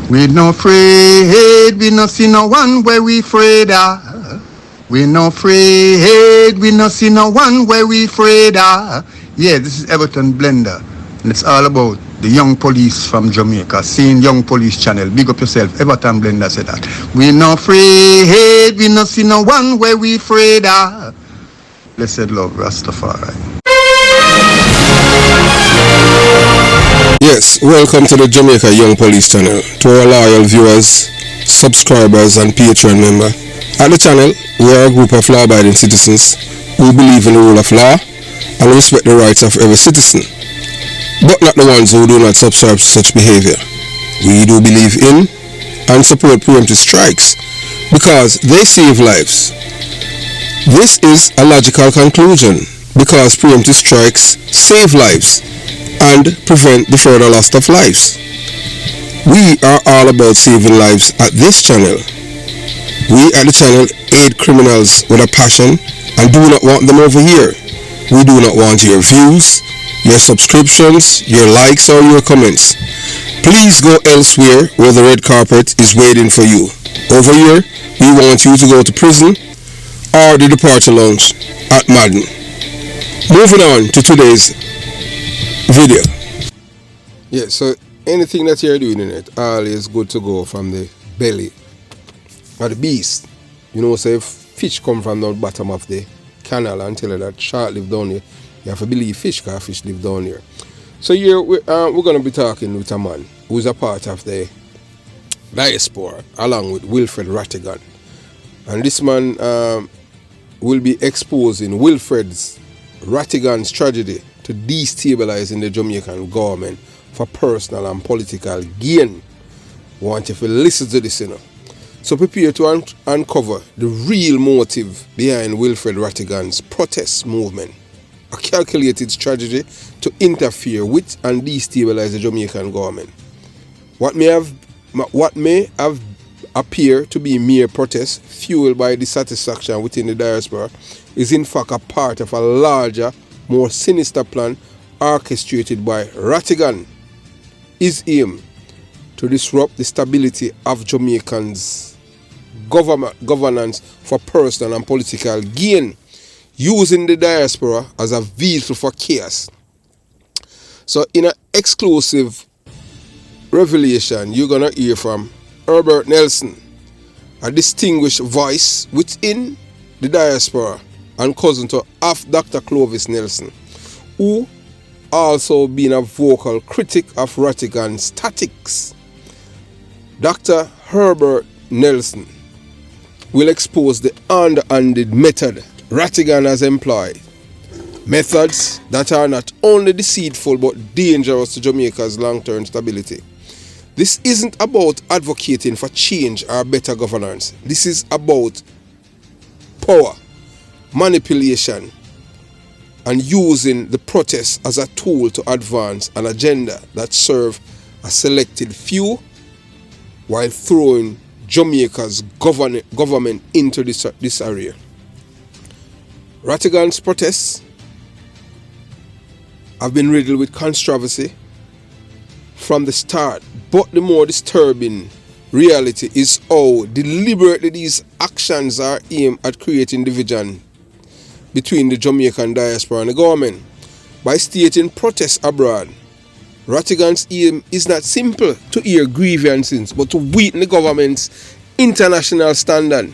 We no afraid, we no see no one where we afraid of. We no afraid, we no see no one where we afraid of. Yeah, this is Everton Blender, and it's all about the young police from Jamaica, seeing Young Police Channel. Big up yourself, Everton Blender said that. We no afraid, we no see no one where we afraid of. Blessed love, Rastafari. Yes, welcome to the Jamaica Young Police Channel. To our loyal viewers, subscribers and Patreon members. At the channel, we are a group of law-abiding citizens who believe in the rule of law and respect the rights of every citizen, but not the ones who do not subscribe to such behavior. We do believe in and support preemptive strikes because they save lives. This is a logical conclusion because preemptive strikes save lives and prevent the further loss of lives. We are all about saving lives at this channel. We at the channel aid criminals with a passion and do not want them over here. We do not want your views, your subscriptions, your likes or your comments. Please go elsewhere where the red carpet is waiting for you. Over here, we want you to go to prison or the departure lounge at Madden. Moving on to today's video. Yeah, so anything that you're doing in it, always good to go from the belly of the beast. You know, so if fish come from the bottom of the canal and tell you that shark live down here, you have to believe fish because fish live down here. So here we're going to be talking with a man who's a part of the diaspora along with Wilfred Rattigan. And this man will be exposing Wilfred's Rattigan's tragedy to destabilizing the Jamaican government for personal and political gain. Want you to listen to this, you know. So prepare to uncover the real motive behind Wilfred Rattigan's protest movement, a calculated strategy to interfere with and destabilize the Jamaican government. What may have appeared to be mere protest fueled by dissatisfaction within the diaspora is in fact a part of a larger, more sinister plan orchestrated by Rattigan. His aim to disrupt the stability of Jamaicans' governance for personal and political gain, using the diaspora as a vehicle for chaos. So in an exclusive revelation, you're going to hear from Herbert Nelson, a distinguished voice within the diaspora and cousin to half Dr. Clovis Nelson, who also been a vocal critic of Rattigan's tactics. Dr. Herbert Nelson will expose the underhanded method Rattigan has employed. Methods that are not only deceitful but dangerous to Jamaica's long-term stability. This isn't about advocating for change or better governance. This is about power, manipulation, and using the protest as a tool to advance an agenda that serves a selected few while throwing Jamaica's government into this area. Rattigan's protests have been riddled with controversy from the start, but the more disturbing reality is how deliberately these actions are aimed at creating division between the Jamaican diaspora and the government. By stating protests abroad, Rattigan's aim is not simple to hear grievances, but to weaken the government's international standard,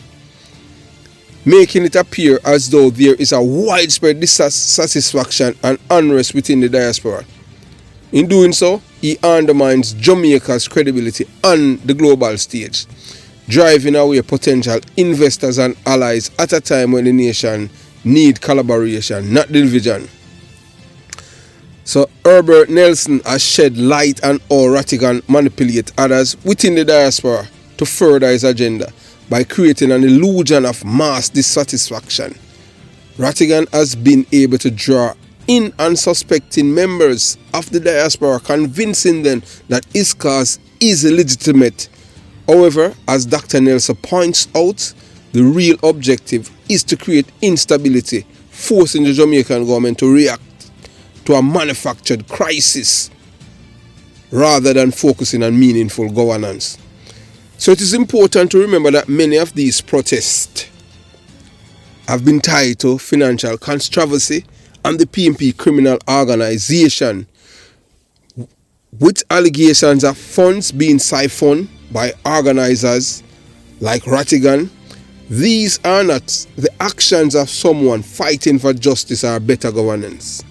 making it appear as though there is a widespread dissatisfaction and unrest within the diaspora. In doing so, he undermines Jamaica's credibility on the global stage, driving away potential investors and allies at a time when the nation needs collaboration, not division. So Herbert Nelson has shed light on how Rattigan manipulates others within the diaspora to further his agenda by creating an illusion of mass dissatisfaction. Rattigan has been able to draw in unsuspecting members of the diaspora, convincing them that his cause is legitimate. However, as Dr. Nelson points out, the real objective is to create instability, forcing the Jamaican government to react to a manufactured crisis rather than focusing on meaningful governance. So it is important to remember that many of these protests have been tied to financial controversy and the PNP criminal organization, with allegations of funds being siphoned by organizers like Rattigan. These are not the actions of someone fighting for justice or better governance.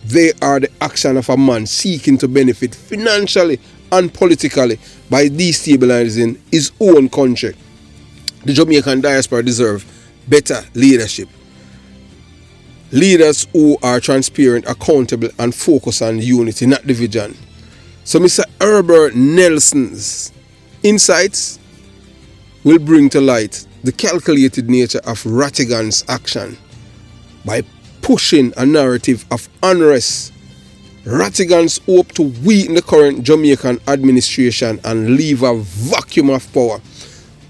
They are the action of a man seeking to benefit financially and politically by destabilizing his own country. The Jamaican diaspora deserve better leadership. Leaders who are transparent, accountable, and focus on unity, not division. So Mr. Herbert Nelson's insights will bring to light the calculated nature of Rattigan's action by pushing a narrative of unrest. Rattigan's hope to weaken the current Jamaican administration and leave a vacuum of power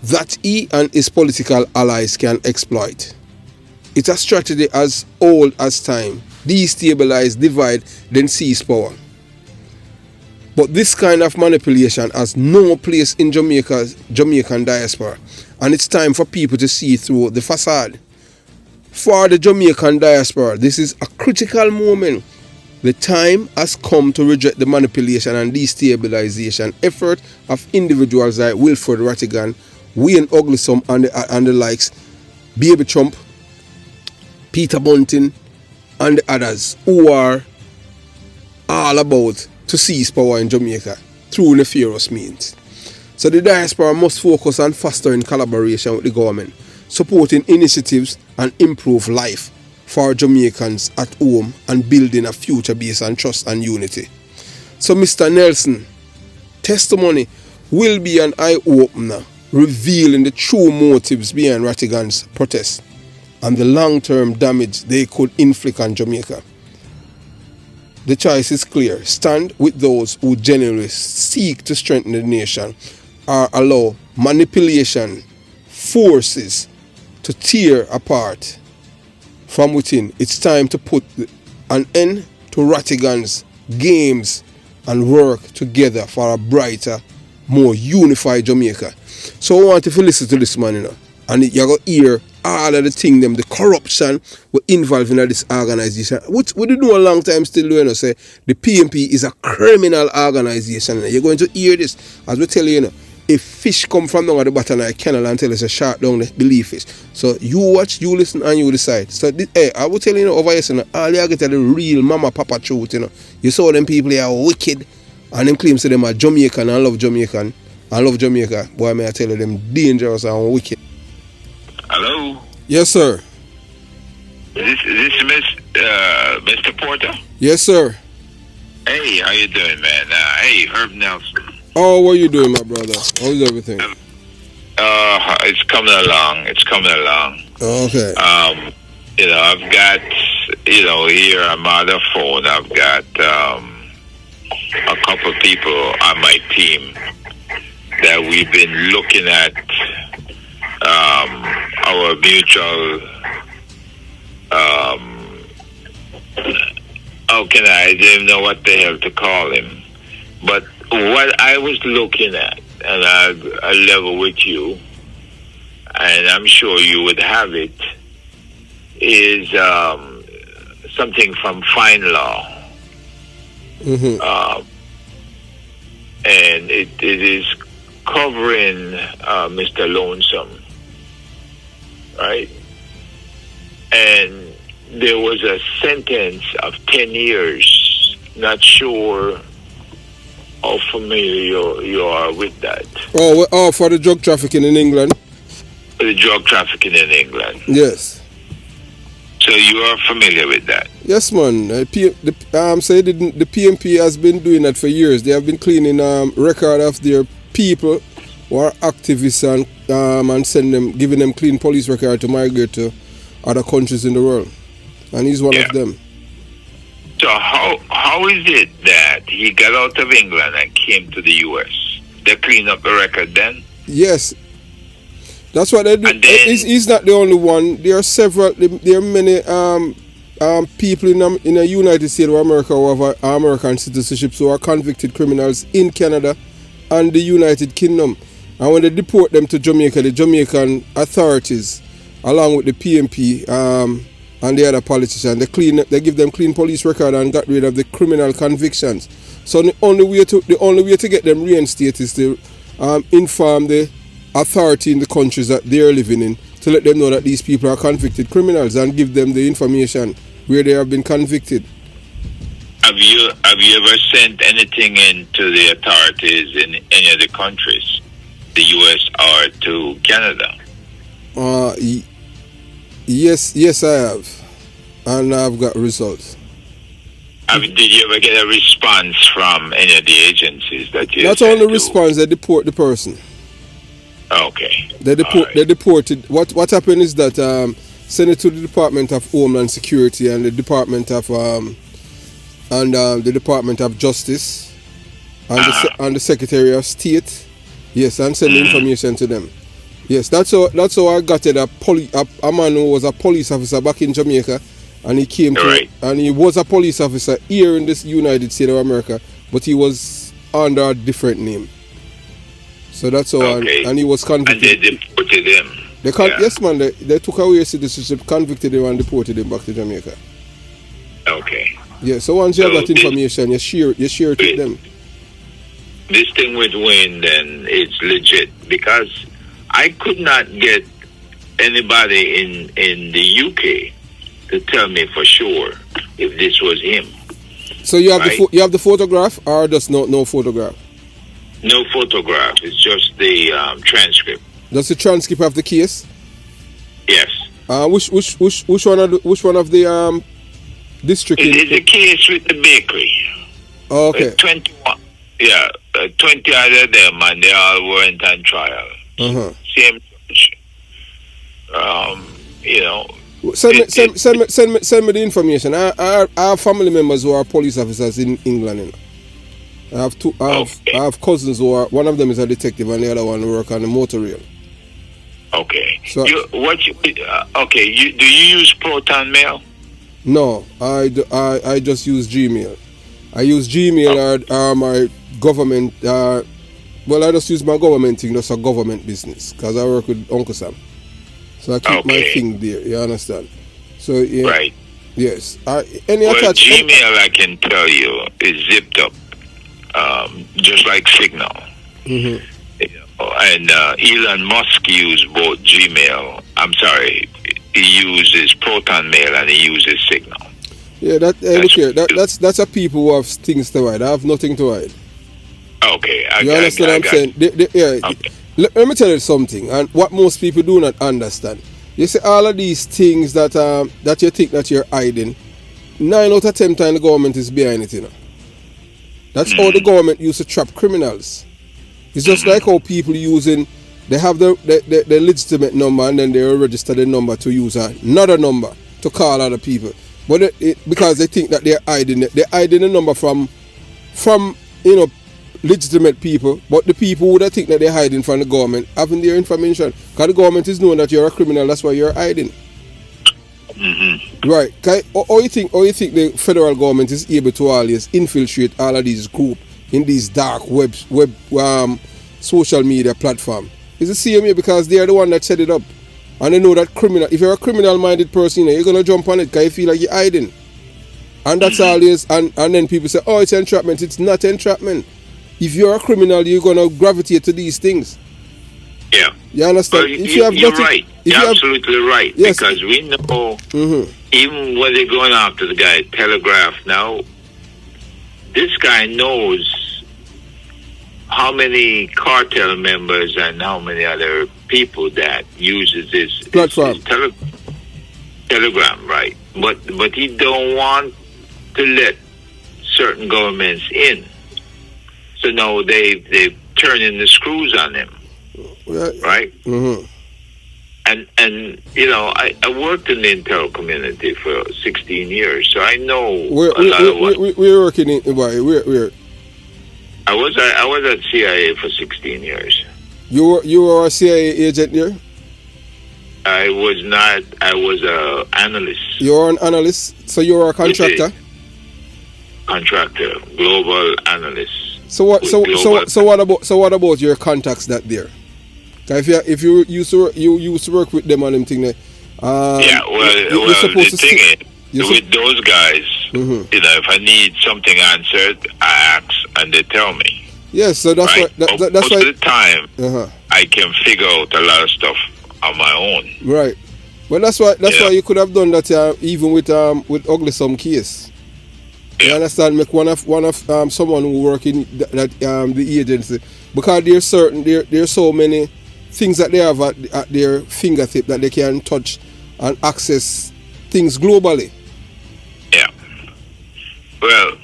that he and his political allies can exploit. It's a strategy as old as time: destabilize, divide, then seize power. But this kind of manipulation has no place in Jamaican diaspora, and it's time for people to see through the facade. For the Jamaican diaspora, this is a critical moment. The time has come to reject the manipulation and destabilization effort of individuals like Wilfred Rattigan, Wayne Uglysom and the likes, Baby Trump, Peter Bunting, and the others who are all about to seize power in Jamaica through nefarious means. So the diaspora must focus on fostering collaboration with the government, supporting initiatives and improve life for Jamaicans at home and building a future based on trust and unity. So Mr. Nelson, testimony will be an eye-opener, revealing the true motives behind Rattigan's protest and the long-term damage they could inflict on Jamaica. The choice is clear: stand with those who genuinely seek to strengthen the nation or allow manipulation forces to tear apart from within. It's time to put an end to Rattigan's games and work together for a brighter, more unified Jamaica. So I want you to listen to this man, and you're going to hear all of the things, the corruption we're involved in this organization. Which we did know a long time still, say the PNP is a criminal organization. You're going to hear this, as we tell you, if fish come from down at the bottom of the canal and tell us a shark down the belief fish. So you watch, you listen, and you decide. So I will tell you, over here, all you get are the real mama papa truth. You saw them people are wicked, and them claims to them are Jamaican and love Jamaican and love Jamaica. Boy, may I tell you, them dangerous and wicked. Hello? Yes, sir. Is this Mr. Porter? Yes, sir. Hey, how you doing, man? Hey, Herb Nelson. Oh, what are you doing, my brother? How's everything? It's coming along. It's coming along. Okay. I've got, here on my other phone, I've got a couple people on my team that we've been looking at our mutual, I didn't even know what the hell to call him. But what I was looking at, and I level with you, and I'm sure you would have it, is something from Fine Law. Mm-hmm. And it is covering Mr. Lonesome, right? And there was a sentence of 10 years. Not sure how familiar you are with that. Oh, for the drug trafficking in England? The drug trafficking in England. Yes. So you are familiar with that? Yes, man. The PNP has been doing that for years. They have been cleaning record of their people who are activists and giving them clean police record to migrate to other countries in the world. And he's one of them. So how is it that he got out of England and came to the U.S.? They cleaned up the record then? Yes. That's what they do. He's not the only one. There are several. There are many people in the United States of America who have American citizenship who are convicted criminals in Canada and the United Kingdom. And when they deport them to Jamaica, the Jamaican authorities, along with the PNP and the other politicians, they give them clean police record and got rid of the criminal convictions. So the only way to get them reinstated is to inform the authority in the countries that they are living in, to let them know that these people are convicted criminals and give them the information where they have been convicted. Have you ever sent anything into the authorities in any of the countries, the US or to Canada? Yes, I have, and I've got results. Did you ever get a response from any of the agencies that you? Not only response, they deport the person. Okay. They deported. What happened is that send it to the Department of Homeland Security and the Department of Justice and the Secretary of State. Yes, and send the information to them. Yes, that's how I got it. A man who was a police officer back in Jamaica, and he came and he was a police officer here in this United States of America, but he was under a different name. So that's how, and he was convicted. And they deported him. Yes, man. They took away his citizenship, convicted him, and deported him back to Jamaica. Okay. Yeah. So once you have that information, you share it with them. This thing with Wayne, then, it's legit, because I could not get anybody in the UK to tell me for sure if this was him. So you have you have the photograph, or just no photograph? No photograph. It's just the transcript. That's the transcript of the case. Yes. Which one of the district? It's the case with the bakery. Oh, okay. 21. Yeah, 20 out of them, and they all weren't on trial. Same judge. Send me the information. I have family members who are police officers in England. You know. I have cousins who are, one of them is a detective and the other one work on the motor rail. Okay. So do you use Proton Mail? No, I just use Gmail. I use Gmail or my government. I just use my government thing. That's a government business because I work with Uncle Sam. So I keep my thing there. You understand? So yeah. Right. Yes. Gmail, I can tell you, is zipped up, just like Signal. Mm-hmm. And Elon Musk used both Gmail. I'm sorry, he uses Proton Mail and he uses Signal. Yeah, that's a people who have things to hide. I have nothing to hide. Okay, you understand what I'm saying? Let me tell you something, and what most people do not understand. You see, all of these things that you think that you're hiding, 9 out of 10 times the government is behind it, you know. That's how the government used to trap criminals. It's just like how people they have the legitimate number and then they register the number to use another number to call other people. But because they think that they're hiding the number from legitimate people, but the people who think that they're hiding from the government having their information. Because the government is knowing that you're a criminal, that's why you're hiding. Mm-hmm. Right. Or you think the federal government is able to always infiltrate all of these groups in these dark web social media platform? It's the same here because they are the one that set it up. And they know that if you're a criminal-minded person, you're going to jump on it because you feel like you're hiding. And that's always, and then people say, oh, it's entrapment. It's not entrapment. If you're a criminal, you're going to gravitate to these things. Yeah. You understand? Well, you're right. You're absolutely right. Yes. Because we know, even when they're going after the guy, Telegraph now, this guy knows how many cartel members and how many other people that uses this platform. Telegram, right? But he don't want to let certain governments in. So now they're turning the screws on him, right? Mm-hmm. And I worked in the intel community for 16 years, so I know we're working in where. I was at CIA for 16 years. You were a CIA agent there? I was not. I was an analyst. You're an analyst, so you're a contractor. Global analyst. So what about your contacts that there? If you used to work with them on them thing there, Yeah, well, you're supposed the to thing sit. is, with those guys, if I need something answered, I ask and they tell me. Yes, so that's right? why. That's Most why. of the time, I can figure out a lot of stuff on my own. Right. Well, that's why you could have done that even with ugly some case. You understand? Make one of someone who work in the agency, because there's so many things that they have at their fingertip that they can touch and access things globally. Yeah. Well,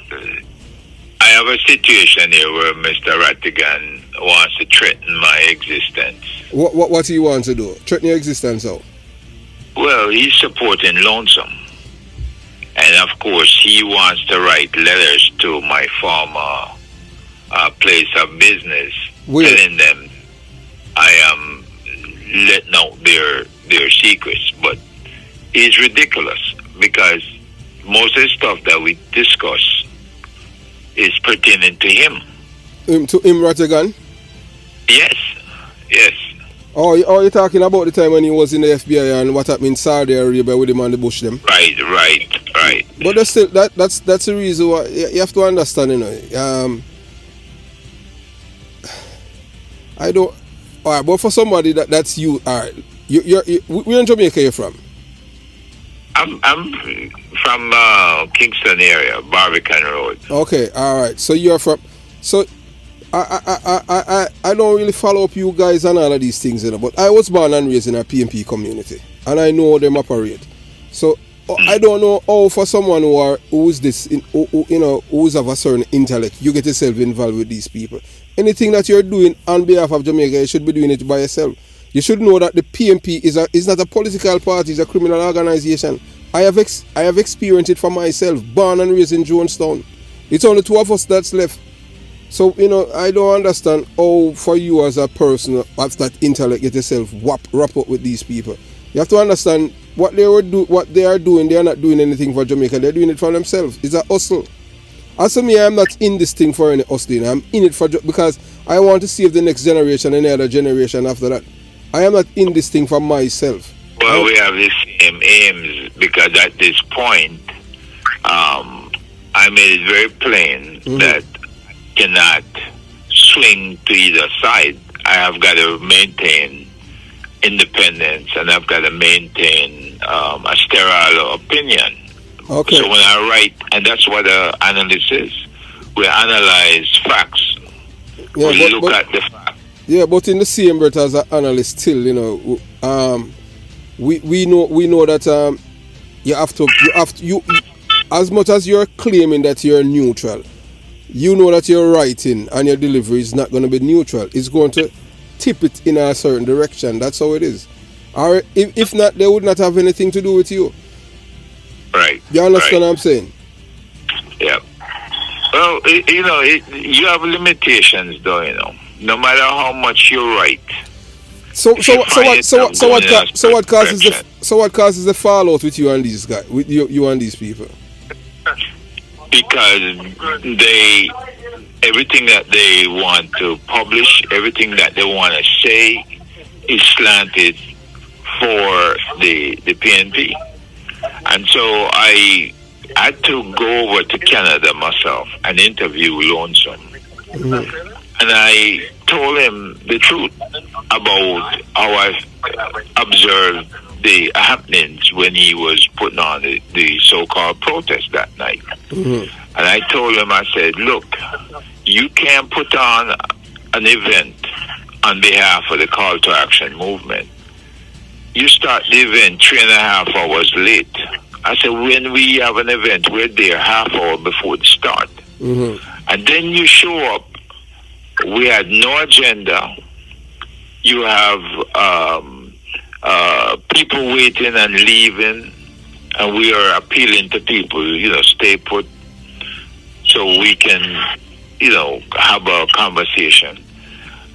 I have a situation here where Mr. Rattigan wants to threaten my existence. What he wants to do? Threaten your existence how? Well, he's supporting Lonesome. And of course, he wants to write letters to my former place of business, telling them I am letting out their secrets. But it's ridiculous because most of the stuff that we discuss is pertaining to him. To him, Rattigan? Yes. Oh, you're talking about the time when he was in the FBI and what happened in Saudi Arabia with him and the Bush them? Right. But that's still that's the reason why you have to understand, you know. I don't. All right, but for somebody that's you, all right. Where in Jamaica you're from? I'm from Kingston area, Barbican Road. Okay, all right. So you're from. So I don't really follow up you guys on all of these things, you know. But I was born and raised in a PNP community, and I know them operate. So I don't know how for someone who's of a certain intellect, you get yourself involved with these people. Anything that you're doing on behalf of Jamaica, you should be doing it by yourself. You should know that the PNP is not a political party; it's a criminal organization. I have experienced it for myself. Born and raised in Jonestown. It's only two of us that's left. So, you know, I don't understand how for you as a person of that intellect get yourself wrap up with these people. You have to understand what they are doing. They are not doing anything for Jamaica. They're doing it for themselves. It's a hustle. As for me, I'm not in this thing for any hustling. I'm in it because I want to save the next generation and the other generation after that. I am not in this thing for myself. Well, we have the same aims because at this point, I made it very plain that cannot swing to either side. I have got to maintain independence and I've got to maintain a sterile opinion. Okay. So when I write, and that's what an analyst is, we analyze facts. Yeah, we look at the facts. Yeah, but in the same breath as an analyst, still, you know, we know that you have to as much as you're claiming that you're neutral, you know that your writing and your delivery is not going to be neutral. It's going to tip it in a certain direction. That's how it is. Or if not, they would not have anything to do with you. Right. You understand what I'm saying? Yeah. Well, you know, you have limitations, though. You know, no matter how much you write. So what causes the fallout with you and these guys, with you and these people? Because everything that they want to publish, everything that they want to say is slanted for the PNP. And so I had to go over to Canada myself and interview Lonesome. And I told him the truth about how I observed the happenings when he was putting on the so-called protest that night. And I told him, I said, look, you can't put on an event on behalf of the call to action movement. You start the event 3.5 hours late. I said, when we have an event, we're there half hour before the start. And then you show up. We had no agenda. You have people waiting and leaving, and we are appealing to people, you know, stay put so we can, you know, have a conversation.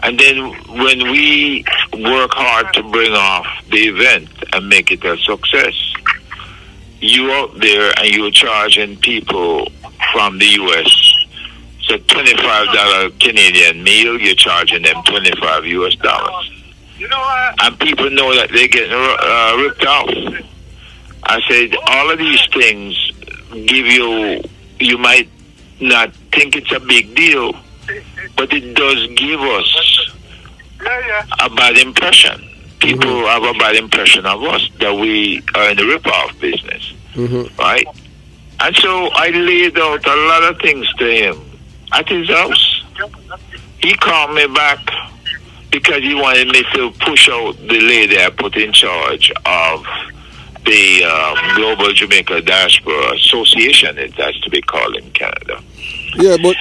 And then when we work hard to bring off the event and make it a success, you out there and you're charging people from the U.S. So $25 Canadian meal, you're charging them $25 US. and people know that they're getting ripped off. I said all of these things give you might not think it's a big deal, but it does give us a bad impression. People have a bad impression of us that we are in the rip-off business, right? And so I laid out a lot of things to him at his house. He called me back because he wanted me to push out the lady I put in charge of the Global Jamaica Diaspora Association, it has to be called in Canada. Yeah, but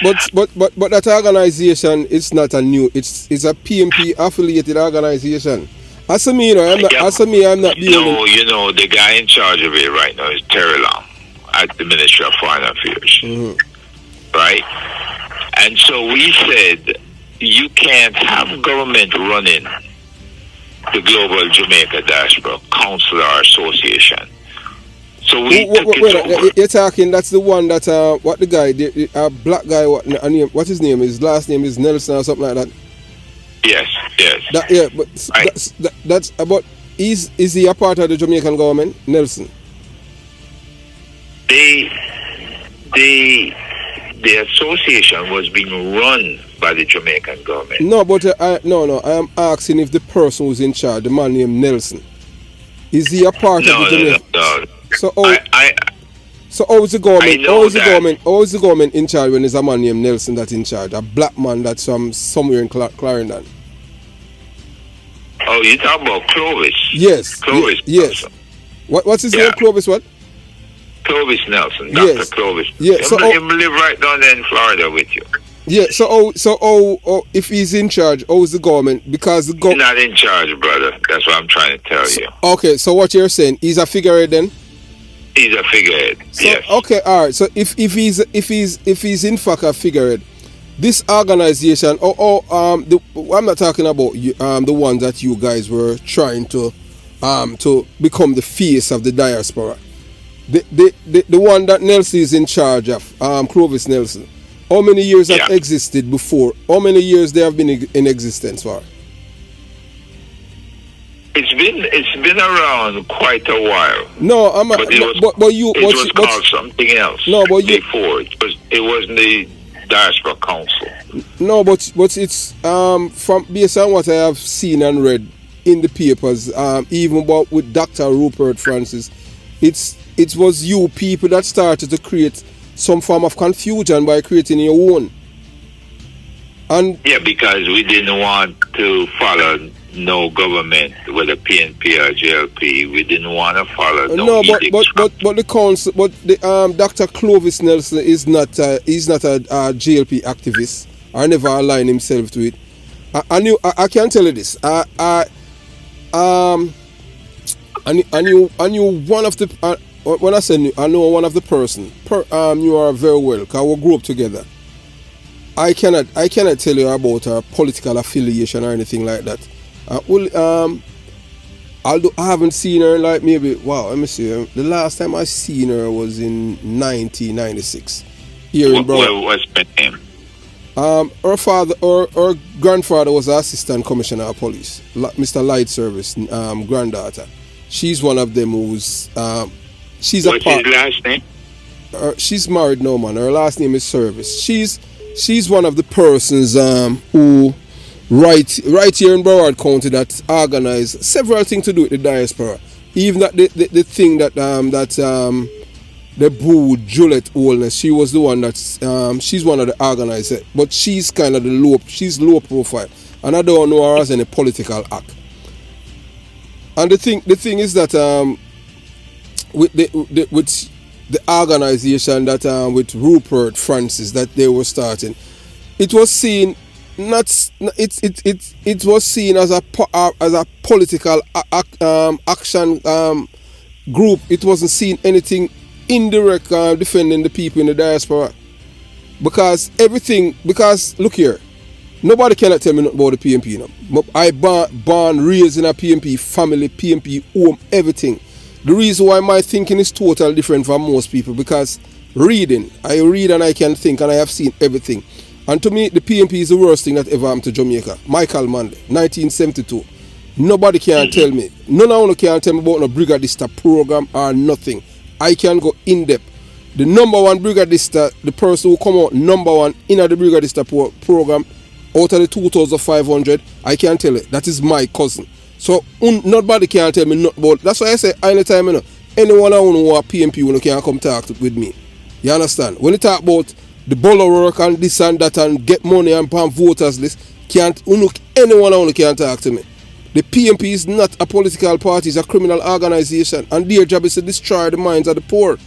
that organization is not a new. It's a PNP affiliated organization. As a me, I'm not. As a me, I'm not. No, the guy in charge of it right now is Terry Long at the Ministry of Foreign Affairs, right? And so we said you can't have government running the Global Jamaica Diaspora Council or Association. So we took it over. You're talking, that's the one that, what the guy, the black guy, what his name is? His last name is Nelson or something like that? Yes. But that's about, is he a part of the Jamaican government, Nelson? The association was being run by the Jamaican government. No, but I am asking if the person who's in charge, the man named Nelson, is he a part of the Jamaican? No. So how is the government? How is the government in charge when there's a man named Nelson that's in charge? A black man that's from somewhere in Clarendon. Oh, you talking about Clovis? Yes. Clovis. Yes. What's his name? Clovis what? Clovis Nelson. Dr. Clovis. Yeah. So he live right down there in Florida with you. Yeah. So if he's in charge, how's the government? Because the He's not in charge, brother. That's what I'm trying to tell you. Okay. So what you're saying? He's a figurehead then? He's a figurehead. So, yes. Okay. All right. So if he's in fact a figurehead, this organization, I'm not talking about the ones that you guys were trying to become the face of the diaspora. The one that Nelson is in charge of, Clovis Nelson. How many years have existed before? How many years they have been in existence for? It's been around quite a while. No, it was called something else. No, but before it wasn't the Diaspora Council. No, but it's from based on what I have seen and read in the papers, even with Dr. Rupert Francis, it was you people that started to create some form of confusion by creating your own. And yeah, because we didn't want to follow no government, whether PNP or JLP. We didn't want to follow but the council, but the Dr. Clovis Nelson is not he's not a JLP activist. I never aligned himself to it. I can tell you this. I knew one of the when I say I know one of the person. You are very well, because we grew up together. I cannot tell you about her political affiliation or anything like that. Although I haven't seen her like maybe, let me see. The last time I seen her was in 1996 here in Broward. What's her name? Her father or her grandfather was assistant commissioner of police, Mr. Light Service, granddaughter. She's one of them who's she's What's his last name? She's married now, man. Her last name is Service. She's one of the persons who right here in Broward County that organized several things to do with the diaspora. Even that the thing that the boo Juliet Holness, she was the one that's she's one of the organizers, but she's kind of she's low profile, and I don't know her as any political act. And the thing is that with the organization that with Rupert Francis that they were starting, it was seen it was seen as a political action group. It wasn't seen anything indirect defending the people in the diaspora, because look here, nobody cannot tell me nothing about the PNP now. I born raised in a PNP family, PNP home, everything. The reason why my thinking is totally different from most people, because I read and I can think, and I have seen everything. And to me, the PNP is the worst thing that ever happened to Jamaica. Michael Manley, 1972. Nobody can tell me. None of you can tell me about no brigadista program or nothing. I can go in depth. The number one brigadista, the person who come out number one in the brigadista program out of the 2,500, I can tell it. That is my cousin. So nobody can tell me not about. That's why I say anytime anyone who are PNP who can come talk with me. You understand? When you talk about the bolo work and this and that and get money and palm voters list, anyone who can talk to me. The PNP is not a political party, it's a criminal organization, and their job is to destroy the minds of the poor.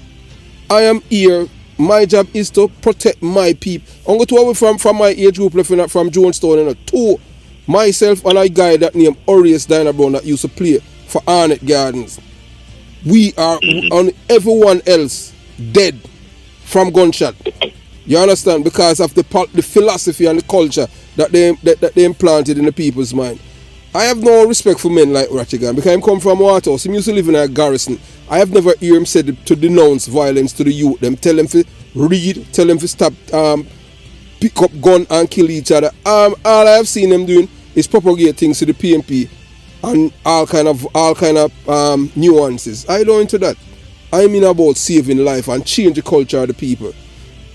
I am here. My job is to protect my people. I'm going to away from my age group left from Jonestown, to myself and a guy that named Orius Diner Brown that used to play for Arnett Gardens. We are on everyone else dead from gunshot. You understand? Because of the philosophy and the culture that they implanted in the people's mind. I have no respect for men like Rattigan because I come from Waterhouse. He used to live in a garrison. I have never heard him said to denounce violence to the youth. Them tell them to read, tell them to stop, pick up gun and kill each other. All I have seen them doing is propagate things to the PNP and all kind of nuances. I don't into that. I mean about saving life and change the culture of the people.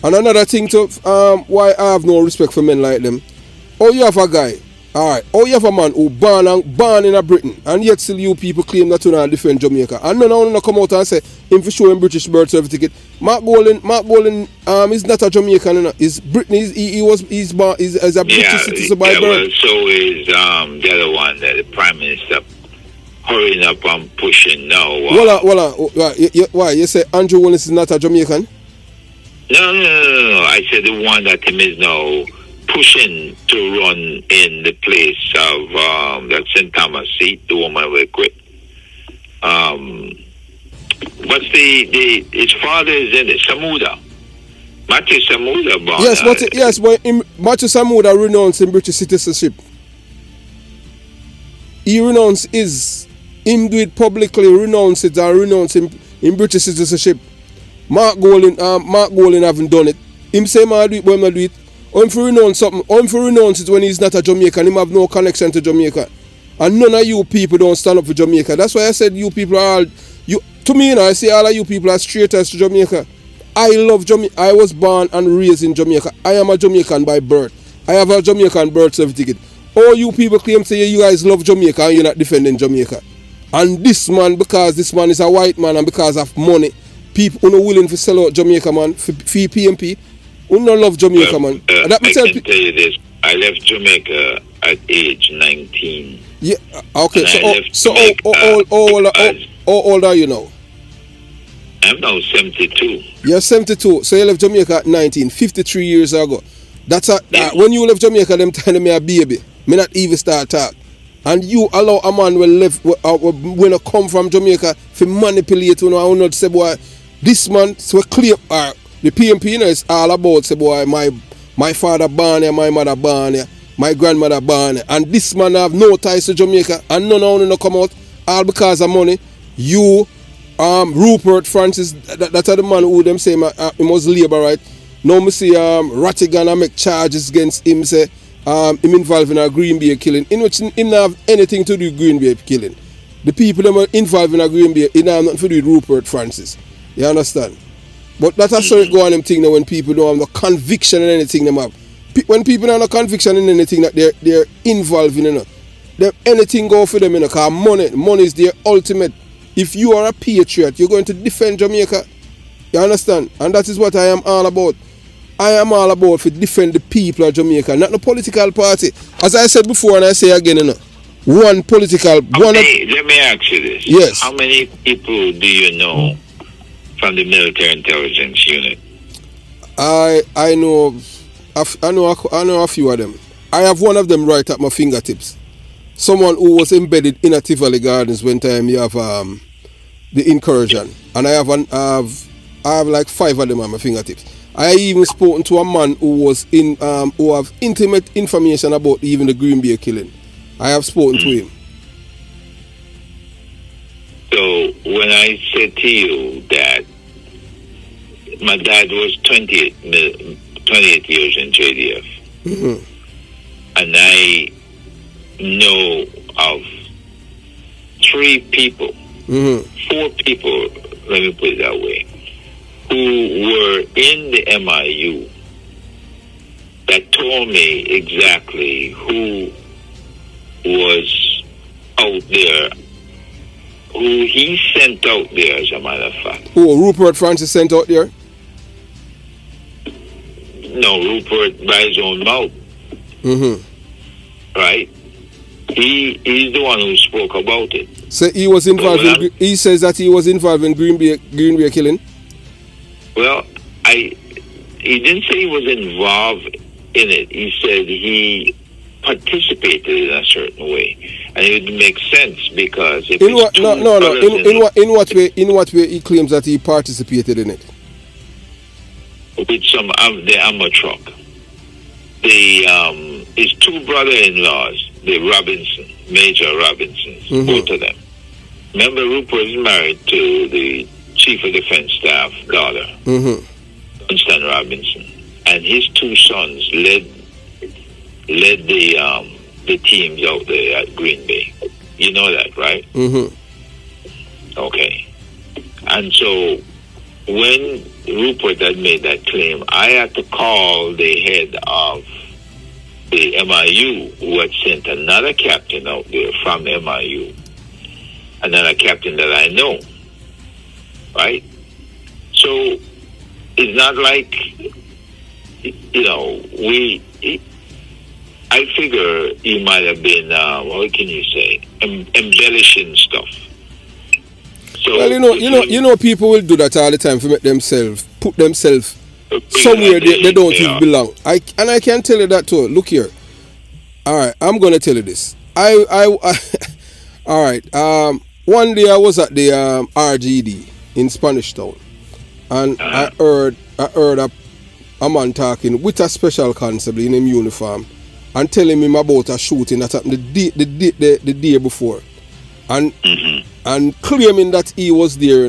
And another thing to why I have no respect for men like them. Oh, you have a guy. Alright, oh you have a man who born in a Britain and yet still you people claim that you not defend Jamaica. And none of them come out and say him for showing British birth certificate. Mark Bolan is not a Jamaican, you know. He's Britain, he's a British citizen by birth. Well, so is the other one that the Prime Minister hurrying up and pushing now. Why? You say Andrew Willis is not a Jamaican? No. I said the one that him is now pushing to run in the place of that St. Thomas seat, the woman we quit. What's his father is in it, Samuda. Matthew Samuda born. Yes, but Matthew Samuda renounced in British citizenship. He renounced him do it publicly, renounce it and renounce him in British citizenship. Mark Golan haven't done it. Him say man do it, but him not do it. Or him for renounce something, or him for renounce it when he's not a Jamaican, him have no connection to Jamaica. And none of you people don't stand up for Jamaica. That's why I said you people are all, to me, I say all of you people are traitors to Jamaica. I love Jamaica. I was born and raised in Jamaica. I am a Jamaican by birth. I have a Jamaican birth certificate. All you people claim to say you guys love Jamaica and you're not defending Jamaica. And this man, because this man is a white man and because of money, people who are willing to sell out Jamaica, man, for PNP, who don't love Jamaica, man. I can tell you this. I left Jamaica at age 19. Yeah, okay. So how old are you now? I'm now 72. You're 72. So you left Jamaica at 19, 53 years ago. That's when you left Jamaica, them telling me a baby. Me not even start talk. And you allow a man when I come from Jamaica to manipulate you know, I not say boy, this man so clear the PNP you know, is all about say boy my father born here, my mother born here, my grandmother born here. And this man have no ties to Jamaica and none of them come out all because of money. You Rupert Francis, that are the man who them say he was labor right. Now me see Rattigan make charges against him say him involved in a Green Bay killing, in which him not have anything to do with Green Bay killing. The people that were involved in a Green Bay, it have nothing to do with Rupert Francis. You understand? But that's how it go on them thing now when people don't have no conviction in anything them have. When people don't have no conviction in anything that they're involved in, you know, anything go for them, you know, because money is their ultimate. If you are a patriot, you're going to defend Jamaica. You understand? And that is what I am all about. I am all about to defend the people of Jamaica, not the political party. As I said before and I say again, you know, one political... let me ask you this. Yes. How many people do you know from the military intelligence unit? I know a few of them. I have one of them right at my fingertips. Someone who was embedded in a Tivoli Gardens when time you have the incursion. And I have like 5 of them at my fingertips. I even spoken to a man who was who have intimate information about even the Green Bay killing. I have spoken to him. So when I said to you that my dad was 28 years in JDF, and I know of 4 people, let me put it that way, who were in the MIU that told me exactly who was out there, who he sent out there, as a matter of fact. Oh, Rupert Francis sent out there? No, Rupert by his own mouth. Right? He's the one who spoke about it. So he was involved he says that he was involved in Green Bay killing? Well, he didn't say he was involved in it. He said he participated in a certain way, and it would make sense because if in what in what way he claims that he participated in it? With some of the Ammo truck, his 2 brother-in-laws, the Major Robinsons, both of them. Remember, Rupert is married to the Chief of Defense Staff daughter, Winston Robinson, and his 2 sons led the teams out there at Green Bay. You know that, right? Okay. And so when Rupert had made that claim, I had to call the head of the MIU, who had sent another captain out there from MIU, another captain that I know, right? So it's not like, I figure he might have been, what can you say, embellishing stuff. So, well, people will do that all the time to make put themselves somewhere they don't even belong. I can tell you that too. Look here. All right, I'm gonna tell you this. All right. One day I was at the RGD in Spanish Town, and I heard a man talking with a special constable in him uniform and telling him about a shooting that happened the day before, and claiming that he was there,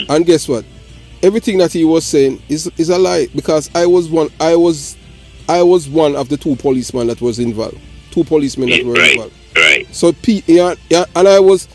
And guess what? Everything that he was saying is a lie, because I was one of the 2 policemen that was involved. 2 policemen that were involved. Right. So and I was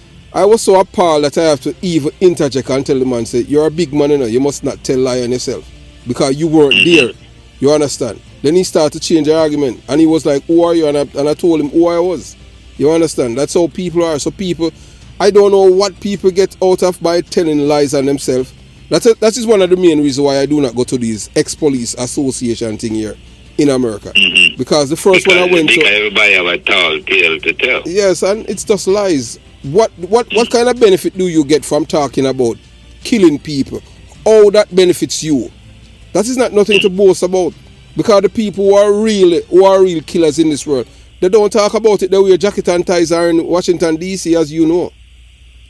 so appalled that I have to even interject and tell the man, say, you're a big man, you must not tell lie on yourself, because you weren't there. You understand? Then he started to change the argument, and he was like, who are you? And I told him who I was. You understand? That's how people are. So people, I don't know what people get out of by telling lies on themselves. That is one of the main reasons why I do not go to these ex-police association thing here in America. Because the first one I went to, everybody have a tall tale to tell. Yes, and it's just lies. What kind of benefit do you get from talking about killing people? How that benefits you? That is not nothing to boast about. Because the people who are real killers in this world, they don't talk about it. They wear jacket and ties are in Washington DC, as you know.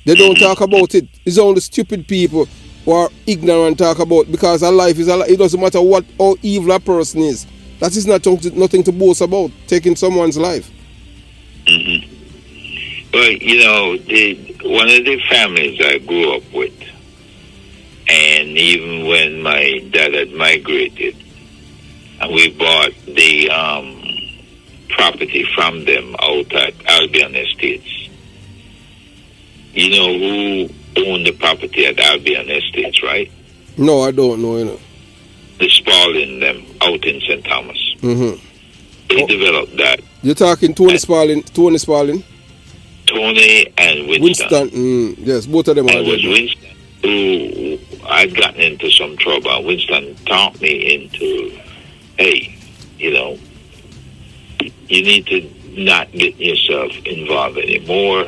They don't talk about it. It's only stupid people who are ignorant talk about, because a life is a life. It doesn't matter how evil a person is. That is not nothing to boast about, taking someone's life. Well, one of the families I grew up with, and even when my dad had migrated, and we bought the property from them out at Albion Estates. You know who owned the property at Albion Estates, right? No, I don't know, The Spalding, them out in St. Thomas. They developed that. You're talking Tony Spalding? Tony and Winston. Yes, both of them. And it was Winston who I'd gotten into some trouble. And Winston taught me into, hey, you need to not get yourself involved anymore,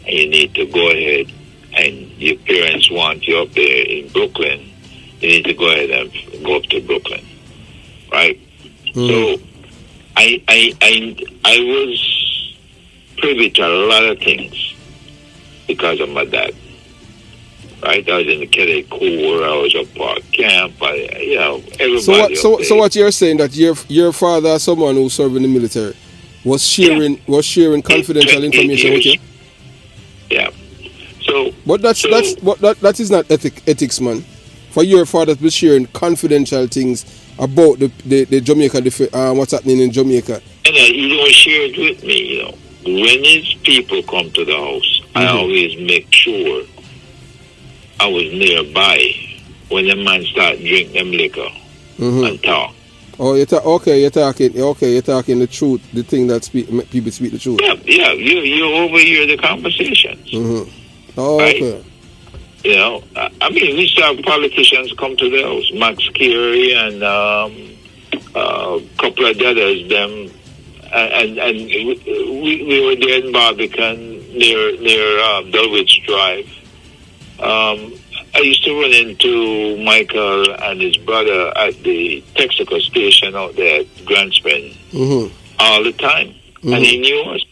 and you need to go ahead, and your parents want you up there in Brooklyn, you need to go ahead and go up to Brooklyn, right? So I was privy to a lot of things because of my dad, right? I was in the Cadet Corps, I was up Park Camp, everybody. So what you're saying, that your father, someone who served in the military, was sharing confidential information with you? Yeah. So, but that is not ethics, man. For your father to be sharing confidential things about the Jamaica, what's happening in Jamaica. And he don't share it with me, when his people come to the house, I always make sure I was nearby when the man start drink them liquor and talk. Oh, you're talking the truth, the thing that people speak the truth. Yeah, you overhear the conversations. Oh, right? okay. You know, I mean, we saw politicians come to the house, Max Carey and a couple of the others, them, and we were there in Barbican near Dulwich Drive. I used to run into Michael and his brother at the Texaco station out there at Grand Spring all the time. And he knew us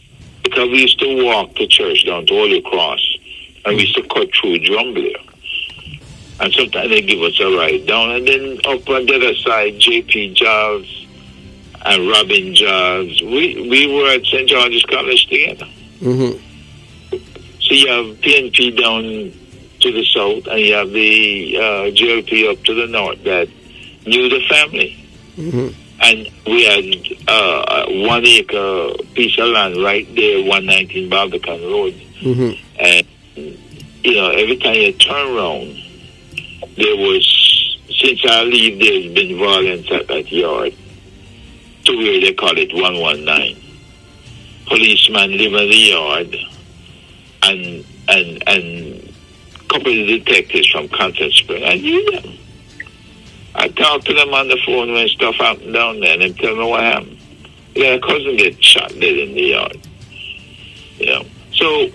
because we used to walk to church down to Holy Cross and we used to cut through Drumblier. And sometimes they give us a ride down. And then up on the other side, J.P. Giles and Robin Giles, we were at St. George's College together. So you have PNP down to the south, and you have the GLP up to the north that knew the family. And we had a 1 acre piece of land right there, 119 Barbican Road. And, you know, every time you turn around, there was, since I leave, there's been violence at that yard, to where they call it 119. Policemen live in the yard, and couple of detectives from Constant Spring. I knew them. I talked to them on the phone when stuff happened down there, and they tell me what happened. Their cousin get shot dead in the yard. You know, so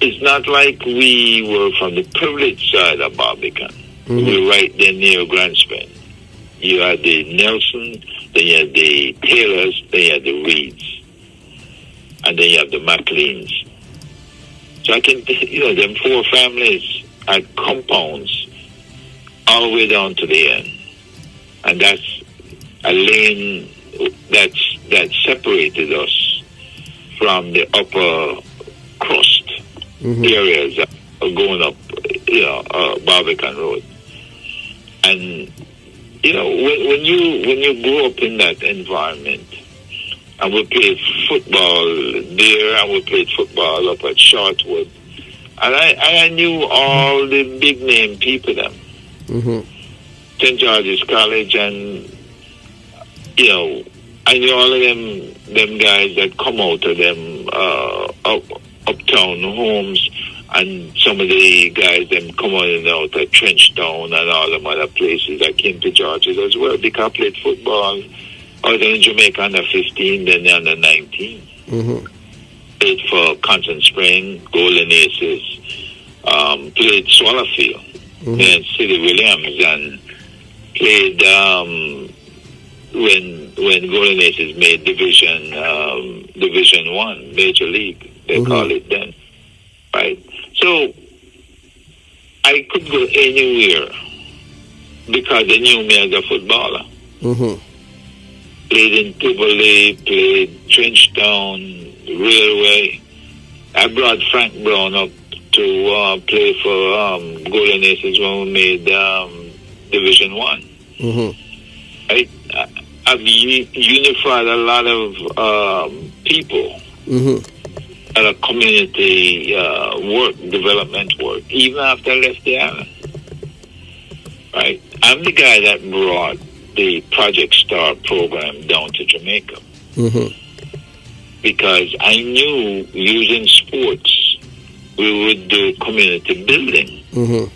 it's not like we were from the privileged side of Barbican. We were right there near Grand Spring. You had the Nelson, then you had the Taylors, then you had the Reeds, and then you have the McLeans. So I can, you know, them 4 families had compounds all the way down to the end. And that's a lane that separated us from the upper crust areas that are going up, you know, Barbican Road. And, you know, when you grow up in that environment, and we played football there, and we played football up at Shortwood. And I knew all the big name people them. St. George's College, and, you know, I knew all of them guys that come out of them uptown homes, and some of the guys them come out at Trenchtown and all them other places that came to George's as well, because I played football. I was in Jamaica under 15, then under 19. Played for Constant Spring, Golden Aces, played Swallowfield, then City Williams, and played when Golden Aces made Division 1, Major League, they call it then. Right? So I could go anywhere because they knew me as a footballer. Played in Tivoli, played Trenchtown, Railway. I brought Frank Brown up to play for Golden Aces when we made Division 1. Right? I've unified a lot of people at a community work, development work, even after I left the island. Right? I'm the guy that brought the Project Star program down to Jamaica. Because I knew using sports, we would do community building.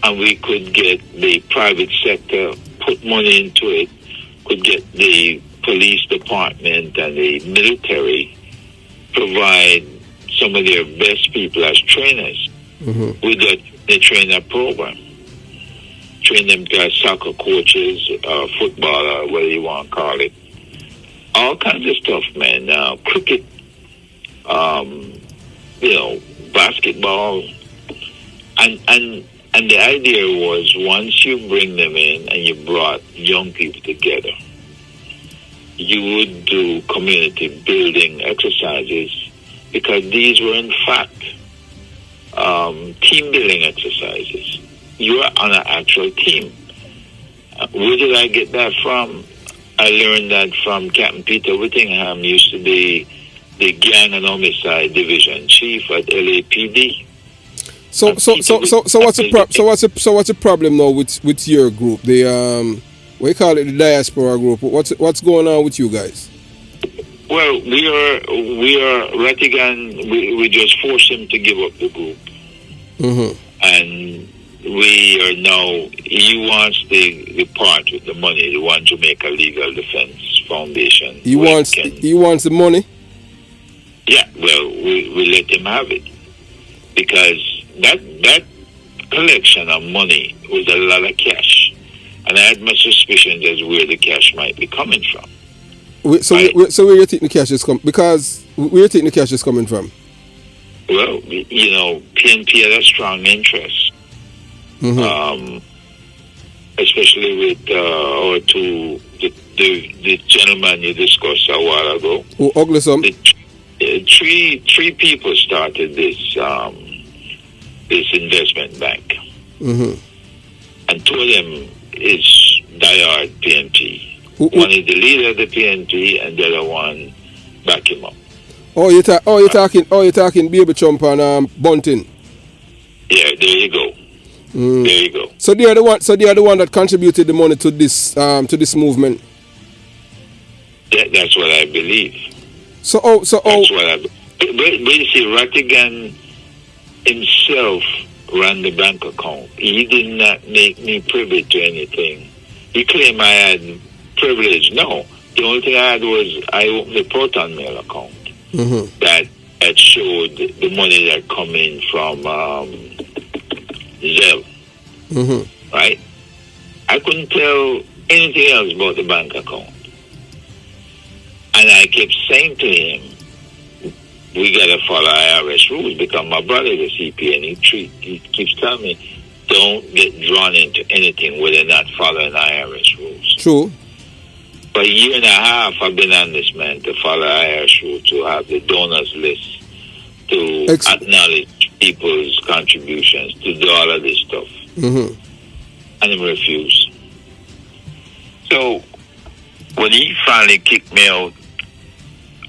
And we could get the private sector, put money into it, could get the police department and the military provide some of their best people as trainers with the trainer program. Train them as soccer coaches, footballer, whatever you want to call it. All kinds of stuff, man. Cricket, you know, basketball. And the idea was once you bring them in and you brought young people together, you would do community building exercises, because these were in fact team building exercises. You are on an actual team. Where did I get that from? I learned that from Captain Peter Whittingham, used to be the Gang and Homicide Division Chief at LAPD. So what's the problem now with your group? The we call it the diaspora group. What's going on with you guys? Well, we are Rattigan. We just forced him to give up the group, and we are now. He wants the part with the money, the One Jamaica Legal Defense Foundation. He wants the money. Yeah, well, we let him have it because that collection of money was a lot of cash, and I had my suspicions as where the cash might be coming from. So where you think the cash is coming? Because where you think the cash is coming from? Well, you know, PNP had a strong interest, especially with the gentleman you discussed a while ago. Oh, ugly some. Three people started this investment bank, and two of them is diehard PNP. One is the leader of the PNP, and the other one back him up. You're talking Baby Trump and Bunting. Yeah, there you go. There you go. So they are the one. So they are the one that contributed the money to this movement. Yeah, that's what I believe. That's what I believe. But you see, Rattigan himself ran the bank account. He did not make me privy to anything. He claimed I had privilege. No. The only thing I had was I opened a Proton Mail account that showed the money that come in from ZELLE. Right? I couldn't tell anything else about the bank account. And I kept saying to him, we got to follow IRS rules because my brother is a CPA and he keeps telling me, don't get drawn into anything where they're not following IRS rules. True. For a year and a half, I've been on this, man, to follow IRS rules, to have the donors list, to acknowledge people's contributions, to do all of this stuff. And he refused. So when he finally kicked me out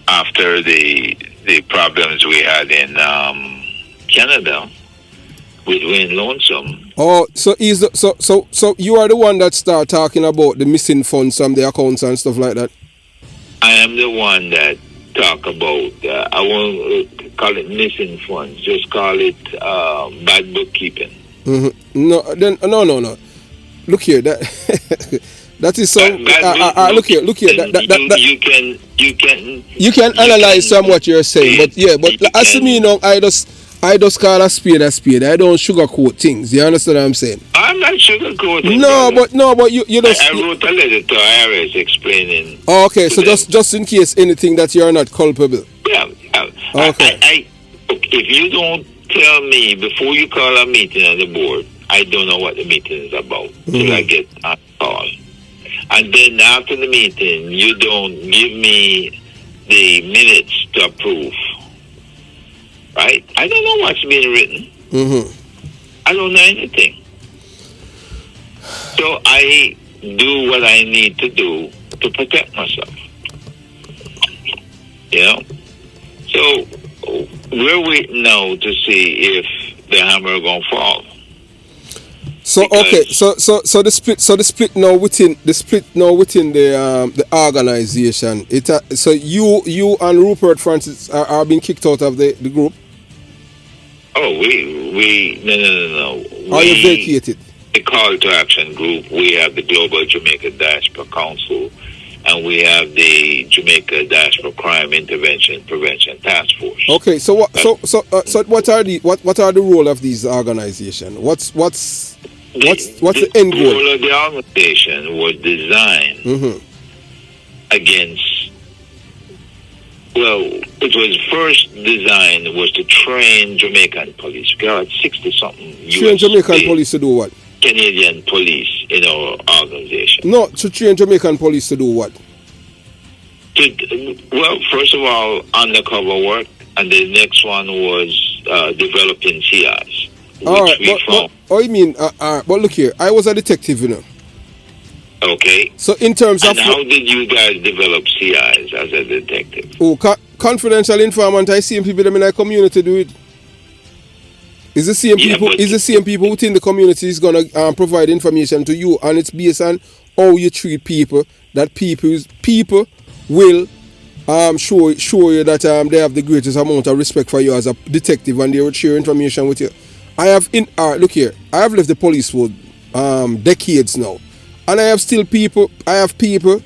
after the problems we had in Canada with Wayne Lonesome. Oh, so so you are the one that start talking about the missing funds from the accounts and stuff like that? I am the one that talk about, I won't call it missing funds, just call it bad bookkeeping. No. Look here, that is so. Look here. You can analyze some what you're saying, but as me now, I just call a spade a spade. I don't sugarcoat things. You understand what I'm saying? I'm not sugarcoating. But you just. I wrote a letter to IRS explaining. Okay, so just in case anything that you're not culpable. Yeah. Okay. If you don't tell me before you call a meeting on the board, I don't know what the meeting is about till I get on call. And then after the meeting, you don't give me the minutes to approve. Right? I don't know what's being written. I don't know anything. So I do what I need to do to protect myself. You know? So we're waiting now to see if the hammer gonna fall. So okay, so the split now within the organization. So you and Rupert Francis are being kicked out of the group. Oh, no. Are you vacated? The Call to Action group. We have the Global Jamaica Diaspora Council, and we have the Jamaica Diaspora Crime Intervention Prevention Task Force. Okay, so what are the role of these organizations? What's the end goal? The role of the organization was designed against. Well, it was first designed was to train Jamaican police. We got 60-something. Train Jamaican police to do what? Canadian police in our organization. No, to train Jamaican police to do what? Well, first of all, undercover work, and the next one was developing CIs. All right, but look here, I was a detective, you know. Okay. So in terms and how did you guys develop CIs as a detective? Oh, confidential informant, I see people them in our community do it. Is the same people? Is the same people within the community is gonna provide information to you, and it's based on how you treat people. That people will show you that they have the greatest amount of respect for you as a detective, and they will share information with you. I have look here. I have left the police for decades now, and I have still people. I have people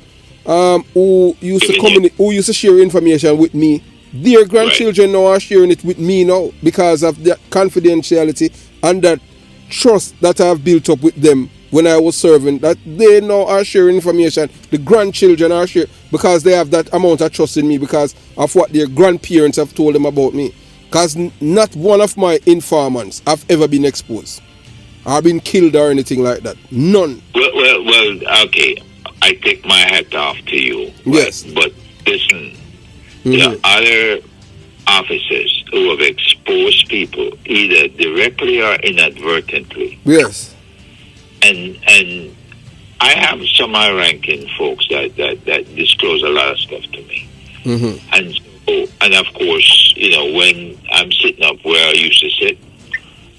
who used to share information with me. Their grandchildren now are sharing it with me now because of the confidentiality and that trust that I've built up with them when I was serving. That they now are sharing information. The grandchildren are sharing because they have that amount of trust in me because of what their grandparents have told them about me. Because not one of my informants have ever been exposed or been killed or anything like that. None. Well, okay. I take my hat off to you. Yes. But listen, there are other officers who have exposed people either directly or inadvertently. Yes. And I have some high-ranking folks that disclose a lot of stuff to me. And of course, when I'm sitting up where I used to sit,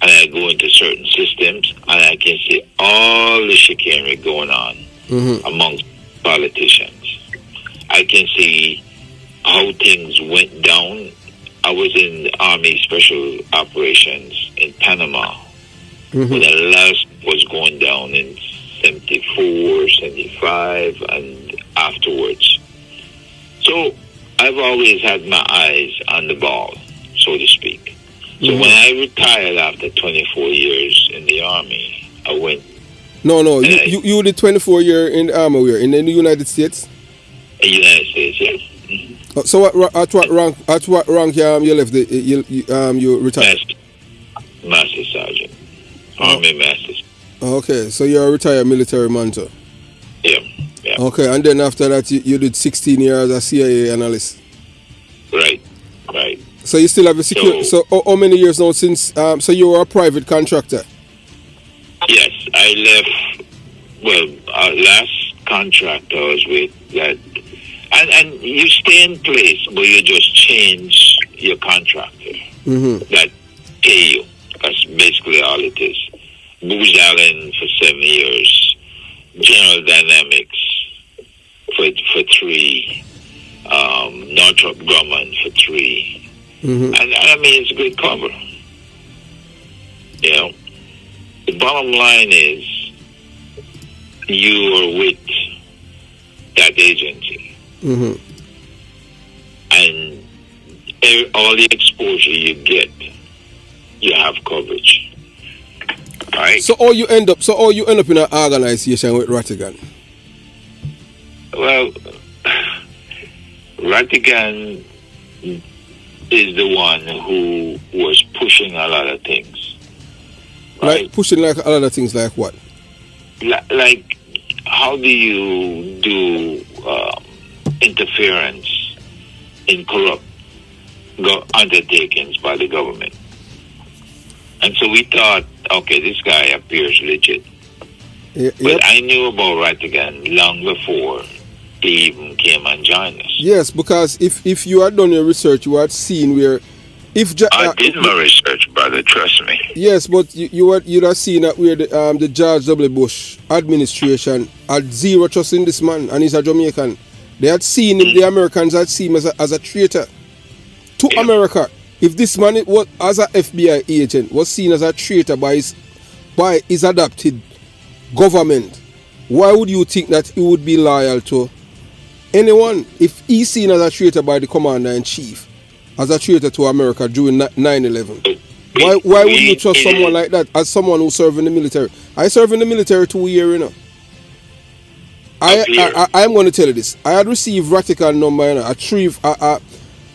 and I go into certain systems, and I can see all the chicanery going on amongst politicians. I can see how things went down. I was in the Army Special Operations in Panama when the last was going down in 74, 75, and afterwards. So I've always had my eyes on the ball, so to speak. So when I retired after 24 years in the Army, I went. No, you did 24 years in the Army where? In the United States? In the United States, yes. So at what rank you left you retired? Master Sergeant. Army Master. Okay, so you're a retired military man too? Yeah. Okay, and then after that you did 16 years as a CIA analyst? Right. So you still have a security. So how many years now since? So you were a private contractor. Yes, I left. Well, our last contract I was with that, and you stay in place, but you just change your contractor that pay you. That's basically all it is. Booz Allen for 7 years, General Dynamics for 3, Northrop Grumman for 3. And I mean, it's a good cover. The bottom line is you are with that agency. And all the exposure you get, you have coverage. All right? So all you end up in an organization with Rattigan? Well, Rattigan is the one who was pushing a lot of things. Right? Like pushing like a lot of things like what? Like how do you do interference in corrupt undertakings by the government? And so we thought, okay, this guy appears legit. But I knew about Rattigan long before he even came and joined us. Yes, because if you had done your research, you had seen where I did my research, brother. Trust me. Yes, but you'd have seen that where the George W. Bush administration had zero trust in this man, and he's a Jamaican. They had seen him. The Americans had seen him as a traitor to America. If this man was as a FBI agent was seen as a traitor by his adopted government, why would you think that he would be loyal to anyone if he's seen as a traitor by the commander-in-chief, as a traitor to America during 9/11? Why would you trust someone like that as someone who served in the military? I served in the military 2 years, I'm going to tell you this. I had received Rattigan number,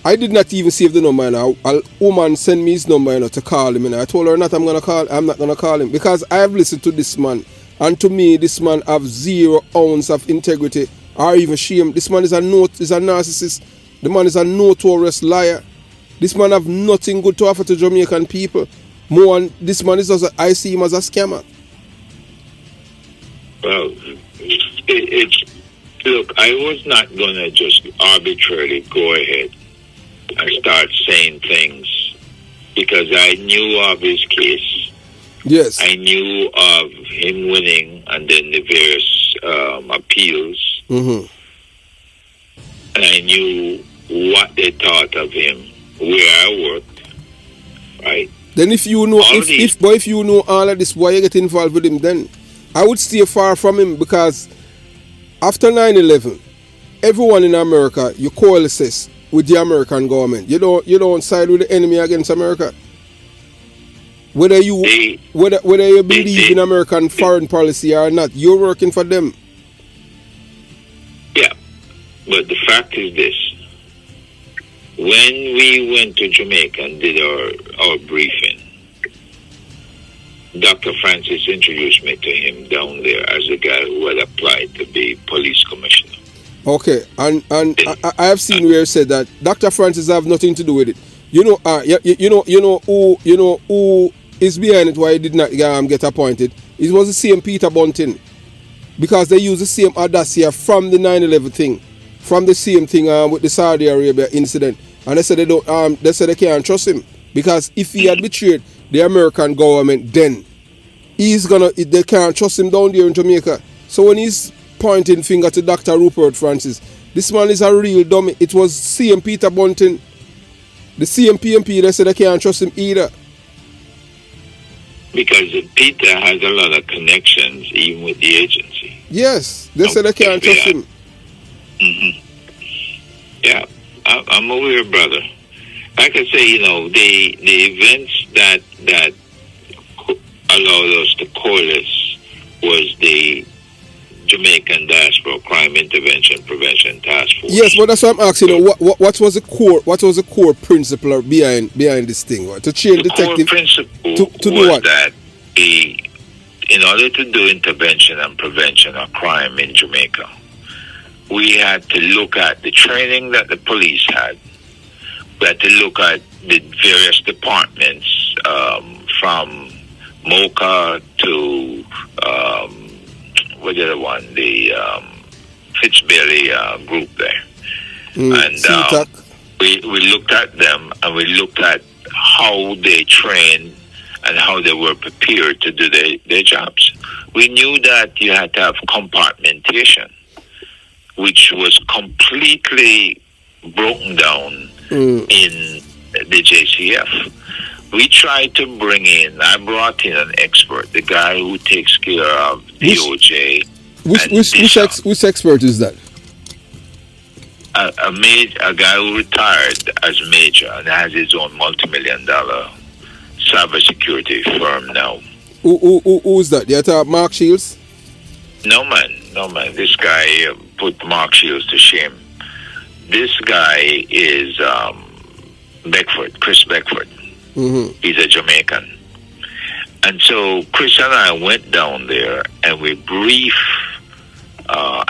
I did not even save the number. A woman sent me his number to call him. I told her I'm not going to call him because I have listened to this man, and to me, this man have 0 ounce of integrity or even shame. This man is a narcissist. The man is a notorious liar. This man have nothing good to offer to Jamaican people. This man is I see him as a scammer. Well, look, I was not going to just arbitrarily go ahead and start saying things because I knew of his case. Yes. I knew of him winning and then the various appeals. Mm-hmm. And I knew what they thought of him, where I worked, right? Then if you know, if you know all of this, why you get involved with him then? I would stay far from him because after 9/11, everyone in America, you coalesce with the American government. You don't side with the enemy against America. Whether you believe in American foreign policy or not, you're working for them. Yeah, but the fact is this: when we went to Jamaica and did our briefing, Dr. Francis introduced me to him down there as a guy who had applied to be police commissioner. Okay, and I have seen where it said that Dr. Francis have nothing to do with it. You know who is behind it? Why he did not get appointed? It was the same Peter Bunting, because they used the same audacity from the 9/11 thing, from the same thing with the Saudi Arabia incident, and they said they don't. They said they can't trust him because if he had betrayed the American government, then they can't trust him down there in Jamaica. So when he's pointing finger to Dr. Rupert Francis, this man is a real dummy. It was CM Peter Bunting, the CM PNP, they said they can't trust him either. Because Peter has a lot of connections even with the agency. Yes, they said they can't trust him. Mm-hmm. Yeah, I'm aware, brother. Like I say, the events that allowed us to coalesce was the Jamaican Diaspora Crime Intervention Prevention Task Force. Yes, but that's what I'm asking. What was the core principle behind this thing? To train detective. The core principle to do was what? that in order to do intervention and prevention of crime in Jamaica, we had to look at the training that the police had. We had to look at the various departments, from MOCA to what the other one, the Fitzbailey group there. And we looked at them and we looked at how they trained and how they were prepared to do their jobs. We knew that you had to have compartmentation, which was completely broken down in the JCF. We tried to I brought in an expert, the guy who takes care of DOJ. Which expert is that? A guy who retired as major and has his own multi-million-dollar cybersecurity firm now. Who's that? You talk Mark Shields? No man. This guy put Mark Shields to shame. This guy is Chris Beckford. Mm-hmm. He's a Jamaican. And so Chris and I went down there and we briefed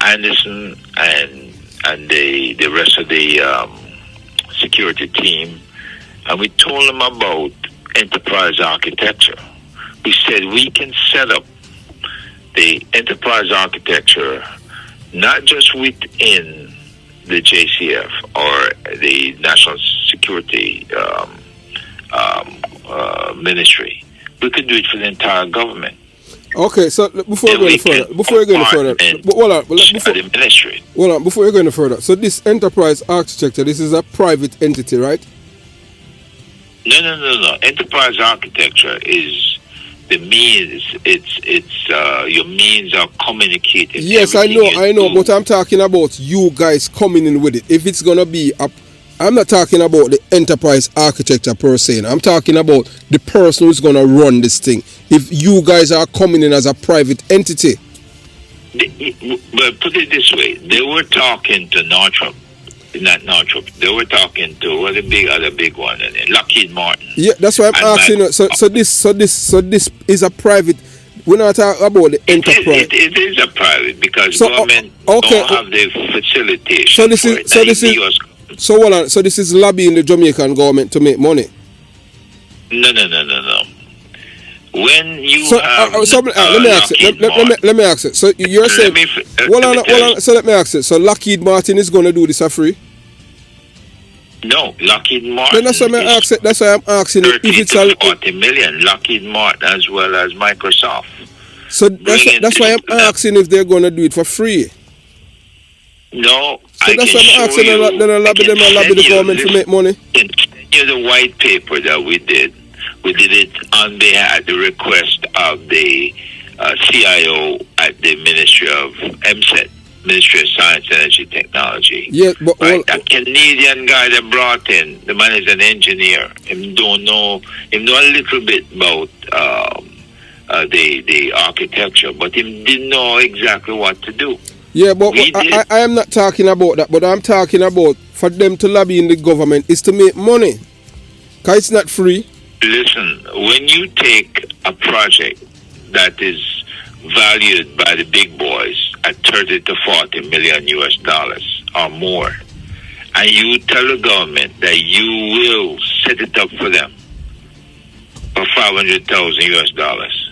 Anderson and the rest of the security team, and we told them about enterprise architecture. We said we can set up the enterprise architecture not just within the JCF or the National Security Ministry. We could do it for the entire government. Okay, so before you go any further, before you go any further, so this enterprise architecture, this is a private entity, right? No. Enterprise architecture is the means. It's your means of communicating. Yes, I know, but I'm talking about you guys coming in with it. If it's gonna be I'm not talking about the enterprise architecture per se. I'm talking about the person who's gonna run this thing. If you guys are coming in as a private entity. But put it this way, they were talking to Northrop. Not Northrop. They were talking to other big one, Lockheed Martin. Yeah, that's why I'm asking. So this is a private. We're not talking about the enterprise. It is a private because government don't have the facilitation. So hold on. So this is lobbying the Jamaican government to make money. No. When you let me ask it. So you're saying, hold on. So let me ask it. So Lockheed Martin is going to do this for free? No, Lockheed Martin. Then that's why I'm asking if 30 it's to 40 million. Lockheed Martin as well as Microsoft. So that's why I'm asking if they're going to do it for free. No, so I that's can why I'm show asking you. them lobby the government to make money. I can send you the white paper that we did. We did it on behalf, the request of the CIO at the Ministry of MSET, Ministry of Science, Energy, Technology. Yeah, but right? That Canadian guy that brought in, the man is an engineer. Him know a little bit about the architecture, but he didn't know exactly what to do. Yeah, but I am not talking about that, but I'm talking about for them to lobby in the government is to make money. Because it's not free. Listen, when you take a project that is valued by the big boys at 30 to 40 million US dollars or more, and you tell the government that you will set it up for them for 500,000 US dollars,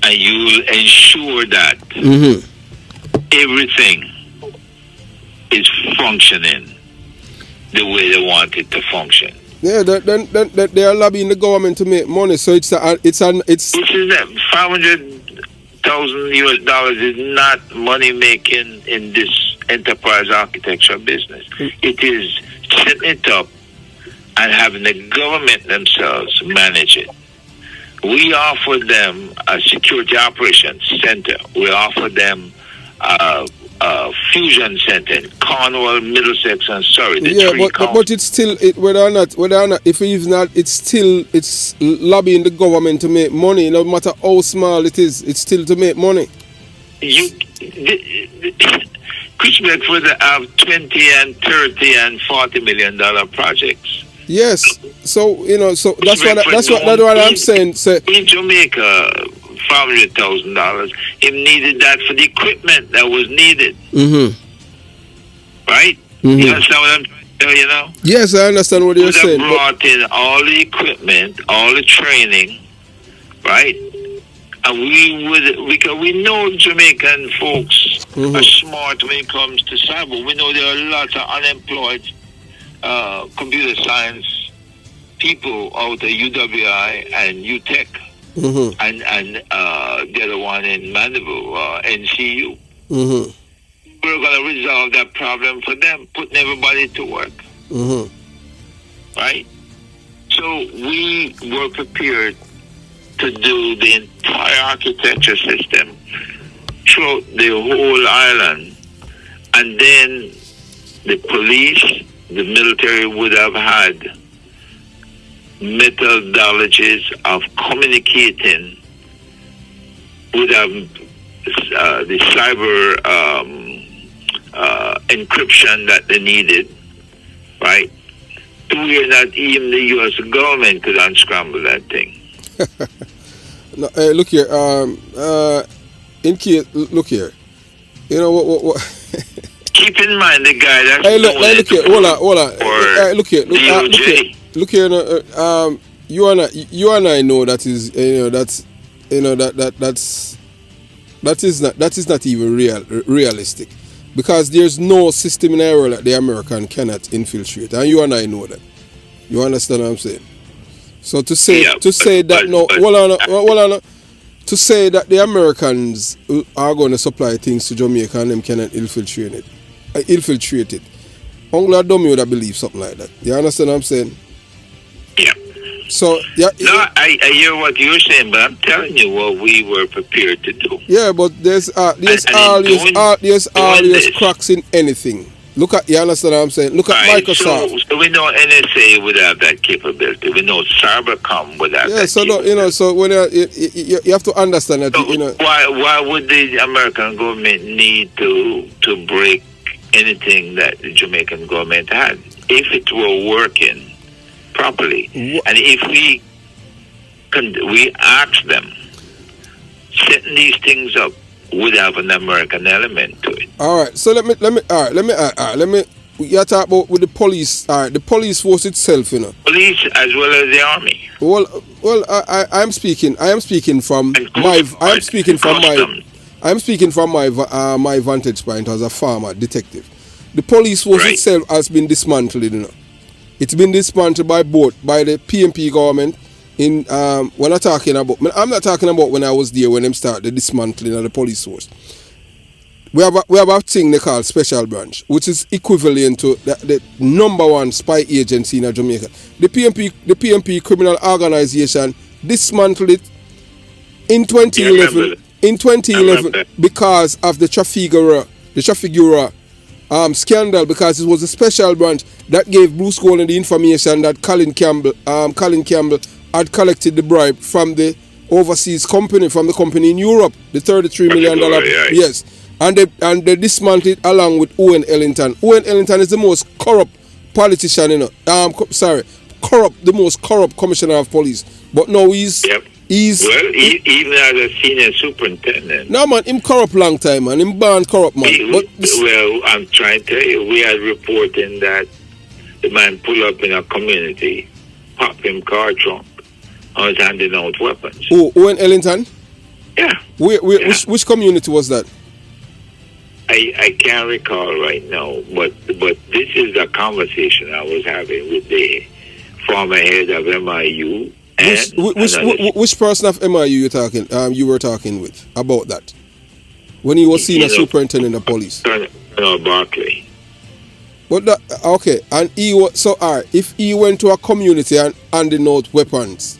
and you will ensure that everything is functioning the way they want it to function. Yeah, then they are lobbying the government to make money. So it's This is that $500,000 US dollars is not money making in this enterprise architecture business. It is setting it up and having the government themselves manage it. We offer them a security operations center. We offer them a fusion center in Cornwall, Middlesex, and Surrey. But it's still whether or not if it's not, it's lobbying the government to make money. No matter how small it is, it's still to make money. Chris Bedford have 20 and 30 and $40 million projects. Yes, so that's what I'm saying. So in Jamaica, $500,000. He needed that for the equipment that was needed. Right? You understand what I'm trying to tell you now? Yes, I understand what you're saying. Brought in all the equipment, all the training, right? And because we know Jamaican folks are smart when it comes to cyber. We know there are lots of unemployed computer science people out of UWI and UTech. And the other one in Mandeville, NCU. We're going to resolve that problem for them, putting everybody to work. Right? So we were prepared to do the entire architecture system throughout the whole island. And then the police, the military would have had methodologies of communicating with the cyber encryption that they needed, right? To where not even the U.S. government could unscramble that thing. No, look here. Look here. You know what? Keep in mind the guy that's look here. Hold on. Look here. Look here. You and I know that is not even realistic, because there's no system in the world that the American cannot infiltrate, and you and I know that. You understand what I'm saying? So to say that the Americans are going to supply things to Jamaica and them cannot infiltrate it. Only a dummy would believe something like that. You understand what I'm saying? Yeah. So I hear what you're saying, but I'm telling you what we were prepared to do. Yeah, but there's always cracks in anything. You understand what I'm saying? Look at Microsoft. So we know NSA would have that capability. We know Cybercom would have that capability. So when you have to understand that. So why would the American government need to break anything that the Jamaican government had if it were working properly? And if we ask them, setting these things up would have an American element to it. All right. So let me. You talk about with the police. All right. The police force itself, Police as well as the army. Well. I am speaking from my vantage point as a farmer detective. The police force Right. itself has been dismantled, you know. It's been dismantled by the PNP government. In when I'm not talking about when I was there when them started the dismantling of the police force. We have a thing they call special branch, which is equivalent to the number one spy agency in Jamaica. The PNP criminal organization dismantled it in 2011. In 2011, because of the Trafigura scandal, because it was a special branch that gave Bruce Golden the information that Colin Campbell had collected the bribe from the overseas company, from the company in Europe, the $33 million. Yes. And they dismantled it along with Owen Ellington. Owen Ellington is the most corrupt politician, you know. The most corrupt commissioner of police. But now he's even as a senior superintendent. No man, him corrupt long time, man. Him born corrupt, man. Well, I'm trying to tell you, we had reporting that the man pull up in a community, pop him car trunk, and was handing out weapons. Oh, Owen Ellington? Yeah. Which community was that? I can't recall right now, but this is a conversation I was having with the former head of MIU. Which person of MIU you were talking with about that? When he was senior superintendent of police? Colonel Barkley. But okay, and he was if he went to a community and handing out weapons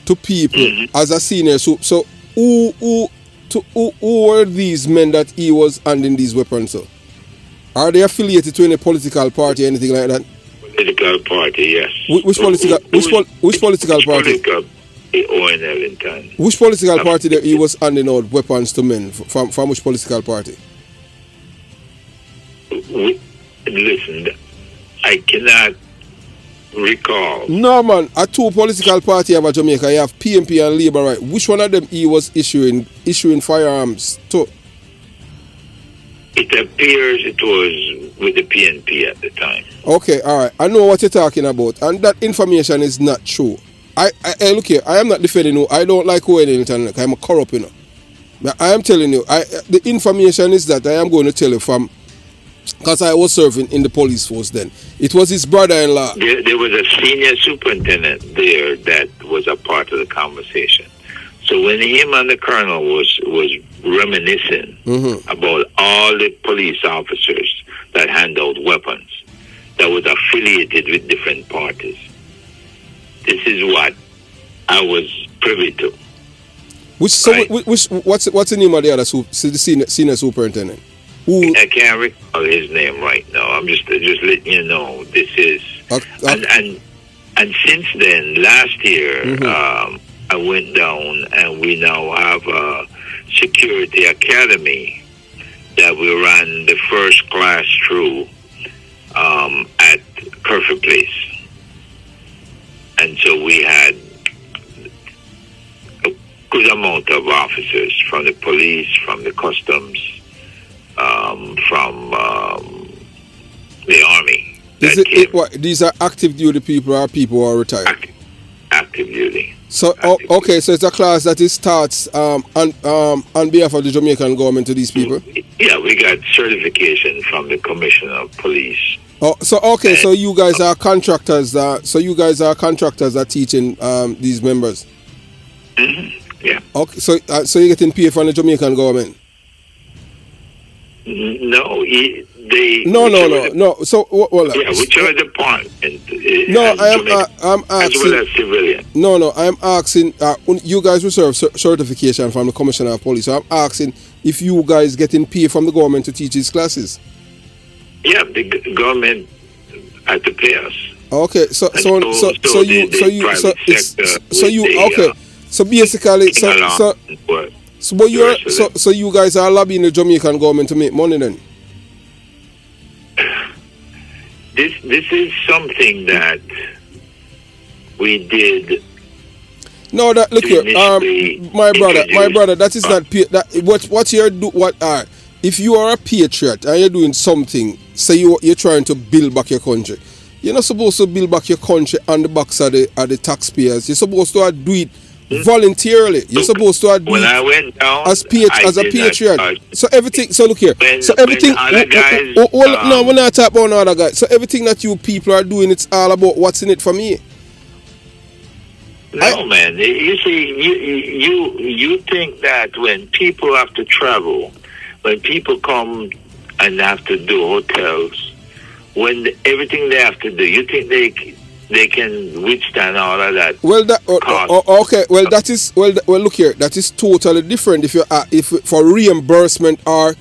to people as a senior, so who were these men that he was handing these weapons to? Are they affiliated to any political party or anything like that? Political party, yes. Which political party? Owen Ellington. Which political party that he was handing out weapons to men from which political party? Listen, I cannot recall. No man, a two political party of Jamaica. You have PNP and Labour, right? Which one of them he was issuing firearms to? It appears it was with the PNP at the time. Okay, all right. I know what you're talking about, and that information is not true. I look here. I am not defending you. I don't like Owen Ellington. I'm a corrupt, you know. I am telling you. The information is that I am going to tell you from, because I was serving in the police force then. It was his brother-in-law. There was a senior superintendent there that was a part of the conversation. So when him and the colonel was reminiscing about all the police officers that hand out weapons that was affiliated with different parties, this is what I was privy to. What's the name of the other senior superintendent? I can't recall his name right now. I'm just letting you know this is and since then, last year I went down and we now have a security academy that we ran the first class through at Curfew Place. And so we had a good amount of officers from the police, from the customs, from the army. These are active duty people or people who are retired? Active duty. So okay, so it's a class that it starts on behalf of the Jamaican government to these people? Yeah, we got certification from the Commissioner of Police. So you guys are contractors. So you guys are contractors that teaching these members. Yeah. Okay. So you're getting paid from the Jamaican government? No. No. So whichever department. No, I'm asking. As well as civilian. No, I'm asking. You guys receive certification from the Commissioner of Police. So I'm asking if you guys getting paid from the government to teach these classes. Yeah, the government had to pay us. Okay, so you guys are lobbying the Jamaican government to make money then? This is something that we did. No, that look here, my brother, that is not what you're do. If you are a patriot and you're doing something, say you're trying to build back your country, you're not supposed to build back your country on the backs of the taxpayers. You're supposed to do it voluntarily. You're supposed to do When it I went down, as a did patriot. not. So everything. So look here. When So everything. other guys, No, we're not talking about no other guys. So everything that you people are doing, it's all about what's in it for me. no, man. You see, you think that when people have to travel, when people come and have to do hotels, everything they have to do, you think they can withstand all of that? Well, okay. Well, that is well. Look here. That is totally different. If for reimbursement or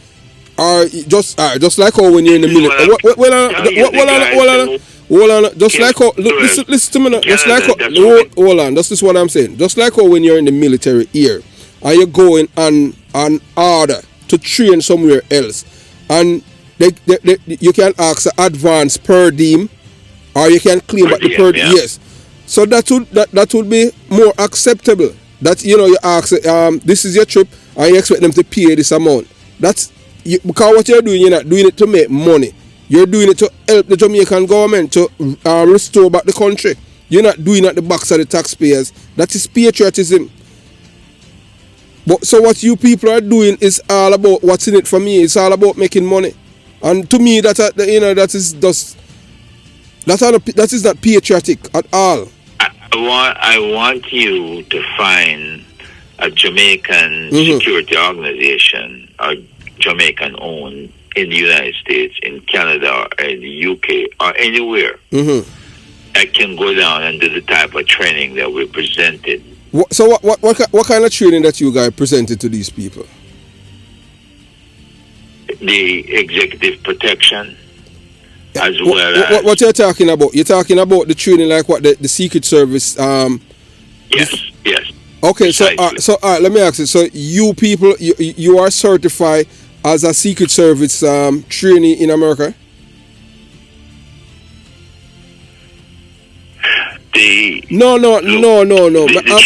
just like how when you're in the military. Hold on. Just like how listen to me now. Just like how, hold on. That's just what I'm saying. Just like how when you're in the military here, and you're going on order to train somewhere else, and you can ask advance per diem, or you can claim back the per diem. Yes. So that would be more acceptable. That you ask this is your trip, and you expect them to pay this amount. Because what you're doing, you're not doing it to make money. You're doing it to help the Jamaican government to restore back the country. You're not doing it at the backs of the taxpayers. That is patriotism. But so what you people are doing is all about what's in it for me. It's all about making money. And to me, that is not patriotic at all. I want you to find a Jamaican security organization, or Jamaican owned, in the United States, in Canada, or in the UK, or anywhere that can go down and do the type of training that we presented. So what kind of training that you guys presented to these people? The executive protection, as well as... What you're talking about? You're talking about the training like what the Secret Service... Yes. Okay, precisely. so let me ask you. So you people, you are certified as a Secret Service trainee in America? No. I'm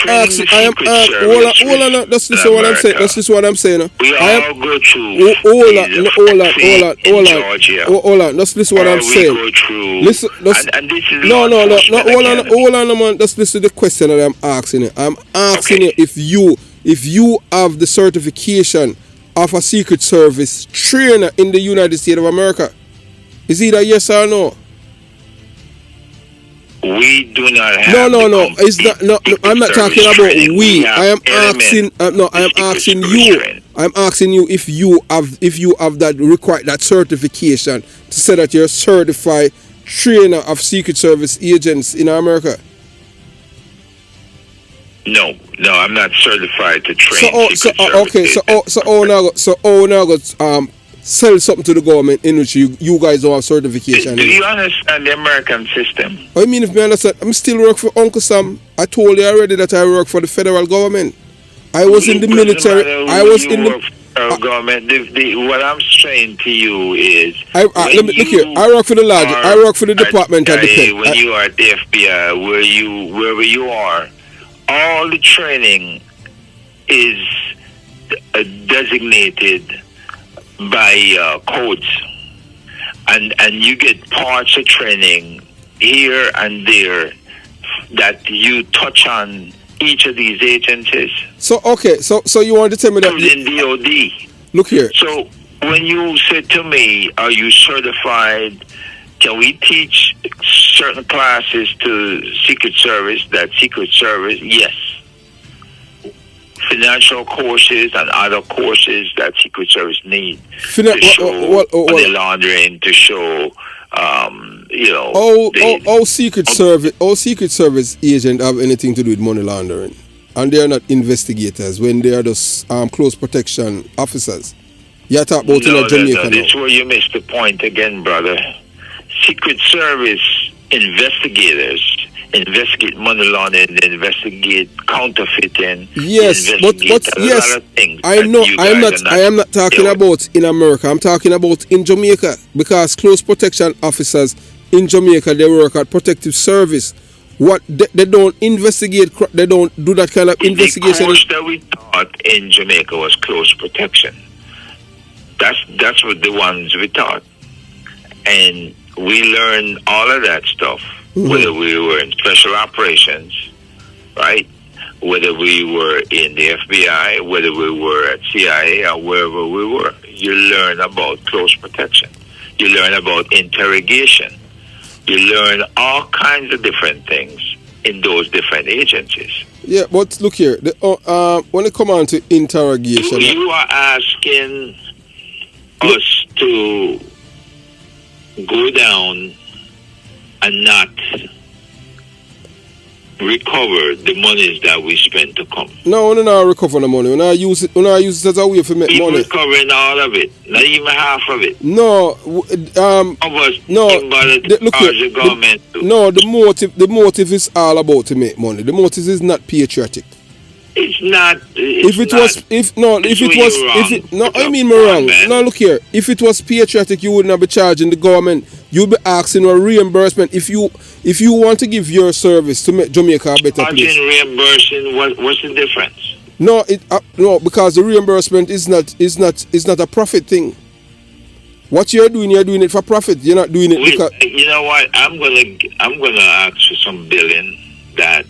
asking. Hold on. That's what I'm saying. That's just what I'm saying. We all go through. Hold on. That's just what I'm saying. Listen. And this is Hold on, man. Just listen to the question that I'm asking you. I'm asking you if you have the certification of a Secret Service trainer in the United States of America. Is either yes or no? We do not have. No. It's not. No. I'm not talking about we. I am asking. I am asking you. I'm asking you if you have that certification to say that you're a certified trainer of Secret Service agents in America. No, I'm not certified to train. Sell something to the government in which you guys don't have certification. Do you understand the American system? I mean, if me understand, I'm still work for Uncle Sam. I told you already that I work for the federal government. I was in the military. I was in the government. What I'm saying to you is, let me look here. I work for the large. I work for the Department of Defense. When you are at the FBI, wherever you are, all the training is designated by codes, and you get parts of training here and there that you touch on each of these agencies. So you want to tell me that in DOD. Look here. So when you said to me, "Are you certified? Can we teach certain classes to Secret Service?" That Secret Service, yes. Financial courses and other courses that Secret Service need to show money laundering, to show, all Secret Service agents have anything to do with money laundering, and they are not investigators when they are just close protection officers. You're talking about in Jamaica. That's where you missed the point again, brother. Secret Service investigators investigate money laundering, they investigate counterfeiting. Yes, but yes, I know. I am not talking about in America. I'm talking about in Jamaica, because close protection officers in Jamaica, they work at protective service. What they don't investigate, they don't do that kind of investigation. The course that we taught in Jamaica was close protection. That's what the ones we taught, and we learned all of that stuff. Whether we were in special operations, right? whether we were in the FBI, whether we were at CIA, or wherever we were. You learn about close protection. You learn about interrogation. You learn all kinds of different things in those different agencies. Yeah, but look here. When it comes on to interrogation, you are asking us to go down and not recover the monies that we spend to come. No, we don't recover the money. We don't use it as a way to make We're money. recovering all of it, not even half of it. No, Of us no. look here, the government. The motive is all about to make money. The motive is not patriotic. It's not. I mean me wrong. No, look here. If it was patriotic, you wouldn't have been charging the government. You'd be asking for reimbursement if you want to give your service to make Jamaica a better place. Reimbursing, what's the difference? No, no, because the reimbursement is not a profit thing. What you're doing it for profit. You're not doing it because. You know what? I'm gonna ask for some billing that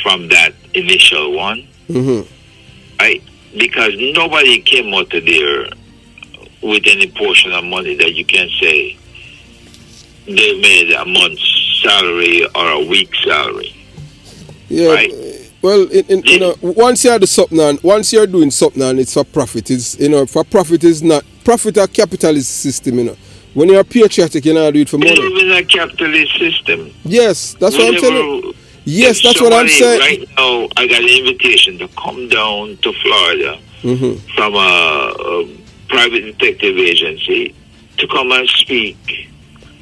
from that initial one. Mm-hmm. Right? Because nobody came out of there with any portion of money that you can say they made a month's salary or a week's salary. Yeah. Right? Well, once you're doing something and it's for profit, for profit is not profit a capitalist system, When you're patriotic, you're not do it for money. We live in a capitalist system. Yes, that's what I'm telling you. Yes, that's what I'm saying. Right now, I got an invitation to come down to Florida from a private detective agency to come and speak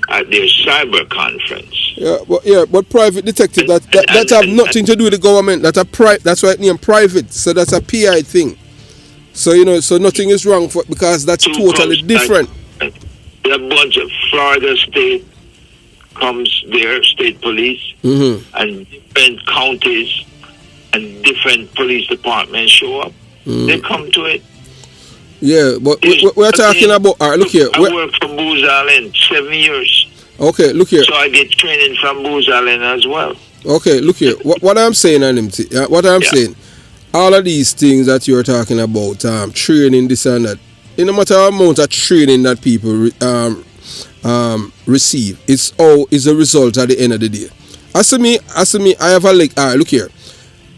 at their cyber conference. But private detective that have nothing to do with the government. That's why it's named private. So that's a PI thing. So so nothing is wrong because that's totally different. A bunch of Florida state comes there, state police, and different counties and different police departments show up. They come to it. Yeah, but we're talking about. All right, look here. I worked for Booz Allen 7 years. Okay, look here. So I get training from Booz Allen as well. Okay, look here. What I'm saying, saying, all of these things that you're talking about, training, this and that, no matter how amount of training that people receive, it's a result at the end of the day. As to me, I have all right, look here.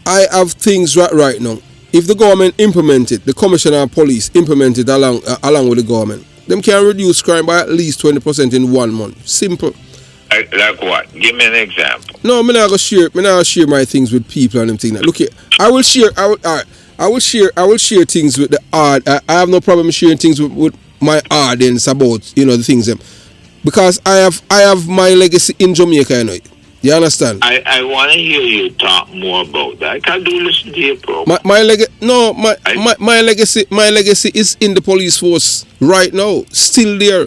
I have things right now. If the government implement it, the commissioner of police implement it along with the government, them can reduce crime by at least 20% in 1 month. Simple. Like what? Give me an example. No, I'm not gonna share my things with people and them things. Look here, I will share things with the art. I have no problem sharing things with my audience about the things them, because I have my legacy in Jamaica. You understand? I want to hear you talk more about that. I can't listen to your program. My legacy is in the police force right now, still there.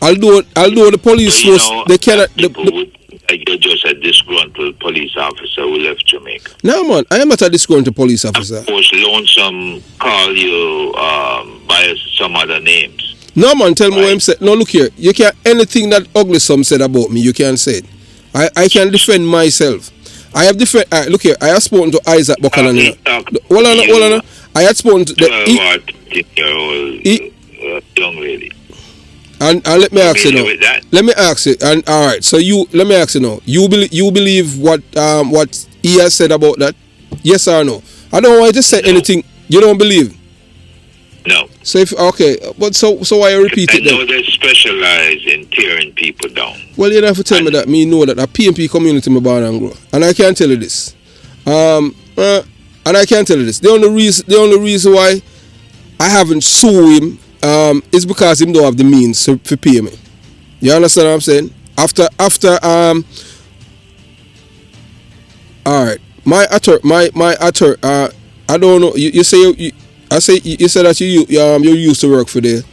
Although the police force, they cannot. You're just a disgruntled police officer who left Jamaica. No, man, I am not a disgruntled police officer. Of course, Lonesome call you by some other names. No, man, tell me what I'm saying. No, look here. You can't, anything that Ugly Some said about me, you can't say it. I can defend myself. I have look here, I have spoken to Isaac Buchanan. Hold on. I had spoken to the young lady. And let me ask you now. Let me ask you. And all right, so let me ask you now. You believe what he has said about that? Yes or no? I don't want you to say anything you don't believe. No. So but so why you repeat it then? I know they specialize in tearing people down. Well, you don't have to tell me that. Me know that a PNP community me born and grow, and I can't tell you this. The only reason why I haven't sued him is because him don't have the means to pay me. You understand what I'm saying? After all right, my attorney, I don't know. You say you said that you used to work for there.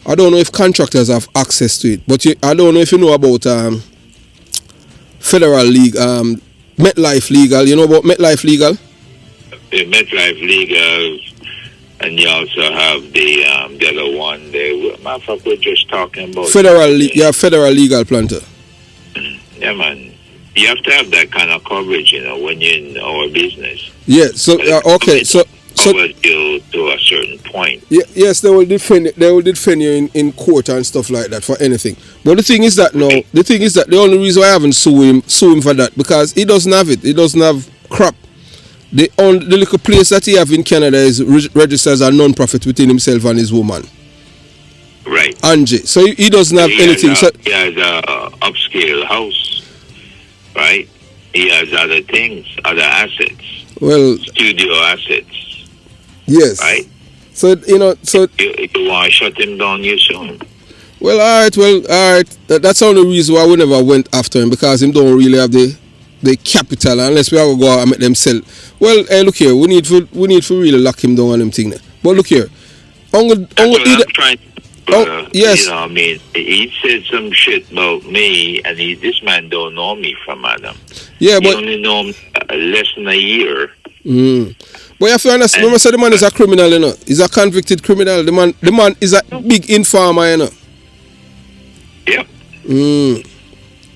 I don't know if contractors have access to it, but I don't know if you know about federal legal, MetLife legal. You know about MetLife legal? The MetLife legal, and you also have the other one. Matter of fact, we're just talking about federal legal planter. Yeah, man. You have to have that kind of coverage, when you're in our business. Yeah. So okay. So you to a certain point. Yes, they will defend. They will defend you in court and stuff like that for anything. But the thing is that the only reason why I haven't sue him for that, because he doesn't have it. He doesn't have crap. The little place that he have in Canada is registered as a non-profit within himself and his woman. Right. Angie. So he doesn't have anything. He has a upscale house. Right. He has other things, other assets. Well, studio assets. Yes. Right. So you want to shut him down, you soon. Well, all right. That's the only reason why we never went after him, because him don't really have the capital, unless we have to go out and make them sell. Well, hey, look here, we need to really lock him down on them thing there. But look here, I'm trying. Yes. I mean, he said some shit about me, and this man don't know me from Adam. Yeah, he only know me less than a year. But you have to understand, remember, so the man is a criminal, He's a convicted criminal. The man is a big informer, Yep.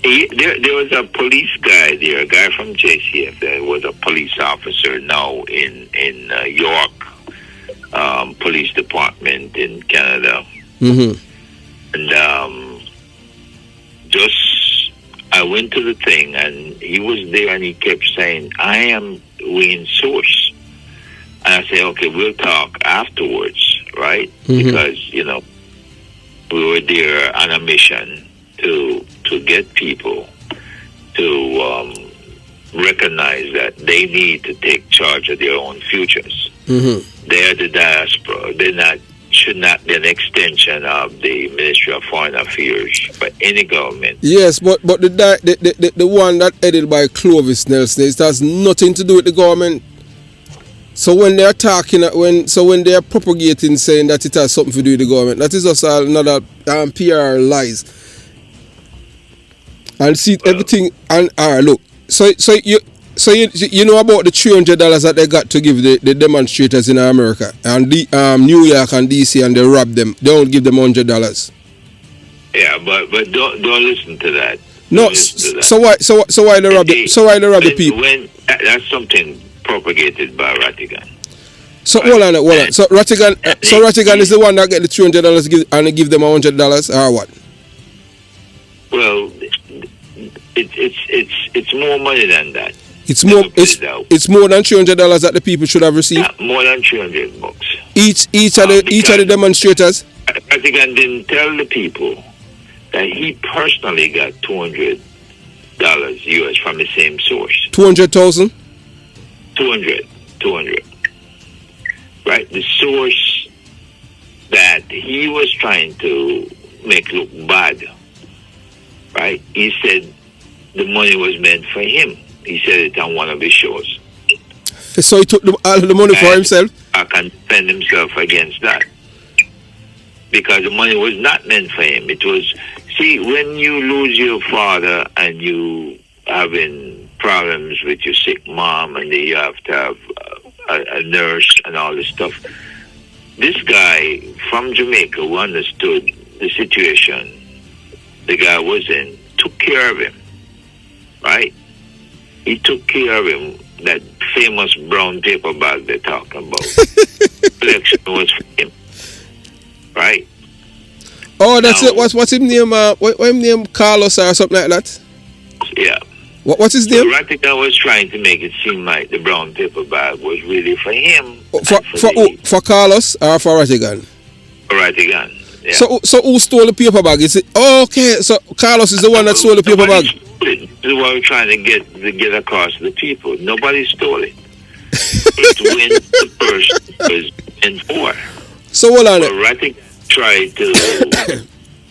There was a police guy there, a guy from JCF that was a police officer now in York Police Department in Canada. And I went to the thing, and he was there, and he kept saying, I am Wayne Source. And I said, okay, we'll talk afterwards, right? Because, we were there on a mission to get people to recognize that they need to take charge of their own futures. They're the diaspora. Should not be an extension of the Ministry of Foreign Affairs by any government. Yes, but the one that headed by Clovis Nelson, it has nothing to do with the government. So when they are talking, when they are propagating saying that it has something to do with the government, that is just another PR lies. And see everything. And look, so you know about the $300 that they got to give the demonstrators in America and New York and DC, and they rob them. They don't give them $100. Yeah, but don't listen to that. No, so why they rob the people? When that's something propagated by Rattigan. So hold on. So Rattigan is the one that get the $300 and give them $100, or what? Well, it's more money than that. It's more than $300 that the people should have received. Yeah, more than $300. Each of the demonstrators. Rattigan didn't tell the people that he personally got $200 US from the same source. 200,000. 200. Right, the source that he was trying to make look bad. Right, he said the money was meant for him. He said it on one of his shows. So he took all the money for himself? I can defend himself against that. Because the money was not meant for him. It was, see, when you lose your father and you having problems with your sick mom, and then you have to have a nurse and all this stuff, this guy from Jamaica who understood the situation the guy was in, took care of him. Right? He took care of him. That famous brown paper bag they're talking about. Collection was for him. Right? Oh, that's it. What's his name? What his name? Carlos or something like that? Yeah. What's his name? Rattigan was trying to make it seem like the brown paper bag was really for him. For Carlos or for Rattigan? For Rattigan. Yeah. So who stole the paper bag? Is it okay? So Carlos is the one that stole the paper bag. This is what we're trying to get across to the people. Nobody stole it. It's when the person was in for. So hold on. Rattigan tried to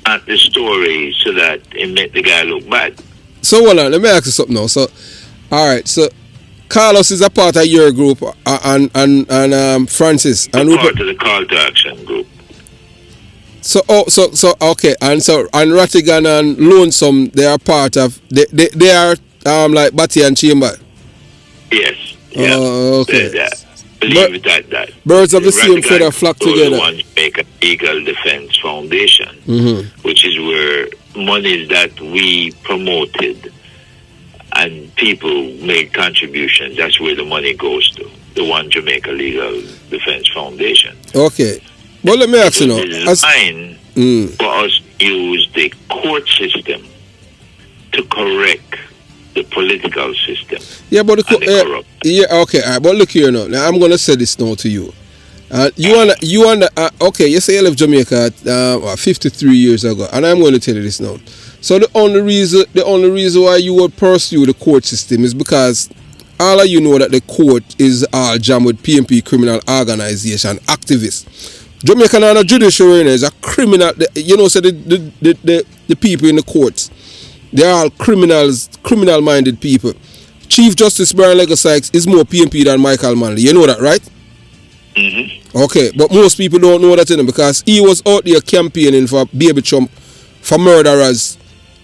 add the story so that it made the guy look bad. So hold on. Let me ask you something now. So, all right. So Carlos is a part of your group, and Francis and part of the Call to Action group. So okay, and Rattigan and Lonesome, they are part of they are like Batty and Chamber. Yes. Yeah. Okay. Believe it that. Birds of the same feather flock together. The ones make a Legal Defense Foundation, which is where monies that we promoted and people make contributions. That's where the money goes to. The One Jamaica Legal Defense Foundation. Okay. But let me ask you now. It's designed for us to use the court system to correct the political system. Yeah, but okay. All right, but look here now. Now I'm gonna say this now to you. Okay, you say you left Jamaica 53 years ago, and I'm going to tell you this now. So the only reason why you would pursue the court system is because all of you know that the court is all jammed with PNP criminal organization activists. Jamaica and a judiciary is a criminal. You know, so the people in the courts, they are all criminal-minded people. Chief Justice Brian Lego Sykes is more PNP than Michael Manley. You know that, right? Mm-hmm. Okay, but most people don't know that because he was out there campaigning for Baby Trump, for murderers,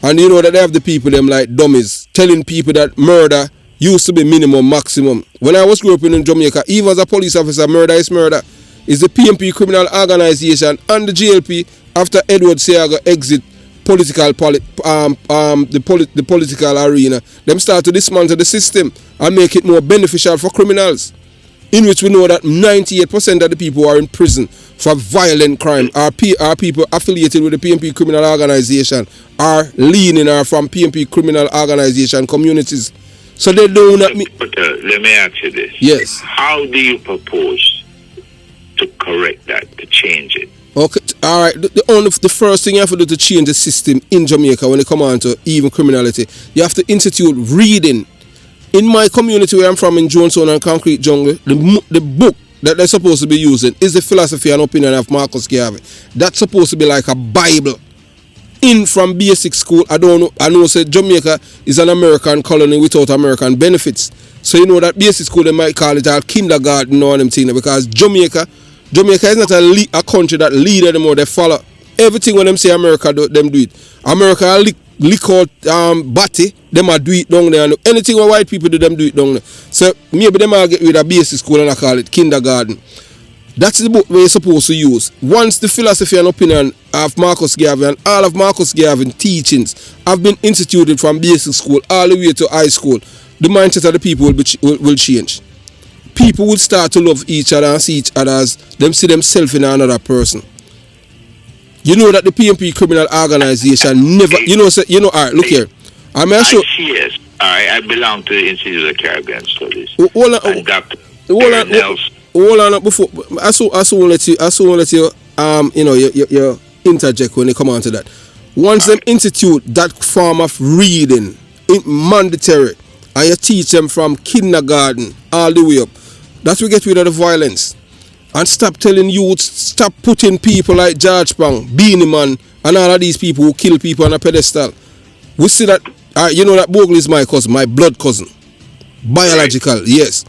and you know that they have the people them like dummies telling people that murder used to be minimum, maximum. When I was growing up in Jamaica, even as a police officer, murder is murder. It's the PNP criminal organization and the GLP after Edward Seaga exit the political arena. Them start to dismantle the system and make it more beneficial for criminals. In which we know that 98% of the people who are in prison for violent crime are people affiliated with the PNP criminal organization, are leaning or from PNP criminal organization communities. So they do not... let me ask you this. Yes. How do you propose to correct that, to change it? Okay, all right. The first thing you have to do to change the system in Jamaica when it comes on to even criminality, you have to institute reading. In my community where I'm from, in Jonestown and Concrete Jungle, the book that they're supposed to be using is the philosophy and opinion of Marcus Garvey. That's supposed to be like a Bible. In from basic school, I know say Jamaica is an American colony without American benefits. So you know that basic school, they might call it a kindergarten or them thing, because Jamaica is not a country that lead anymore, they follow. Everything when them say America, them do it. America lick out batty, them a do it down there. And anything what white people do, them do it down there. So maybe them a get rid of basic school and I call it kindergarten. That's the book we're supposed to use. Once the philosophy and opinion of Marcus Garvey and all of Marcus Garvey's teachings have been instituted from basic school all the way to high school, the mindset of the people will change. People will start to love each other and see each other as them see themselves in another person. You know that the PNP criminal organization never, all right, look here. Yes, I belong to the Institute of Caribbean Studies. Hold on, before I so let you you interject when they come on to that. Once them institute that form of reading mandatory, and you teach them from kindergarten all the way up, that we get rid of the violence. And stop telling youths, stop putting people like George Pang, Beanie Man, and all of these people who kill people on a pedestal. We see that, you know that Bogle is my cousin, my blood cousin. Biological, yes.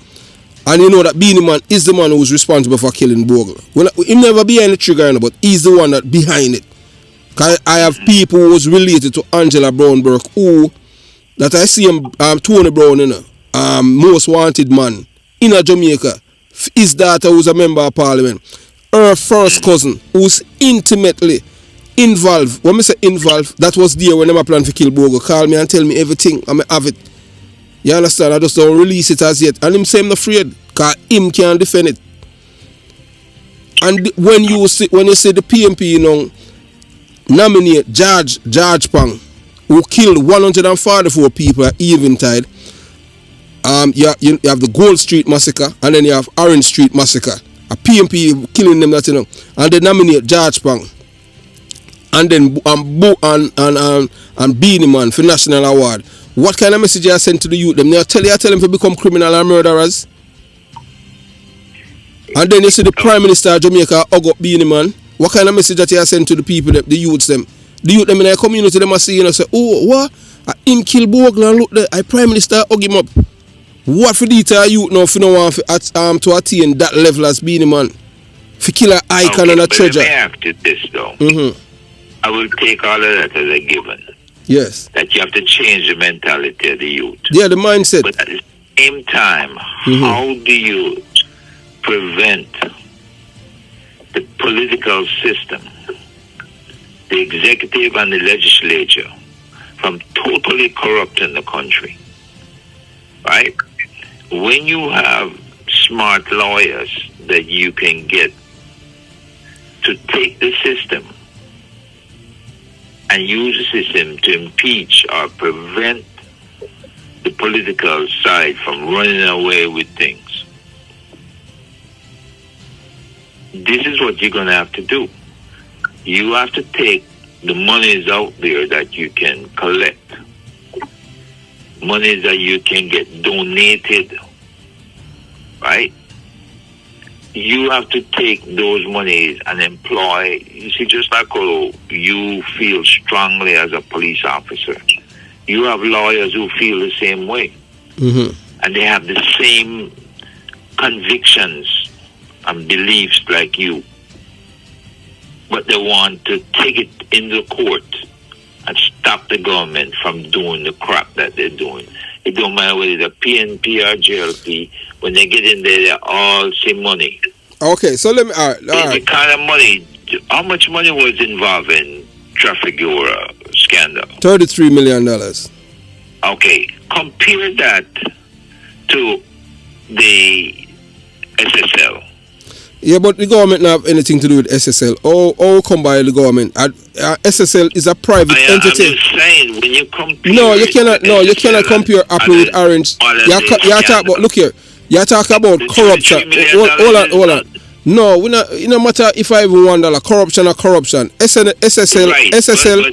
And you know that Beanie Man is the man who is responsible for killing Bogle. Well, he'll never behind the trigger, but he's the one that behind it. I have people who was related to Angela Brown Burke, who, that I see him, Tony Brown, most wanted man in Jamaica. His daughter, who's a member of parliament, her first cousin, who's intimately involved. When I say involved, that was there when I planned to kill Bogle. Call me and tell me everything. I have it. You understand? I just don't release it as yet. And him say I'm not afraid, because him can't defend it. And when you say the PNP, nominate George Pang, who killed 144 people at Eventide. You have the Gold Street Massacre, and then you have Orange Street Massacre. A PNP killing them, that and they nominate George Pang, and then and Beanie Man for National Award. What kind of message I send to the youth? Them they tell them to become criminal and murderers. And then you see the Prime Minister of Jamaica hug up Beanie Man. What kind of message that you send to the people, the youths them? The youth them in their community, them are saying, say, oh, what? Him kill Bogle and look there, Prime Minister hug him up. What for detail youth now if you don't want to attain that level as Beanie Man? For kill an icon and a treasure. Let me ask you this though. I will take all of that as a given. Yes. That you have to change the mentality of the youth. Yeah, the mindset. But at the same time, how do you prevent the political system, the executive and the legislature, from totally corrupting the country? right? When you have smart lawyers that you can get to take the system and use the system to impeach or prevent the political side from running away with things, this is what you're going to have to do. You have to take the monies out there that you can collect, monies that you can get donated, right? You have to take those monies and employ, you see, just like how you feel strongly as a police officer, you have lawyers who feel the same way. Mm-hmm. And they have the same convictions and beliefs like you. But they want to take it in the court and stop the government from doing the crap that they're doing. It don't matter whether it's a PNP or JLP. When they get in there, they all see money. Okay, so let me. All right. The kind of money. How much money was involved in Trafigura scandal? $33 million. Okay, compare that to the SSL. Yeah, but the government don't have anything to do with SSL. All come by the government. SSL is a private entity. I'm just saying, when you compare. No, you cannot. No, you cannot compare apple with orange. You talk about. Look here. You talk about corruption. Hold on. No, we not. It no matter if I even $1 corruption or corruption. SSL. Right, SSL.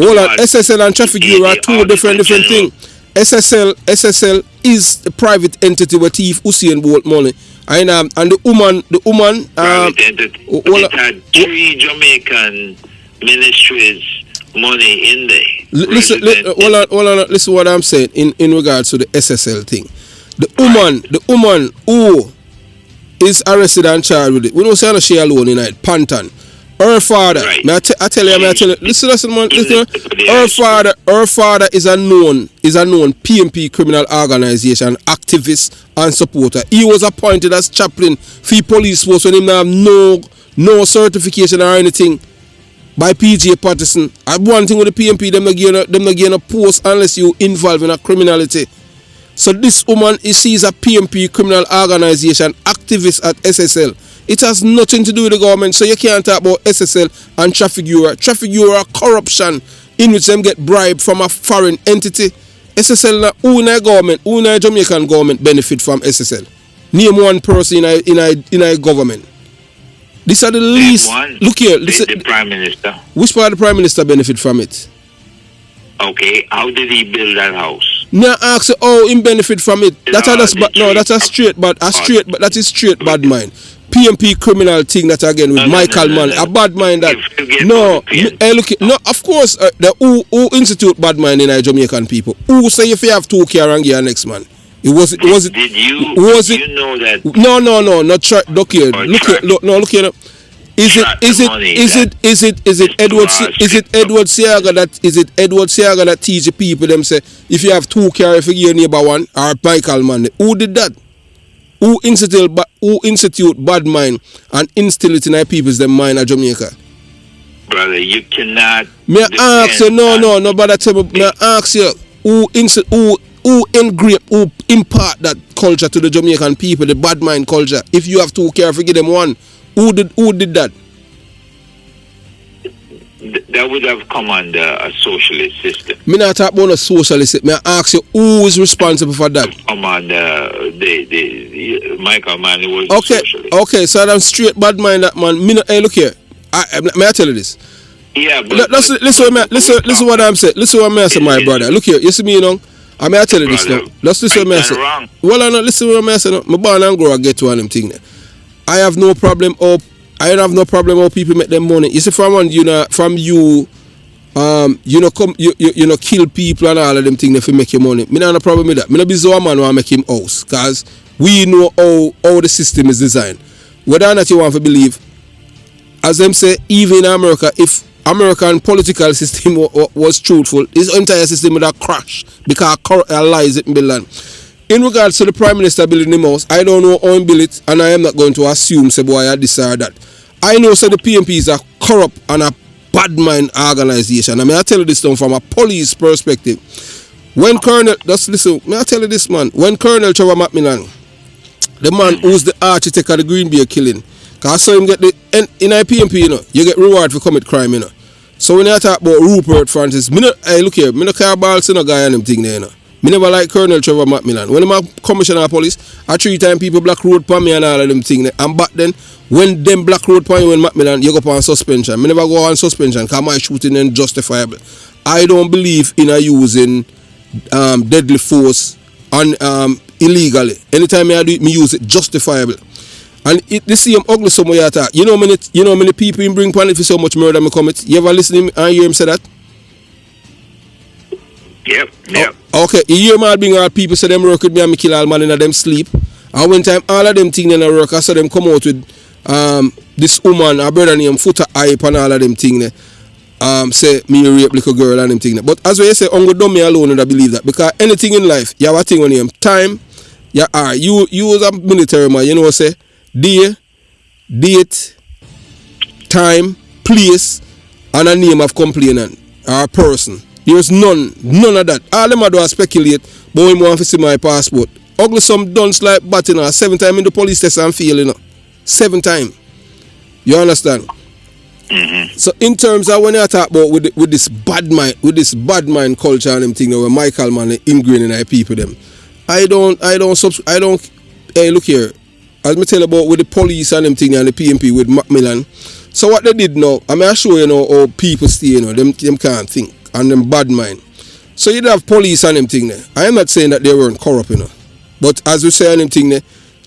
Hold on. SSL and Traffic Bureau are two different things. SSL is the private entity where thief Usain Bolt money. And the woman it had 3 Jamaican ministries money in there. Listen, hold on, listen what I'm saying in regards to the SSL thing. The woman who is arrested and charged with it, we don't say she alone in it, Panton. Her father, right. I tell you, listen, man, listen. Her father is a known PNP criminal organization activist and supporter. He was appointed as chaplain for police force when he have no certification or anything by PJ Patterson. And one thing with the PNP, them not getting a post unless you involved in a criminality. So this woman she's a PNP criminal organization activist at SSL. It has nothing to do with the government, so you can't talk about SSL and Traffic Bureau. Traffic Bureau corruption in which them get bribed from a foreign entity. SSL, who in a government, who in a Jamaican government benefit from SSL? Name one person in a government. These are the least. Look here. The Prime Minister. Which part of the Prime Minister benefit from it? Okay, how did he build that house? Now ask you how he benefit from it. That's a straight bad mind. PNP criminal thing that again with Michael Mann, a bad mind that of course the who institute bad mind in Jamaican people. Who say if you have 2 care and get next man? Did you know that? No, not try. Look here. Is it Edward Siaga that teach the people them say if you have 2 care if you give your neighbor one, or Michael Mann? Who did that? Who institute bad mind and instill it in our people's them mind of Jamaica? Brother, you cannot. Me ask you, no, but I tell me, me ask you, who impart that culture to the Jamaican people, the bad mind culture? If you have 2 care, forgive them one. Who did that? That would have come under a socialist system. Me not talk about a socialist system. Me ask you, who is responsible for that? Come on, the Michael Mann was a socialist. Okay, so I'm straight bad mind that man. Hey, look here. May I tell you this? Yeah, but listen what I'm saying. Listen what I'm saying, my brother. Look here, you see me, you know. I may tell you this now. Let's listen what I'm saying. Well, I know. Listen what I'm saying. My born and grow, I get to one of them thing there. I have no problem. I don't have no problem how people make them money. You see, from you kill people and all of them things if you make your money. Me not have no problem with that. Me not be so a man who make him house, cause we know how the system is designed. Whether or not you want to believe, as them say, even in America, if American political system was truthful, his entire system would have crashed because lies it in Bill. In regards to the Prime Minister building the house, I don't know how he built it, and I am not going to assume say boy I this or that. I know the PNP is a corrupt and a bad mind organization. I mean, I tell you this from a police perspective. When Colonel, just listen, may I tell you this, man. When Colonel Trevor Macmillan, the man who's the architect of the Green Bay killing, because I saw him get the, in PNP, you know, you get reward for commit crime, you know. So when I talk about Rupert Francis, hey, look here, me no care about no guy and them thing there, you know. Me never like Colonel Trevor Macmillan. When I'm a commissioner of police, I 3 times people black road for me and all of them thing there. And back then, when them black road for you when Macmillan, you go on suspension. Me never go on suspension because my shooting is justifiable. I don't believe in using deadly force and illegally. Anytime I do it, me use it justifiable. And the same ugly somewhere you attack. You know many people in bring panic for so much murder me commit. You ever listen to him and hear him say that? Yep. Oh, okay, you hear me bring all people say them work with me and me kill all man in them sleep. And one time all of them things in the work, I saw them come out with this woman, a brother named Footer Hype and all of them things there. Say me rape little girl and them thing there. But as we say, I'm don't me alone and I believe that. Because anything in life, you have a thing on him. Time, you as a military man, you know what say? Day, date, time, place, and a name of complainant or a person. There's none of that. All them do are speculate, but we want to see my passport. Ugly some dunce like Batina, 7 times in the police test and fail, you know. 7 times. You understand? Mm-hmm. So in terms of when I talk about with this bad mind culture and them thing where Michael man ingrained in our people them, I don't hey look here, as me tell you about with the police and them thing and the PNP with Macmillan. So what they did now, I mean I show you know how people stay, you know, them can't think and them bad mind. So you'd have police and them thing there. I am not saying that they weren't corrupt, you know. But as we say on them thing there,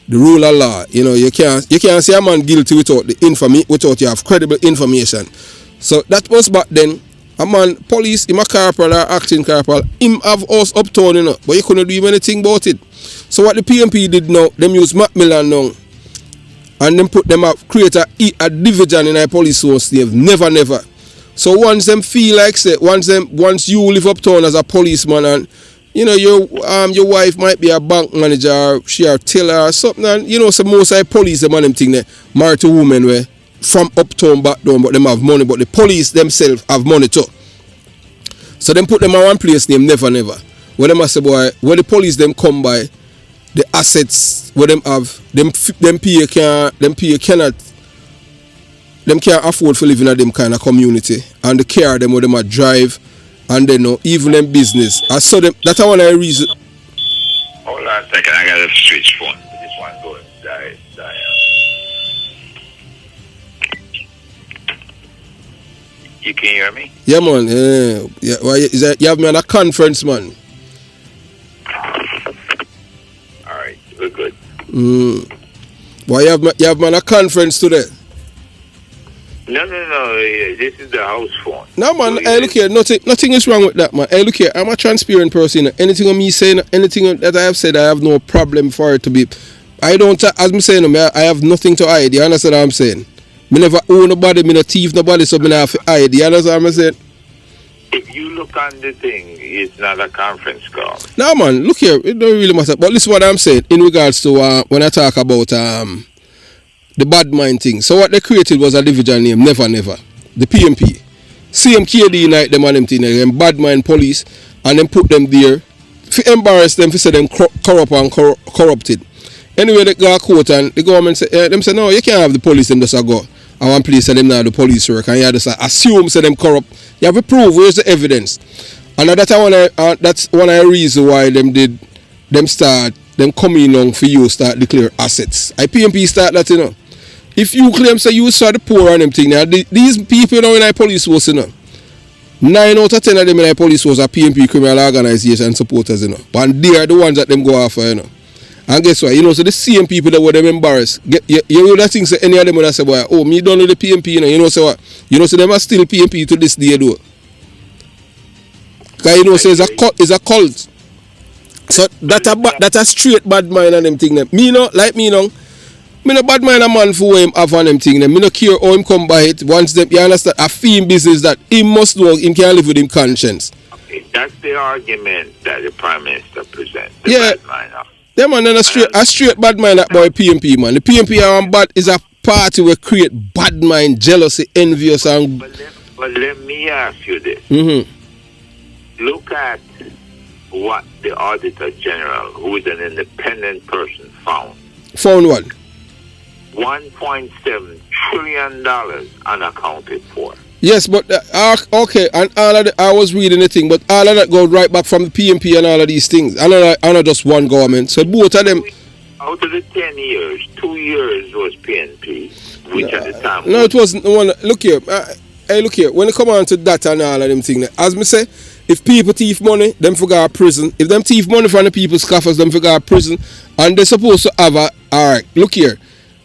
the rule of law, you know, you can't say a man guilty without you have credible information. So that was back then. A man, police, him a corporal or acting corporal, him have us uptown, you know, but you couldn't do anything about it. So what the PNP did now, them use Macmillan now, and them put them up, create a division in a police force. They've never. So once them feel like say, once you live uptown as a policeman and you know, your wife might be a bank manager, or she a teller or something, and you know, so most of the police them and them thing there married to women where from uptown back down, but them have money, but the police themselves have money too. So them put them in one place named Never. Where them say boy, where the police them come by, the assets where them have, them can't afford to live in a them kind of community, and the care them where them a drive. And then even them business. I saw them. That's one of the reason. Hold on a second. I got a switch phone. This one going die. You can hear me? Yeah, man. Yeah. Well, you have me on a conference, man. All right. We're good. Well, you have me on a conference today. No. This is the house phone. No, man. Hey, look here. Nothing is wrong with that, man. Hey, look here. I'm a transparent person. Anything on me saying, anything that I have said, I have no problem for it to be. I don't, as I'm saying, I have nothing to hide. You understand what I'm saying? Me never owe nobody, me no thief nobody, so me not have to hide. You understand what I'm saying? If you look on the thing, it's not a conference call. No, man. Look here. It don't really matter. But listen what I'm saying in regards to when I talk about the bad mind thing. So what they created was a division named Never. The PNP. CMKD unite them and them thing, them bad mind police, and then put them there to embarrass them, to say them corrupt and corrupted. Anyway, they go to court and the government say, them say, no, you can't have the police, them just go. I want police, say them now the police work, and you just assume, say them corrupt. You have to prove, where's the evidence? And that's one of the reasons why them coming on for you start declare assets. PNP start that, you know. If you claim say you saw the poor and them thing now, these people now in our police force, you know. 9 out of 10 of them in our police force are PNP criminal organization supporters, you know. And they are the ones that them go after, you know. And guess what? You know, so the same people that were them embarrassed. You would think say any of them would say, boy, oh, me done with the PNP, you know. You know, so what? You know, so them are still PNP to this day, though. Because you know, so it's a cult. So that a straight bad mind and them thing. Me no, like me no. Me no bad mind a man for him have on them thing. Me no care how him come by it. Once them, you understand, a fee business that he must know him can live with him conscience. Okay, that's the argument that the Prime Minister presents. Yeah. Yeah, man, then a straight bad mind that boy PNP, man. The PNP is a party where create bad mind, jealousy, envious and... But let me ask you this. Mm-hmm. Look at what the Auditor General, who is an independent person, found. Found what? $1.7 trillion unaccounted for. Yes, but okay, and all of I was reading the thing, but all of that goes right back from the PNP and all of these things. I know just one government. So both of them. Out of the 10 years, 2 years was PNP, which at the time. No, it wasn't the one. Look here, hey, look here. When it come on to that and all of them things, as me say, if people thief money, them forgot prison. If them thief money from the people's coffers, them forgot prison, and they're supposed to have a. All right, look here.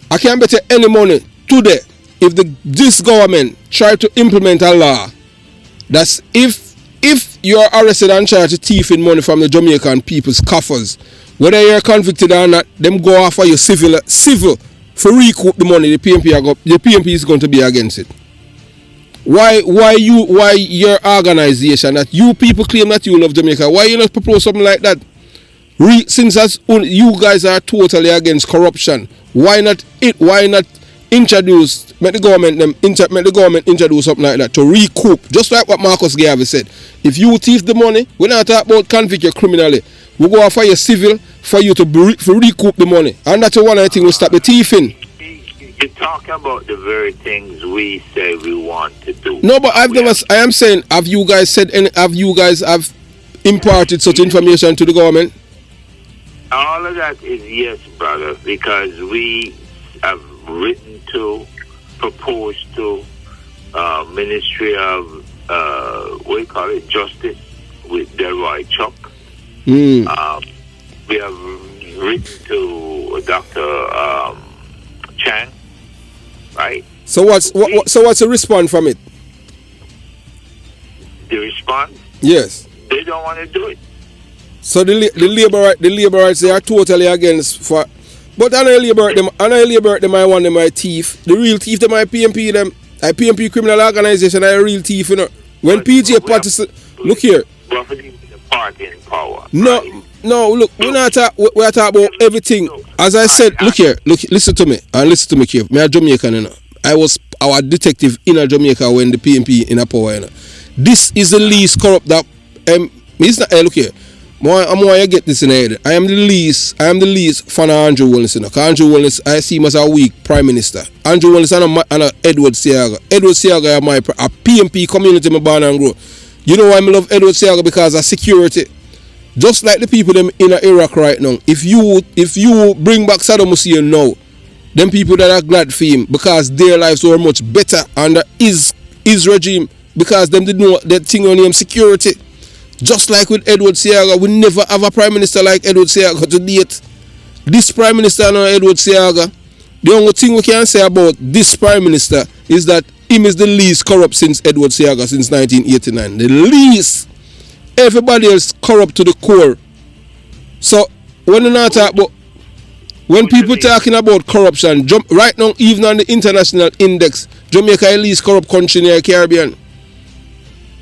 I can't bet you any money today if this government try to implement a law that's if you're arrested and charged with thieving money from the Jamaican people's coffers, whether you're convicted or not, them go after you civil for recoup the money. The PNP is going to be against it. Why your organization that you people claim that you love Jamaica, why you not propose something like that? Since you guys are totally against corruption, why not introduce, make the government introduce something like that to recoup, just like what Marcus Garvey said. If you thief the money, we're not talking about convict you criminally. We go after you civil for you to recoup the money, and that's one of the things we stop the thieving. You're talking about the very things we say we want to do. No, but I am saying, have you guys have imparted such information to the government? All of that is yes, brother, because we have written to, proposed to Ministry of Justice with Delroy Chuck. We have written to Dr. Chang, right? So what's the response from it? The response? Yes. They don't want to do it. So the labor rights, they are totally against for. But I know labor them I want them my thief. The real thief them my PNP them. I PNP criminal organization I real thief, you know. When PJ participate, look here. The party in power. No, right? no, look, we're talking about everything. As I said, look here, listen to me, and listen to me, Kev. Me a Jamaican, you know. I was our detective in a Jamaica when the PNP in a power, you know. This is the least corrupt that it's not. Look here. More you get this in head. I am the least fan of Andrew Willis. You know. Andrew Willis, I see him as a weak prime minister. Andrew Willis and Edward Seaga. Edward Seaga is a PNP community me born and grow. You know why I love Edward Seaga? Because of security. Just like the people them in Iraq right now. If you bring back Saddam Hussein now, them people that are glad for him because their lives were much better under his regime because them did know that thing on him security. Just like with Edward Seaga, we never have a prime minister like Edward Seaga to date. This prime minister now, Edward Seaga, the only thing we can say about this prime minister is that him is the least corrupt since Edward Seaga since 1989. The least. Everybody else corrupt to the core. So when people talking about corruption, right now even on the international index, Jamaica is the least corrupt country in the Caribbean.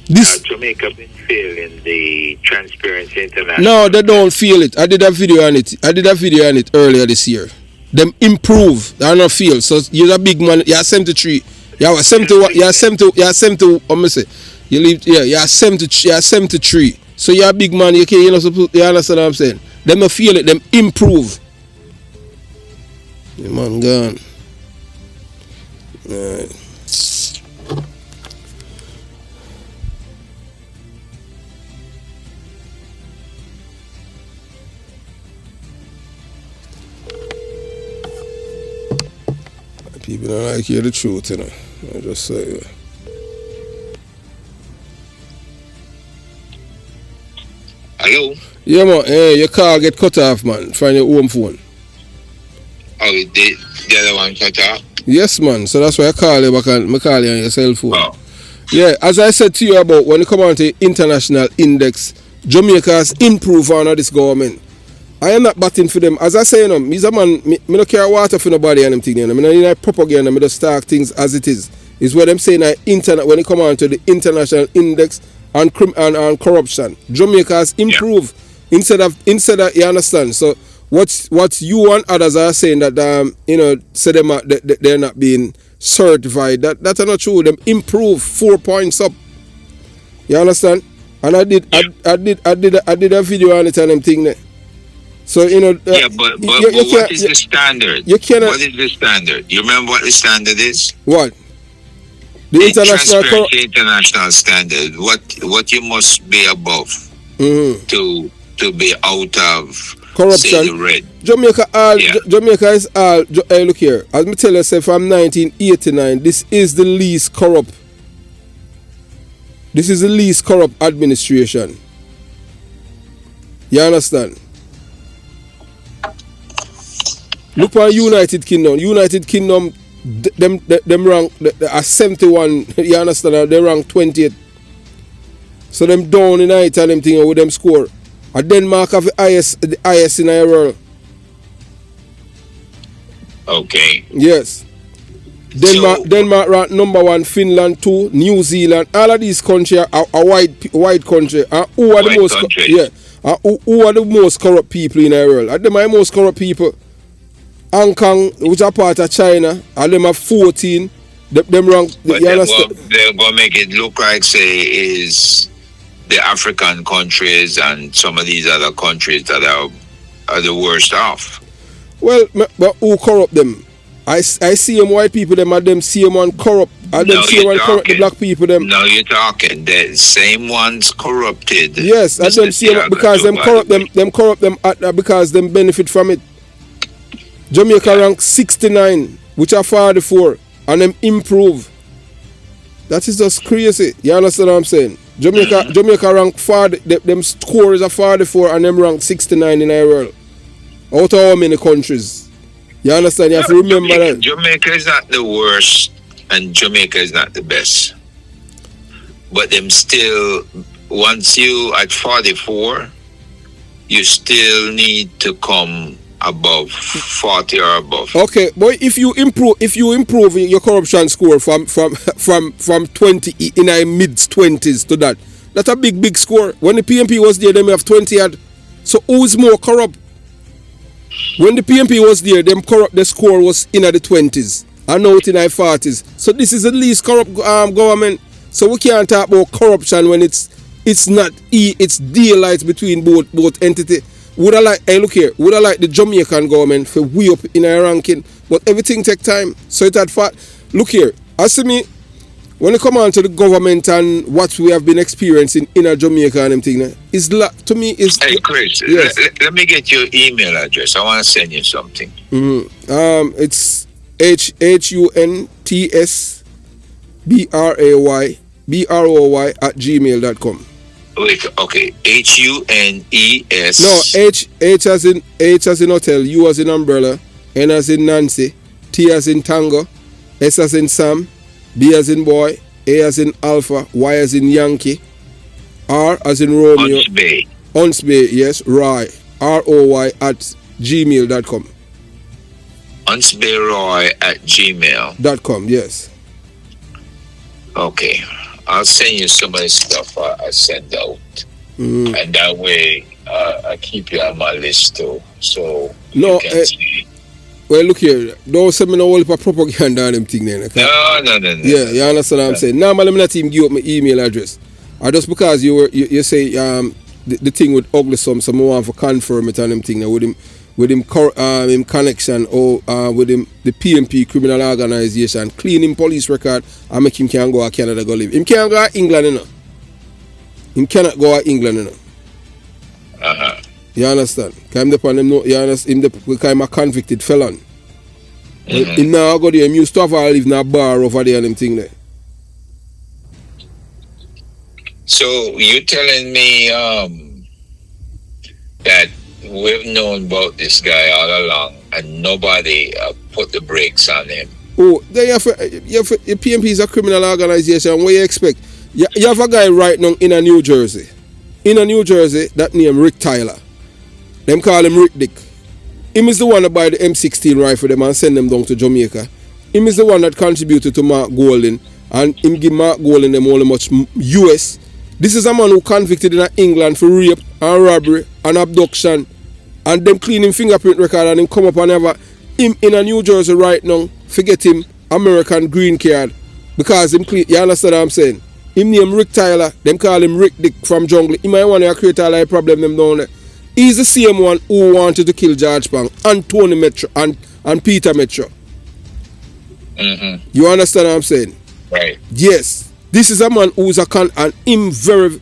Jamaica been failing the Transparency International. No, they don't feel it. I did a video on it earlier this year. Them improve. They are not feel. So you're a big man. You're 73. You're 70. You live. Yeah. You're 73. So you're a big man. You understand what I'm saying? Them feel it. Them improve. The man gone. Alright. People don't like hear the truth, you know. I just say that. Hello? Yeah, man. Hey, your car get cut off, man. Find your home phone. Oh, the other one cut off? Yes, man. So that's why I call you back and call you on your cell phone. Oh. Yeah, as I said to you about when you come on to the international index, Jamaica has improved on this government. I am not batting for them. As I say, you know, me's a man, me no care water for nobody and them thing. You know, me no need propaganda. Me just start things as it is. It's what them saying when it come on to the international index on corruption. Jamaica has improved instead of you understand. So what you and others are saying that you know say them they're not being certified. That's not true. Them improve 4 points up. You understand? And I did a video on it and them thing there. So but what is the standard? You cannot. What is the standard? You remember what the standard is? What? The international international standard. What you must be above to be out of corruption. Say, the red. Jamaica is all. Hey, look here. As me tell you, say from 1989, this is the least corrupt. This is the least corrupt administration. You understand? Look at United Kingdom. United Kingdom, them rank are 71. You understand? They rank 20th. So them down in it and them thing with them score. And Denmark have the highest in the world. Okay. Yes. Denmark rank number 1, Finland 2, New Zealand. All of these countries are white country. And who are the most who are the most corrupt people in the world? And them are the most corrupt people. Hong Kong, which are part of China, and them are 14. Them rank. But they're gonna make it look like say is the African countries and some of these other countries that are the worst off. Well, but who corrupt them? I see them white people, them and them see them one corrupt. And them see them corrupt the black people, them. No, you're talking. The same ones corrupted. Yes, and them see them because them corrupt them because them benefit from it. Jamaica rank 69, which are 44, and them improve. That is just crazy. You understand what I'm saying? Jamaica rank 40, them scores are 44 and them rank 69 in the world. Out of how many countries? You understand? You have to remember that. Jamaica is not the worst and Jamaica is not the best. But them still, once you at 44, you still need to come above 40 or above. Okay, but if you improve your corruption score from 20 in the mid-20s to that's a big score. When the PNP was there, they may have 20 had. So who is more corrupt? When the PNP was there, the score was in the 20s and now it's in the 40s. So this is the least corrupt government. So we can't talk about corruption when it's not it's daylight between both entities. Would I like the Jamaican government for way up in our ranking, but everything take time. So it had fat. Look here, as to me, when it come on to the government and what we have been experiencing in our Jamaica and everything, to me is. Hey Chris, yes. let me get your email address. I want to send you something. It's HUNTSBROY Wait, okay. HUNES. No, H as in hotel, U as in umbrella, N as in Nancy, T as in tango, S as in Sam, B as in boy, A as in alpha, Y as in Yankee, R as in Romeo. Unsbay, yes, Roy, ROY at gmail.com. unsbayroy@gmail.com, yes. Okay. I'll send you some of the stuff I send out. And that way I keep you on my list too. So no, well, look here. Don't send me no whole propaganda and them thing then. Okay? No. Yeah, you understand what I'm saying? Normally, I'm not even give up my email address. Just because you say the thing with ugly some I want to confirm it and them thing with him connection or with him the PNP criminal organization, clean him police record and make him can go to Canada go live. Him can't go to England, you know. Him cannot go to England, you know. You understand? Because him a convicted felon. Him now go there, him used to have to live in a bar over there and them thing there. So you telling me that we've known about this guy all along and nobody put the brakes on him? Oh, the PNP is a criminal organization. What you expect? You have a guy right now in New Jersey. In New Jersey, that name Rick Tyler. Them call him Rick Dick. Him is the one that buy the M16 rifle them and send them down to Jamaica. Him is the one that contributed to Mark Golding and him give Mark Golding them all much US. This is a man who convicted in England for rape and robbery and abduction. And them clean him fingerprint record and him come up and have him in New Jersey right now. Forget him American green card. Because him clean, you understand what I'm saying? Him name Rick Tyler. Them call him Rick Dick from Jungle. He might want to create a lot of problem them down there. He's the same one who wanted to kill George Pang and Tony Metro and Peter Metro. Mm-hmm. You understand what I'm saying? Right. Yes. This is a man who's a and him very.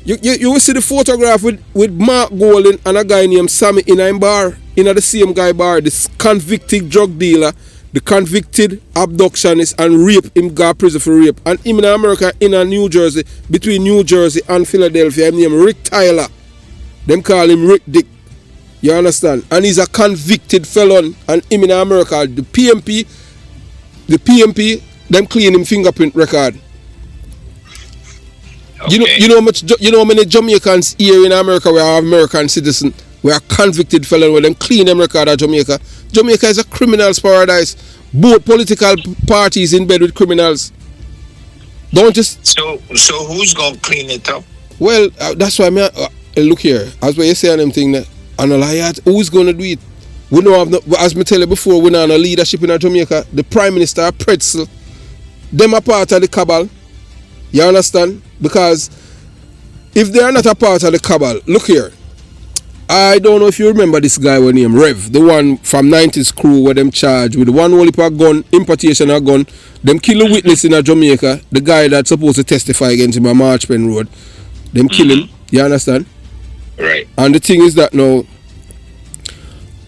You will see the photograph with Mark Golden and a guy named Sammy in a bar, in the same guy bar, this convicted drug dealer, the convicted abductionist and rape, him got prison for rape. And him in America, in a New Jersey, between New Jersey and Philadelphia, him named Rick Tyler. Them call him Rick Dick. You understand? And he's a convicted felon. And him in America, the PNP, them clean him fingerprint record. Okay. You know how many Jamaicans here in America we are American citizens, we are convicted felon with them clean them record at Jamaica. Jamaica is a criminal's paradise. Both political parties in bed with criminals. Don't just So who's gonna clean it up? well, that's why look here. As what you say on them thing there, and a liar, who's gonna do it? We don't have no, as me tell you before, we don't have no leadership in Jamaica. The Prime Minister Pretzel, them are part of the cabal. You understand? Because if they are not a part of the cabal, look here. I don't know if you remember this guy with name Rev, the one from 90s crew where them charged with one whole heap of gun, importation of gun. Them kill a witness in Jamaica, the guy that's supposed to testify against him on Marchpen Road. Them kill him. You understand? Right. And the thing is that now,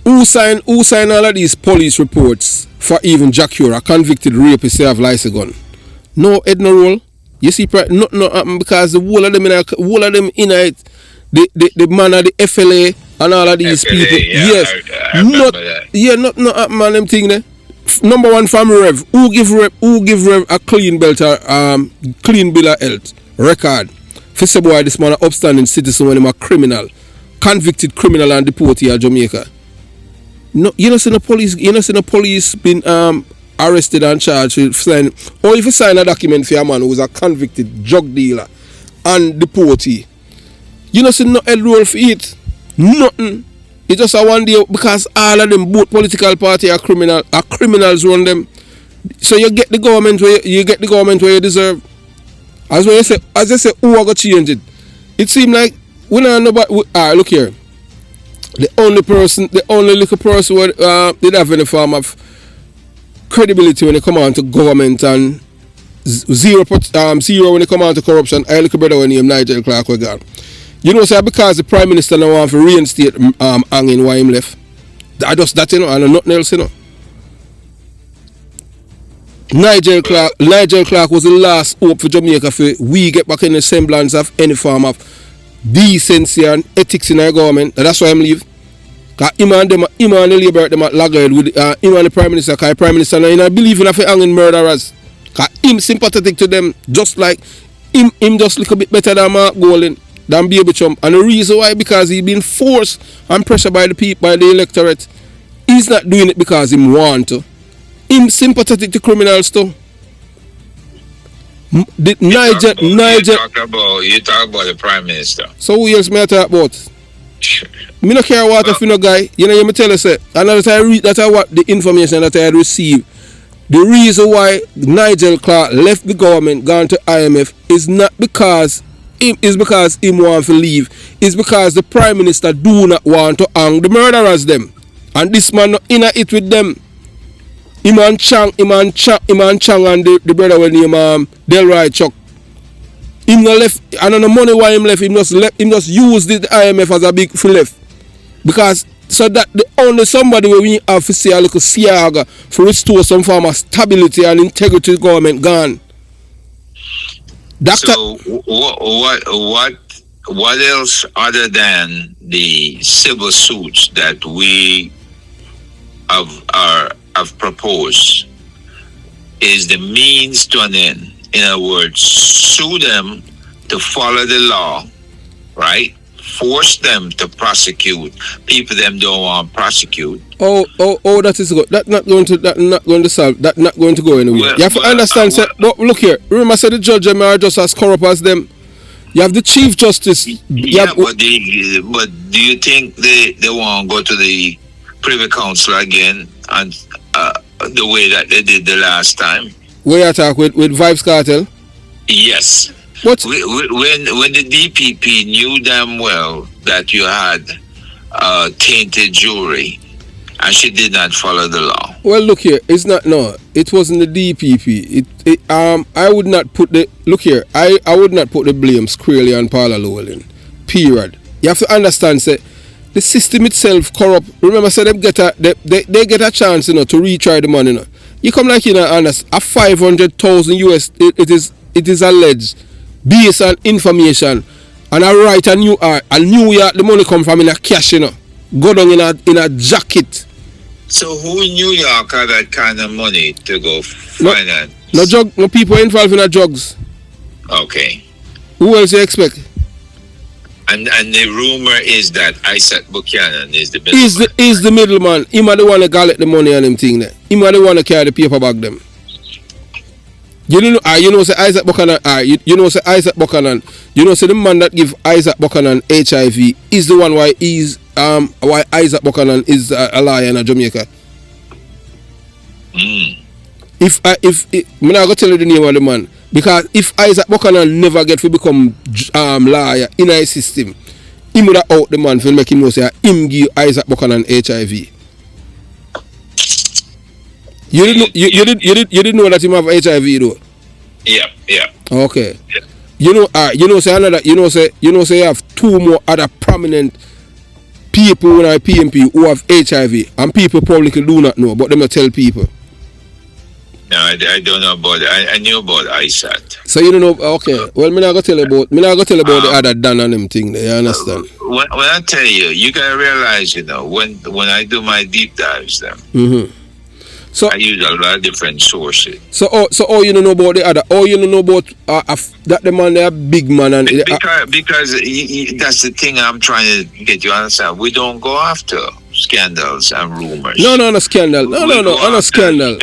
who sign all of these police reports for even Jack Hura, a convicted rapist, to have license gun? No, Edna Roll. You see, nothing happen because the whole of them in it, the man of the FLA and all of these FLA, people. yeah, Yes. I remember that. Not happen on them thing there. Number one from Rev. Who give Rev a clean belt or clean bill of health record? For say boy, this man an upstanding citizen when him a criminal, convicted criminal and deported in Jamaica. No, you know, see the police been arrested and charged with sign, or if you sign a document for a man who's a convicted drug dealer and deportee, you know, see no head roll for it, nothing. It's just a one day because all of them, both political party are criminals run them. So you get the government where you deserve. As I say, who are gonna change it? It seems like we don't know about. Look here. The only little person who did have any form of credibility when it come on to government and zero when it come on to corruption, I look better when him Nigel Clark we got. You know, sir, because the Prime Minister now want to reinstate hanging why him left. I just that, you know, and nothing else, you know. Nigel Clark was the last hope for Jamaica for we get back in the semblance of any form of decency and ethics in our government. That's why I'm leave. Because him and the Labour them at loggerhead with him and the Prime Minister, because the Prime Minister now, I believe in hanging murderers. Because him sympathetic to them, just like him just a little bit better than Mark Golden, than Baby Chump. And the reason why, because he been forced and pressured by the people, by the electorate. He's not doing it because he want to. Him sympathetic to criminals too. You talk about the Prime Minister. So who else may I talk about? Me no care what if you know guy. You know, you me tell you say, and that I read that I what the information that I had received. The reason why Nigel Clark left the government, gone to IMF, is not because him want to leave. It's because the Prime Minister do not want to hang the murderers them. And this man not in it with them. Iman Chang and the brother when him Delroy Chuck. Him no left, and on the money why him left, him just used the IMF as a big for left. Because so that the only somebody where we have to see a little siaga for restore some form of stability and integrity to the government gone. So what else other than the civil suits that we have proposed is the means to an end? In other words, sue them to follow the law, right? Force them to prosecute people them don't want to prosecute. Oh, that is good. That's not going to solve. That's not going to go anywhere. Well, you have to understand. But look here. Remember, I said the judge are just as corrupt as them. You have the Chief Justice. But do you think they want to go to the Privy Council again and the way that they did the last time? Where you talk with Vibes Cartel? Yes. What? When the DPP knew damn well that you had tainted jury, and she did not follow the law. Well, look here. It's not. No, it wasn't the DPP. I would not put the. Look here. I would not put the blame squarely on Paula Llewellyn. Period. You have to understand. Say, the system itself corrupt. Remember, say they get a chance, to retry the money. You come like honest. A 500,000 US. It is alleged, based on information, and I write a New York. The money come from in a cash, Go down in a jacket. So who in New York had that kind of money to go finance? No people involved in the drugs. Okay. Who else you expect? And the rumor is that Isaac Buchanan is the middleman. He's the middleman. Him are the one that collect the money and them thing there. Him are the one that carry the paper back them. Say Isaac Buchanan. Say Isaac Buchanan. Say the man that give Isaac Buchanan HIV is the one why Isaac Buchanan is a liar in Jamaica. If I'm not gonna tell you the name of the man, because if Isaac Buchanan never get to become liar in a system, he would have out the man for make him know say him give Isaac Buchanan HIV. You didn't know that him have HIV though. Yeah. Okay. Yeah. Say you have two more other prominent people in our PNP who have HIV, and people probably do not know, but them not tell people. No, I don't know about it. I knew about Isaac. So you don't know? Okay. Well, me not gonna tell about the other Dan and them thing. There, you understand? When I tell you, you gotta realize, when I do my deep dives, them. Mm-hmm. So I use a lot of different sources. So you don't know about the other? You don't know about that the man, they are big man, and because that's the thing I'm trying to get you to understand. We don't go after scandals and rumors. No scandal. No scandal.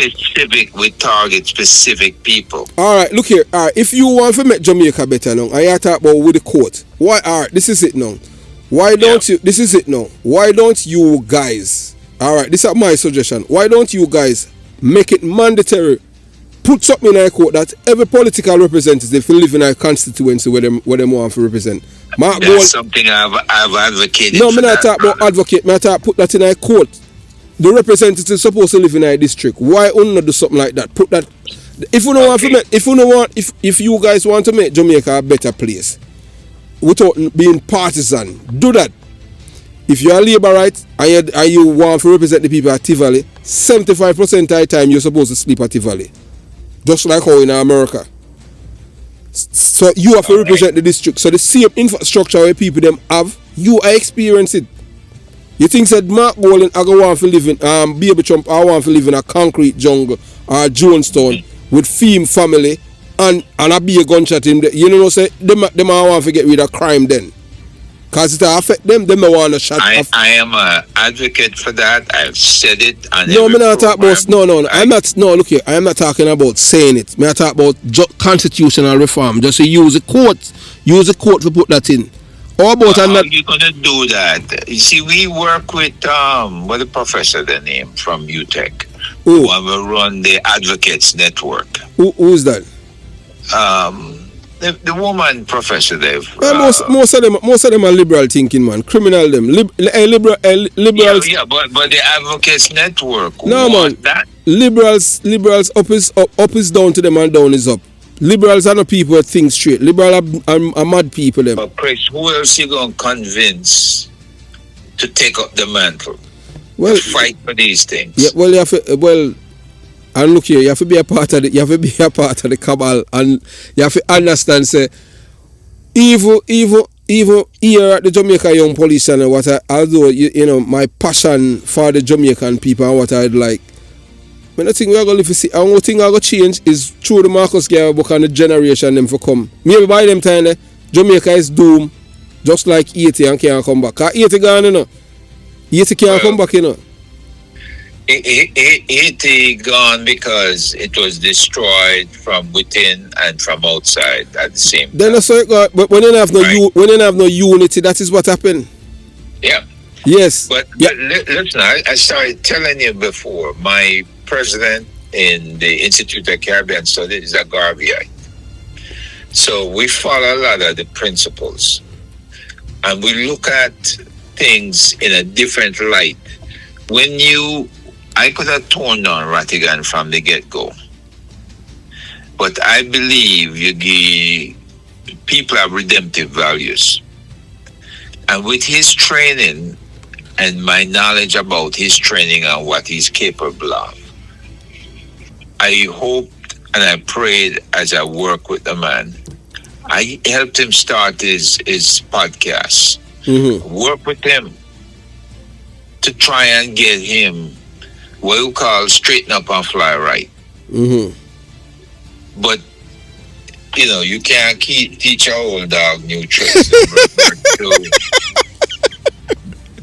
We target specific people. All right, look here. All right, if you want to make Jamaica better now, I talk about with the court. Why? All right, this is it now. Why don't you? This is it now. Why don't you guys? All right, this is my suggestion. Why don't you guys make it mandatory? Put something in a court that every political representative will live in a constituency where them want to represent. That's something I've advocated. No, me not talk about advocate. Me talk put that in a court. The representative supposed to live in a district. Why not do something like that? Put that. If you don't want to make, if you guys want to make Jamaica a better place, without being partisan, do that. If you are Labourite and you want to represent the people at Tivoli, 75% of the time you're supposed to sleep at Tivoli. Just like how in America. So you have to represent the district. So the same infrastructure where people them have, you are experiencing it. You think said Mark Bolin I go want to live in Baby Trump, I want to live in a concrete jungle or Jonestown with theme family and I be a gunshot in there. Say them I want to get rid of crime then. Because it affect them I want to shut off. I am an advocate for that. I've said it. No, I'm not talking about. No. I'm not. No, look here. I am not talking about saying it. I'm talking about constitutional reform. Just to use the court to put that in. How about how are you gonna do that? You see, we work with what the professor the name from UTech. Who will run the Advocates Network. Who's that? The woman professor there. Most of them are liberal thinking, man. Criminal them. Liberals. Yeah, but the Advocates Network. No, man. That? Liberals up is down to them and down is up. Liberals are not people that think straight. Liberals are mad people them. But Chris, who else you gonna convince to take up the mantle? Well, to fight for these things. Yeah, well, and look here, you have to be a part of the cabal, and you have to understand, say, even here at the Jamaica Young Police Channel, although my passion for the Jamaican people and what I'd like, I don't think we're going to live to see. And one thing I'm going to change is through the Marcus Garvey book and the generation them for come. Maybe by them time, Jamaica is doomed, just like Haiti and can't come back. Because Haiti gone, Haiti can't come back, Haiti gone because it was destroyed from within and from outside at the same time. Then so it got, but when you have no unity, that is what happened. Yeah. Yes. But listen, I started telling you before, my president in the Institute of Caribbean Studies is a Garveyite. So we follow a lot of the principles, and we look at things in a different light. I could have torn down Rattigan from the get-go, but I believe people have redemptive values. And with his training and my knowledge about his training and what he's capable of, I hoped and I prayed as I worked with the man. I helped him start his podcast, work with him to try and get him what you call straighten up and fly right. But you can't teach an old dog new tricks and revert to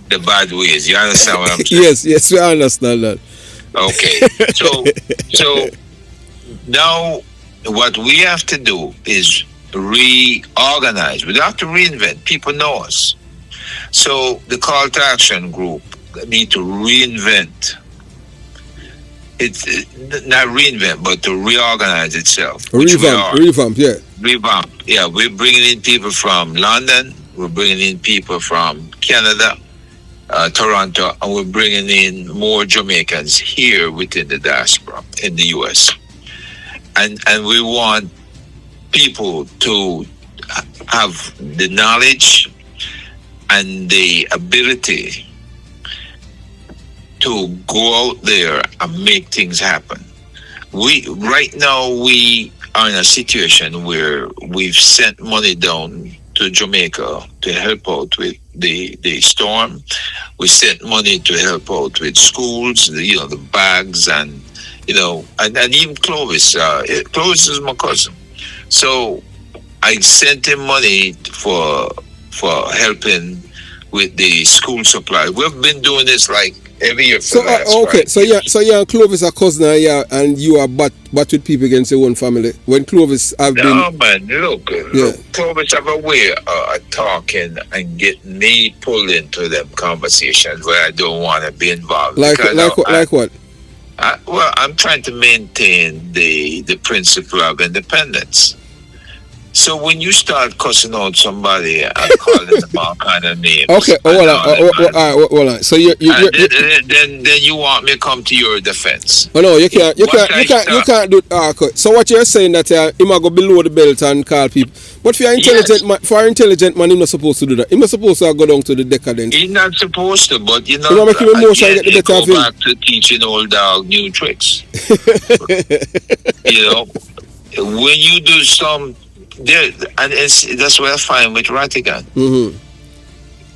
the bad ways. You understand what I'm saying? Yes, we understand that. Okay. So now what we have to do is reorganize. We don't have to reinvent. People know us. So the call to action group need to reinvent. It's not reinvent, but to reorganize itself. Revamp, yeah. Revamp, yeah. We're bringing in people from London. We're bringing in people from Canada, Toronto, and we're bringing in more Jamaicans here within the diaspora in the U.S. And we want people to have the knowledge and the ability to go out there and make things happen. Right now we are in a situation where we've sent money down to Jamaica to help out with the storm. We sent money to help out with schools, the bags and even Clovis. Clovis is my cousin. So I sent him money for helping with the school supply. We've been doing this like every year. So Clovis a cousin, and you are but with people against your own family. When Clovis have been. No man, look, Clovis have a way of talking and getting me pulled into them conversations where I don't want to be involved. Like what? Well, I'm trying to maintain the principle of independence. So when you start cussing out somebody and calling them all kind of names, okay, hold on. So then you want me to come to your defense? Oh no, you can't do it. So what you're saying that he might go below the belt and call people, but for an intelligent man, he's not supposed to do that. He's not supposed to go down to the decadence. He's not supposed to, but you make him emotional, get the better of him. Go back to teaching old dog new tricks. When you do some. That's what I find with Rattigan.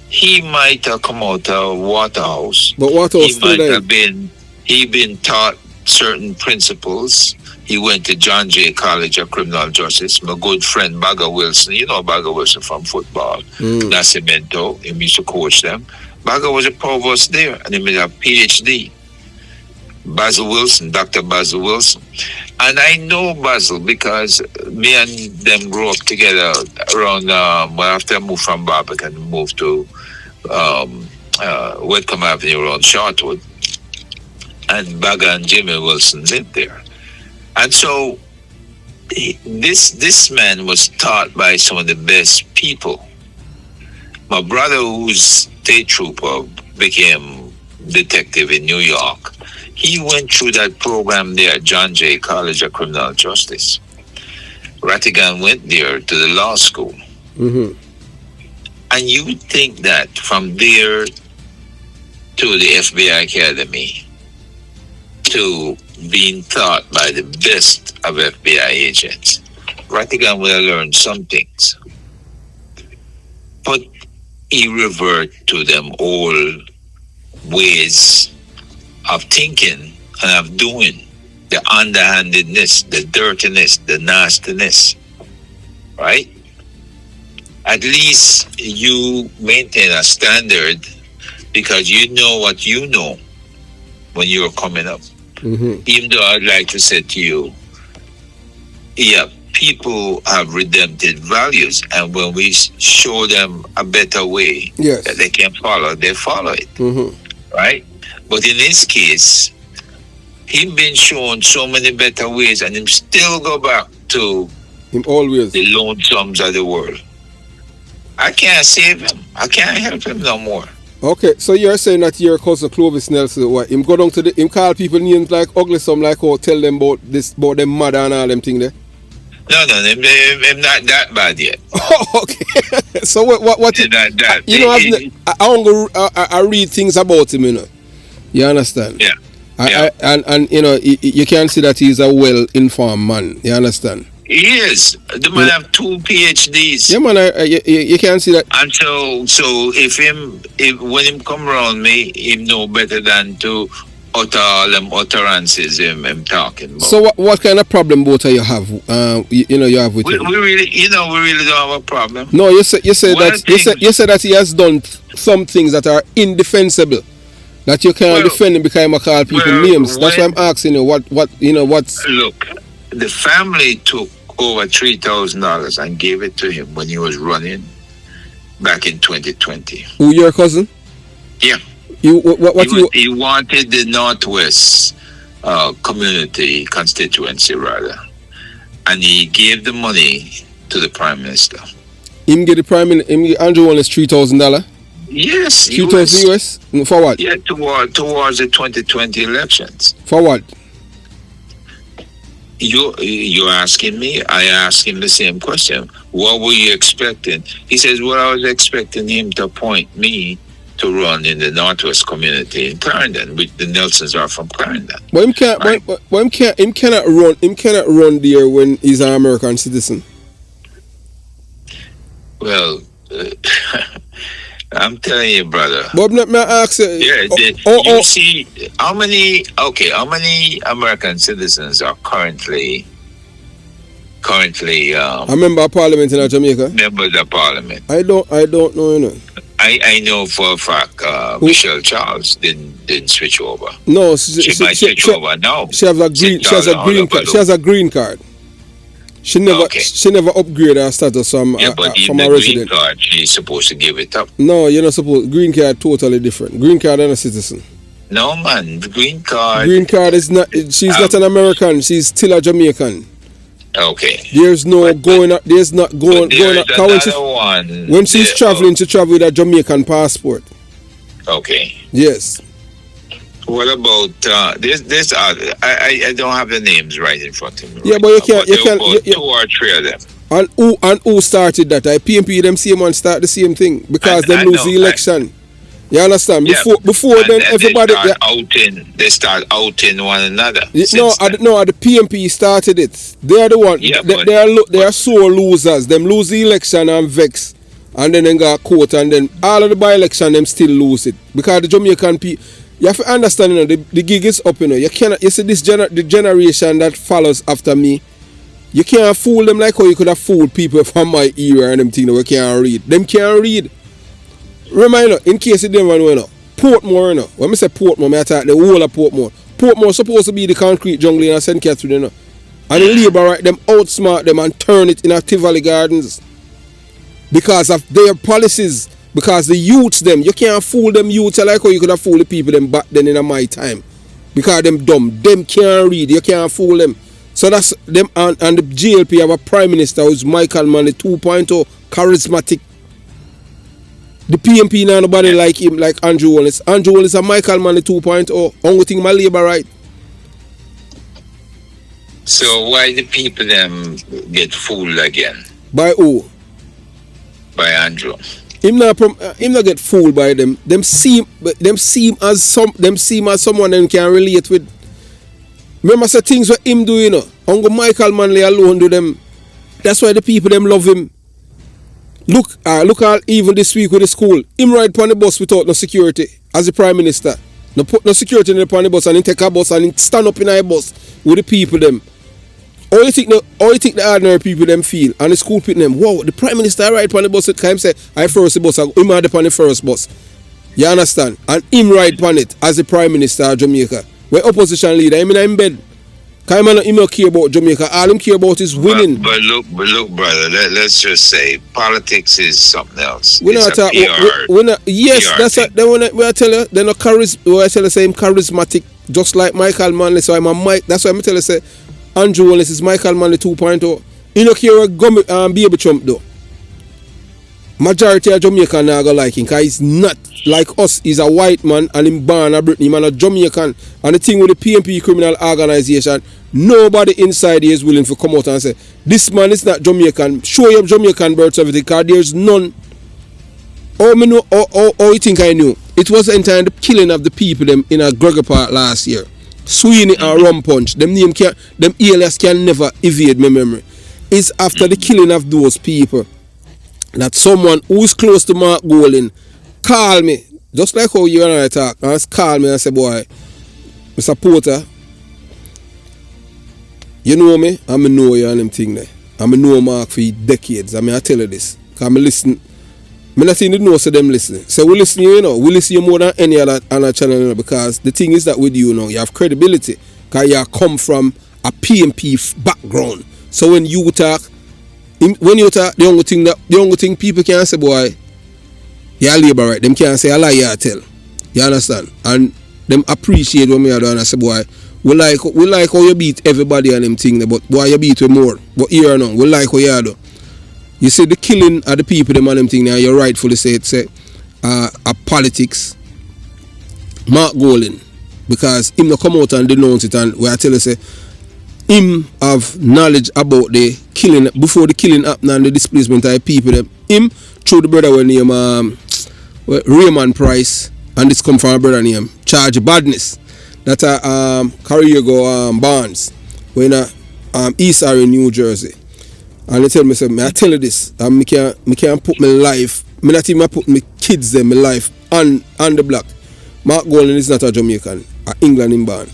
He might have come out of Waterhouse. But Waterhouse he been taught certain principles. He went to John Jay College of Criminal Justice. My good friend Bagger Wilson, Bagger Wilson from football, Nascimento, he used to coach them. Bagger was a provost there, and he made a PhD. Dr. Basil Wilson. And I know Basil because me and them grew up together around, after I moved from Barbican, moved to Whitcomb Avenue around Shortwood. And Bagger and Jimmy Wilson lived there. And so this man was taught by some of the best people. My brother, who's state trooper, became detective in New York. He went through that program there at John Jay College of Criminal Justice. Rattigan went there to the law school. And you would think that from there to the FBI Academy to being taught by the best of FBI agents, Rattigan would have learned some things. But he reverted to them old ways of thinking and of doing, the underhandedness, the dirtiness, the nastiness, right? At least you maintain a standard because you know what you know when you're coming up. Even though I'd like to say to you, people have redemptive values, and when we show them a better way that they can follow, they follow it, right? But in this case, he's been shown so many better ways, and him still go back to Him always. The lonesomes of the world. I can't save him. I can't help him no more. Okay, so you're saying that your cousin Clovis Nelson, what, him go down to him call people names like ugly, some like, oh, tell them about this, about them mother and all them thing there? No, him not that bad yet. Oh, okay. So what Not that. you know, I read things about him, you know. You understand? Yeah. And you know, you can see that he's a well-informed man. You understand? He is. The man have 2 PhDs. Yeah, man. You can see that. And so if when him come around me, him know better than to utter all them utterances him talking about. So what kind of problem both of you have? You have with him? We really don't have a problem. No, you say that he has done some things that are indefensible. That you can't defend him because I call people names. That's why I'm asking you what's. Look, the family took over $3,000 and gave it to him when he was running back in 2020. Who, your cousin? Yeah. He wanted the Northwest community constituency rather, and he gave the money to the Prime Minister. Him get the Prime Minister. Andrew Wallace $3,000. Yes, $3,000 US for what? Yeah, towards the 2020 elections. For what? You're asking me. I asked him the same question. What were you expecting? He says, "Well, I was expecting him to appoint me to run in the Northwest community in Clarendon, which the Nelsons are from Clarendon." But him can't. Right? But him cannot run. Him cannot run there when he's an American citizen. Well, I'm telling you, brother. But may I ask you? You see how many American citizens are currently a member of parliament in Jamaica? Members of parliament. I don't know, you know. I know for a fact Michelle Charles didn't switch over. No, she might switch over now. She has a green card. She never upgraded her status from a resident. Green card, she's supposed to give it up. No, you're not supposed. Green card totally different. Green card and a citizen. No, man, the green card. Green card is not. She's not an American. She's still a Jamaican. Okay. There's no going up. There's not going up. When she's traveling, she travel with a Jamaican passport. Okay. Yes. What about this? I don't have the names right in front of me. Yeah, but you can't. 2 or 3 of them. And who started that? PNP them same one start the same thing because they lose the election. You understand? Before then everybody they start outing one another. The PNP started it. They are the one. Yeah, they are sore losers. Them lose the election and vex, and then they got court, and then all of the by-election them still lose it because the Jamaican people. You have to understand, you know, the gig is up, you know. You cannot. You see the generation that follows after me. You can't fool them like how you could have fooled people from my era and them things that we can't read. Them can't read. Remember, in case you didn't know, you know, Portmore, you know. When I say Portmore, I talk the whole of Portmore. Portmore supposed to be the concrete jungle in St. Catherine, you know. And the Labour right them outsmart them and turn it in Tivoli Gardens because of their policies. Because the youths them, you can't fool them youths like how you could have fooled the people them back then in my time. Because them dumb, them can't read, you can't fool them. So that's them, and the GLP have a prime minister who's Michael Manley 2.0, charismatic. The PNP now nobody like him, like Andrew Wallace. Andrew Wallace a Michael Manley 2.0. Only thing my Labour right. So why the people them get fooled again? By who? By Andrew. Him not get fooled by them. Them seem as someone them can relate with. Remember some things what him do, you know. Uncle Michael Manley alone do them. That's why the people them love him. Look at even this week with the school. Him ride upon the bus without no security as the Prime Minister. No put no security in the bus and he take a bus and he stand up in a bus with the people them. How you think the ordinary people them feel and the school people them, wow, the Prime Minister ride upon the bus, him say, I first the bus, him ride upon the first bus. You understand? And him ride upon it as the Prime Minister of Jamaica. Where opposition leader, him in bed. Because him not care about Jamaica. All him care about is winning. But look, brother, let's just say politics is something else. Yes, that's what when I tell you, they're not charismatic, just like Michael Manley. So I'm a Mike. That's why I tell you, say Andrew Wallace is Michael Manley 2.0. You don't care what Baby Trump do. Majority of Jamaican are going to like him because he's not like us. He's a white man and him born a Britain. He's a Jamaican. And the thing with the PNP criminal organization, nobody inside here is willing to come out and say, this man is not Jamaican. Show your Jamaican birth certificate because there's none. Oh, me know, you think I knew? It was the entire killing of the people them in a Gregor Park last year. Sweeney and Rum Punch. Them alias can never evade my memory. It's after the killing of those people that someone who's close to Mark Golding call me, just like how you and I talk, and call me and say, boy, Mr. Porter, you know me, I know you and them thing there. I know Mark for decades. I tell you this, because I listen. I not saying know so them listening. So we listen you know, we listen you more than any other channel, you know, because the thing is that with you know, you have credibility, because you come from a PNP background. So when you talk, the only thing people can say, boy, you're labor right. Them can't say a lie, you tell. You understand? And them appreciate what me are doing and say, boy, we like how you beat everybody and them thing, but boy, you beat with more. But here now, we like how you do. You see the killing of the people, them and them thing now, you rightfully say it's a politics. Mark Golding, because him not come out and denounce it, and where I tell you say, him have knowledge about the killing before the killing happened and the displacement of the people. Him through the brother when name Raymond Price, and this come from a brother named Charge Badness. That career go Barnes when East are in New Jersey. And they tell me, say, I tell you this, I can't put my life, I not even put my kids there, my life on the block. Mark Golding is not a Jamaican, a England in born.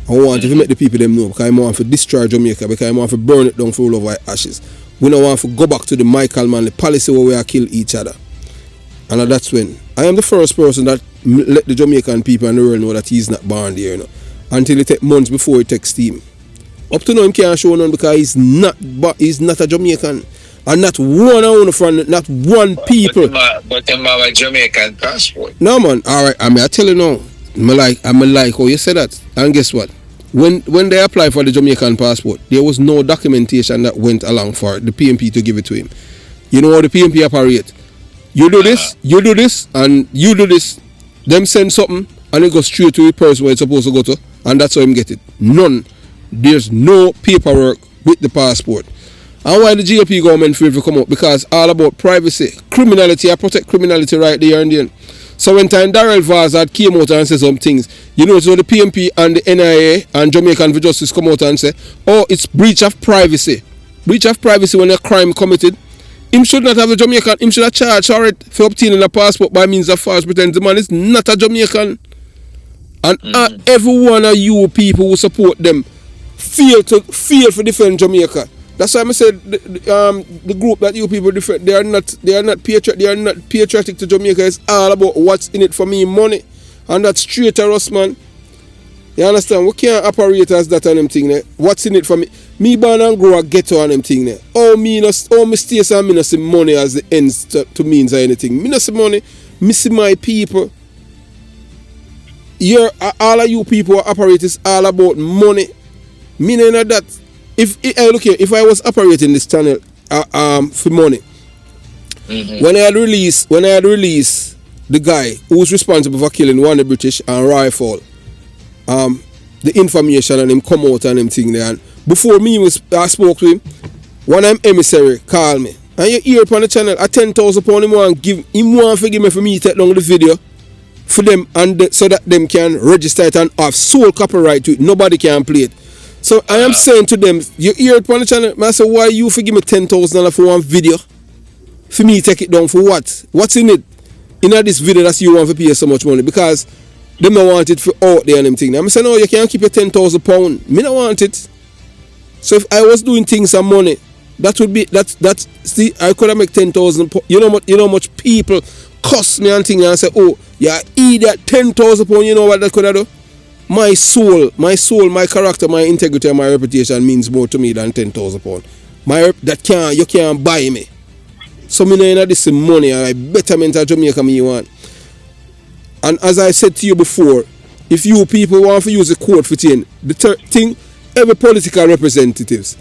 I want to make the people them know, because I want to destroy Jamaica, because I want to burn it down for all of our ashes. We don't want to go back to the Michael Manley policy where we are kill each other. And that's when I am the first person that let the Jamaican people and the world know that he's not born there, you know, until it takes months before it takes steam. Up to now, him can't show none because he's not a Jamaican. And not one on the front, not one people. But him have a Jamaican passport. No, man. All right, I tell you now. I like how you said that. And guess what? When they applied for the Jamaican passport, there was no documentation that went along for the PNP to give it to him. You know how the PNP operate? You do this, and you do this. Them send something, and it goes straight to the person where it's supposed to go to, and that's how him get it. None. There's no paperwork with the passport. And why the GOP government failed to come up? Because all about privacy, criminality, I protect criminality right there and then. So when time Darrell Vaz had came out and said some things, you know, so the PNP and the NIA and Jamaican for Justice come out and say, oh, it's breach of privacy. Breach of privacy when a crime committed. Him should not have a Jamaican, him should have charged for it for obtaining a passport by means of false pretense. The man is not a Jamaican. And every one of you people who support them feel for defend Jamaica. That's why I said the group that you people defend, they are not patriotic to Jamaica. It's all about what's in it for me, money, and that's straight to us, man. You understand? We can't operate as that and them thing there. What's in it for me? Me born and grow a ghetto and them thing there. Oh me stays and me not see money as the ends to means or anything. Me not see money. Me see my people. All of you people who operate is all about money. Me know that if I was operating this channel for money, when I had released the guy who was responsible for killing one of the British and rifle, the information and him come out and him thing there, and before I spoke to him, one of them emissary called me, and you hear upon the channel at 10,000 pounds him want to give me for me to take down the video for them, and so that them can register it and have sole copyright to it. Nobody can play it. So I am saying to them, you hear it on the channel, I say, why you forgive me $10,000 for one video? For me take it down for what? What's in it? In this video that you want to pay so much money? Because them don't want it for out there and them thing. I'm saying, no, you can't keep your £10,000. Me don't want it. So if I was doing things for money, that would be see, I could have make 10,000. You know how much people cuss me and things and say, oh, yeah, idiot, £10,000. You know what that could have done? My soul, my character, my integrity, and my reputation means more to me than £10,000. You can't buy me. So me know this money, I betterment of Jamaica me want. And as I said to you before, if you people want to use the court for thing, the thing, every political representatives,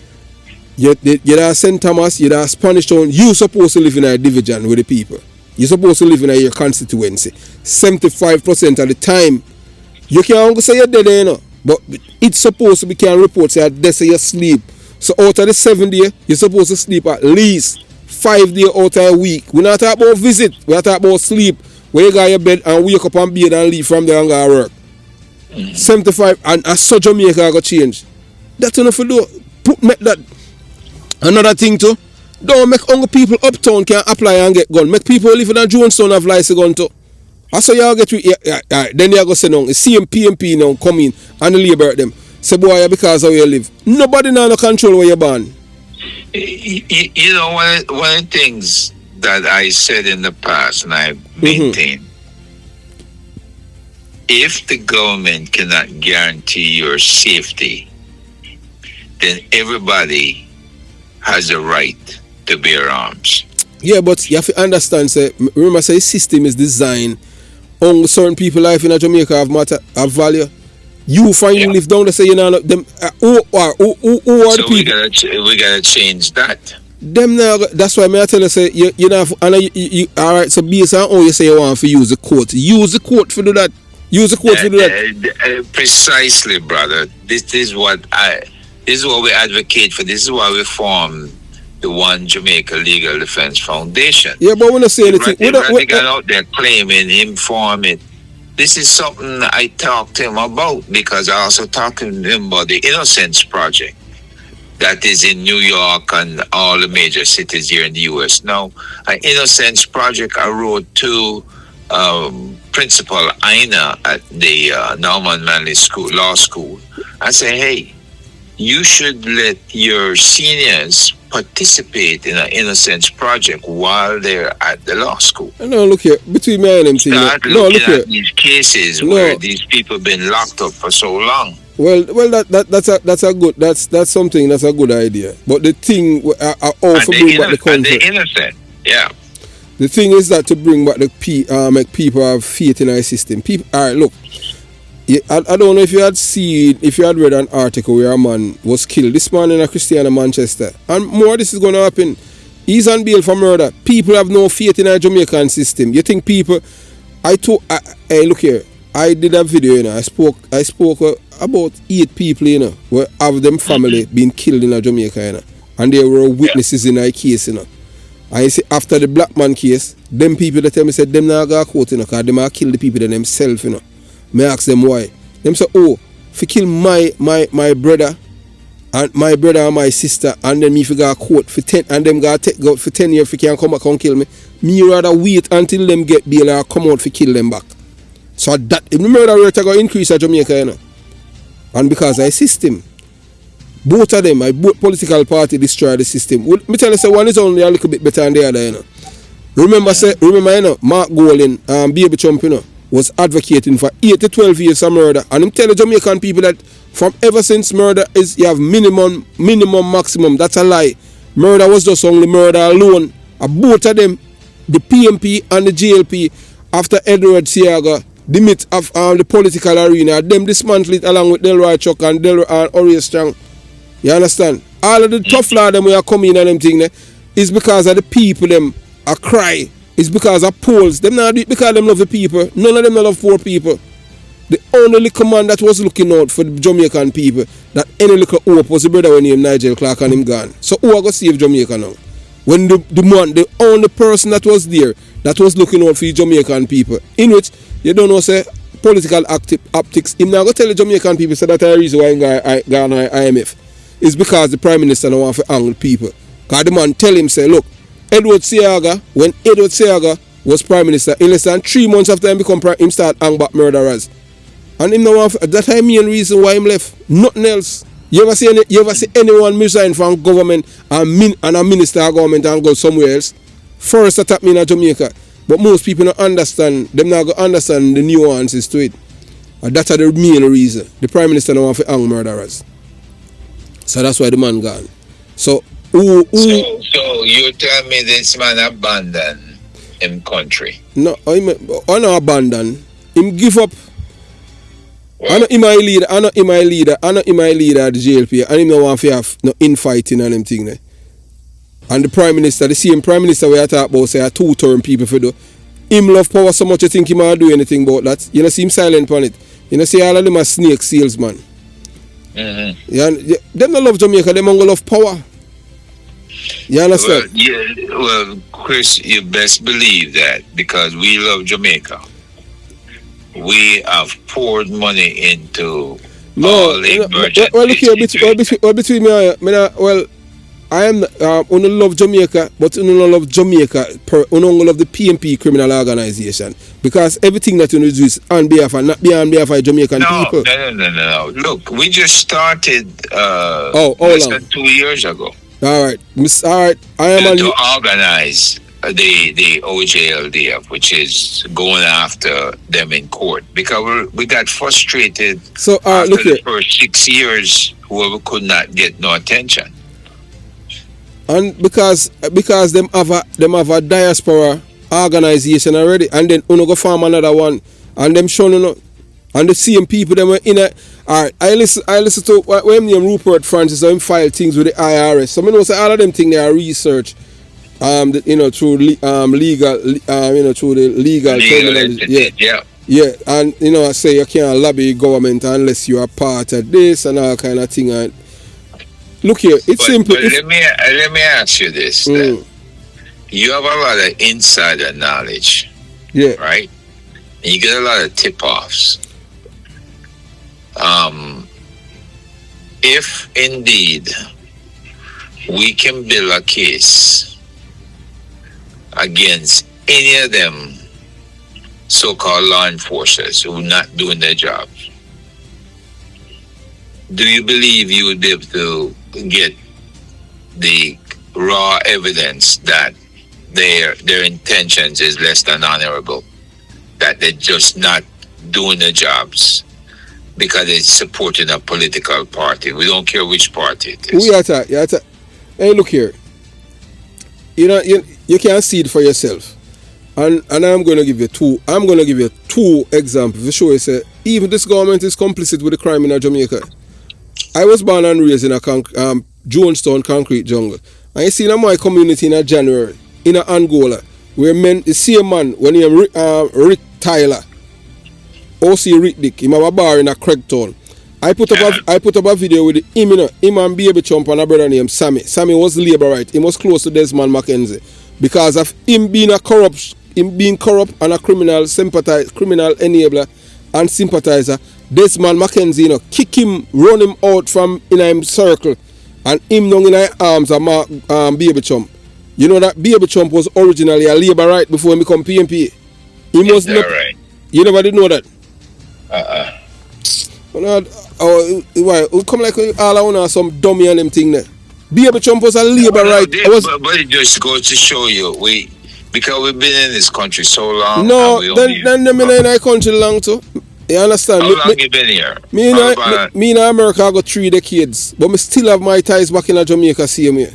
You da St. Thomas, you da Spanish Town, you supposed to live in a division with the people. You're supposed to live in your constituency. 75% of the time, you can't say you're dead there, you know. But it's supposed to be can report say that say you sleep. So out of the 7 days, you're supposed to sleep at least 5 days out of a week. We're not talking about visit, we're talking about sleep. Where you got your bed and wake up and bed and leave from there and go to work. 75 and as such Jamaica got change. That's enough to do. Make that another thing too. Don't make only people uptown can apply and get gun. Make people live in a Jonestown have license gun too. That's how y'all get with then you go say no. The same PNP now come in and the labor them. Say boy because how you live. Nobody now no control where you're born. You know, one of the things that I said in the past and I maintain, if the government cannot guarantee your safety, then everybody has a right to bear arms. Yeah, but you have to understand, say, remember, say, the system is designed on certain people life in Jamaica have value. You find you live down there, say, you know, them, who are so the people? We gotta change that. Them now, that's why I tell you, say, you know, all right, so based on how you say you want to use the court, use the court for do that. Use the court for do that. Precisely, brother. This is what we advocate for. This is why we formed the One Jamaica Legal Defense Foundation. Yeah, but we're not saying anything. We're out there claiming informing. This is something I talked to him about because I also talked to him about the Innocence Project that is in New York and all the major cities here in the U.S. Now, an Innocence Project I wrote to Principal Aina at the Norman Manley Law School. I say, hey, you should let your seniors participate in an Innocence Project while they're at the law school. No, look here. Between me and them, start looking at these cases where these people have been locked up for so long. Well, that's a good idea. But the thing, also bring back the concept. And the innocent, yeah. The thing is that to bring back make people have faith in our system. People, all right, look. I don't know if you had read an article where a man was killed this morning in Christiana, Manchester. And more this is going to happen. He's on bail for murder. People have no faith in our Jamaican system. You think people... Hey, look here. I did a video, you know. I spoke about 8 people, you know, where have them family been killed in a Jamaica, you know. And they were witnesses in a case, you know. I say after the black man case, them people that tell me said them not go to court, you know, because them have killed the people themselves, you know. Me ask them why. Them say, oh, if you kill my brother and my sister, and then me if you go to court for 10 and them go take out for 10 years if you can't come back and kill me, me rather wait until them get bail or come out for kill them back. So that if the murder rate go increase at Jamaica, you know. And because I system, both of them, both political party destroy the system. Well, me tell you, say one is only a little bit better than the other, you know. Remember, you know, Mark Golding, Baby Trump, you know, was advocating for 8 to 12 years of murder. And I'm telling Jamaican people that from ever since murder is you have minimum, maximum. That's a lie. Murder was just only murder alone. Both of them, the PNP and the GLP, after Edward Siaga, the myth of the political arena, them dismantle it along with Delroy Chuck and Horace Strong. You understand? All of the tough law them we are coming and them thing is because of the people them a cry. It's because of polls. Them not do it because them love the people. None of them love poor people. The only little man that was looking out for the Jamaican people, that any little hope was the brother when named Nigel Clark and him gone. So who are going to save Jamaica now? When the only person that was there that was looking out for the Jamaican people, in which you don't know say political optics, him now go tell the Jamaican people say that's the reason why he gone on IMF. It's because the Prime Minister don't want to angle people. Because the man tell him say, look, when Edward Siaga was Prime Minister, in less than 3 months after him become Prime, him start hang back murderers. And him now that's the main reason why him left. Nothing else. You ever see anyone resign from government and a minister of government and go somewhere else? First attack me in Jamaica. But most people don't understand, them not go understand the nuances to it. And that's the main reason. The Prime Minister don't want to hang murderers. So that's why the man gone. So you tell me this man abandoned him country? No, I not abandon. Him give up I know him my leader. I know him my leader. I know him my leader at the JLP. And him no want to have no infighting and them thing there. And the Prime Minister, the same Prime Minister we are talking about, say a two-term people for do. Him love power so much you think he might do anything about that. You know, see him silent on it. You know, see all of them are snake salesman. Mm-hmm. Yeah, them don't love Jamaica, them only love power. You understand? Well, Chris, you best believe that because we love Jamaica. We have poured money into well, look here, between me and you, I am only love Jamaica, but only love Jamaica only love the PNP criminal organization because everything that you do is on behalf and not on behalf of Jamaican people. No. Look, we just started less than 2 years ago. All right. I am to organize the OJLDF, which is going after them in court because we got frustrated. So after look here. The first 6 years, whoever could not get no attention. And because them have a diaspora organization already, and then uno go form another one, and them showing and the same people them were in a. Alright, I listen to when name Rupert Francis, so him file things with the IRS. So I know say all of them things they are research, through legal, through the legal entity, yeah, and I say you can't lobby government unless you are part of this and all kind of thing. And look here, it's simple. But let me ask you this: then. You have a lot of insider knowledge, right? And you get a lot of tip-offs. If indeed we can build a case against any of them so-called law enforcers who are not doing their jobs, do you believe you would be able to get the raw evidence that their intentions is less than honorable, that they're just not doing their jobs because it's supporting a political party? We don't care which party it is. Hey, look here. You can see it for yourself. And I'm going to give you two examples to show you say even this government is complicit with the crime in Jamaica. I was born and raised in a Jonestown concrete jungle. And you see in my community in January, in Angola, where the same man, when he Rick Tyler, O.C. Rick Dick, he have a bar in a Craigtown. I put up a video with him, him and Baby Chump and a brother named Sammy. Sammy was labor He was close to Desmond McKenzie. Because of him being corrupt and a criminal enabler and sympathizer, Desmond McKenzie, kick him, run him out from in his circle, and him down in his arms of Baby Chump. You know that Baby Chump was originally a labor before he become PNP. He was not. Right? You never did know that. Why? We come like all I want some dummy and them thing there. Baby Chump was a labor but it just goes to show you because we've been in this country so long. No, then them in our country long too. You understand? How long you been here? Me in America I got 3 decades, but me still have my ties back in Jamaica. Same here.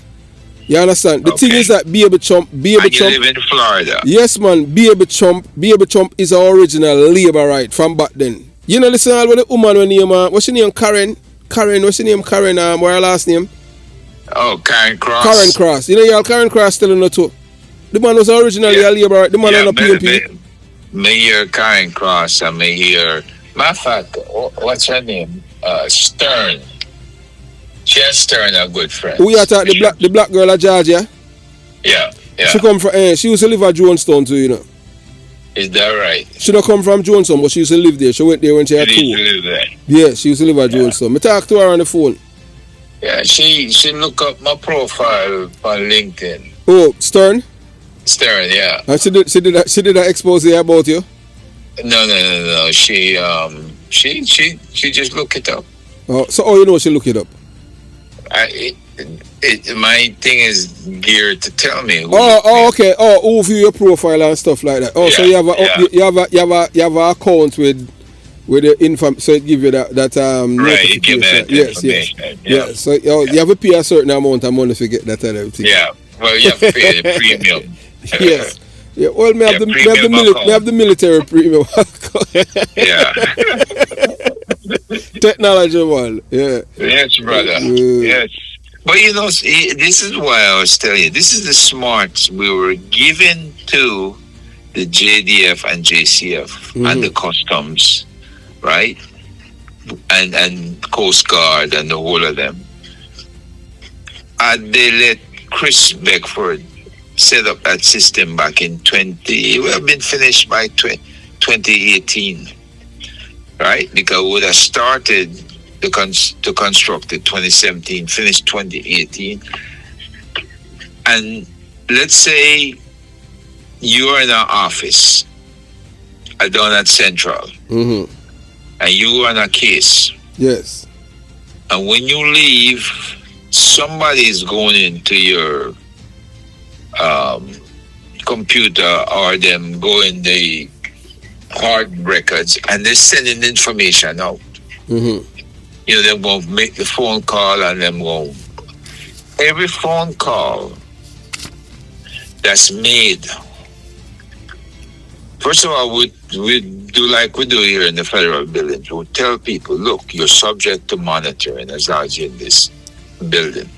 You understand? The thing is that Baby Chump you live in Florida. Yes, man. Baby Chump is our original labor from back then. You know, listen all with the woman when name what's your name? Karen, what's your name? Karen, what her last name? Oh, Karen Cross. Karen Cross. You know, y'all Karen Cross still in the too. The man was originally a labor the man on the PNP. Me hear Karen Cross and me hear, matter of fact, what's her name? Stern. She and Stern are good friends. We are talking the black girl at Georgia. Yeah. She come from she used to live at Jonestown too, Is that right? She don't come from Jonestown, but she used to live there. She went there when she had 2. She live there. Yeah, she used to live at Jonestown. Me talk to her on the phone. Yeah, she look up my profile on LinkedIn. Oh, Stern, yeah. And she did that expose about you? No. She just look it up. Oh, so she look it up. My thing is geared to tell me. Okay. Who view your profile and stuff like that. So you have a account with the info, so it give you that right. You give that information. Yes. So you have to pay a certain amount of money to get that and everything. Yeah. Well, you have to pay the premium. Yes. Yeah. Well, we have the military premium. Yeah. Technology, man. Yeah. Yes, brother. Yes. But you know, this is why I was telling you, this is the smarts we were given to the JDF and JCF and the customs, right? And Coast Guard and the whole of them. And they let Chris Beckford set up that system back in it would have been finished by 2018, right? Because we would have started to construct it 2017, finished 2018. And let's say you're in an office down at Central, and you run a case. Yes. And when you leave, somebody is going into your computer or them go in the hard records and they're sending information out. You know, they're going to make the phone call and them go. Every phone call that's made, first of all, we do like we do here in the federal buildings. We tell people, look, you're subject to monitoring as long as you're in this building.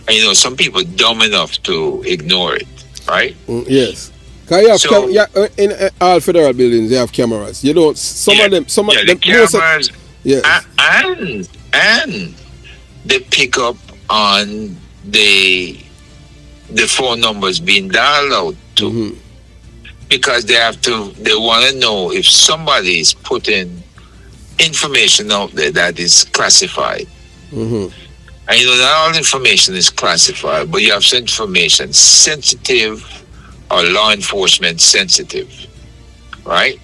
And you know, some people dumb enough to ignore it, right? Yes. Because in all federal buildings, they have cameras. You don't, some of them, the cameras, and they pick up on the phone numbers being dialed out too. Because they want to know if somebody is putting information out there that is classified. And you know, not all information is classified, but you have some information sensitive or law enforcement sensitive, right?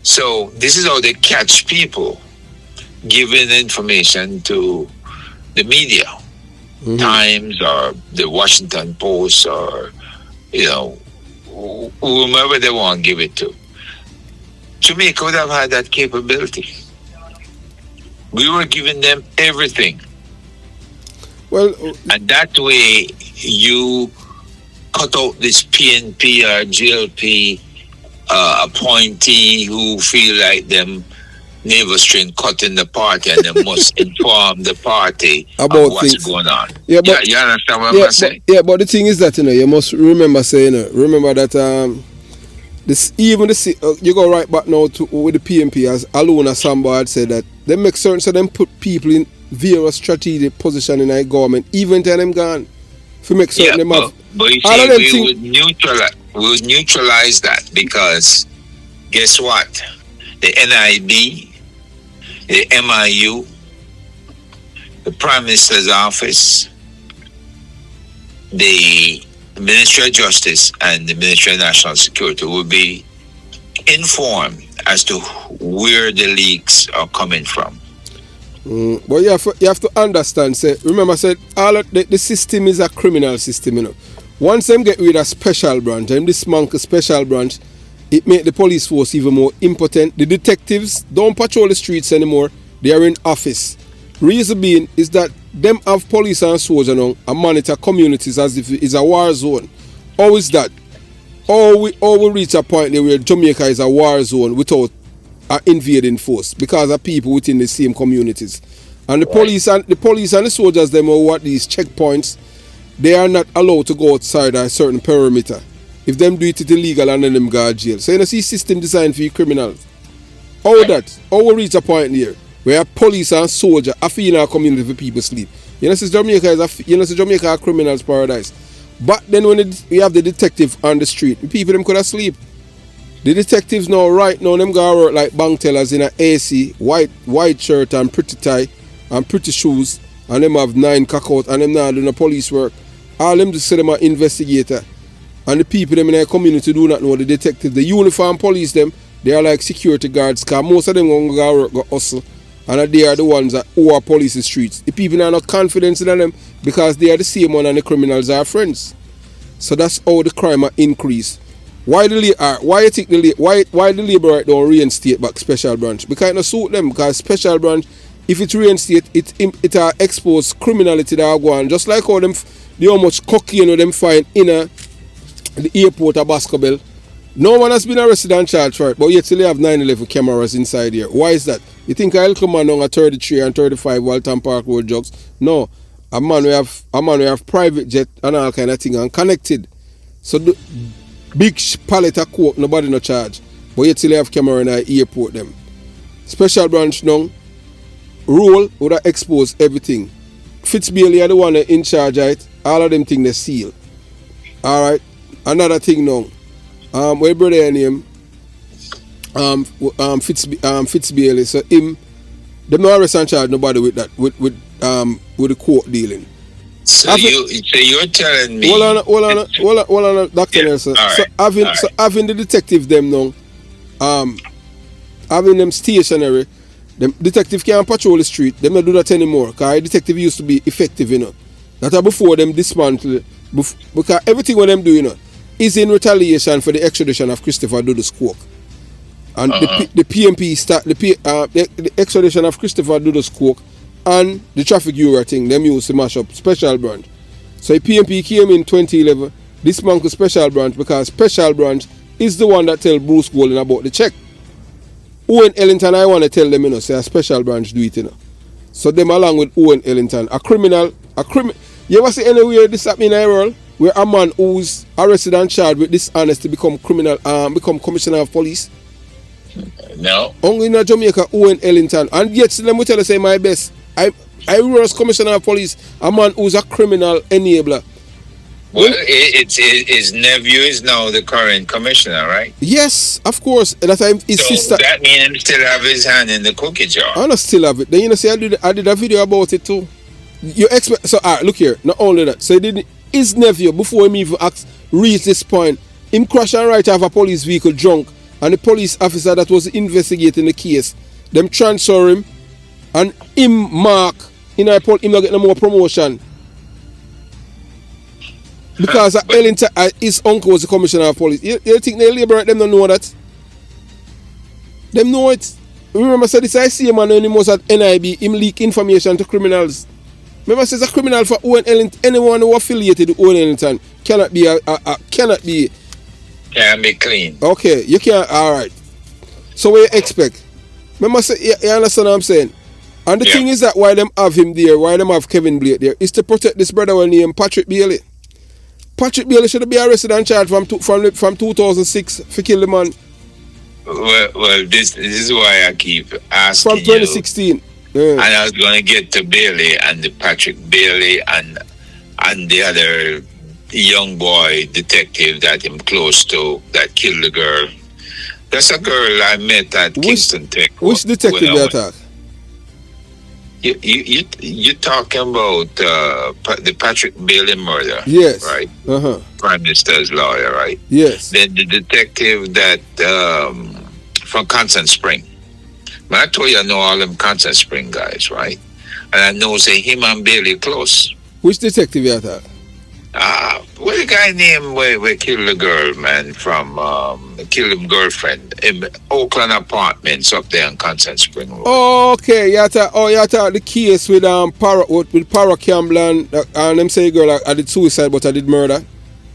So this is how they catch people giving information to the media, Times or the Washington Post or, you know, whomever they want to give it to. Jamaica would have had that capability. We were giving them everything. Well, and that way you cut out this PNP or GLP appointee who feel like them navel string cut in the party and they must inform the party about what's going on. Yeah, but, you understand what I'm saying? But the thing is that, you know, you must remember saying, remember that you go right back now to with the PNP, as Alona Samba had said, that they make certain so them put people in various strategic position in our government, even till them gone. To make certain them have. But you see, we would neutralize that because guess what? The NIB, the MIU, the Prime Minister's office, the Ministry of Justice and the Ministry of National Security will be informed as to where the leaks are coming from. But you have to understand, remember, all of the system is a criminal system, you know. Once them get rid of special branch, and dismantle special branch, it make the police force even more impotent. The detectives don't patrol the streets anymore, they are in office. Reason being is that them have police and soldiers now and monitor communities as if it's a war zone. How is that? Or we reach a point there where Jamaica is a war zone without an invading force because of people within the same communities. And the police and the soldiers them who are at these checkpoints, they are not allowed to go outside a certain perimeter. If them do it, it's illegal and then them go to jail. So you know, see system designed for you criminals. How we reach a point here where police and soldiers are in our community for people sleep. You know, Jamaica is a criminal's paradise. But then when we have the detective on the street, people them could have sleep. The detectives now right now them go work like bank tellers in an AC, white shirt and pretty tie and pretty shoes, and them have 9 cackout and them not doing the police work. All them just say them are investigator. And the people them in their community do not know the detective. The uniform police them, they are like security guards, because most of them go work, go hustle. And they are the ones who are police the streets. The people are not confident in them because they are the same one and the criminals are friends. So that's how the crime are increased. Why the labor right don't reinstate back special branch? Because it don't suit them, because special branch, if it reinstate, it expose criminality that are going. Just like how how much cocaine them find in the airport of Baskerville, No one has been arrested and charged for it, but yet still have 911 cameras inside here. Why is that? You think I'll come on a 33 and 35 Walton Park Road drugs? No. A man we have private jet and all kind of thing and connected. So the big pallet of coke, nobody no charge. But yet still have camera in the airport them. Special branch now, rule would have exposed everything. Fitzbailey are the one in charge of it. All of them things they seal. Alright. Another thing now. Where brother name Fitzbailey. So him them no arrest and charge nobody with that with the court dealing. So you're telling me hold on Dr. Nelson. Right. So having the detective them now having them stationary, them detective can't patrol the street, them not do that anymore. Because detective used to be effective, you know. That before them dismantle because everything what them do, you know, is in retaliation for the extradition of Christopher Dudus Cook. And the PNP start the extradition of Christopher Dudus Cook and the traffic bureau thing, them used to mash up special branch. So the PNP came in 2011, dismantled special branch because special branch is the one that tell Bruce Golden about the check. Owen Ellington, I want to tell them, you know, say a special branch do it, you know. So them along with Owen Ellington, a criminal. You ever see anywhere this happening in the world where a man who's arrested and charged with dishonesty become become commissioner of police? No. Only in Jamaica, Owen Ellington. And yet, let me tell you, say my best. I was commissioner of police, a man who's a criminal enabler. Well, his nephew is now the current commissioner, right? Yes, of course. At that time, his sister. That means he still have his hand in the cookie jar. I don't still have it. Then you know, say I did a video about it too. You expect so? Look here. Not only that, so he did his nephew before him even reach this point. Him crash and right off a police vehicle drunk, and the police officer that was investigating the case, them transfer him, and him mark. Him not get no more promotion. Because Ellington, his uncle was the commissioner of police. You think the labor them don't know that? Them know it. Remember, I said this I see a man when he was at NIB, him leak information to criminals. Remember, says a criminal for Owen Ellington, anyone who affiliated with Owen Ellington cannot be Can be clean. Okay, you can't. All right. So what you expect? Remember, say you understand what I'm saying? And the thing is that why them have him there, why them have Kevin Blake there, is to protect this brother named Patrick Bailey. Patrick Bailey should be arrested and charged from 2006 for killing the man. Well, this is why I keep asking from 2016. You, and I was going to get to Bailey and the Patrick Bailey and the other young boy detective that I'm close to that killed the girl. That's a girl I met at Kingston Tech. Which detective you attack? You talking about the Patrick Bailey murder? Yes. Right. Prime Minister's lawyer, right? Yes. Then the detective that from Constant Spring. But I told you I know all them Constant Spring guys, right? And I know say him and Bailey close. Which detective you attack? What the guy named where killed the girl, man, from killed him girlfriend in Oakland Apartments up there on Constant Spring Road. Oh, okay. You attack the case with Para Campbell and them say girl I did suicide but I did murder.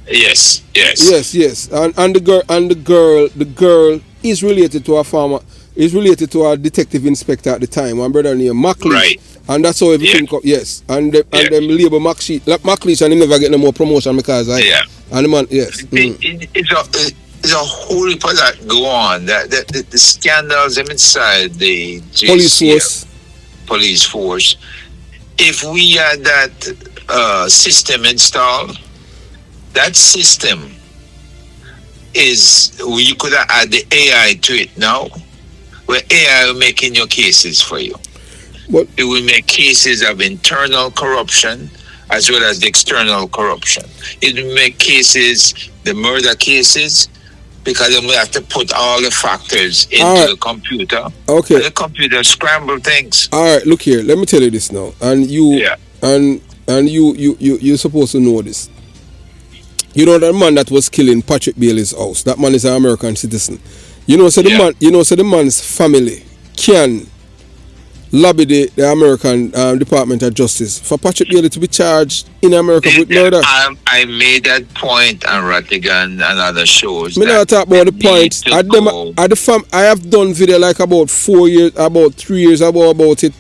Yes. And the girl is related to a farmer. Is related to a detective inspector at the time, one brother named McLeish. Right. And that's how everything yes. And them label McLeish and him never get no more promotion because and the man, yes. It's a whole heap of that go on. The scandals inside the police force. If we had that system installed, that system is you could add the AI to it now. Where AI will making your cases for you. What? It will make cases of internal corruption as well as the external corruption. It will make cases, the murder cases, because then we have to put all the factors into the computer. Okay. And the computer scramble things. All right, look here. Let me tell you this now. And you you're supposed to know this. You know that man that was killing Patrick Bailey's house. That man is an American citizen. The man's family can lobby the American Department of Justice for Patrick Bailey to be charged in America with murder. I made that point on Rattigan and other shows. Me not talk about the points. I have done video like about 4 years, about 3 years about it.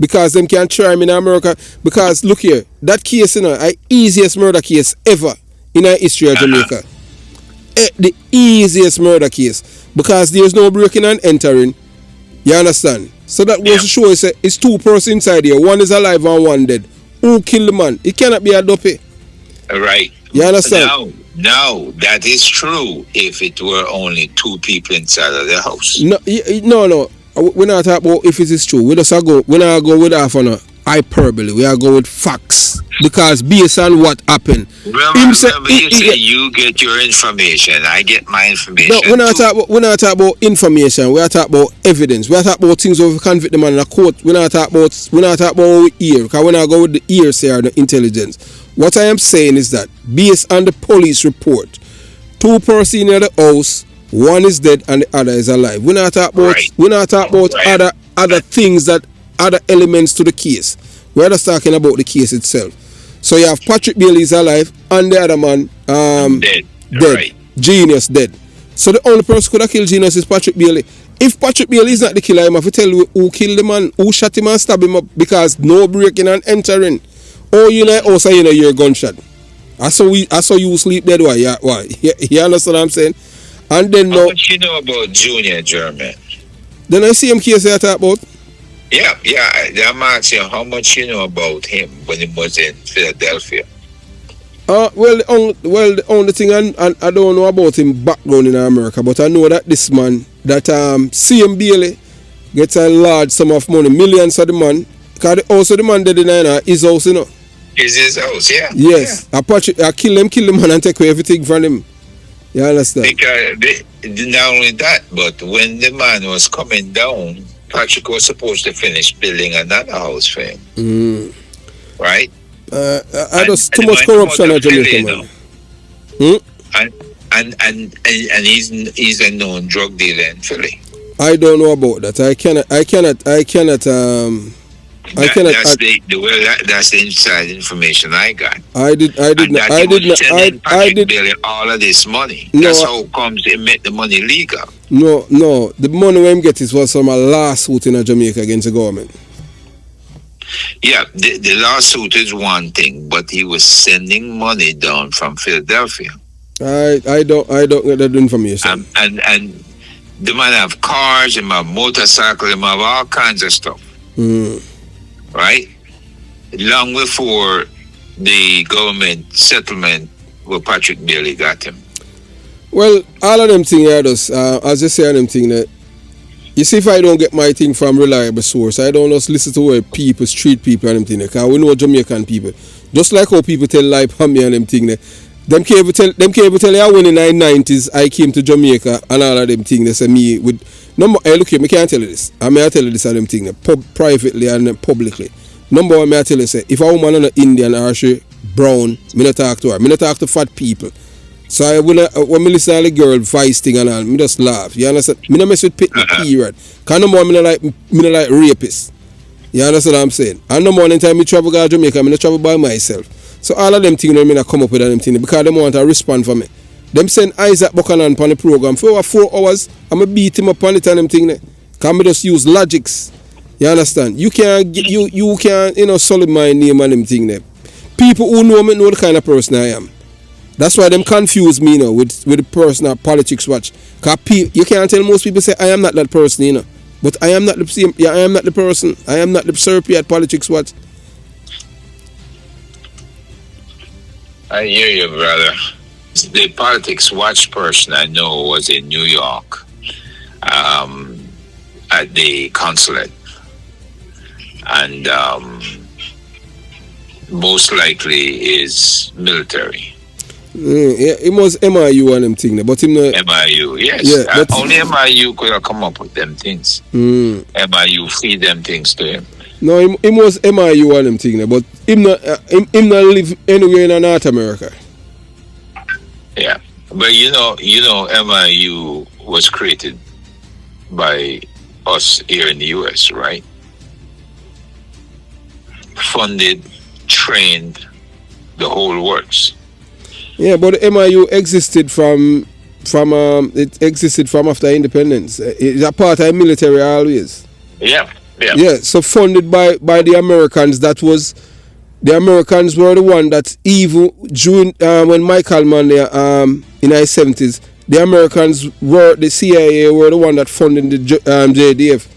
Because them can try me in America. Because look here, that case, you know, the easiest murder case ever in the history of Jamaica. The easiest murder case. Because there's no breaking and entering. You understand? So that goes to show it's two persons inside here. One is alive and one dead. Who killed the man? It cannot be a dopey. Right. You understand? No, that is true if it were only two people inside of the house. No. We're not talking about if it is true. We're not go with half on hyperbole. We are going with facts. Because based on what happened. Remember you say you get your information. I get my information. No, we're not talking about information. We are talking about evidence. We are talking about things where we convict the man in a court. We're not talking about ear. Because we're not going with the ears here, the intelligence. What I am saying is that based on the police report, two persons in the house, one is dead and the other is alive. We're not talking about other things, that other elements to the case. We're just talking about the case itself. So you have Patrick Bailey is alive and the other man dead. Right. Genius dead. So the only person who could have killed Genius is Patrick Bailey. If Patrick Bailey is not the killer, I have to tell you who killed the man, who shot him and stabbed him up, because no breaking and entering. Or you know, also you know your gunshot. I saw you sleep dead. Why? You understand what I'm saying? And then how much you know about Junior German? Then I see him case I talk about. Yeah. I'm asking how much you know about him when he was in Philadelphia. Well, the only thing I don't know about him background in America, but I know that this man, that CM Bailey, gets a large sum of money, millions of the man. Because also the man dead in his house, you know. Is his house, yeah. Yes. Yeah. I kill the man and take away everything from him. You understand? Because not only that, but when the man was coming down, Patrick was supposed to finish building another house for him. Right? There's too much corruption in Jamaica, man. And he's a known drug dealer in Philly. I don't know about that. I cannot. That's the inside information I got. I did Billy all of this money. No, that's how it comes to make the money legal. No. The money we get was from a lawsuit in Jamaica against the government. Yeah, the lawsuit is one thing, but he was sending money down from Philadelphia. I don't get that information. And the man have cars, he have motorcycles, he have all kinds of stuff. Right? Long before the government settlement where Patrick Bailey got him. Well, all of them things are just, as you say, all them things that, you see, if I don't get my thing from reliable source, I don't just listen to where people, street people and them things, because we know Jamaican people. Just like how people tell lie from me and them things, them can't even tell you when in the 90s I came to Jamaica and all of them things, they say me with, hey, look here, I can't tell you this. I may tell you this and them things, privately and publicly. Number one, I tell you, say, if a woman is Indian or she brown, I don't talk to her. I don't talk to fat people. So when I listen to the girl voice thing and all, I just laugh. You understand? I don't mess with pitney, period. Because number one, I don't like rapists. You understand what I'm saying? And number one, anytime I travel to Jamaica, I travel by myself. So all of them things, I come up with them things because they want to respond for me. Them send Isaac Buchanan on the program for over 4 hours. I'm going to beat him up on it and them things. Because I just use logics. You understand? You can't solid my name and them things. People who know me know the kind of person I am. That's why them confuse me, with the person at Politics Watch. Because you can't tell most people say I am not that person, But I am not the same. Yeah, I am not the person. I am not the Serpy at Politics Watch. I hear you, brother. The Politics Watch person I know was in New York at the consulate. And most likely is military. Yeah, it was MIU and them things, but him no MIU, yes. Yeah, only MIU could have come up with them things. MIU feed them things to him. No, him was MIU and them things, but him not live anywhere in North America. Yeah, but you know, MIU was created by us here in the US, right? funded, trained, the whole works. Yeah, but the MIU existed from after independence. It's a part of the military always. Yeah. Yeah, so funded by the Americans. The Americans were the one that even during when Michael Mann there in the 70s, the Americans the CIA were the one that funded the JDF.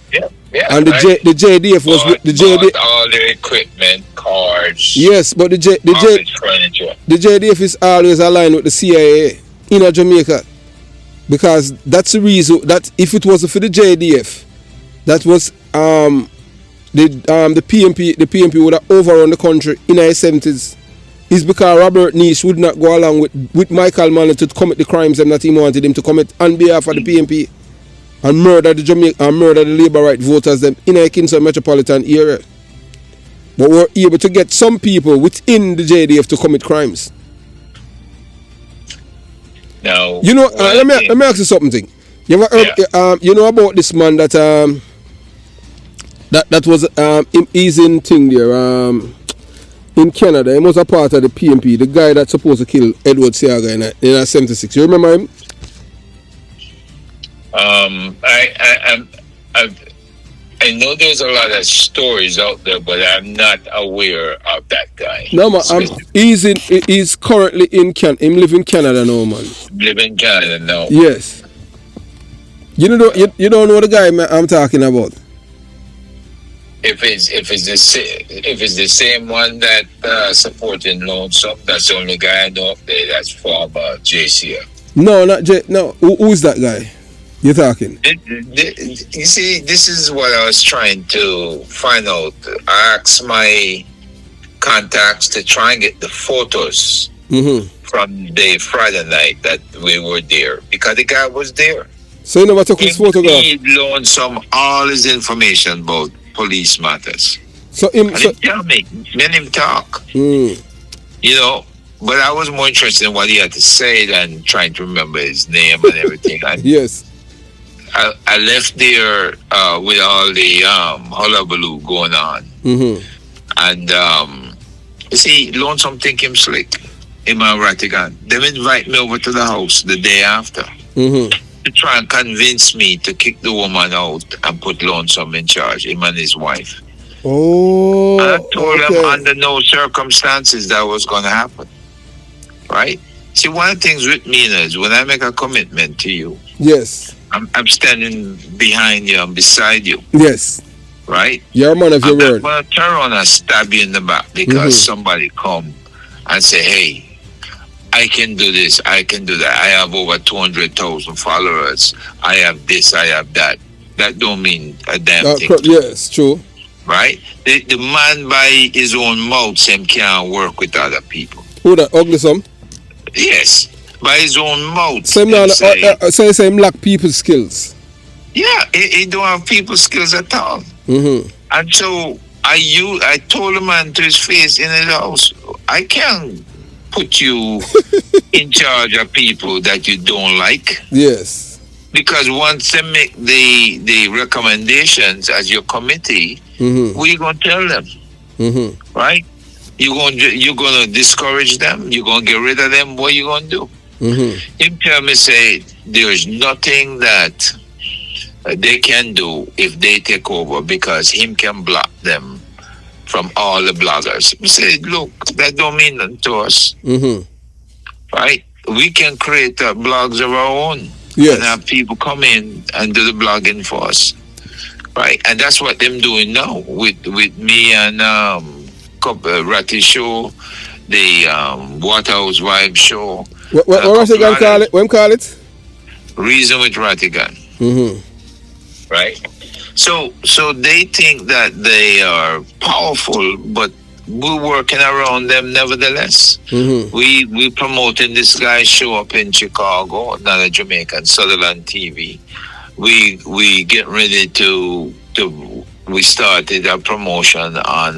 Yeah, and the JDF was bought, the JDF all their equipment, cars. Yes, but the JDF is always aligned with the CIA in Jamaica, because that's the reason that if it wasn't for the JDF, that was the PNP would have overrun the country in the 70s. It's because Robert Nish would not go along with Michael Mann to commit the crimes that he wanted him to commit on behalf of the PNP and murder the Labour right voters them in the Kingston metropolitan area. But we're able to get some people within the JDF to commit crimes. No. You know, let me ask you something. You ever heard, you know about this man that that was he's in thing there in Canada. He was a part of the PNP. The guy that's supposed to kill Edward Seaga in 76. You remember him? I know there's a lot of stories out there, but I'm not aware of that guy. No man, he's currently in Canada. Him live in Canada now, man. Live in Canada now. Yes. You don't know the guy I'm talking about. If it's the same one that supporting Lonesome, that's the only guy I know up there that's former JCF. No, not J. No, who is that guy you're talking? You see, this is what I was trying to find out. I asked my contacts to try and get the photos from the Friday night that we were there, because the guy was there. So you never took his photograph? He Lonesome all his information about police matters. So him tell me, let him talk. You know, but I was more interested in what he had to say than trying to remember his name and everything. Yes. I left there with all the hullabaloo going on. And you see, Lonesome think him slick. Him and Rattigan. They invite me over to the house the day after. To try and convince me to kick the woman out and put Lonesome in charge, him and his wife. Oh, I told them under no circumstances that was going to happen. Right? See, one of the things with me is when I make a commitment to you, yes, I'm standing behind you and beside you. Yes. Right? You're a man of your word. I'm going to turn around and stab you in the back because somebody come and say, hey, I can do this, I can do that. I have over 200,000 followers. I have this, I have that. That don't mean a damn thing. Yes, true. Right? The man by his own mouth him can't work with other people. Who that? Ugly some? Yes. By his own mouth. So you say him lack people skills. Yeah, he don't have people skills at all. And so I told the man to his face in his house, I can't put you in charge of people that you don't like. Yes. Because once they make the recommendations as your committee, we're gonna tell them. Right? You're gonna discourage them, you're gonna get rid of them, what you gonna do? Him tell me say there's nothing that they can do if they take over because him can block them from all the bloggers. We say, look, that don't mean nothing to us. Right? We can create blogs of our own. Yes. And have people come in and do the blogging for us. Right? And that's what them doing now with me and Ratty Show, the Waterhouse Vibe Show. What Rattigan call it? What call it? Reason with Rattigan. Right? So they think that they are powerful, but we're working around them nevertheless. We promoting this guy's show up in Chicago, not a Jamaican, Sutherland TV. We get ready to we started a promotion on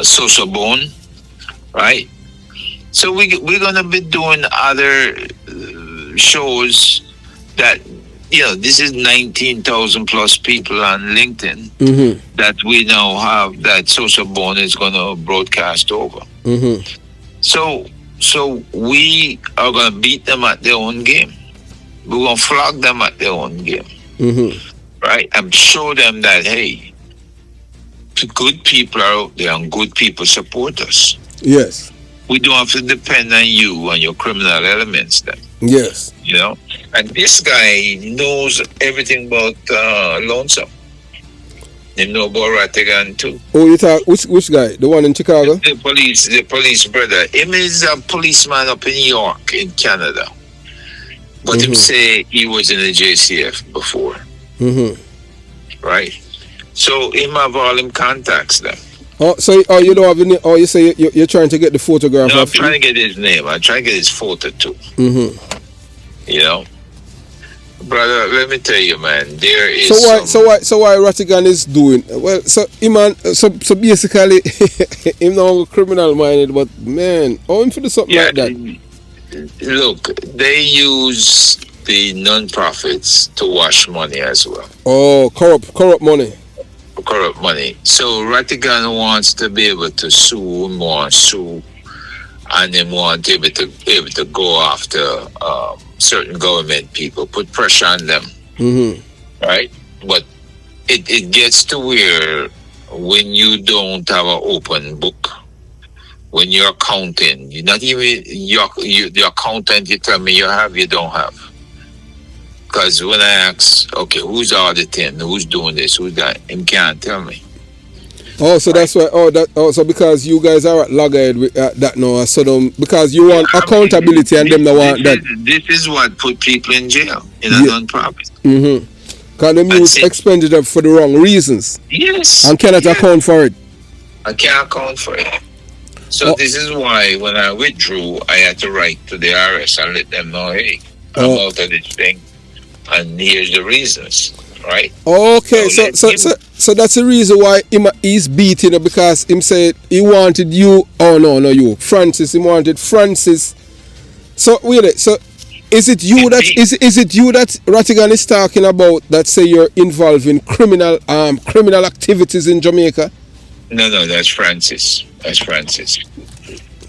Social Bone, right? So we're gonna be doing other shows that this is 19,000 plus people on LinkedIn Mm-hmm. that we now have that Social Bone is going to broadcast over. Mm-hmm. So we are going to beat them at their own game. We're going to flog them at their own game. Mm-hmm. Right? And show them that, hey, good people are out there and good people support us. Yes. We don't have to depend on you and your criminal elements then. Yes. And this guy knows everything about Lonesome. He know about Rattigan too. Oh, you talk which guy? The one in Chicago? The police brother. Him is a policeman up in New York in Canada. But him say he was in the JCF before. Mm-hmm. Right? So him have all him contacts there. Oh, so you don't have any? Oh, you say you're trying to get the photograph? No, I'm trying to get his name. I'm trying to get his photo too. Mm-hmm. Brother, let me tell you, man. There is so why Rattigan is doing well? So so basically, him not criminal minded, but man, him for do something like that. Look, they use the non-profits to wash money as well. Oh, corrupt money. Corrupt money. So Rattigan wants to be able to sue, and then want to be able to go after certain government people, put pressure on them. Mm-hmm. Right? But it gets to where when you don't have an open book, when you're accounting, you're not even the accountant you tell me you don't have. Because when I ask, okay, who's auditing, who's doing this, who's that, him can't tell me. Oh, so that's why. So because you guys are at loggerhead with that now, so because you want accountability and them that want that. This is what put people in jail in a non-profit. Mm-hmm. Because them use expenditure for the wrong reasons. Yes. And cannot account for it. I can't account for it. So this is why when I withdrew, I had to write to the IRS and let them know, hey, I'm out of this thing, and here's the reasons. Right. Okay, so that's the reason why he's beating you, because him said he wanted you. Oh no, you, Francis. He wanted Francis. So wait, so is it you that Rattigan is talking about that say you're involved in criminal activities in Jamaica? No, that's Francis. That's Francis.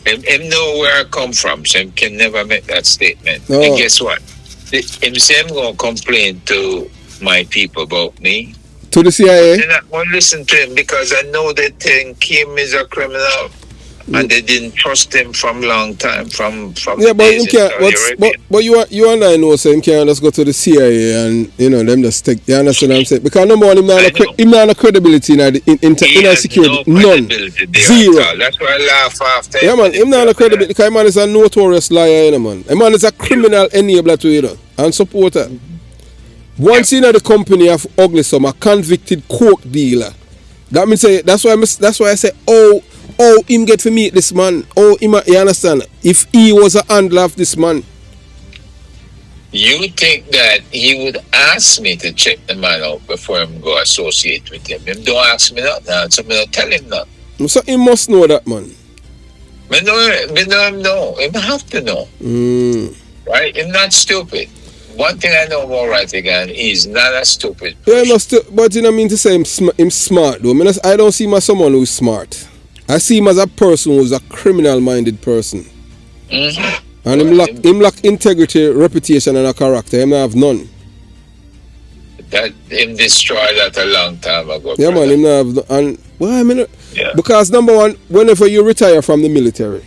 Him know where I come from, so he can never make that statement. No. And guess what? Him say I'm gonna complain to my people about me. To the CIA? They're not going to listen to him because I know they think him is a criminal and they didn't trust him from long time. From yeah, but him can't. But you and I know, so him can't just go to the CIA and them just take. You understand what I'm saying? Because number one, him not a credibility in security. None. Zero. That's why I laugh after. Yeah, man. Him not a credibility because man is a notorious liar, man. A man is a criminal enabler to and supporter. Once in the company of ugly some a convicted coke dealer. That means that's why I say him get to meet this man. You understand? If he was a handler of this man. You think that he would ask me to check the man out before him go associate with him? Him don't ask me that now, so I don't tell him that. So he must know that, man. Me know him know. Him have to know. Right? Him not stupid. One thing I know about Rattigan, he's not a stupid person. Yeah, but you know, I mean to say him smart though. I don't see him as someone who's smart. I see him as a person who's a criminal-minded person. Mm-hmm. And him lack integrity, reputation, and a character. Him have none. That him destroyed that a long time ago. Yeah, brother. Man, him have and well, I mean, because number one, whenever you retire from the military,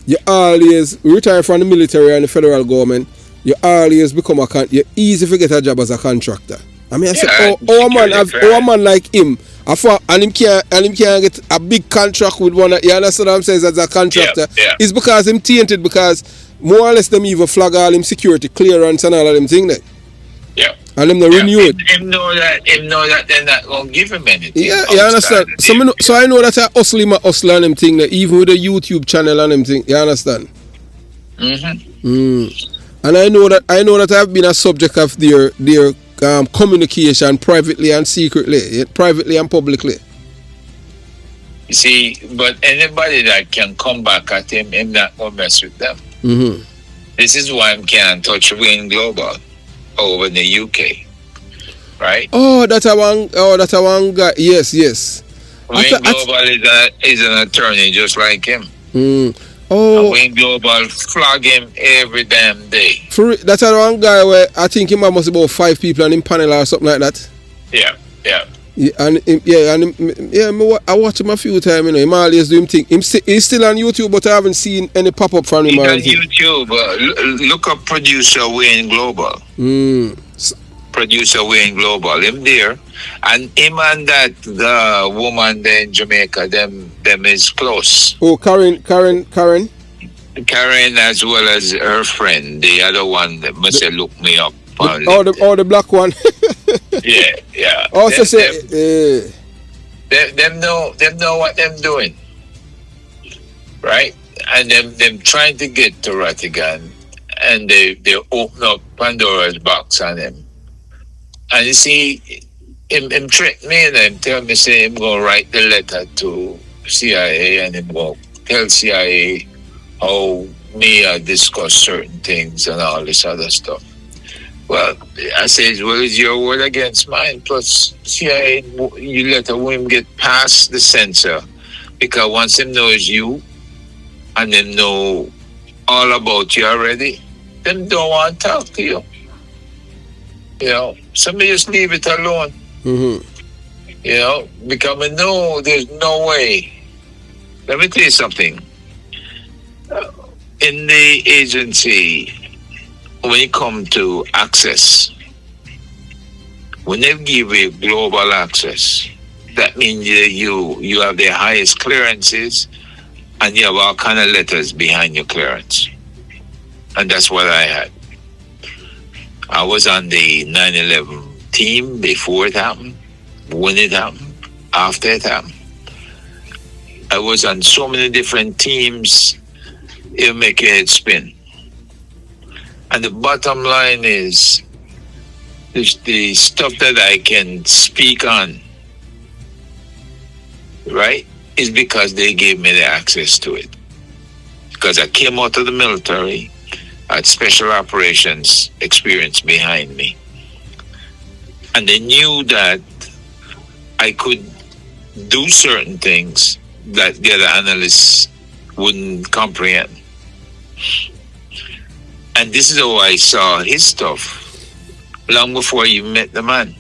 you always retire from the military and the federal government. You always become you easy to get a job as a contractor. I mean, I say, a man like him, and him can't get a big contract with one. You understand what I'm saying? As a contractor, it's because him tainted. Because more or less them even flag all him security clearance and all of them things there. Yeah. And them they renew it. Him know that they're not gonna give him anything. Yeah, you understand. So I know that I hustle and them thing there, even with the YouTube channel and them thing. You understand? And I know that I've been a subject of their communication privately and secretly, privately and publicly. You see, but anybody that can come back at him not gonna mess with them. This is why I can't touch Wayne Global. over in the UK, right? Oh, that's a one guy. Yes. Wayne Global is an attorney just like him. Mm. And Wayne Global flog him every damn day. That's a one guy where I think he must about 5 people on him panel or something like that. Yeah. I watch him a few times, you know. Him always do him thing. He's still on YouTube, but I haven't seen any pop up from him. He's on YouTube. Look up producer Wayne Global. Producer Wayne Global. Him there. And him and that woman there in Jamaica, them is close. Oh, Karen. Karen as well as her friend, the other one that must have looked me up. The black one. yeah. Also them know what them doing, right? And them trying to get to Rattigan, and they open up Pandora's box on him. And you see, him trick me and him tell me say him gonna write the letter to CIA and him go tell CIA how me discuss certain things and all this other stuff. Well, I says, well, it's your word against mine. Plus, CIA, you let him get past the censor. Because once him knows you, and them know all about you already, them don't want to talk to you. You know, somebody just leave it alone. Mm-hmm. You know, because I know there's no way. Let me tell you something. In the agency, when it comes to access, when they give you global access, that means you have the highest clearances and you have all kind of letters behind your clearance. And that's what I had. I was on the 9/11 team before it happened, when it happened, after it happened. I was on so many different teams, it'll make your head spin. And the bottom line is, the stuff that I can speak on, right, is because they gave me the access to it. Because I came out of the military, I had special operations experience behind me. And they knew that I could do certain things that the other analysts wouldn't comprehend. And this is how I saw his stuff long before you met the man.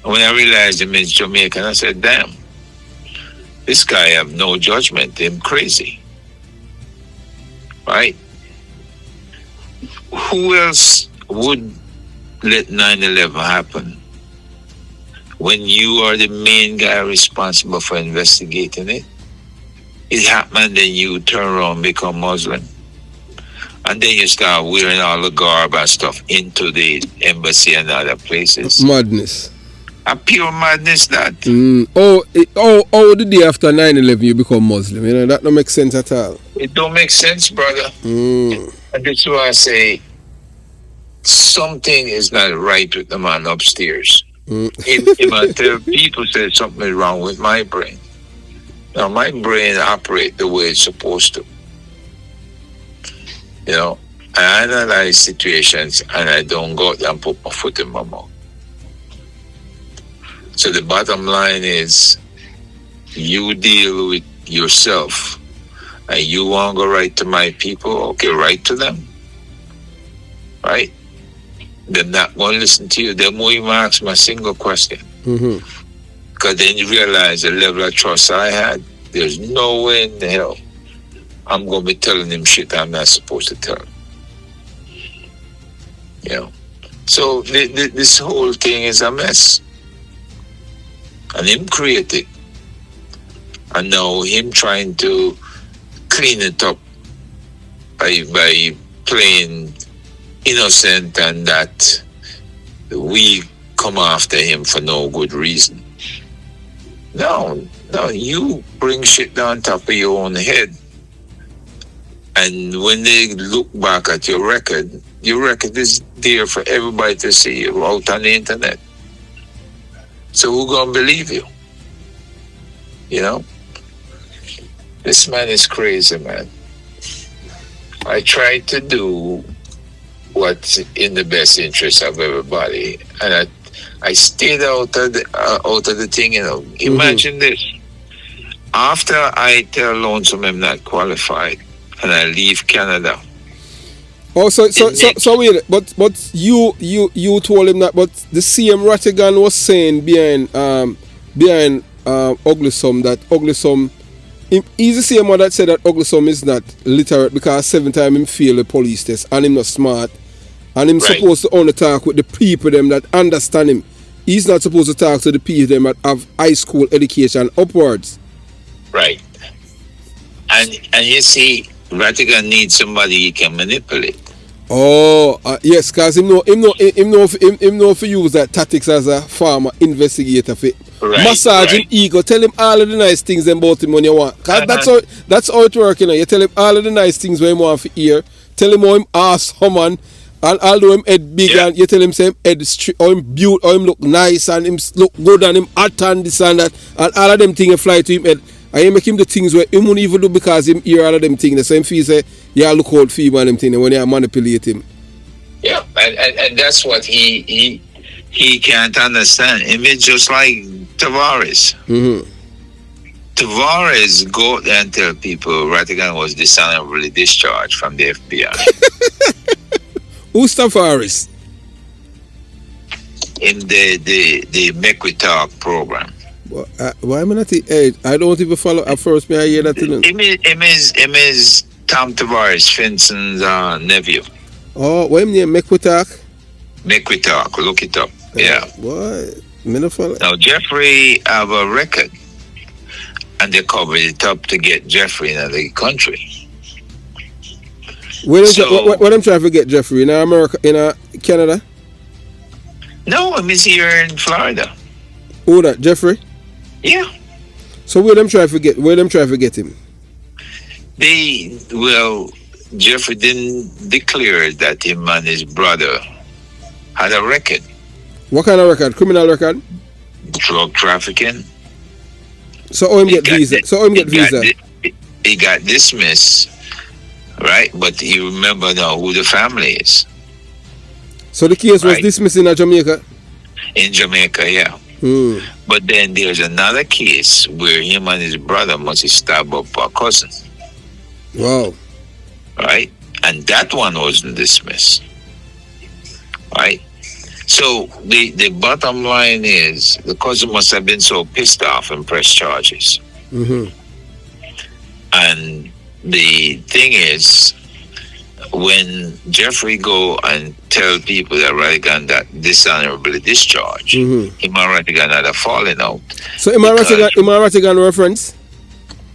When I realized him is Jamaican, I said, damn, this guy have no judgment, him crazy. Right? Who else would let 9/11 happen when you are the main guy responsible for investigating it? It happened, then you turn around and become Muslim. And then you start wearing all the garb and stuff into the embassy and other places. Madness. A pure madness, that. The day after 9/11 you become Muslim. You know, that don't make sense at all. It don't make sense, brother. And that's why I say something is not right with the man upstairs. If I tell people say something is wrong with my brain. Now, my brain operates the way it's supposed to. You know, I analyze situations and I don't go out and put my foot in my mouth. So the bottom line is, you deal with yourself. And you want to go right to my people, okay, write to them. Right? They're not going to listen to you. They won't even ask me a single question. Because then you realize the level of trust I had, there's no way in the hell I'm going to be telling him shit I'm not supposed to tell him. You know? So this whole thing is a mess. And him created. And now him trying to clean it up by playing innocent and that we come after him for no good reason. No, you bring shit down top of your own head. And when they look back at your record is there for everybody to see out on the internet. So who's gonna believe you? You know? This man is crazy, man. I tried to do what's in the best interest of everybody, and I stayed out of the thing. Imagine this: after I tell Lonesome I'm not qualified, and I leave Canada. Oh, so wait, but you told him that, but the same Rattigan was saying behind Ugly that Ugly he's the same one that said that Ugly is not literate because 7 times him fail the police test and him not smart and him supposed to only talk with the people them that understand him. He's not supposed to talk to the people them that have high school education upwards. Right. And you see, Rattigan needs somebody he can manipulate. Oh, yes, because him know if he use that tactics as a farmer investigator for massage him ego, tell him all of the nice things about him when you want. Cause that's how it works, you know. You tell him all of the nice things when you want to hear. Tell him how him awesome and although him head big and you tell him say him head straight, or him built, or him look nice and him look good and him hot and this and that and all of them things fly to him head. And you make him the things where him won't even do because him hear all of them things. So him feel say, yeah, look out for him and them things when you manipulate him. Yeah, and that's what he can't understand. Him is just like Tavares. Mm-hmm. Tavares go there and tell people Rattigan was dishonorably discharged from the FBI. Who's Tavares? In the Make We Talk program. Why am I not the age? I don't even follow at first. May I hear that? Him is Tom Tavares, Vincent's nephew. Oh, what him name? Make We Talk? Make We Talk. Look it up. Yeah. What? Me no follow. Now Jeffrey have a record, and they covered it up to get Jeffrey in the country. What I'm trying to get Jeffrey in America, in Canada? No, I'm here in Florida. Who that? Jeffrey? Yeah. So where them try to get him? Jeffrey didn't declare that him and his brother had a record. What kind of record? Criminal record? Drug trafficking. So him get visa. He got dismissed, right? But you remember now who the family is. So the case was dismissed in Jamaica? In Jamaica, yeah. But then there's another case where him and his brother must stab up a cousin. Wow. Right? And that one wasn't dismissed. Right? So the bottom line is the cousin must have been so pissed off and pressed charges. Mm-hmm. And the thing is, when Jeffrey go and tell people that Rattigan that dishonorably discharged, him and Rattigan had a falling out. So him and Rattigan were friends?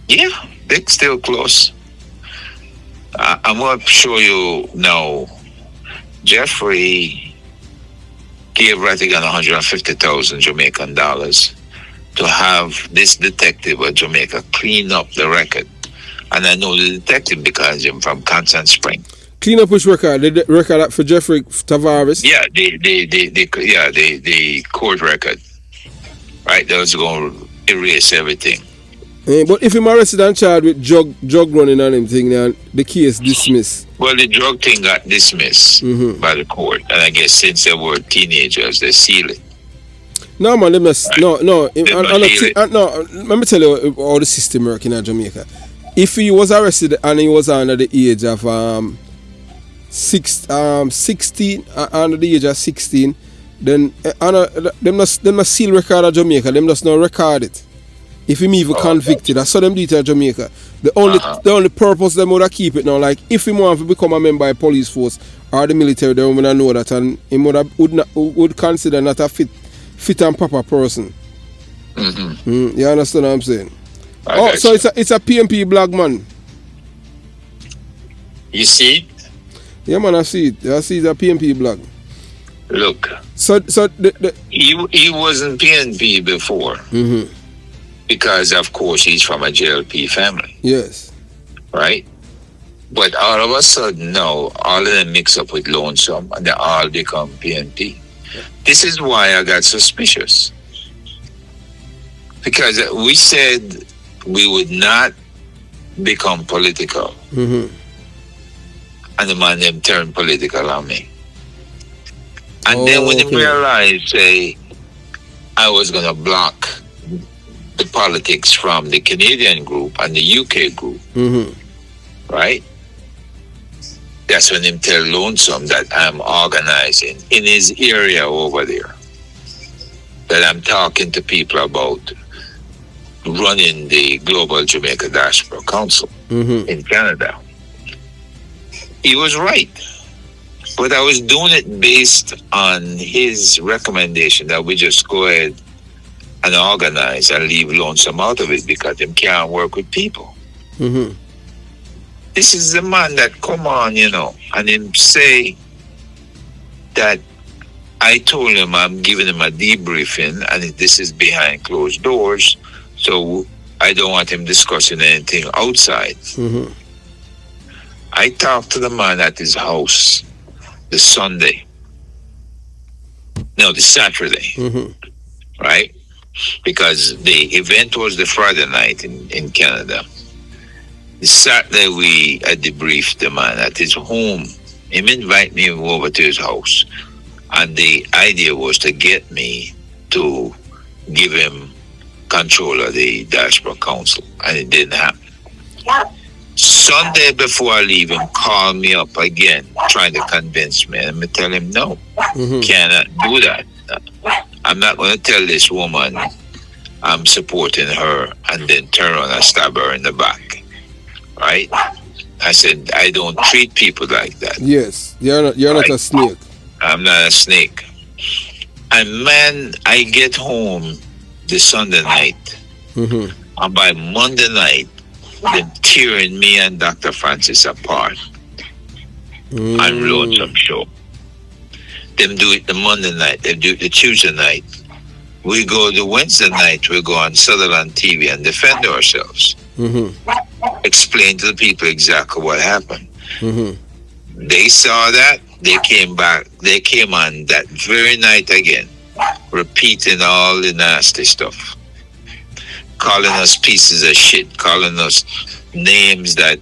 Yeah, they're still close. I'm going to show you now. Jeffrey gave Rattigan 150,000 Jamaican dollars to have this detective at Jamaica clean up the record. And I know the detective because I'm from Constant Spring. Clean up which record? The record for Jeffrey Tavares? Yeah, the court record. Right, that was going to erase everything. But if him arrested and charged with drug running and everything, then the case dismissed. Well, the drug thing got dismissed by the court, and I guess since they were teenagers, they sealed it. No, man, they must no. Let me tell you how the system works in Jamaica. If he was arrested and he was under the age of 16, under the age of 16, then them must seal record of Jamaica. Them just not record it. If him even convicted, that's how them do it in Jamaica. The only purpose them would keep it now, like if him want to become a member of the police force or the military, they would know that, and him would consider not a fit and proper person. You understand what I'm saying? So it's a PNP blog, man. You see it? Yeah, man, I see it. I see it's a PNP blog. Look. So he wasn't PNP before. Because, of course, he's from a JLP family. Yes. Right? But all of a sudden, now, all of them mix up with Lonesome, and they all become PNP. This is why I got suspicious. Because we said we would not become political. And the man them turned political on me. And then when he realized, I was going to block the politics from the Canadian group and the UK group, right? That's when him tell Lonesome that I'm organizing in his area over there, that I'm talking to people about running the Global Jamaica Diaspora Council in Canada. He was right. But I was doing it based on his recommendation that we just go ahead and organize and leave Lonesome out of it because him can't work with people. This is the man that come on, and him say that I told him I'm giving him a debriefing and this is behind closed doors, so I don't want him discussing anything outside. I talked to the man at his house the Saturday, right? Because the event was the Friday night in Canada. The Saturday we debriefed the man at his home. Him invite me over to his house. And the idea was to get me to give him control of the Diaspora Council. And it didn't happen. Sunday before I leave, him called me up again, trying to convince me. And I tell him, no, cannot do that. I'm not going to tell this woman I'm supporting her and then turn around and stab her in the back. Right? I said, I don't treat people like that. Yes, you're not a snake. I'm not a snake. And man, I get home this Sunday night. And by Monday night, they're tearing me and Dr. Francis apart. On Lonesome Show. Them do it the Monday night, they do it the Tuesday night. We go the Wednesday night, we go on Sutherland TV and defend ourselves. Explain to the people exactly what happened. They saw that, they came back, they came on that very night again, repeating all the nasty stuff. Calling us pieces of shit, calling us names that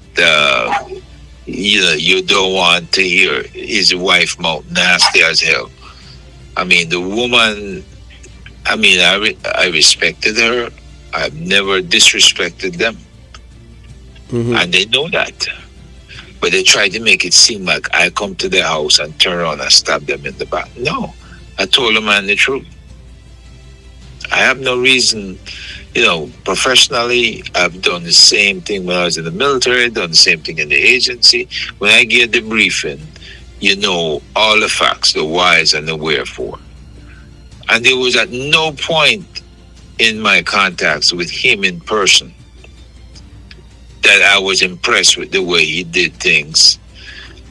you don't want to hear. His wife mouth nasty as hell. I mean, the woman, I respected her. I've never disrespected them. And they know that. But they try to make it seem like I come to their house and turn around and stab them in the back. No, I told the man the truth. I have no reason, professionally, I've done the same thing when I was in the military, done the same thing in the agency. When I get the briefing, all the facts, the whys and the wherefore. And there was at no point in my contacts with him in person that I was impressed with the way he did things.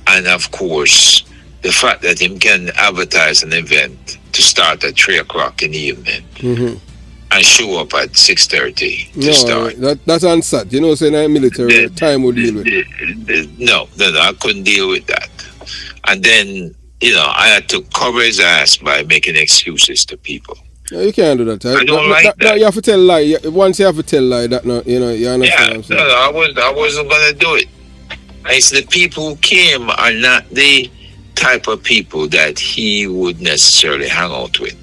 And of course, the fact that him can advertise an event to start at 3 o'clock in the evening and show up at 6:30 to start. That's unsat. Saying that military time will deal with it. No, I couldn't deal with that. And then, I had to cover his ass by making excuses to people. No, you can't do that. I don't like that. No, you have to tell lie. Once you have to tell lie, that you understand what I'm saying? I wasn't gonna do it. I said the people who came are not the type of people that he would necessarily hang out with.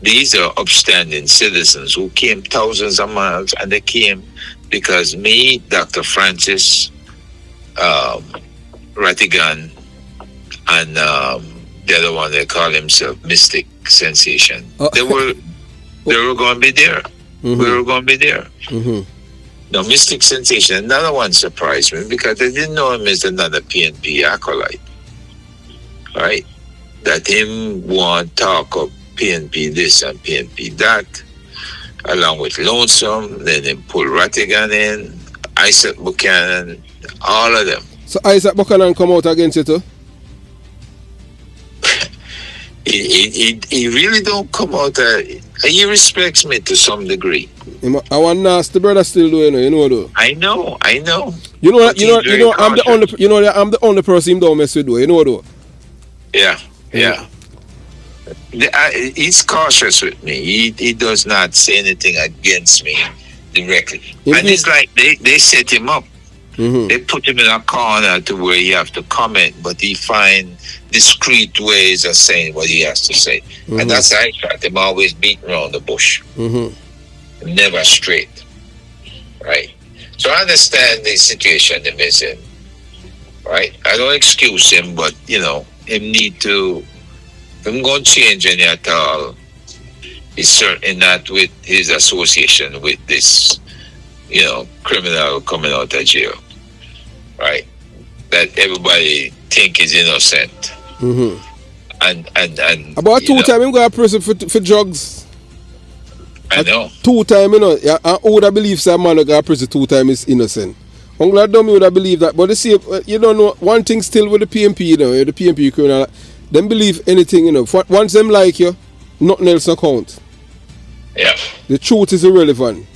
These are upstanding citizens who came thousands of miles, and they came because me, Dr. Francis, Rattigan, and the other one they call himself Mystic Sensation. They were going to be there. We were going to be there. Now, Mystic Sensation, another one surprised me because I didn't know him as another PNP acolyte. Right? That him want talk of PNP this and PNP that, along with Lonesome, then him pull Rattigan in, Isaac Buchanan, all of them. So Isaac Buchanan come out against you too? He really don't come out. He respects me to some degree. I want nasty brother still doing it, though. I know. I'm the only person he don't mess with, though. Yeah. He's cautious with me. He does not say anything against me directly. And it's like they set him up. They put him in a corner to where he have to comment, but he find discreet ways of saying what he has to say. And that's how I shot him, always beating around the bush. Never straight. Right? So I understand the situation him is in. Right? I don't excuse him, but him need to, if I'm going to change any at all, it's certainly not with his association with this, criminal coming out of jail. Right? That everybody think is innocent. And about 2 times him go to prison for drugs. I know. 2 times, I would have believed some man who go to prison 2 times is innocent. I'm glad dummy would have believed that. But you see, you don't know one thing still with the PNP, the PNP criminal, them believe anything, Once them like you, nothing else no count. Yeah. The truth is irrelevant.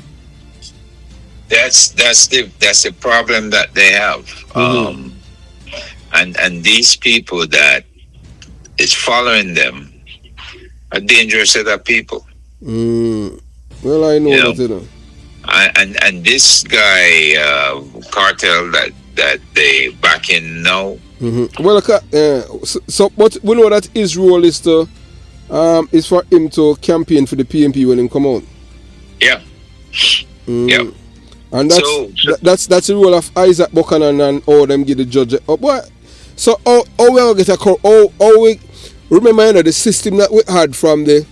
That's the problem that they have. And these people that is following them are dangerous set of people. Well, I know that, And this guy, cartel that they back in now. Well, so but we know that his role is is for him to campaign for the PNP when him come out. Yeah. Yeah. And that's the role of Isaac Buchanan and all them get the judge. So how we get how we remember the system that we had from the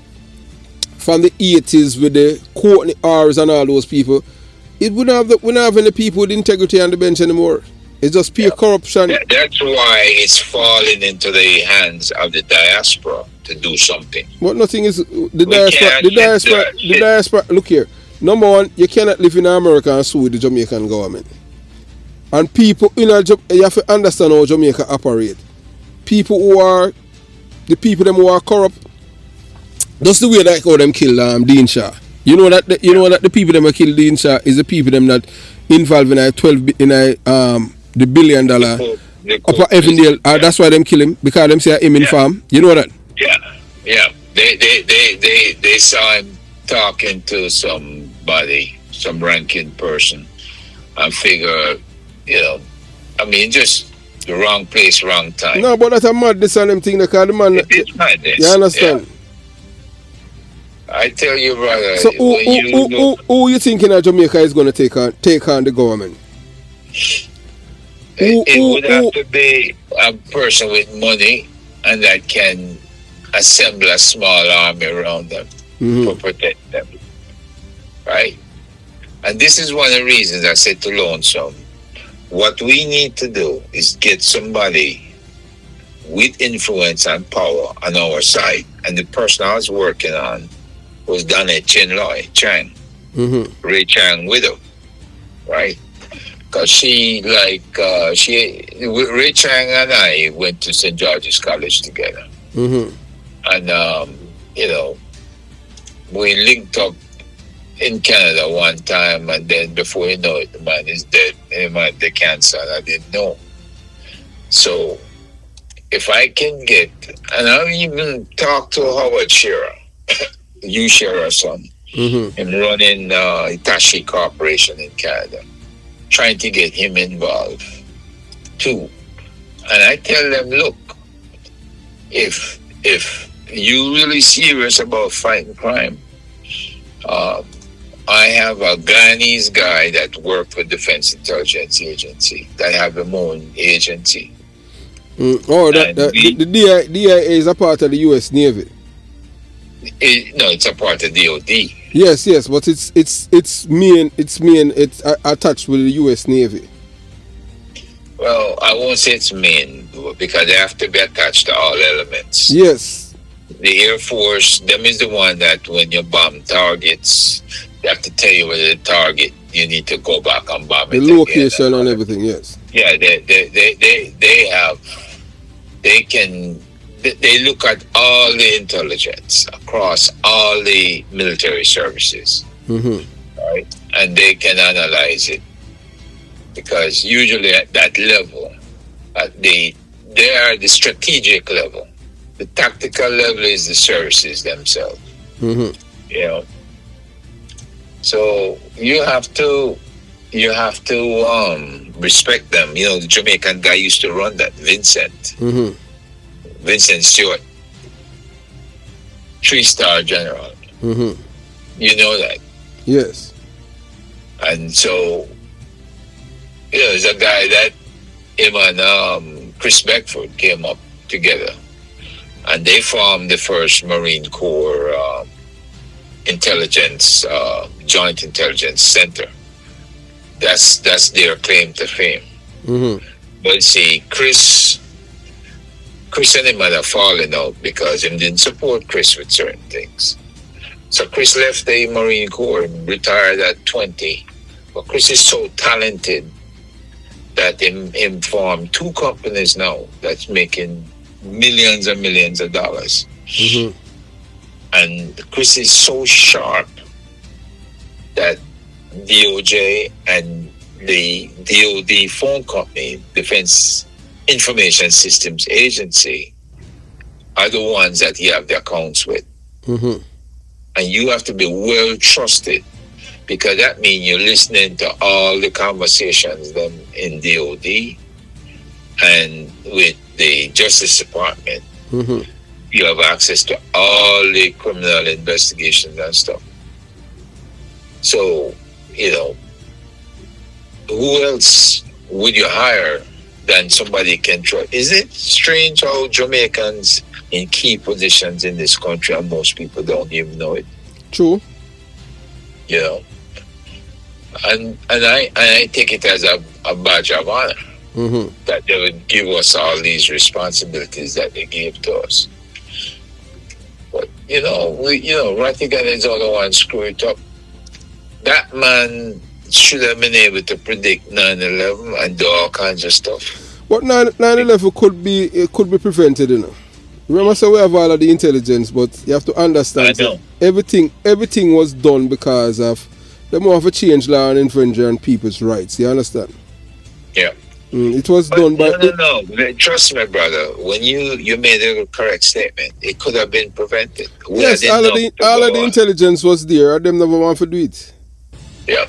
80s with the Courtney R's and all those people. We don't have any people with integrity on the bench anymore. It's just pure corruption. That's why it's falling into the hands of the diaspora to do something. But nothing is the diaspora. Look here. Number one, you cannot live in America and sue the Jamaican government. And people, you have to understand how Jamaica operate. People who are corrupt. That's the way that how them kill Dean Shaw. You know that the people them that kill Dean Shaw is the people them that involved in the $1 billion upper Evandale. That's why them kill him, because them say him in farm. You know that? Yeah. They saw him talking to somebody, some ranking person, and figure, just the wrong place, wrong time. No, but that's a madness on them thing. Because the man, it's madness. You understand? Yeah. I tell you, brother. So who you thinking that Jamaica is going to take on the government? It would have to be a person with money and that can assemble a small army around them to protect them. Right? And this is one of the reasons I said to Lonesome, what we need to do is get somebody with influence and power on our side. And the person I was working on was Donna Chang, Ray Chang widow, right? Because Ray Chang and I went to St. George's College together. And, we linked up in Canada one time, and then before you know it, the man is dead. He had the cancer, and I didn't know. So, if I can get, and I've even talked to Howard Shearer, you Shearer's son, and running Hitachi Corporation in Canada, trying to get him involved too. And I tell them, look, if you really serious about fighting crime, I have a Guyanese guy that worked with Defense Intelligence Agency that have their own agency. The DIA is a part of the U.S. Navy. It's a part of DOD. Yes, but it's attached with the U.S. Navy. Well, I won't say it's main because they have to be attached to all elements. Yes. The Air Force, them is the one that when you bomb targets, they have to tell you whether the target you need to go back and bomb it. The location and everything, yes. Yeah, they look at all the intelligence across all the military services, right? And they can analyze it because usually at that level, they are the strategic level. The tactical level is the services themselves. So you have to you have to respect them. You know, the Jamaican guy used to run that, Vincent. Mm-hmm. Vincent Stewart, 3-star general. Mm-hmm. You know that. Yes. And so, you know, there's a guy that him and Chris Beckford came up together. And they formed the first Marine Corps intelligence, Joint Intelligence Center. That's their claim to fame. Mm-hmm. But see, Chris and him had a falling out because him didn't support Chris with certain things. So Chris left the Marine Corps and retired at 20. But Chris is so talented that him formed 2 companies now that's making millions and millions of dollars. Mm-hmm. And Chris is so sharp that DOJ and the DOD phone company, Defense Information Systems Agency, are the ones that he have the accounts with. Mm-hmm. And you have to be well trusted, because that means you're listening to all the conversations them in DOD and with the Justice Department. Mm-hmm. You have access to all the criminal investigations and stuff. So, you know, who else would you hire than somebody can trust? Is it strange how Jamaicans in key positions in this country, and most people don't even know it? True. You know, and I take it as a badge of honor Mm-hmm. that they would give us all these responsibilities that they gave to us. But you know, Rattigan is the other one screw it up. That man should have been able to predict 9/11 and do all kinds of stuff. But 9/11 could be prevented, you know. Remember, so we have all of the intelligence, but you have to understand that everything was done because of the more of a change law and infringing on people's rights. You understand? Yeah. It was done by... No. Trust me, brother. When you made a correct statement, it could have been prevented. Yes, all of the intelligence was there. Them never want to do it. Yeah.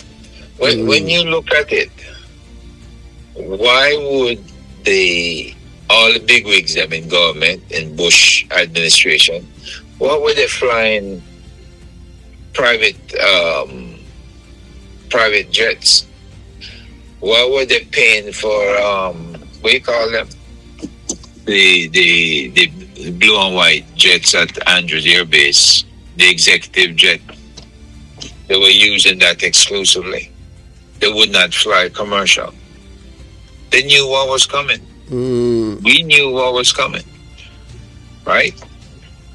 When you look at it, why would all the bigwigs them in government and Bush administration, why were they flying private jets? Why were they paying for what do you call them? The blue and white jets at Andrews Air Base, the executive jet? They were using that exclusively. They would not fly commercial. They knew what was coming. We knew what was coming, right?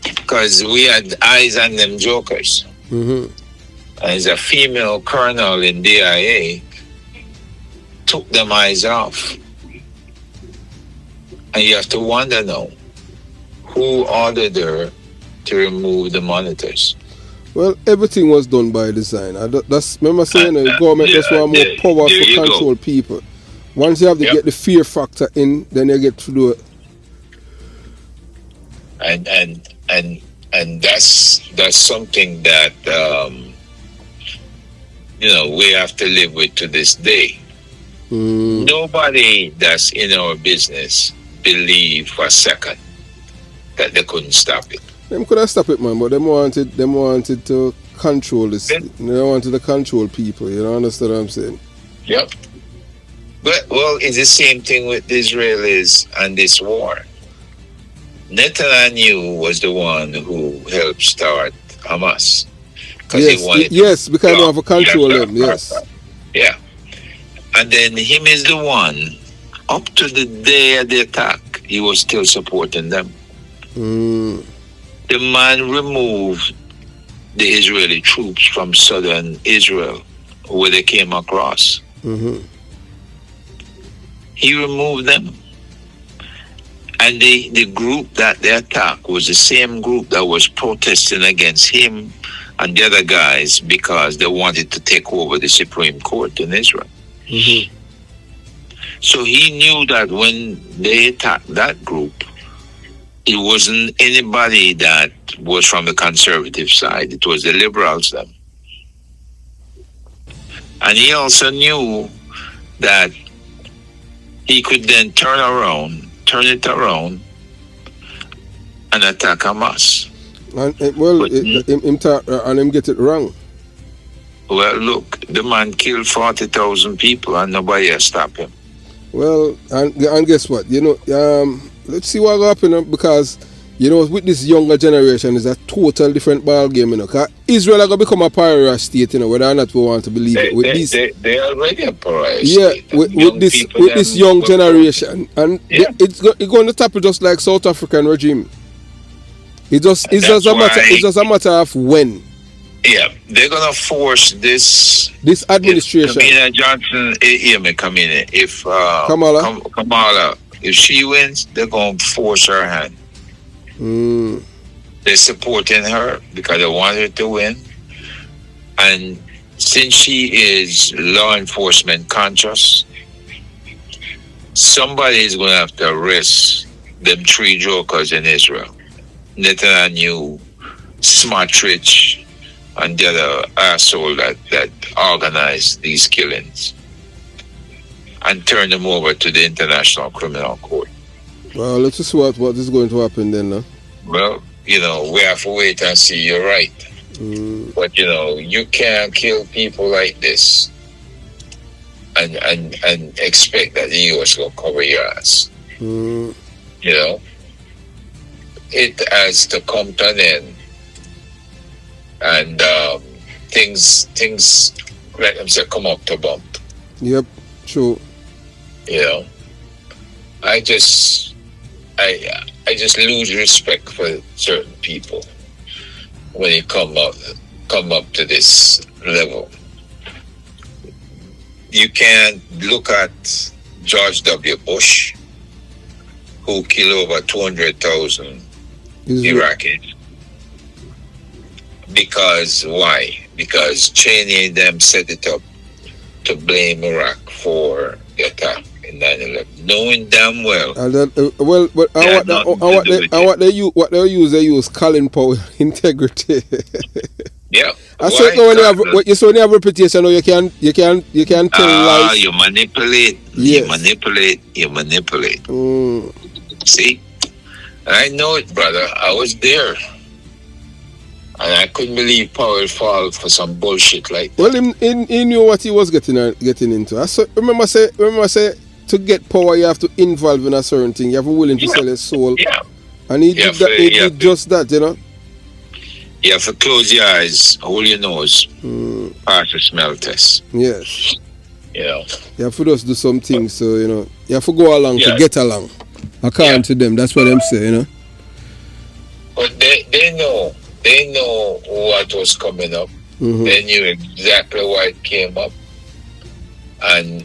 Because we had eyes on them jokers. Mm-hmm. As a female colonel in DIA, took them eyes off. And you have to wonder now, who ordered her to remove the monitors? Well, everything was done by design. Remember saying the government just want more power to control people. Once you have to get the fear factor in, then you get to do it. And that's something that we have to live with to this day. Nobody that's in our business believe for a second that they couldn't stop it. Them could have stopped it, man, but them wanted to control this. They wanted to control people. You know, understand what I'm saying? Yep. But it's the same thing with the Israelis and this war. Netanyahu was the one who helped start Hamas. Yes, because he wanted to control them. Yes. Yeah. And then him is the one, up to the day of the attack, he was still supporting them. The man removed the Israeli troops from southern Israel, where they came across. Mm-hmm. He removed them. And the group that they attacked was the same group that was protesting against him and the other guys because they wanted to take over the Supreme Court in Israel. Mm-hmm. So he knew that when they attacked that group, it wasn't anybody that was from the conservative side. It was the liberals then. And he also knew that he could then turn it around, and attack Hamas. And him get it wrong. Well, look, the man killed 40,000 people, and nobody has stopped him. Well, and guess what? Let's see what will happen, because with this younger generation, is a total different ball game. Because Israel are going to become a pariah state. Whether or not we want to believe it. They're already a pariah state. Yeah, with this young generation, and it's going to topple just like South African regime. It's just a matter of when. Yeah, they're gonna force this administration. Kamala Johnson, come in. If Kamala, if she wins, they're gonna force her hand. They're supporting her because they want her to win, and since she is law enforcement conscious, somebody is gonna have to arrest them 3 jokers in Israel: Netanyahu, Smotrich, and the other asshole that organized these killings, and turn them over to the International Criminal Court. Well, let's just see what is going to happen then. Huh? Well, we have to wait and see. You're right. But, you can't kill people like this and expect that the U.S. will cover your ass. It has to come to an end. And things let them say come up to bump. Yep, true. I just lose respect for certain people when it come up to this level. You can't look at George W. Bush, who killed over 200,000 Iraqis. Because why? Because Cheney and them set it up to blame Iraq for the attack in 9/11, knowing damn well. And then, what they use Colin Powell integrity. Yeah. I said when you have reputation, you can tell lies. You manipulate. Yes. You manipulate. See, I know it, brother. I was there. And I couldn't believe Powell fall for some bullshit like that. Well, he knew what he was getting into. I remember say to get power, you have to involve in a certain thing. You have to be willing to sell his soul. Yeah. And he did just that, You have to close your eyes, hold your nose, pass the smell test. Yes. You have to just do some things, so you have to go along to get along. According to them, that's what them say, But they know. They know what was coming up. They knew exactly why it came up. And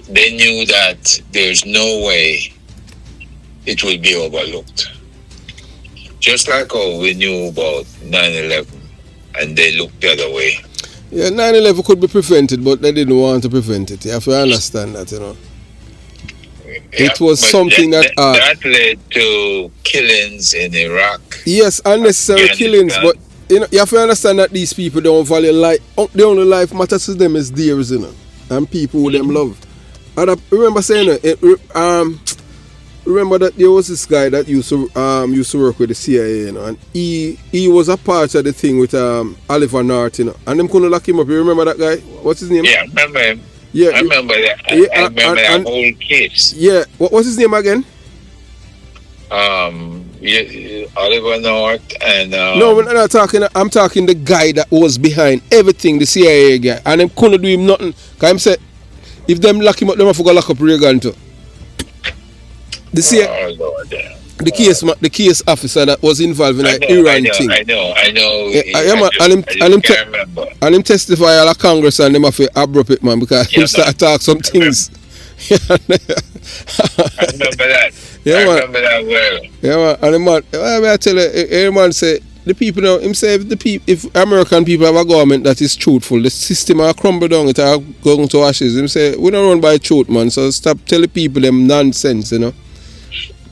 they knew that there's no way it will be overlooked. Just like how we knew about 9/11 and they looked the other way. Yeah, 9/11 could be prevented, but they didn't want to prevent it. You have to understand that, It was something that led to killings in Iraq. Yes, unnecessary killings, but you have to understand that these people don't value life. The only life matters to them is theirs, and people who them love. And I remember saying remember that there was this guy that used to work with the CIA, and he was a part of the thing with Oliver North, and them couldn't lock him up. You remember that guy? What's his name? Yeah, I remember him. Yeah, I remember that. I remember that whole case. Yeah, what's his name again? Oliver North and no, I'm not talking. I'm talking the guy that was behind everything, the CIA guy, and them couldn't do him nothing. Cause him said, if them lock him up, them have to go lock up Reagan too. The CIA, the case officer that was involved in the Iran thing. I know. And him testify at Congress, and them have to abrupt it, man, because he start talk some things. I remember that. Yeah, I remember that well. Yeah, man. And the man, I tell you, every man say, the people now, him say, if American people have a government that is truthful, the system will crumble down, it will go into ashes. Him say, we don't run by truth, man, so stop telling people them nonsense,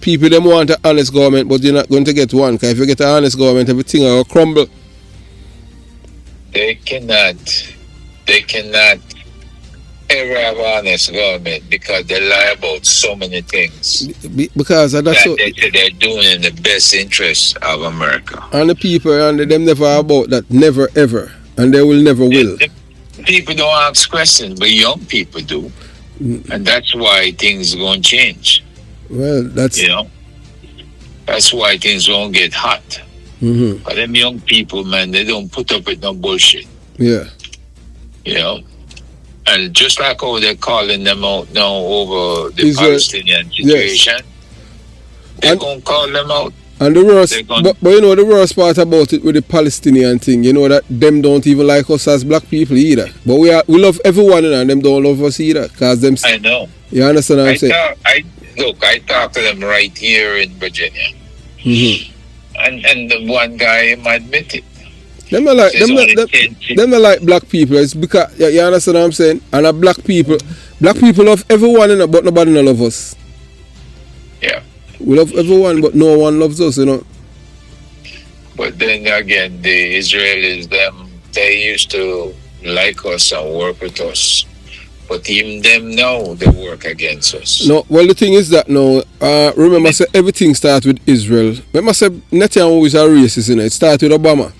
People them want an honest government, but you're not going to get one, because if you get an honest government, everything will crumble. They cannot ever have an honest government because they lie about so many things Because that's that what they say they're doing in the best interest of America. and the people and them never about that, never ever, and they will never will. The people don't ask questions, but young people do. And that's why things are going to change. Well, that's That's why things won't get hot. But them young people, man, they don't put up with no bullshit. Yeah. And just like how they're calling them out now over the Israel, Palestinian situation, they're going to call them out. And the worst, but the worst part about it with the Palestinian thing, that them don't even like us as black people either. But we love everyone, and them don't love us either, cause them. I know. You understand what I'm saying? I talk to them right here in Virginia, and the one guy admit it. Them are like black people. It's because you understand what I'm saying. And black people love everyone, but nobody love us. Yeah. We love everyone, but no one loves us, But then again, the Israelis, they used to like us and work with us. But even them now, they work against us. No, well, the thing is that now, remember, I said everything starts with Israel. Remember, I said Netanyahu is a racist, It started with Obama.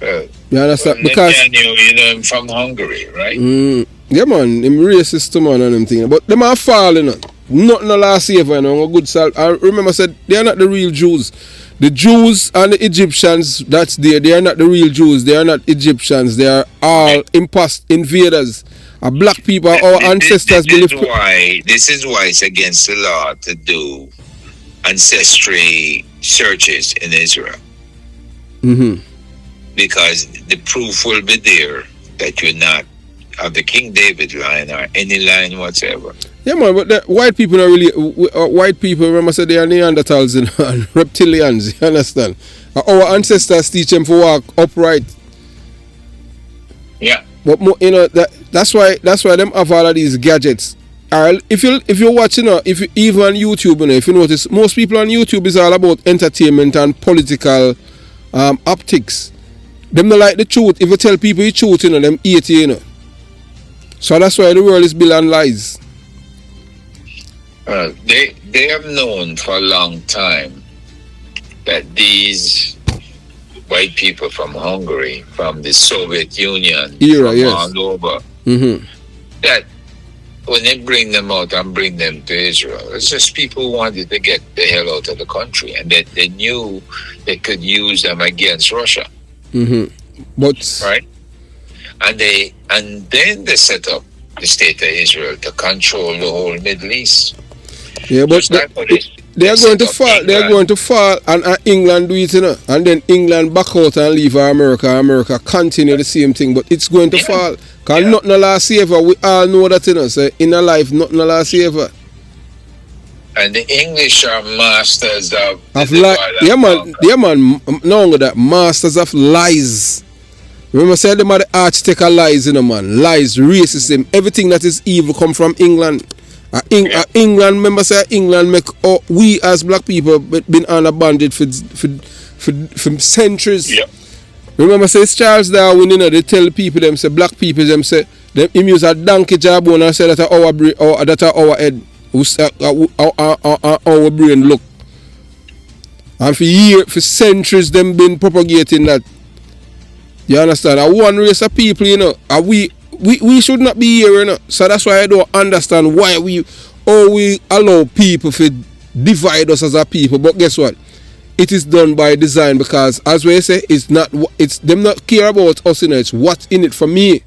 You understand? Because Netanyahu, him from Hungary, right? Yeah, man, him racist to man and them thing. But them are falling. Nothing the last year, a good salt. I remember I said they are not the real Jews. The Jews and the Egyptians that's there, they are not the real Jews. They are not Egyptians. They are all invaders. Black people, our ancestors believe. This is why it's against the law to do ancestry searches in Israel. Because the proof will be there that you're not of the King David line or any line whatsoever. Yeah, man, but the white people are really white people. Remember, I said they are Neanderthals and reptilians. You understand? Our ancestors teach them to walk upright. Yeah. But that's why them have all of these gadgets. If you're watching, if you even on YouTube, if you notice, most people on YouTube is all about entertainment and political optics. Them don't like the truth. If you tell people the truth, them hate you, So that's why the world is built on lies. They have known for a long time that these white people from Hungary, from the Soviet Union, era, from yes, all over, that when they bring them out and bring them to Israel, it's just people who wanted to get the hell out of the country, and that they knew they could use them against Russia. But right, and then they set up the state of Israel to control the whole Middle East. Yeah, but they are going to fall. They are going to fall, and England do it, and then England back out and leave America. America continue the same thing, but it's going to fall. Cause nothing last ever. We all know that, So in a life, nothing last ever. And the English are masters of lies. Yeah, man. No longer that masters of lies. Remember, say them are the architect of lies, man. Lies, racism, everything that is evil come from England. England, remember, say England make we as black people been on a bandit for centuries. Yeah. Remember, say it's Charles Darwin, they tell people them say black people them say them him use a donkey jawbone and say that our head, our brain look. And for centuries them been propagating that. You understand? One race of people, we should not be here, So that's why I don't understand why we allow people to divide us as a people. But guess what? It is done by design, because as we say, it's them not care about us, It's what's in it for me.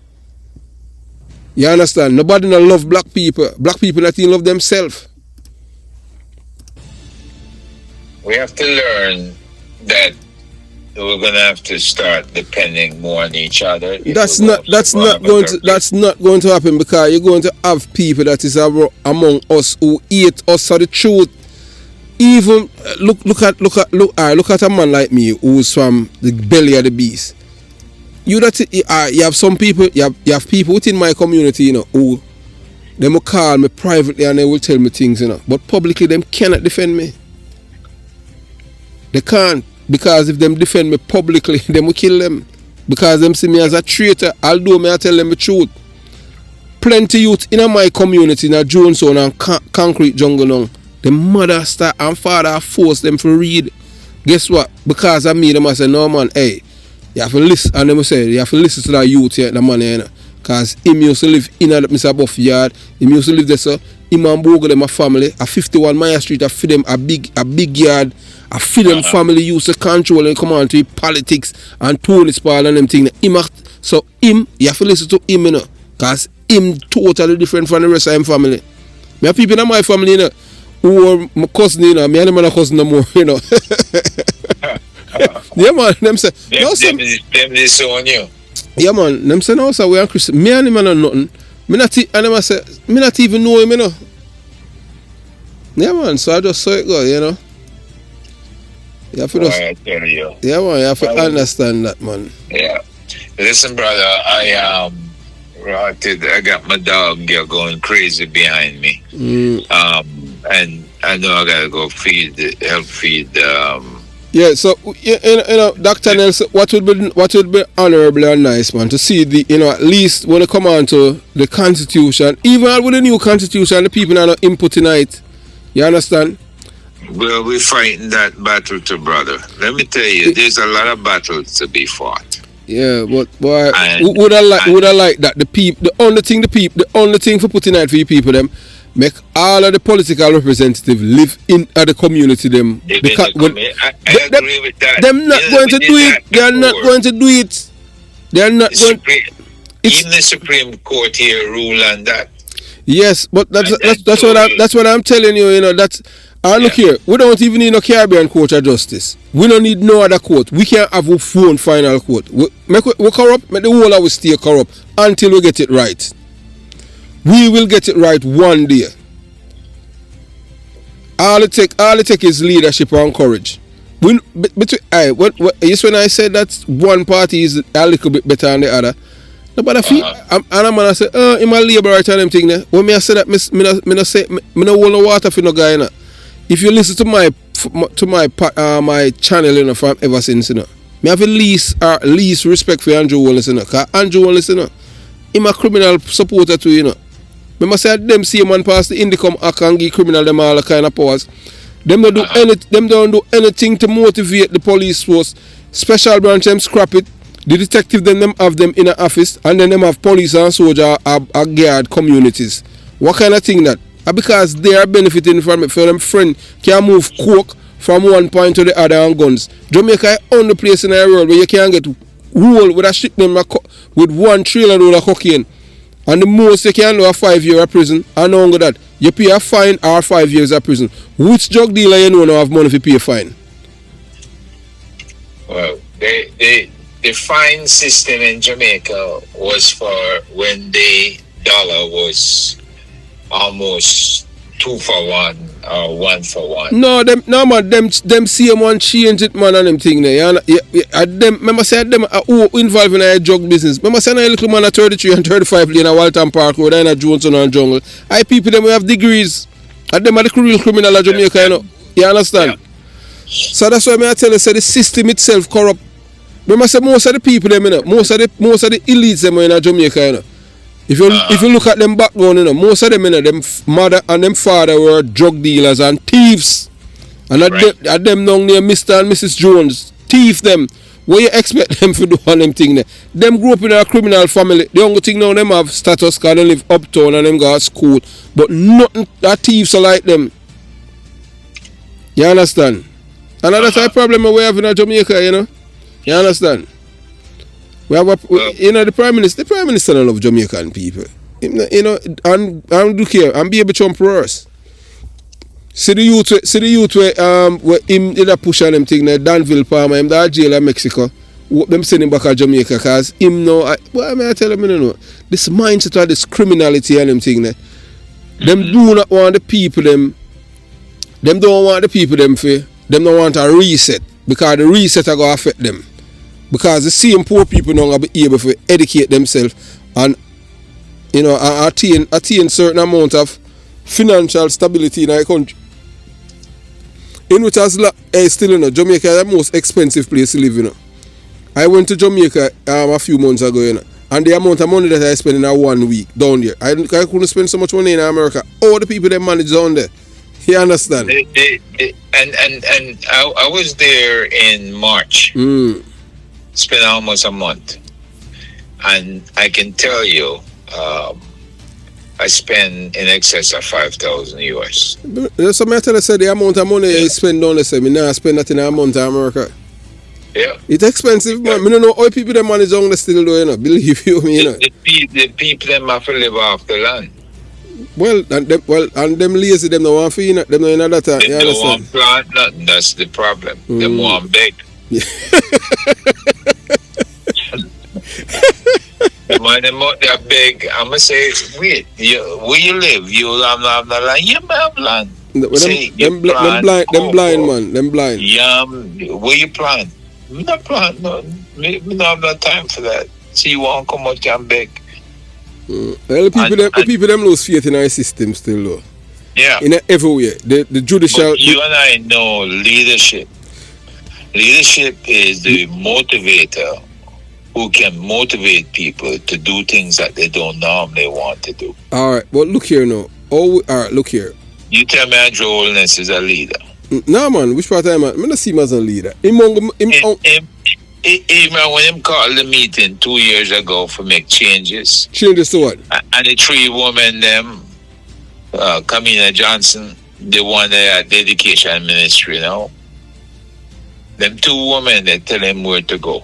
You understand? Nobody not love black people. Black people not even love themselves. We have to learn that we're gonna have to start depending more on each other. That's not going to happen, because you're going to have people that is among us who hate us for the truth. Even look at a man like me who's from the belly of the beast. You have some people, you have people within my community, who they will call me privately and they will tell me things, but publicly them cannot defend me. They can't, because if them defend me publicly, them will kill them, because them see me as a traitor. Although I tell them the truth, plenty youth in my community in a Jonestown and concrete jungle now. The mother start and father force them to read. Guess what? Because of me, them I say, no man, hey, you have to listen. And them say, you have to listen to that youth here, the man here. Because him used to live in a Mr. Buff yard. Him used to live there, so him and Bogle, them a family. A 51 Maya Street, I feed them a big yard. I feed them family used to control and come on to politics and Tony Spall and them things. So him, you have to listen to him, you know. Because him totally different from the rest of him family. Me have people in my family, you know, who are my cousin, you know. Me and them are not cousin no more, you know. Yeah, man. Them say, them disown you. Yeah, man. Them say, no, sir, we are Christian. Me and him are not nothing. And them say, me not even know him, you know. Yeah, man. So I just saw it go, you know. You have to just, I tell you. yeah, man. You have to understand that, man. Yeah. Listen, brother, I got my dog here going crazy behind me. And I know I gotta go help feed. Yeah, so you know, Dr. Nelson, what would be honorable and nice, man, to see the, you know, at least when it come on to the Constitution, even with the new Constitution, the people are not inputting it. You understand? Well, we're fighting that battle too, brother. Let me tell you, there's a lot of battles to be fought. Yeah, but boy, would I like that the only thing for putting out for you people them make all of the political representatives live in the community them. Because I agree with that. Them not going to do it. They are not going to do it. They are not going. Even the Supreme Court here rule on that. Yes, but that's what I'm telling you. You know that's. Look here, we don't even need no Caribbean Court of Justice. We don't need no other court. We can't have a one final court. We corrupt, make the whole of us stay corrupt until we get it right. We will get it right one day. All it take is leadership and courage. When I said that one party is a little bit better than the other, nobody feel. And I'm gonna say, in my labor right and them thing there. When I say that, me no hold no water for no guy, you know. If you listen to my channel, you know, from ever since, you know, me have a least respect for Andrew Wallace, you know, because Andrew Wallace, you know, him a criminal supporter too, you know. Remember say them see a man pass the Indicom Act and give criminal them all kind of powers. Them don't do anything to motivate the police force. Special branch them scrap it. The detective them have them in an office, and then them have police and soldier a guard communities. What kind of thing that? Because they are benefiting from it. For them friend can move coke from one point to the other and guns. Jamaica is the only place in the world where you can get roll with a shipment with one trailer load of cocaine. And the most you can do a 5 year of prison, and under that, you pay a fine or 5 years of prison. Which drug dealer you know now have money to pay a fine? Well, the fine system in Jamaica was for when the dollar was almost 2 for 1 or 1 for 1. No, them same one change it, man, and them thing there. Remember say them involved in a drug business. Remember say a little man at 33 and 35 lane at Walton Park Road and at Jonestown and Jungle. I people them have degrees. And them are the real criminal of Jamaica, you know. You understand? Yeah. So that's why I tell you, say the system itself corrupt. Remember say most of the people them, you know, most of the elites them in Jamaica, you know. If you look at them background, you know, most of them, you know, them mother and them father were drug dealers and thieves. And at them down there, Mr. and Mrs. Jones, thief them. What you expect them to do on them thing there? Them grew up in a criminal family. The only thing now them have status because they live uptown and them go to school. But nothing that thieves are like them. You understand? And that's a problem we have in Jamaica, you know. You understand? We have you know, the Prime Minister don't love Jamaican people. You know, and look here, and be able to emperors. See the youth where him did a push on them thing there, Danville Palmer, him that jail in Mexico. Them send him back to Jamaica because him know I tell him, you know, this mindset of this criminality and them thing there. Them do not want the people them don't want the people them them don't want a reset because the reset are gonna affect them. Because the same poor people now will be able to educate themselves and, you know, attain certain amount of financial stability in our country. In which as still, you know, Jamaica is the most expensive place to live, you know. I went to Jamaica a few months ago, you know, and the amount of money that I spend in a 1 week down there, I couldn't spend so much money in America. All the people that manage down there. You understand? And I was there in March. Spent almost a month. And I can tell you, I spend in excess of 5,000 US. So I tell you, say the amount of money I spend down there, say, me now spend that in a month in America. Yeah. It's expensive, man. I don't know how people that manage down there still do, you know. Believe you me, you know. The people them have to live off the land. Well, and them lazy, them no want to, you know, them no in that time. They don't want plant nothing. That's the problem. Them want beg. Man, them out there beg. I'ma say, wait, where you live? You have no land. You have land. Them blind, man. Them blind. Where you plant? Me not plant nothing. Me not have no time for that. See, you want to come out and beg. Well, the people them lose faith in our system still, though. Yeah. In everywhere. The judicial. But you and I know leadership. Leadership is the motivator who can motivate people to do things that they don't normally want to do. All right, but look here now. All right, look here. You tell me Andrew Holness is a leader. No, man. Which part of man? I don't see him as a leader. Even when him called the meeting 2 years ago for make changes. Changes to what? And the 3 women, them, Kamina Johnson, the one that had the education ministry now. Them 2 women, they tell him where to go.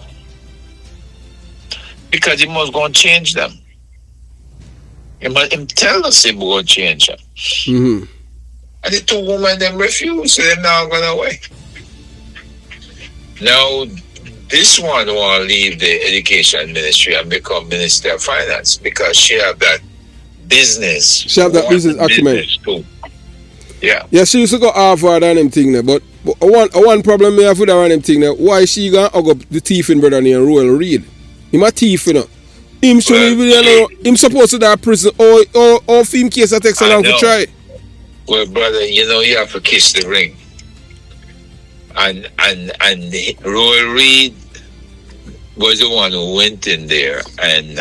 Because he must go and change them. He must tell us he will change them. Mm-hmm. And the 2 women, them refuse, so they're not going away. Now, this one want to leave the education ministry and become Minister of Finance because she have that business. She have that business acumen. Too. Yeah. Yeah, she used to go Harvard and them thing there, but one problem we have with her and them thing there, why she gonna hug up the thief in brother named Royal Reid? Him a thief, you know. Him should him supposed to die prison or film case that takes so long to try. Well, brother, you know you have to kiss the ring. And Roy Reid was the one who went in there and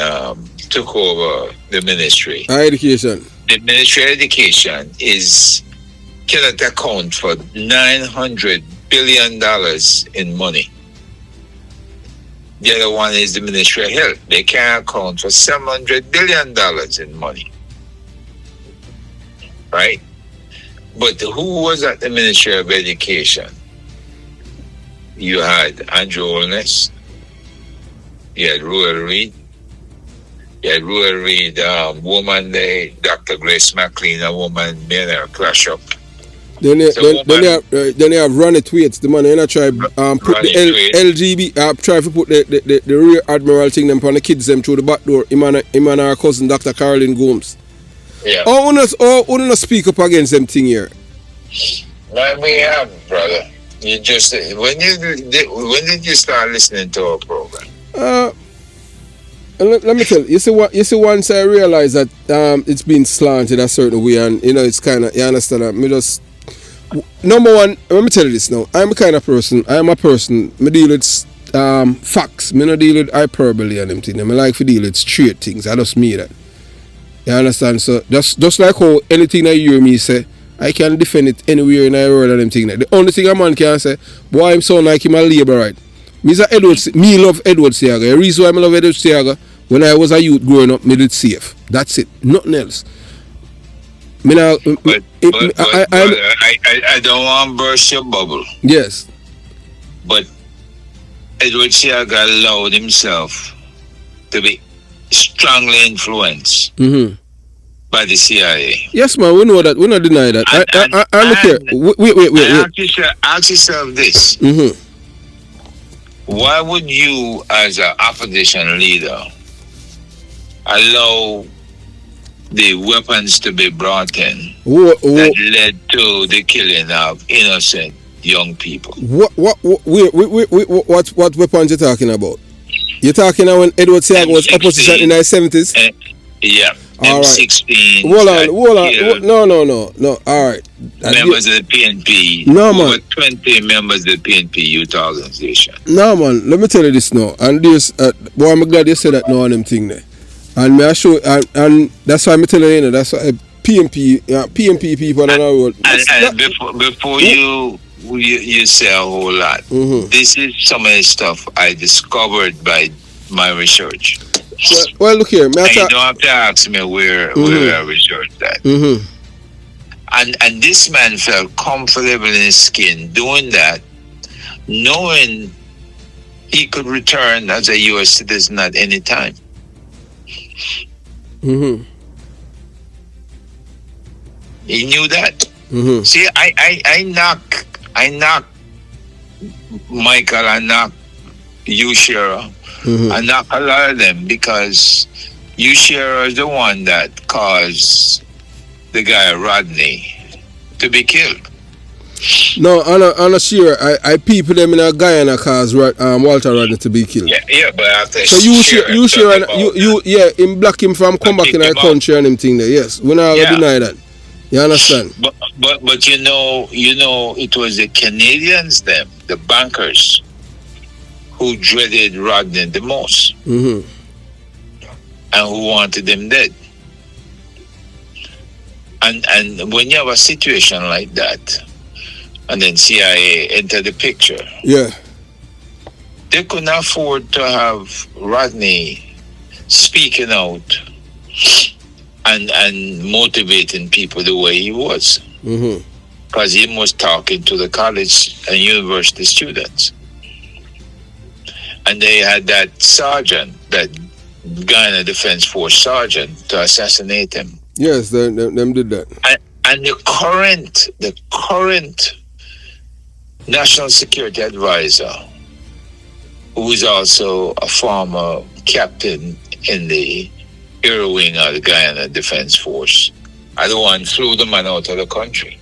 took over the ministry. Education. The Ministry of Education cannot account for $900 billion in money. The other one is the Ministry of Health. They can't account for $700 billion in money. Right? But who was at the Ministry of Education? You had Andrew Holness. You had Royal Reid. You had Royal Reid, woman, Dr. Grace McLean, a woman, made her clash up. Then they have run it weights. The man try put the LGB try to put the rear admiral thing them on the kids them through the back door. Him and our cousin Dr. Caroline Gomes. Yeah. Oh, we not speak up against them thing here. Man, we have, brother. You just when did you start listening to our program? Let me tell you. You see, once I realized that it's been slanted a certain way, and you know it's kind of, you understand that me just. Number one, let me tell you this now. I'm a kind of person. I am a person. Me deal with facts. Me not deal with hyperbole and them things. I like to deal with straight things. I just mean that. You understand? So just like how anything that you hear me say, I can defend it anywhere in the world and them things. The only thing a man can say, boy, I'm sound like him a labor right. Me love Edward Seaga. The reason why I love Edward Seaga, when I was a youth growing up, me did safe. That's it. Nothing else. I don't want to burst your bubble. Yes. But Edward Seaga allowed himself to be strongly influenced by the CIA. Yes, man, we know that. We not deny that. I look here. Wait. Ask yourself this. Why would you, as an opposition leader, allow the weapons to be brought in that led to the killing of innocent young people? What weapons you talking about? You're talking about when Edward Seaga was opposition in the 70s? Yeah. All right. M16. Hold on. No. All right. Members of the PNP. No, over man. 20 members of the PNP youth organization. No, man. Let me tell you this now. And this, boy, I'm glad you said that now on them thing there. And me I show, and that's why I'm telling you, that's why PNP people on the road. And before you say a whole lot, this is some of the stuff I discovered by my research. Well, look here. You don't have to ask me where I researched that. And this man felt comfortable in his skin doing that, knowing he could return as a U.S. citizen at any time. He knew that. See, I knock Michael, I knock Ushera, I knock a lot of them because Ushera is the one that caused the guy Rodney to be killed. No, I'm sure. I people them in a Guyana cause Walter Rodney to be killed. Yeah, but after so you him block him from come back in our country and him thing there. Yes, we're not gonna deny that. You understand? But you know, it was the Canadians, them, the bankers, who dreaded Rodney the most, and who wanted him dead. And when you have a situation like that, and then CIA enter the picture, they couldn't afford to have Rodney speaking out and motivating people the way he was, because he was talking to the college and university students, and they had that sergeant, that Guyana Defense Force sergeant, to assassinate him. Yes, them did that. And the current National Security Advisor, who is also a former captain in the air wing of the Guyana Defense Force, are the one flew the man out of the country.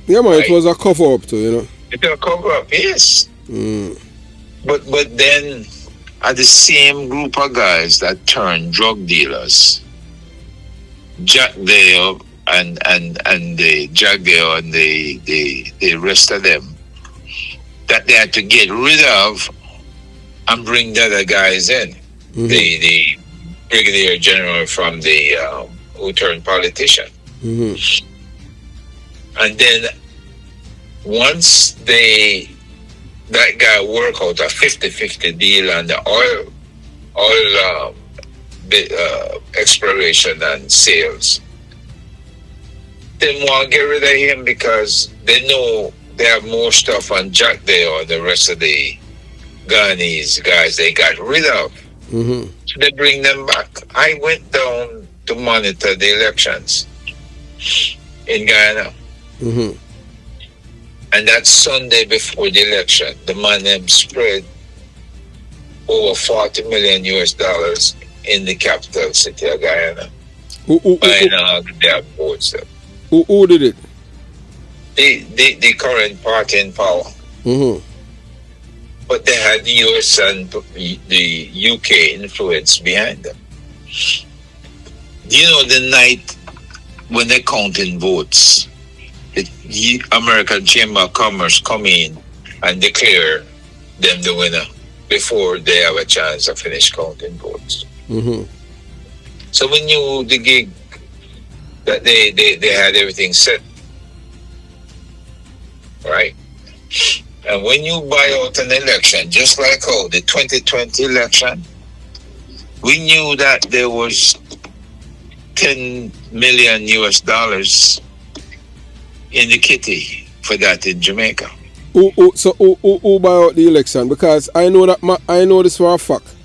Yeah, man, it was a cover up too, you know. It was a cover up, yes. But then, are the same group of guys that turned drug dealers, Jack Dale and the rest of them, that they had to get rid of and bring the other guys in. The brigadier general from the who turned politician. And then once that guy work out a 50-50 deal on the oil exploration and sales, they want to get rid of him because they know they have more stuff on Jack Dale and the rest of the Guyanese guys they got rid of. So they bring them back. I went down to monitor the elections in Guyana. And that Sunday before the election, the man them spread over $40 million in the capital city of Guyana. Buying all their votes. Who did it? The current party in power. But they had the US and the UK influence behind them. Do you know the night when they're counting votes, the American Chamber of Commerce come in and declare them the winner before they have a chance to finish counting votes? So we knew the gig that they had everything set, right? And when you buy out an election, just like the 2020 election, we knew that there was $10 million in the kitty for that in Jamaica. So who buy out the election? Because I know that I know this for a fact.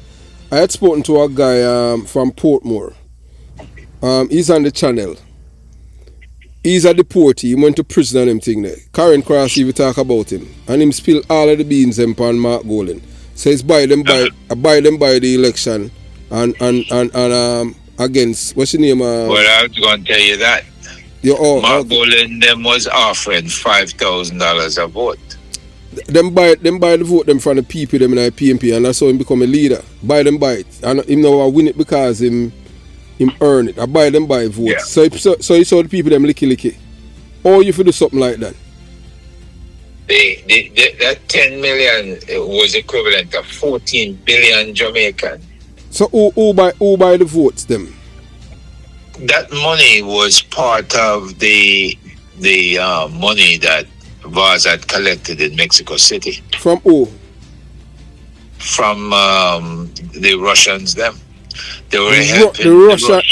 I had spoken to a guy from Portmore. He's on the channel. He's a deportee. He went to prison and everything there. Karen Cross even talk about him. And him spill all of the beans upon Mark Golden. So it's buy them by the election and against what's your name? Well, I was going to tell you that. Mark Golden them was offering $5,000 a vote. Them buy the vote them from the people them in the PNP, and that's how him become a leader. Buy it. And him now win it because him Him earn it. I buy them by votes. Yeah. So you saw the people them licky. Or you do something like that. That 10 million was equivalent to 14 billion Jamaican. So who buy the votes them? That money was part of the money that Vaz had collected in Mexico City. From who? From the Russians them. They were helping the Russian.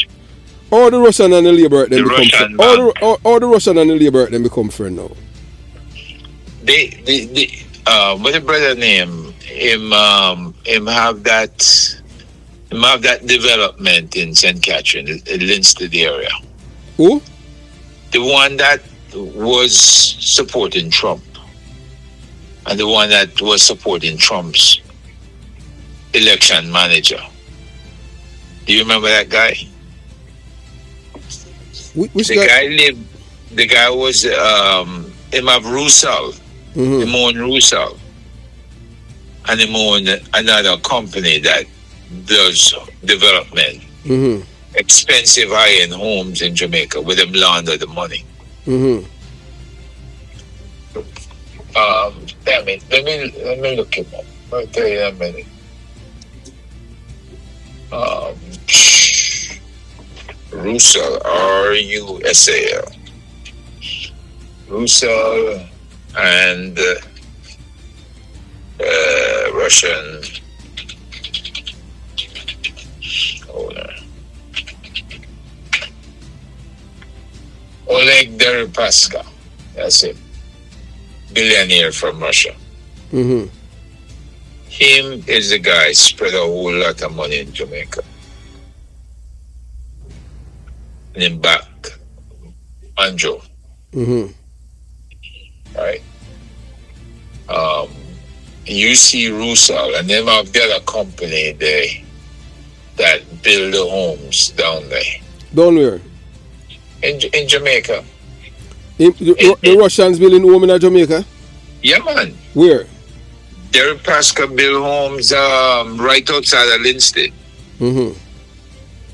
All the Russian and the Labour them become friends. All the Russian and the Labour them become friends now. What the brother name? Him have that development in St. Catherine, Linstead area. Who? The one that was supporting Trump. And the one that was supporting Trump's election manager. Do you remember that guy? Which guy? The guy was him of Russell. Mm-hmm. Him own Russell. And him own another company that does development. Mm-hmm. Expensive high-end homes in Jamaica with them launder the money. Mm-hmm. Damn it. Let me look him up. I'll tell you in a minute. Russell, Russell. Russell and Russian. Hold on. Oleg Deripaska. That's it. Billionaire from Russia. Mm-hmm. Him is the guy spread a whole lot of money in Jamaica. And then back, Andrew. Mm-hmm. Right? You see Russell and them have the other company that build the homes down there. Down where? In Jamaica. The Russians building home in Jamaica? Yeah, man. Where? Derek Pascal build homes right outside of Linstead. Mm-hmm.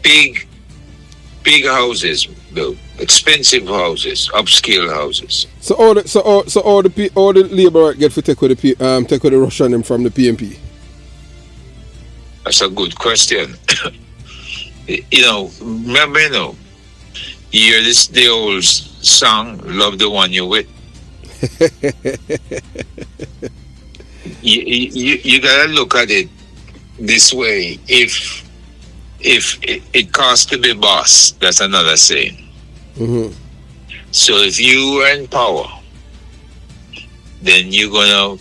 Big houses built, expensive houses, upscale houses. So all the Labour get to take with the Russian them from the PNP. That's a good question. Remember, you hear the old song, "Love the One You're With." you gotta look at it this way. If it costs to be boss, that's another saying. Mm-hmm. So if you are in power, then you're gonna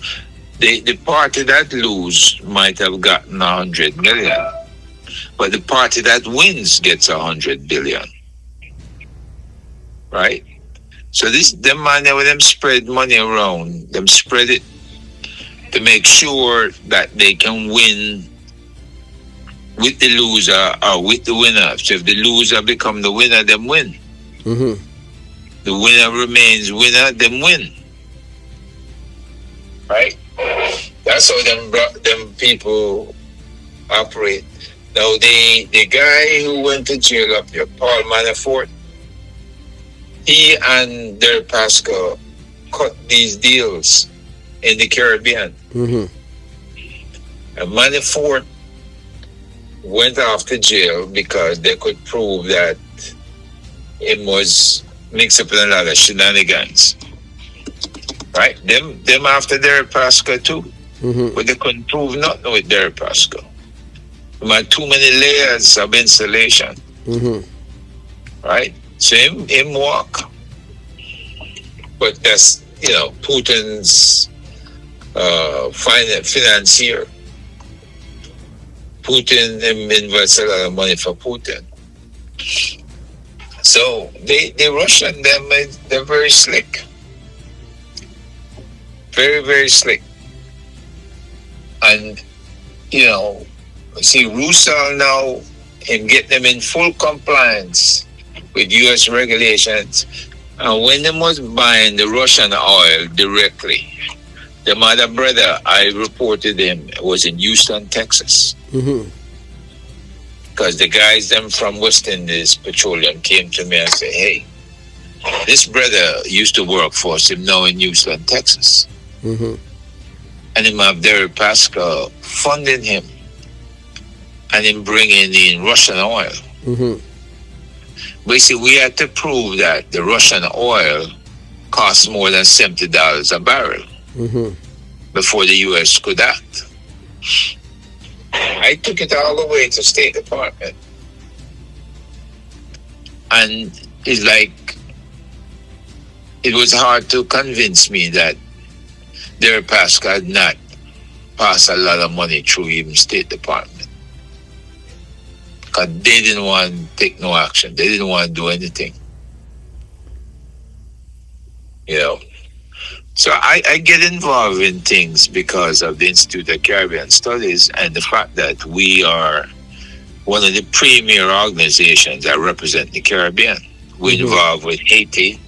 the party that lose might have gotten 100 million, but the party that wins gets 100 billion. Right? So them money when them spread money around, them spread it to make sure that they can win with the loser or with the winner. So if the loser become the winner, them win. Mm-hmm. The winner remains winner, them win. Right? That's how them people operate. Now the guy who went to jail up here, Paul Manafort, he and Der Pascal cut these deals in the Caribbean. Mm-hmm. And Manafort went off to jail because they could prove that it was mixed up in a lot of shenanigans. Right? Them after Der Pascal too. Mm-hmm. But they couldn't prove nothing with Der Pascal. We had too many layers of insulation. Mm-hmm. Right? So him walk. But that's, Putin's financier. Putin invests a lot of money for Putin. So the Russian, they're very slick. Very, very slick. And, see, Russell now, and get them in full compliance with U.S. regulations. And when they was buying the Russian oil directly, the mother brother, I reported him, was in Houston, Texas. Mm-hmm. Because the guys them from West Indies Petroleum came to me and said, hey, this brother used to work for us, him now in Houston, Texas. Mm-hmm. And him have Derry Pascal funding him. And him bringing in Russian oil. Mm-hmm. Basically, we had to prove that the Russian oil costs more than $70 a barrel before the U.S. could act. I took it all the way to State Department. And it's like, it was hard to convince me that Derry Pascal had not passed a lot of money through even State Department. Because they didn't want to take no action. They didn't want to do anything. You know. So I get involved in things because of the Institute of Caribbean Studies and the fact that we are one of the premier organizations that represent the Caribbean. We're involved with Haiti.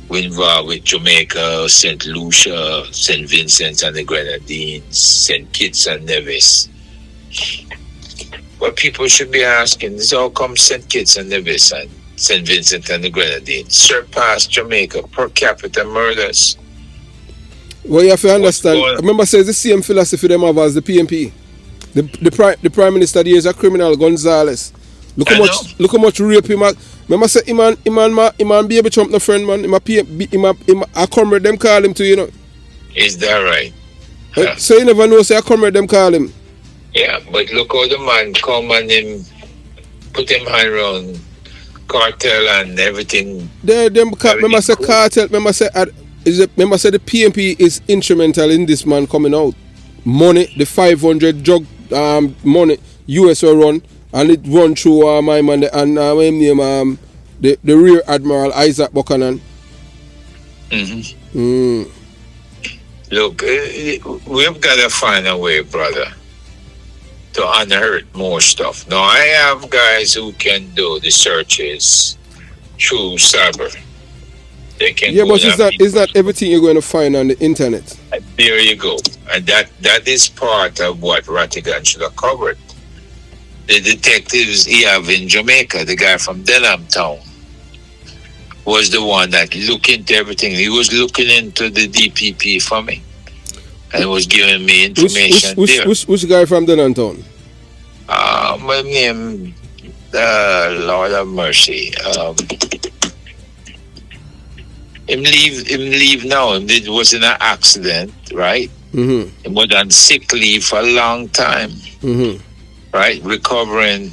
We're involved with Jamaica, St. Lucia, St. Vincent and the Grenadines, St. Kitts and Nevis. What people should be asking is how come St. Kitts and Nevis and St. Vincent and the Grenadines surpass Jamaica per capita murders? Well, you have to understand. Remember, says the same philosophy them have as the PNP. The Prime Minister there is a criminal, Gonzales. Look how much rape him. Remember, say Iman baby Trump no friend man. A comrade them call him to, you know. Is that right? Yeah. So you never know. Say a comrade them call him. Yeah, but look how the man come and him put him hand around cartel and everything. Remember say cartel. Remember say the PNP is instrumental in this man coming out. Money, the 500 drug money US will run, and it run through my man and the Rear Admiral Isaac Buchanan. Look, we've got to find a way, brother, to unearth more stuff. Now, I have guys who can do the searches through cyber. They can but it's not everything you're going to find on the internet. And there you go. And that is part of what Rattigan should have covered. The detectives he have in Jamaica, the guy from Denham Town, was the one that looked into everything. He was looking into the DPP for me. And was giving me information which guy from Denham Town? My name, Lord of Mercy. Him leave now. It was in an accident, right? He was on sick leave for a long time, right? Recovering.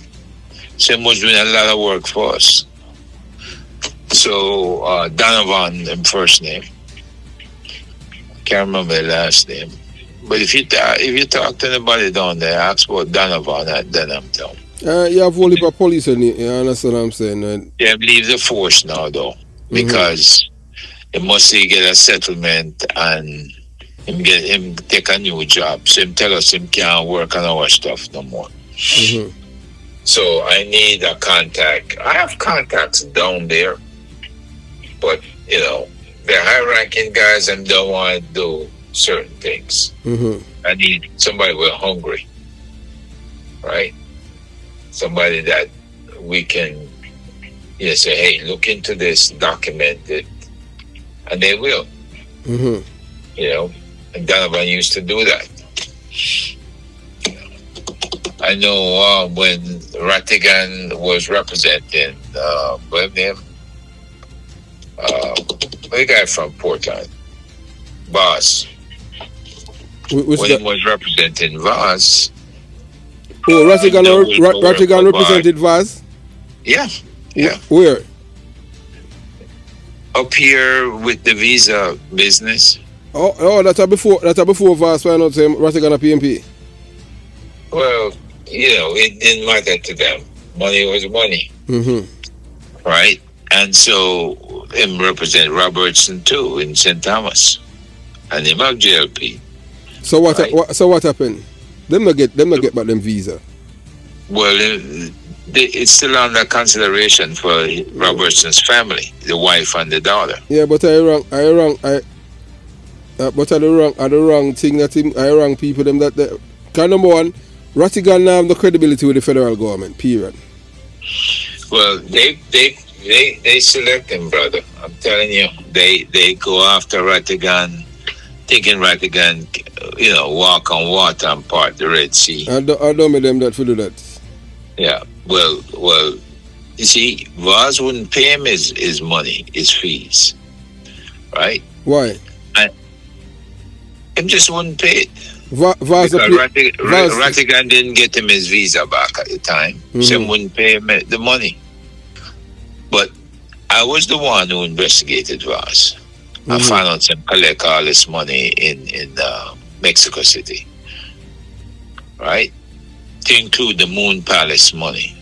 So he was doing a lot of work for us. So Donovan, him first name. Can't remember the last name. But if you talk to anybody down there, ask about Donovan at Denham Town. You have only for police in it, you understand what I'm saying? Right? Yeah, leave the force now though. Because he must get a settlement and him take a new job. So him tell us him can't work on our stuff no more. So I need a contact. I have contacts down there, but you know, the high-ranking guys and don't want to do certain things. I need somebody who's hungry, right? Somebody that we can say, hey, look into this, document it, and they will. You know, and Donovan used to do that. I know when Rattigan was representing, what's his name? The guy from Portland, Voss. When he was representing Voss. Oh, Rattigan represented Voss? Yeah. Where? Up here with the visa business. Oh, that's before Voss. Why not say Rattigan a PNP? Well, you know, it didn't matter to them. Money was money, right? And so him represent Robertson too in St. Thomas, and him have JLP. So what? Right? So what happened? Them not get back them visa. Well, it's still under consideration for Robertson's family, the wife and the daughter. Yeah, but but I the wrong thing that I wrong people them that. Number one, Rattigan now have no credibility with the federal government, period. Well, they select him, brother. I'm telling you, they go after Rattigan, thinking Rattigan, walk on water and part the Red Sea. I don't make them that for do that. Yeah. Well, you see, Vaz wouldn't pay him his money, his fees, right? Why? And him just wouldn't pay it. Rattigan didn't get him his visa back at the time, Mm-hmm. so he wouldn't pay him the money. But I was the one who investigated Vaz. Mm-hmm. I found out him collect all this money in Mexico City, right? To include the Moon Palace money.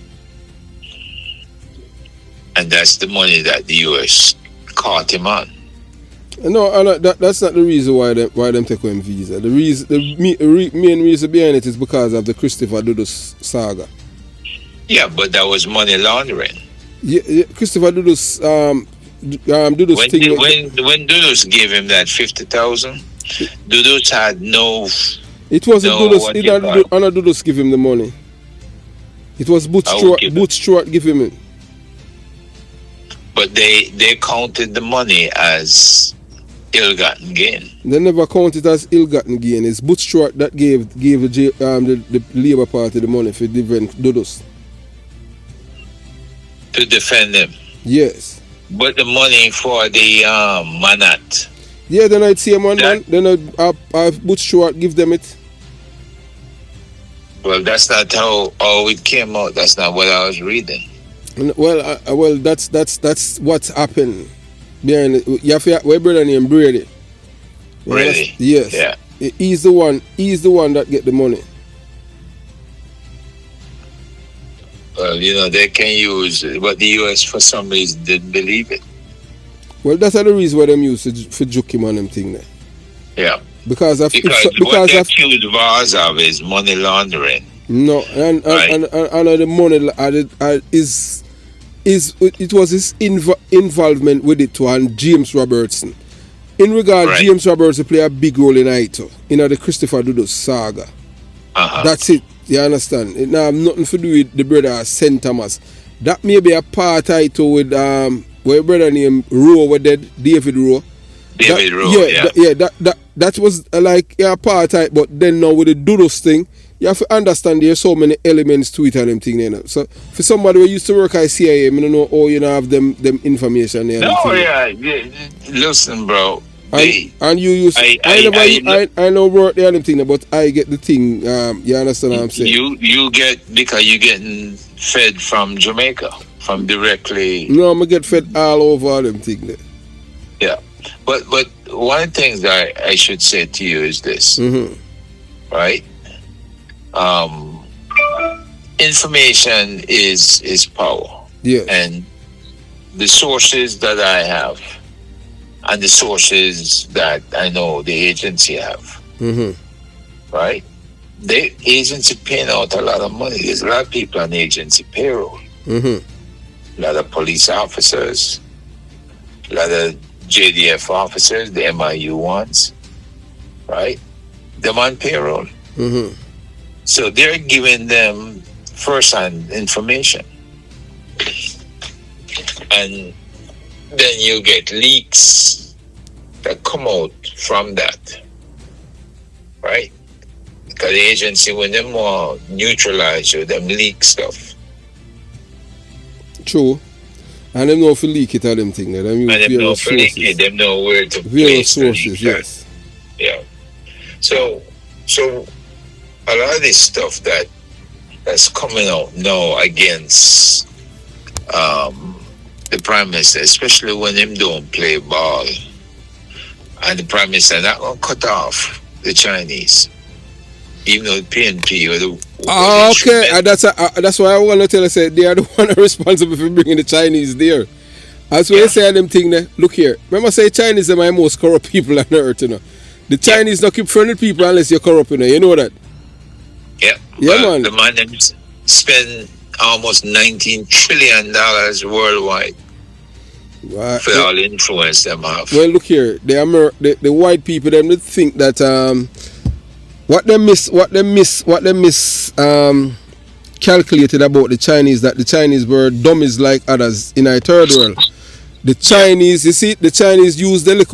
And that's the money that the U.S. caught him on. No, that's not the reason why them take him visa. The main reason behind it is because of the Christopher Dudus saga. Yeah, but that was money laundering. Yeah, Christopher Dudus Dudus when thing. When Dudus gave him that 50,000, Dudus had no. It wasn't no, Dudus. It not Dudus give him the money. It was Boots Stewart give him it. But they counted the money as ill-gotten gain. They never count it as ill-gotten gain. It's Boots Stewart that gave the Labour Party the money for defend Dudus. To defend him. Yes. But the money for the Manat. Yeah, then I'd see him on man. Then I'd Boots Stewart give them it. Well, that's not how it came out. That's not what I was reading. Well, that's what's happened. Behind it. You have to brother named Brady. Brady. Yes. Yeah. He's the one that get the money. Well, they can use it, but the US for some reason didn't believe it. Well, that's the reason why them used for joke him on them thing there. Yeah. Because what they accused Vaz of is money laundering. No, and the money it was his involvement with it too, and James Robertson. In regard, right. James Robertson play a big role in it, the Christopher Dudus saga. That's it. You understand? It now have nothing to do with the brother St. Thomas. That may be a part title with where brother named Rowe was dead, David Rowe. That was like a part title, but then now with the Dudus thing, you have to understand there's so many elements to it and them thing. So for somebody who used to work at CIA, I don't know how have them information there. No, listen, bro. I know work there and thing, but I get the thing. You understand what I'm saying? You get because you getting fed from Jamaica, from directly. No, I'm gonna get fed all over them thing there. Yeah, but one of the things that I should say to you is this, right? Information is power. Yeah, and the sources that I have. And the sources that I know the agency have, right? The agency paying out a lot of money. There's a lot of people on the agency payroll. A lot of police officers, a lot of JDF officers, the MIU ones, right? Them on payroll. So they're giving them first-hand information. And then you get leaks that come out from that, right? Because the agency, when they more neutralize you, them leak stuff. True. And them know if you leak it or them thing. Them use various sources. Them know where to various sources, yes. Yeah. So a lot of this stuff that's coming out now against the Prime Minister, especially when him don't play ball, and the Prime Minister not gonna cut off the Chinese, even though the PNP or the. Okay, that's why I want to tell you, say they are the one responsible for bringing the Chinese there. That's why you say them thing there. Look here, remember say Chinese are my most corrupt people on earth, The Chinese don't keep friendly people unless you're corrupt, You know that. Yeah. Man. The man them spend almost $19 trillion worldwide. Right. For all the influence them have. Well, look here, the white people them think that What they miss calculated about the Chinese, that the Chinese were dummies like others in our third world. The Chinese, you see, the Chinese use their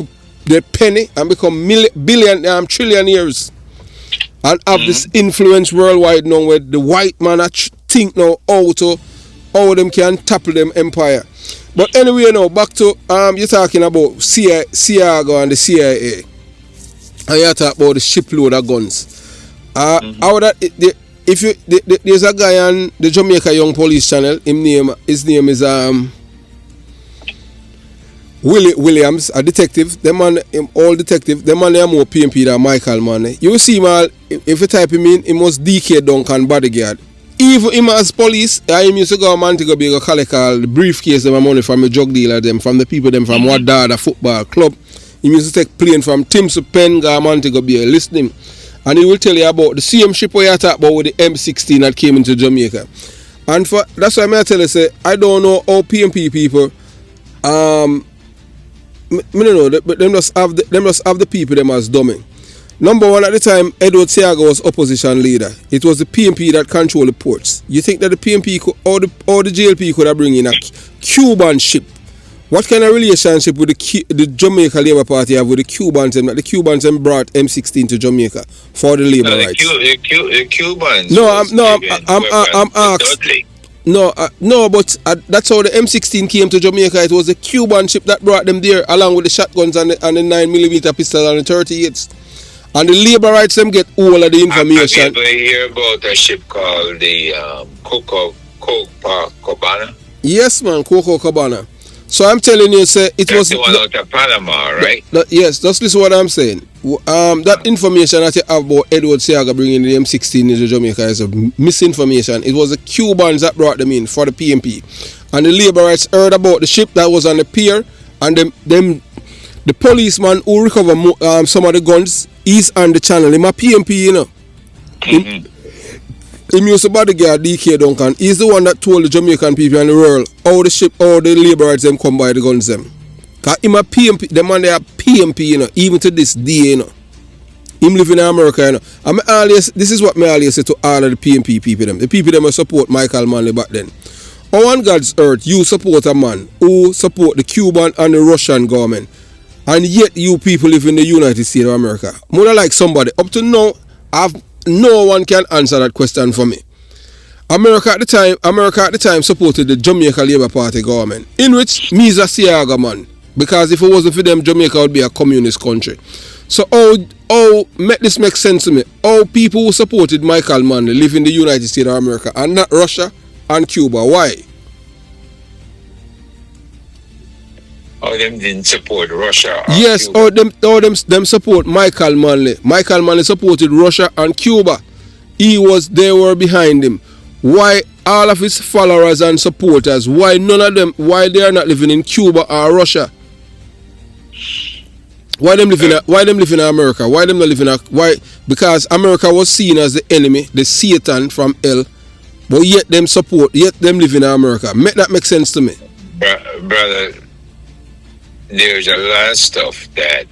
penny and become trillionaires and have this influence worldwide now where the white man think now how them can topple them empire. But anyway, now back to you're talking about Ciago and the CIA, and you're talking about the shipload of guns. How that there's a guy on the Jamaica Young Police channel. His name is Willie Williams, a detective. All detective. Them man they are more PNP than Michael, man. You see, man, if you type him in, he must DK Duncan bodyguard. Even him as police, I used to go man to go be a collect all the briefcase them money from the drug dealer them, from the people them from Wadada football club. He used to take plane from Tim's to Penn, man to go be listening. And he will tell you about the same ship where you talk about with the M16 that came into Jamaica. And that's why I tell you, say, I don't know how PNP people I don't know, but them just have the people them as dummy. Number one, at the time, Edward Ciago was opposition leader. It was the PNP that controlled the ports. You think that the PNP or the JLP could have bring in a Cuban ship? What kind of relationship would the Jamaica Labour Party have with the Cubans? That the Cubans brought M16 to Jamaica for the labor rights. The Cubans. I'm asked. No, but that's how the M16 came to Jamaica. It was a Cuban ship that brought them there, along with the shotguns and the 9mm pistol and the 38s. And the labor rights them get all of the information. Have you ever hear about a ship called the Copacabana? Yes, man, Copacabana. So I'm telling you, say it was the one out of Panama, right? Yes, just listen what I'm saying. That information that you have about Edward Ciaga bringing the M16 into Jamaica is a misinformation. It was the Cubans that brought them in for the PNP, and the labor rights heard about the ship that was on the pier, and the policeman who recovered some of the guns, he's on the channel. He's a PNP, you know. He used to bodyguard DK Duncan. He's the one that told the Jamaican people in the world how the labor rights them come by the guns them. Cause him a PNP, the man they are PNP, you know, even to this day, you know. Him living in America, you know. This is what I always say to all of the PNP people them. The people them who support Michael Manley back then. How on God's earth you support a man who support the Cuban and the Russian government, and yet you people live in the United States of America? More like somebody up to now, no one can answer that question for me. America at the time supported the Jamaica Labour Party government, in which me is a Ciaga man, because if it wasn't for them, Jamaica would be a communist country. So how make this make sense to me? How people who supported Michael Manley live in the United States of America and not Russia and Cuba? Why? Or them didn't support Russia? Yes, Cuba. or them support Michael Manley. Michael Manley supported Russia and Cuba. They were behind him. Why all of his followers and supporters, why none of them, why they are not living in Cuba or Russia? Why them live in America? Why them not living why? Because America was seen as the enemy, the Satan from hell, but yet them live in America. Make that make sense to me? Brother, there's a lot of stuff that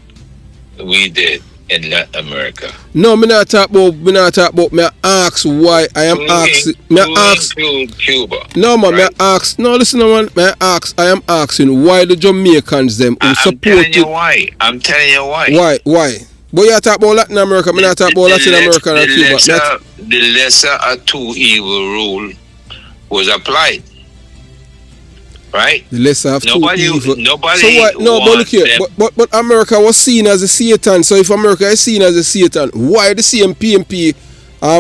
we did in Latin America. No, me not talk about. Me ask why I am asking. Me ask Cuba. No man, right? me ask. No, listen, man. Me ask. I am asking why the Jamaicans them who supported. I'm telling you why. Why? But you talk about Latin America. Me not talk about Latin America and Cuba. The lesser of two evil rule was applied. Right? The lesser of two evil. Nobody. So what? No, but look here. But America was seen as a Satan. So if America is seen as a Satan, why the same PNP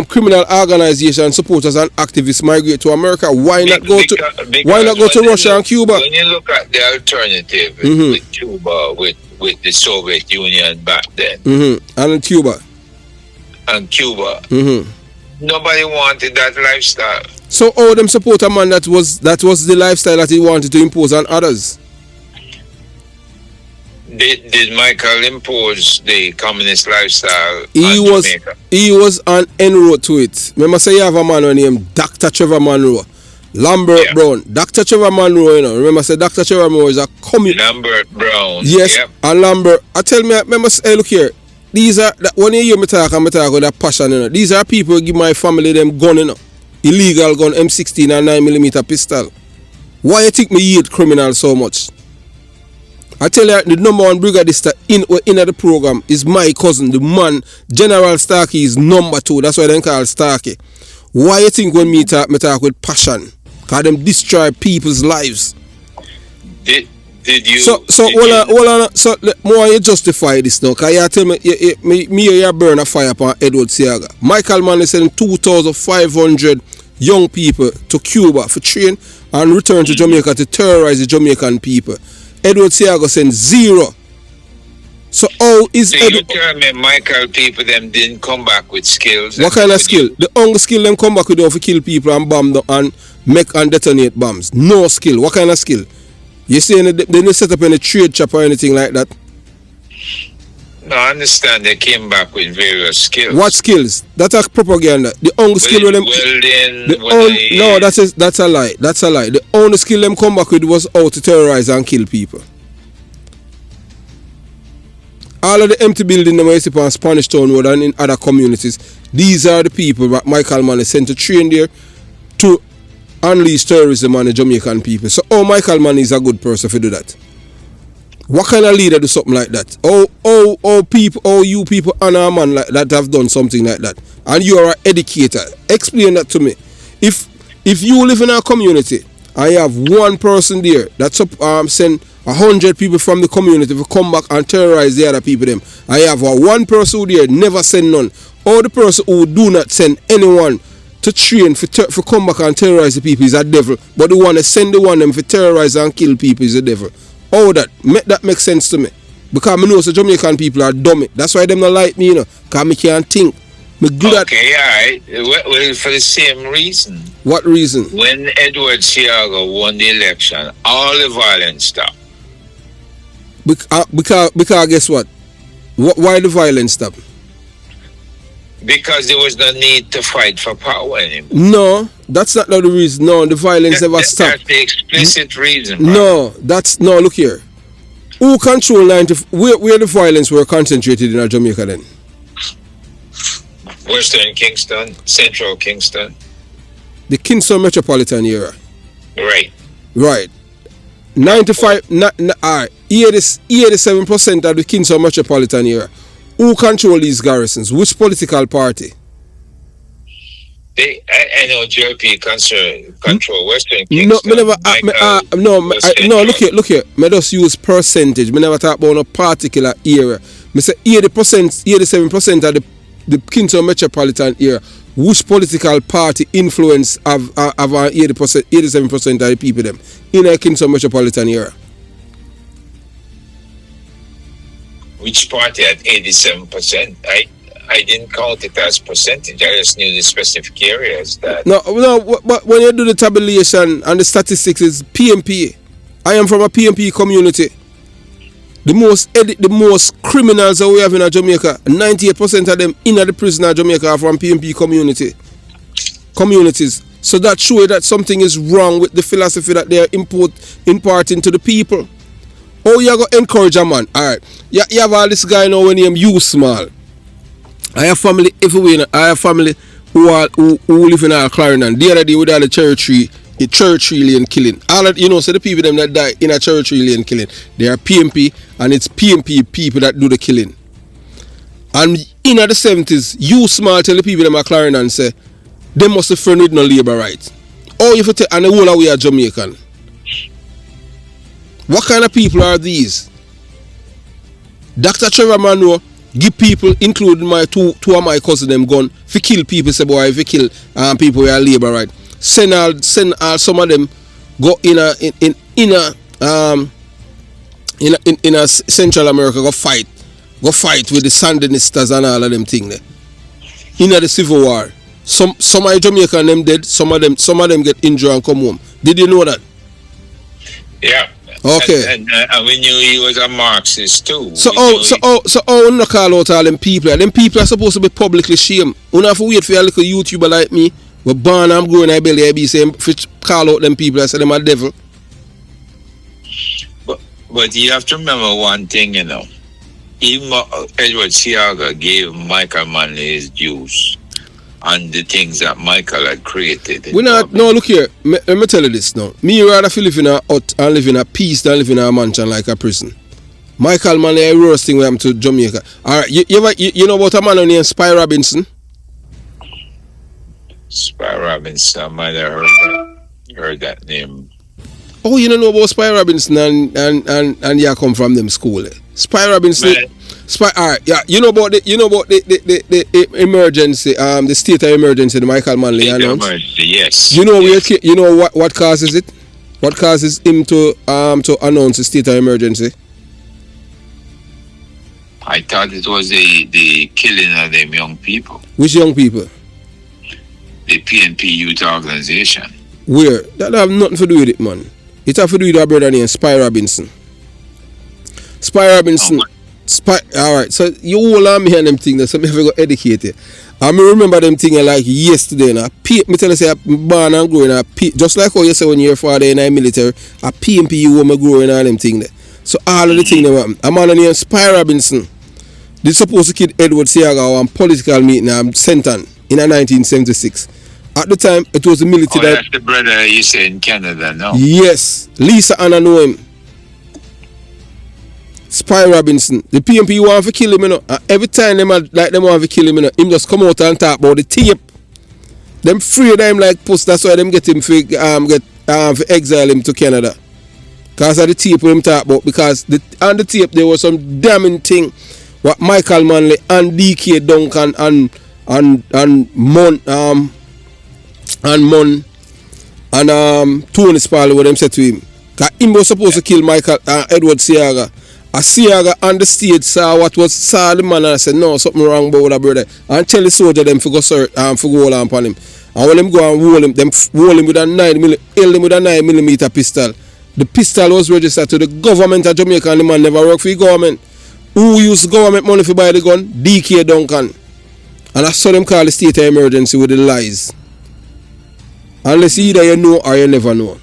criminal organization supporters and activists migrate to America? Why not go to Russia and Cuba? When you look at the alternative with Cuba, with the Soviet Union back then, and Cuba, nobody wanted that lifestyle. So all them support a man that was the lifestyle that he wanted to impose on others. Did Michael impose the communist lifestyle on Jamaica? He was an en route to it. Remember say you have a man named Dr. Trevor Monroe. Lambert Brown. Dr. Trevor Monroe, you know. Remember say Dr. Trevor Monroe is a communist. Lambert Brown. Yes. Yep. And Lambert, remember say, hey, look here. these are when you hear me talk and me talk with that passion, you know. These are people who give my family them gun, you know. Illegal gun, M16 and 9mm pistol. Why you think me hate criminals so much? I tell you, the number one brigadista in the program is my cousin, the man, General Starkey is number 2. That's why they call Starkey. Why you think when me talk with passion? Because them destroy people's lives. Did you? So hold on. So more you justify this now? Because you tell me, you burn a fire upon Edward Seaga. Michael Mann is sending 2,500 young people to Cuba for train and return to Jamaica to terrorize the Jamaican people. Edward Seaga sent 0. So how is you tell me Michael people them didn't come back with skills? What kind of skill? The only skill them come back with is to kill people and bomb them and make and detonate bombs. No skill. What kind of skill? You saying they didn't set up any trade shop or anything like that? No, I understand they came back with various skills. What skills? That's a propaganda. The only skill with them. No, that's a lie. That's a lie. The only skill them come back with was how to terrorize and kill people. All of the empty buildings them you see on Spanish Town Road and in other communities, these are the people that Michael Mann is sent to train there to unleash terrorism on the Jamaican people. So Michael Mann is a good person to do that. What kind of leader do something like that? You people honor a man like that have done something like that, and you are an educator. Explain that to me. If you live in a community and you have one person there that's send 100 people from the community to come back and terrorize the other people them, and you have one person who there never send none, or the person who do not send anyone to train for come back and terrorize the people is a devil, but the one that send the one them for terrorize and kill people is a devil. How that make sense to me? Because I know so Jamaican people are dumb. That's why them not like me, you know. Because I can't think. Me good okay, alright. Well, for the same reason. What reason? When Edward Seaga won the election, all the violence stopped. Because guess what? Why the violence stopped? Because there was no need to fight for power anymore. No, that's not the reason. No, the violence never stopped. That's the explicit reason. No, look here. Who control where the violence were concentrated in Jamaica then? Western Kingston, Central Kingston. The Kingston metropolitan area. Right. 87% of the Kingston metropolitan area. Who control these garrisons? Which political party? I know JP control Western Kingston. Look here. Me just use percentage. Me never talk about a particular area. Me say 87% of the Kingston metropolitan area. Which political party influence of 87% of the people them in a Kingston metropolitan area? Which party at 87%? I didn't count it as percentage. I just knew the specific areas that. No. But when you do the tabulation and the statistics is PNP. I am from a PNP community. The most criminals that we have in Jamaica, 98% of them in the prison in Jamaica are from PNP communities. So that shows that something is wrong with the philosophy that they are imparting to the people. Oh, you got to encourage a man. Alright. You have all this guy now when he you small. I have family everywhere. I have family who live in our Clarendon. The other day we had a cherry tree lane killing. All that, so the people them that die in a cherry tree lane killing, they are PNP, and it's PNP people that do the killing. And in the 70s, you small tell the people them at Clarendon say they must have friend with no labor rights. Oh, you take and the whole away are Jamaican. What kind of people are these? Dr. Trevor Monroe give people, including my two of my cousins, them gun for kill people. Say boy, if you kill people with labor right, send all some of them go in a Central America go fight with the Sandinistas and all of them thing there. In the Civil War, some of Jamaican them dead, some of them get injured and come home. Did you know that? Yeah. Okay. And we knew he was a Marxist too. So no call out all them people. Them people are supposed to be publicly shamed. You have to wait for a little YouTuber like me. We're born and growing I belly I be saying call out them people and say them a devil. But you have to remember one thing, even Edward Siaga gave Michael Manley his dues on the things that Michael had created. We not, no, look here. Let me tell you this now. Me rather feel live in a hut and live in a peace than live in a mansion like a prison. Michael Manley, a worst thing when I'm to Jamaica. Alright, you know about a man named Spy Robinson? Spy Robinson, I might have heard that name. Oh, you don't know about Spy Robinson and you come from them school. Spy Robinson. Man. Spy. Alright, yeah. You know about the emergency, the state of emergency, the Michael Manley announced. Emergency, yes. You know yes. You know what causes it? What causes him to announce the state of emergency? I thought it was the killing of them young people. Which young people? The PNP youth organization. Where? That have nothing to do with it, man. It have to do with our brother named Spy Robinson. Spy Robinson. Alright, so you all on me and them thing, so me have to go educate you. I remember them thing like yesterday. Now, me tell you, say, I'm born and growing up. Just like how you say when you're father in the military, a PNP you want me growing and them thing there. So all of the thing them a man named Spy Robinson. They supposed to kill Edward Siaga on political meeting Senton in 1976. At the time, it was the military. Oh, that's the brother you say in Canada, no? Yes, Lisa Anna know him. Spy Robinson. The PNP want to kill him, you know. And every time them want to kill him, you know, him just come out and talk about the tape. Them free them like post. That's why them get him for exile him to Canada. Because of the tape him talk about. Because on the tape there was some damning thing what Michael Manley and DK Duncan and Mon and Tony Spall what them said to him. Because him was supposed to kill Edward Siaga. A Siaga on the stage saw the man and said, no, something wrong about that brother. And tell the soldier them for go hold on upon him. And when them go and hold him, them hold him with a 9mm pistol. The pistol was registered to the government of Jamaica and the man never worked for the government. Who used government money to buy the gun? DK Duncan. And I saw them call the state of emergency with the lies. Unless either you know or you never know.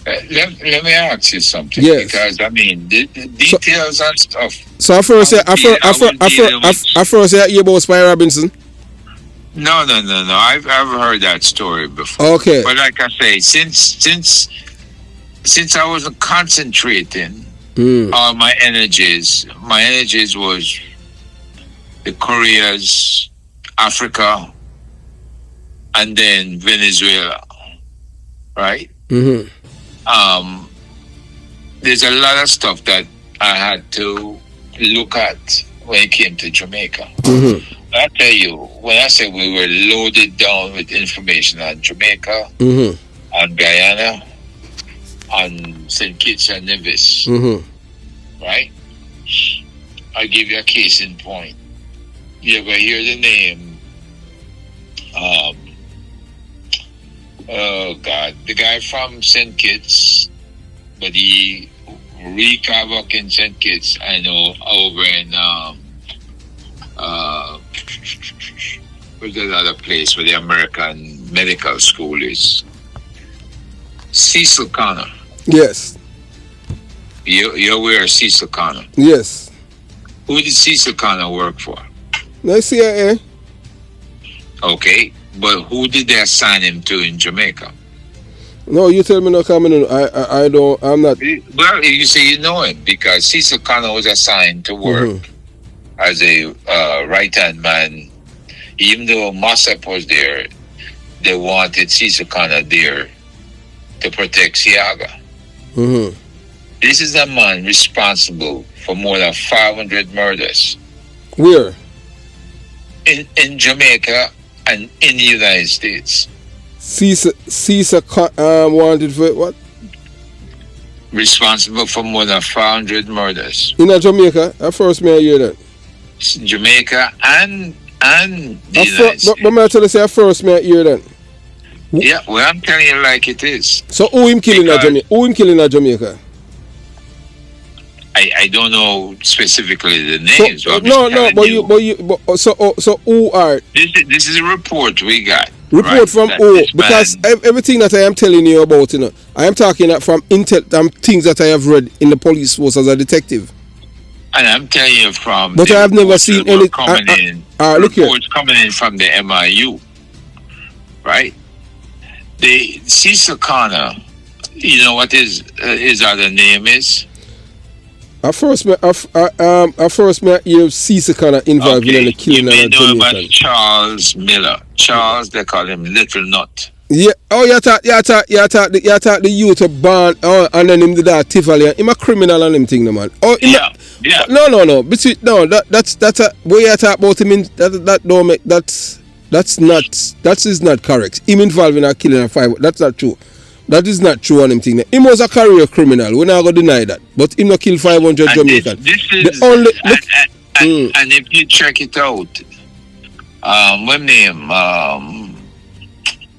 Let me ask you something. Yes. Because I mean the details and stuff. So I first say you about Spy Robinson. No. I've heard that story before. Okay. But like I say, since I wasn't concentrating all my energies was the Koreas, Africa, and then Venezuela. Right? Mm-hmm. There's a lot of stuff that I had to look at when it came to Jamaica. Mm-hmm. I tell you, when I say we were loaded down with information on Jamaica, on Guyana, on St. Kitts and Nevis, right? I'll give you a case in point. You ever hear the name? Oh God, the guy from St. Kitts, but he wreaked havoc in St. Kitts. I know over in where's that other place where the American medical school is? Cecil Connor. Yes. You're aware of Cecil Connor? Yes. Who did Cecil Connor work for? No CIA. Okay, but who did they assign him to in Jamaica? No, you tell me no comment. I don't. I'm not. Well, you say you know him because Cecil Connor was assigned to work as a right-hand man. Even though Mossop was there, they wanted Cecil Connor there to protect Siaga. This is a man responsible for more than 500 murders. Where? In Jamaica and in the United States. Cecil wanted for what? Responsible for more than 500 murders. In Jamaica? At first may I hear that. Jamaica and the United States. But may I tell you say at first may I hear that? Yeah, well I'm telling you like it is. So who him killing at Jamaica? Who him killing at Jamaica? I don't know specifically the names. So, so who are? This is a report we got. Report from who? Because everything that I am telling you about, I am talking from intel, things that I have read in the police force as a detective. And I'm telling you from But the I have never reports seen that were any. coming in, Look here. reports coming in from the MIU, right? The Sisakana, you know what his other name is? At first, me hear Caesar kind of involved in the You killing may of know him as Jamaican. Charles Miller. Charles, they call him Little Nut. Yeah. Oh, you thought the youth of born. Oh, and then him did that Tivoli. Him a criminal and him thing, no man. Oh, Yeah. No. Between that's a way you talk about him. That don't make that is not correct. Him involved in a killing of 5. That's not true. That is not true on him thing. Him was a career criminal. We're not gonna deny that. But him not kill 500 Jamaican. This is and if you check it out, what name?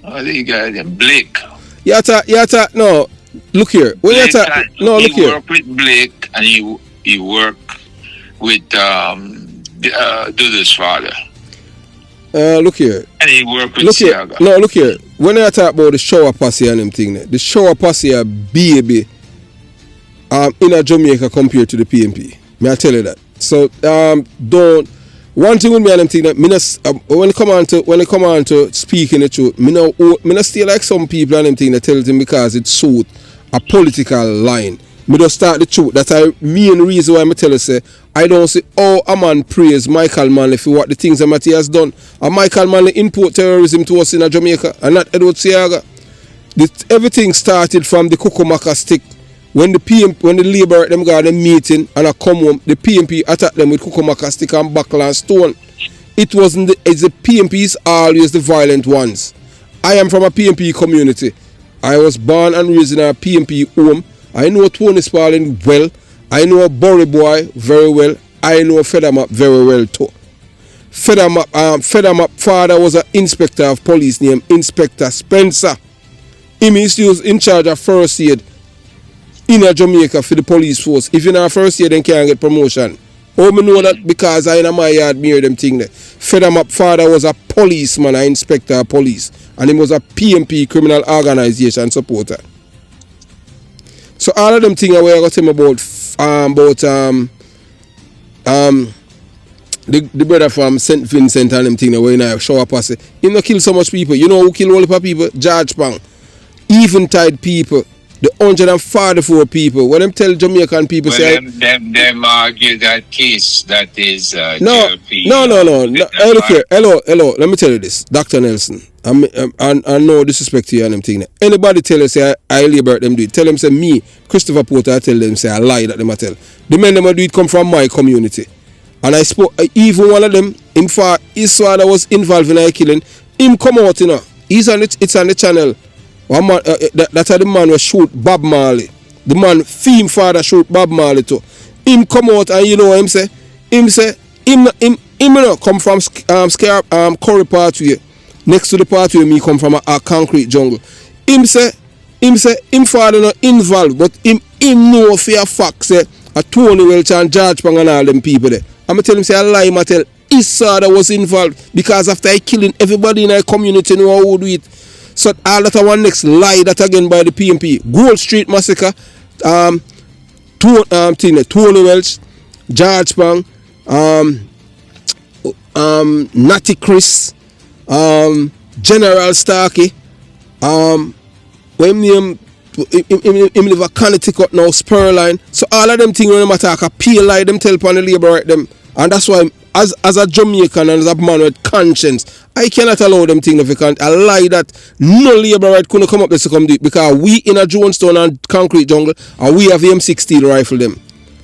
What do you got him? Blake. Yeah, no. Look here. When you talk, no, look here. He worked with Blake and he worked with Dudu's father. Look here. And he worked with Look here. Siaga. No, look here. When I talk about the shower posse and them thing, the shower posse are baby in a Jamaica compared to the PNP. May I tell you that? So don't. One thing with me and them thing that when it come on to speaking the truth, me no stay like some people and them thing that tell them because it suit a political line. Me just start the truth. That's the main reason why I tell you say I don't say a man praise Michael Manley for what the things that he has done. And Michael Manley import terrorism to us in Jamaica and not Edward Siaga. Everything started from the Kukumaka stick. When the Labour them got a meeting and I come home, the PNP attacked them with Kukumaka stick and buckle and stone. It's the PNPs always the violent ones. I am from a PNP community. I was born and raised in a PNP home. I know Tony Spalding well. I know Burry Boy very well. I know Federmap very well too. Federmap father was an inspector of police named Inspector Spencer. He was in charge of first aid in Jamaica for the police force. If you're not first aid, then can't get promotion. Oh, me know that because I in my yard near them thing there. Federmap father was a policeman, an inspector of police, and he was a PNP criminal organization supporter. So all of them things I got him about the brother from St. Vincent and them thing where you shower posse. He no kill so much people. You know who kill all the people? George Pang. Eventide people. The 144 people. When them tell Jamaican people say them argue that case that is No. Hey, look here. Hello. Let me tell you this, Dr. Nelson. I no disrespect to you and them thing. Anybody tell us say I liberate them do it. Tell them say me, Christopher Porter, I tell them say I lie that them I tell. The men them do it come from my community. And I spoke even one of them, in fact, his father was involved in a killing. Him come out, you know. It's on the channel. One man, that's how the man was shoot Bob Marley. The man, theme father shoot Bob Marley too. Him come out and you know what him say? Him come from Curry Pathway. Next to the pathway, me come from a concrete jungle. Him father not involved, but him know for a fact say a Tony Welch and George Pang and all them people there. I'ma tell him say I lie, I tell his father was involved because after I killing everybody in our community know how to do it. So all that one next lie that again by the PNP. Gold Street Massacre, Tony Welch, George Pang, Natty Chris, General Starkey, when him live a Connecticut now, Spurline. So all of them things when them attack a peel lie them tell upon the Labour right them. And that's why as a Jamaican and as a man with conscience, I cannot allow them things if you can't. A lie that no Labour right couldn't come up there to come do it because we in a Jonestown and concrete jungle and we have M16 rifle them.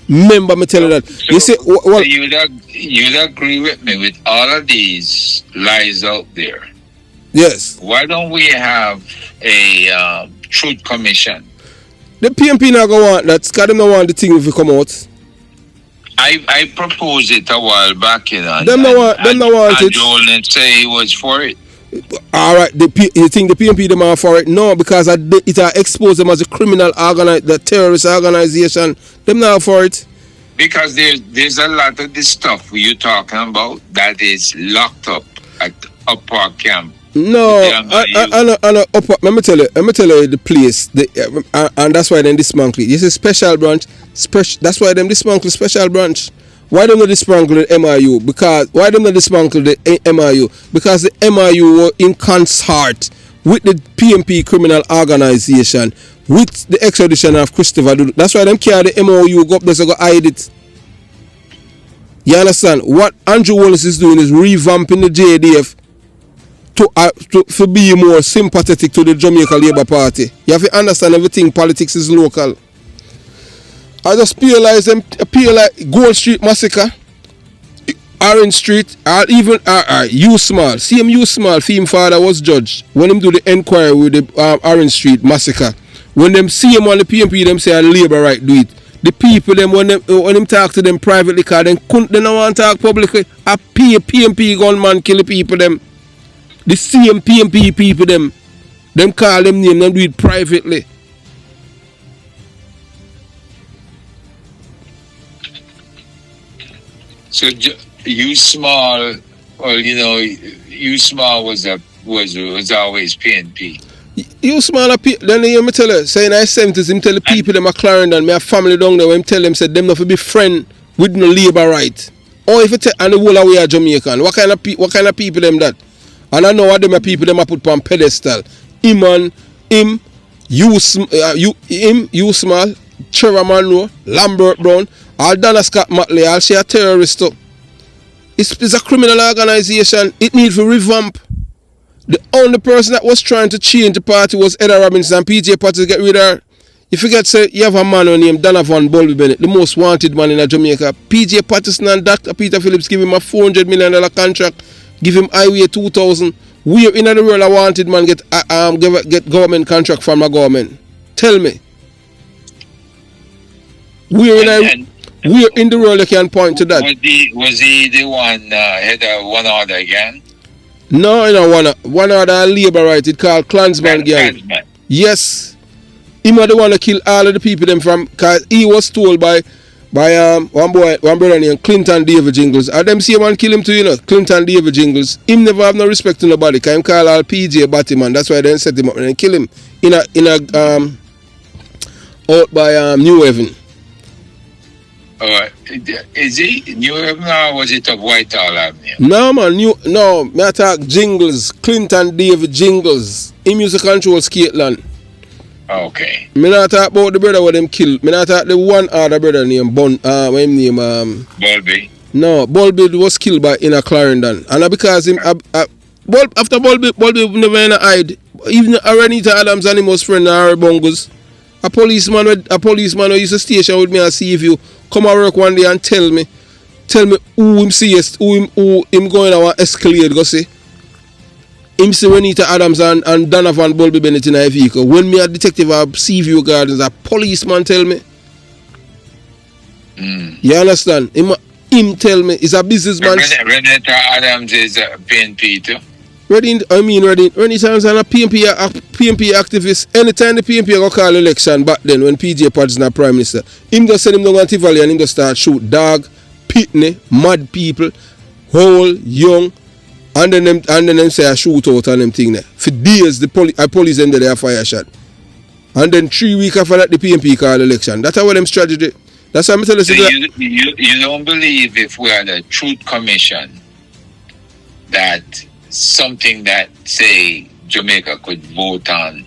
Remember me tell you that. So, you say well, you'd agree with me with all of these lies out there. Yes. Why don't we have a truth commission? The PNP not go want that. Because them not want the thing if you come out. I proposed it a while back, you know. Them not want it. And Joel say he was for it. Alright, you think the PNP them are for it? No, because it expose them as a criminal the terrorist organization. Them not for it. Because there's a lot of this stuff you're talking about that is locked up at Upper Camp No, I know. Let me tell you the place. And that's why they dismantle it. This is special branch. That's why they dismantle special branch. Why don't they dismantle the MIU? Because why don't they dismantle the MIU? Because the MIU were in concert with the PNP criminal organization with the extradition of Christopher Dudu. That's why them carry the MOU go up there to go hide it. You understand? What Andrew Wallace is doing is revamping the JDF to be more sympathetic to the Jamaica Labour Party. You have to understand everything. Politics is local. I just realize them appeal like Gold Street Massacre, Orange Street, or even U Small. See him U Small, him father was judge. When him do the inquiry with the Orange Street Massacre, when them see him on the PNP, them say Labour right do it. The people them when them talk to them privately, cause they don't want to talk publicly. A PNP gunman kill the people them. The same PNP people them call them name, them do it privately. So U Small, well, you know, U Small was always PNP. U Small, then you me tell her, saying I 70s, him tell the people them a Clarendon, me a family down there, him tell them said them not to be friend with no Labour right. Or if it and the whole away are Jamaican, what kind of people them that? And I know what them are people them a put on pedestal. U Small, Trevor Monroe, Lambert Brown, all Donna Scott Matley, all she a terrorist too. It's a criminal organization. It needs to revamp. The only person that was trying to change the party was Edda Robinson and PJ Potts to get rid of her. You forget, say, you have a man named Donovan Bulby Bennett, the most wanted man in Jamaica. PJ Patterson and Dr. Peter Phillips give him a $400 million contract, give him Highway 2000. Where in the world a wanted man get government contract from a government? Tell me. Where in the world you can point to that? Was he the one had one order again? No, you know, one other Labour right, it called Klansman gang. Yes. He was the one to kill all of the people them from, cause he was told by one brother named Clinton David Jingles. And them see one kill him too, you know, Clinton David Jingles. Him never have no respect to nobody, cause him call all PJ Batman. That's why they set him up and then kill him in a out by New Haven. Is he New Haven or was it up Whitehall Avenue? No man, me attack Jingles, Clinton David Jingles. Him used to control Skateland. Okay. Me not talk about the brother what them kill. Me not talk the one other brother named Bulby. No, Bulby was killed by in a Clarendon. And because him after Bulby never in a hide. Even Aranita Adams and him was friend Harry Bongos. A policeman who used to station with me and see if you come and work one day and tell me who him see who him going to escalate go see. Him see Renita Adams and Donovan Bulby Bennett in a vehicle. When me a detective of Seaview Gardens, a policeman tell me. You understand? Him tell me he's a businessman. Renita Adams is a PNP too. Renita Adams and a PNP activist. Anytime the PNP go call election back then when PJ Potts not prime minister, him just send him down to Tivoli and him just start shoot dog, pitney, mad people, old, young, and then them say a shootout and them thing there. For days the police them there a fire shot. And then 3 weeks after that the PNP call election. That's how them strategy. That's how I'm telling you. You don't believe if we had a truth commission that something that say Jamaica could vote on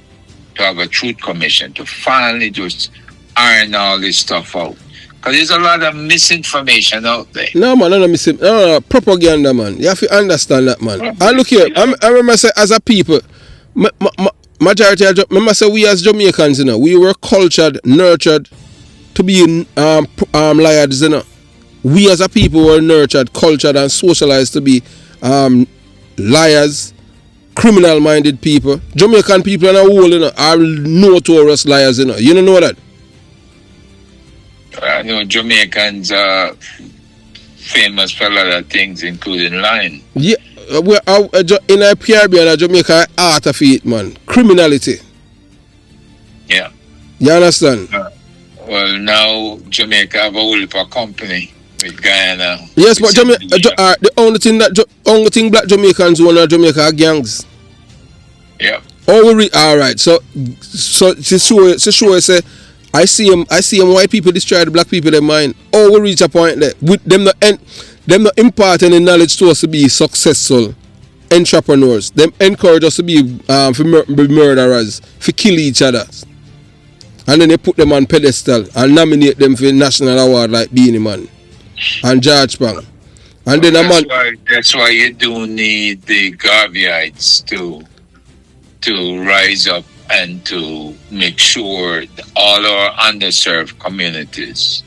to have a truth commission to finally just iron all this stuff out. Because there's a lot of misinformation out there. No, man, no, propaganda, man. You have to understand that, man. And look here, I remember say, as a people, majority of, remember say we as Jamaicans, you know, we were cultured, nurtured to be liars, you know. We as a people were nurtured, cultured, and socialized to be liars, criminal-minded people. Jamaican people in a whole, you know, are notorious liars, you know. You don't know that? I know Jamaicans are famous for a lot of things, including lying. Yeah, in a Caribbean, Jamaica, art of it, man. Criminality. Yeah. You understand? Well, now Jamaica have a whole company with Guyana. Yes, but the only thing black Jamaicans own in Jamaica are gangs. Yeah. Oh, all right. So to show say, I see him white people destroy the black people in mind. Oh, we reach a point there with them not imparting the knowledge to us to be successful entrepreneurs. Them encourage us to be murderers, to kill each other, and then they put them on pedestal and nominate them for a national award like Beanie Man and George Pang. And then that's why you do need the Garveyites to rise up and to make sure all our underserved communities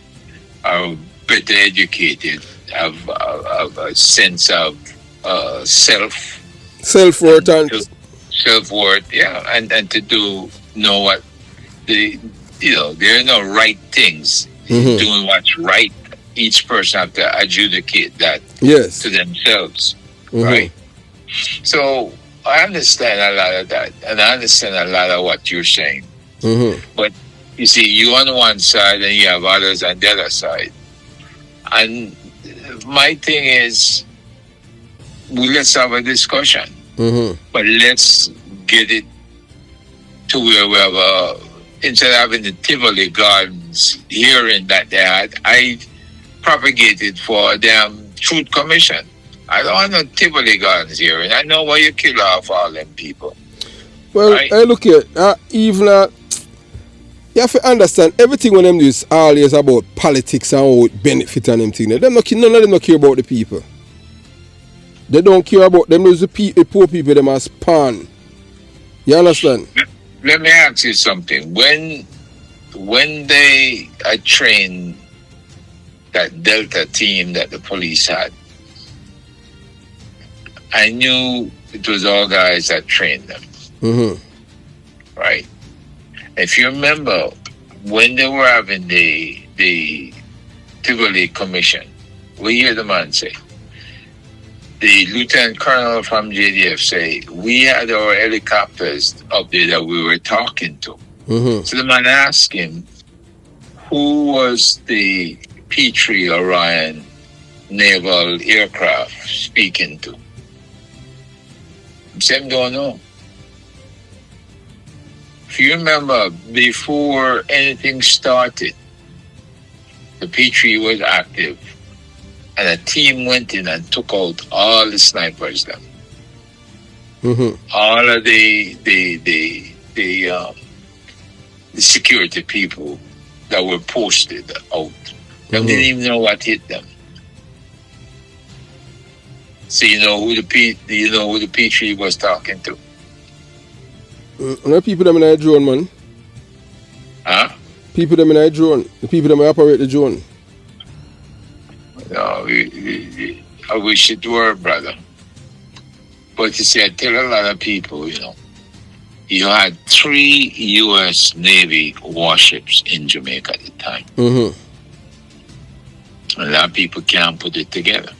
are better educated, have a sense of self-worth and to know what there are no right things. Doing what's right, each person have to adjudicate that to themselves, right? So I understand a lot of that, and I understand a lot of what you're saying. But you see, you on one side, and you have others on the other side. And my thing is, let's have a discussion, but let's get it to where we have instead of having the Tivoli Gardens hearing that they had, I propagated for them Truth Commission. I don't want no Tivoli Gardens hearing. I know why you kill off all them people. Well, right? I look at even you have to understand everything when them do is always about politics and what benefit and them thing. None of them don't care about the people. They don't care about them. Those the poor people them as pawn. You understand? Let me ask you something. When they trained that Delta team that the police had, I knew it was all guys that trained them. Right? If you remember, when they were having the Tivoli Commission, we hear the man say, the Lieutenant Colonel from JDF say, we had our helicopters up there that we were talking to. So the man asked him, who was the P-3 Orion naval aircraft speaking to? Sam don't know. If you remember, before anything started, the P-3 was active, and a team went in and took out all the snipers then. All of the security people that were posted out. They didn't even know what hit them. So you know who the P-3 was talking to? No people them in a drone, man. Huh? People them in a drone. The people that operate the drone. No, I wish it were, brother. But you see, I tell a lot of people, you had 3 U.S. Navy warships in Jamaica at the time. A lot of people can't put it together.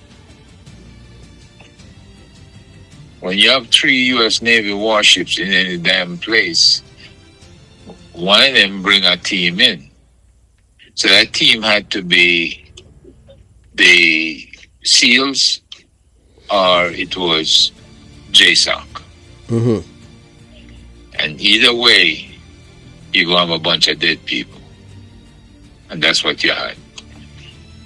When you have 3 U.S. Navy warships in any damn place, one of them bring a team in. So that team had to be the SEALs or it was JSOC. And either way, you're going to have a bunch of dead people. And that's what you had.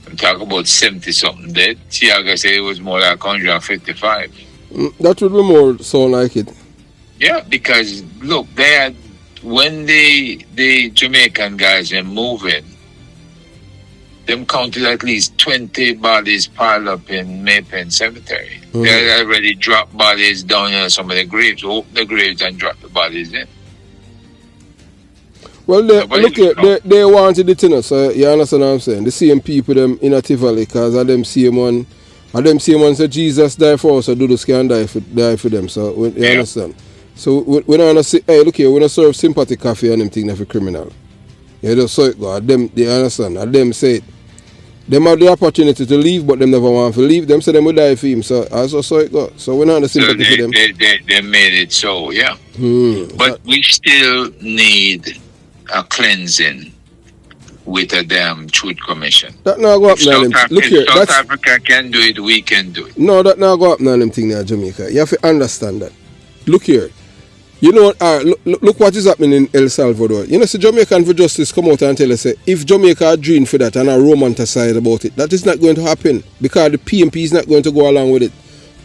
I'm talking about 70-something dead. Tiago said it was more like 155. That would be more sound like it. Yeah, because look, they had, when the Jamaican guys were moving, them counted at least 20 bodies piled up in Maypen Cemetery. They had already dropped bodies down in some of the graves, opened the graves and dropped the bodies in. Well, they wanted it, so you understand what I'm saying? The same people them in a Tivoli, because of them same one, say Jesus died for us, so Dudus can die for them, so you understand? So we don't say, hey, look here, we don't serve sympathy coffee and them thing for criminal. You just saw it go, them, they understand, and them say it. Them have the opportunity to leave, but them never want to leave. Them say them will die for him, so I just saw it go. So we're not the sympathy for them. They made it so, yeah. But we still need a cleansing with a damn Truth Commission. That now go up now. Look here, South Africa can do it, we can do it. No, that now go up now them thing there, Jamaica. You have to understand that. Look here. You know, look what is happening in El Salvador. You know, so Jamaican for Justice come out and tell us, if Jamaica are dreaming for that and are romanticize about it, that is not going to happen because the PNP is not going to go along with it.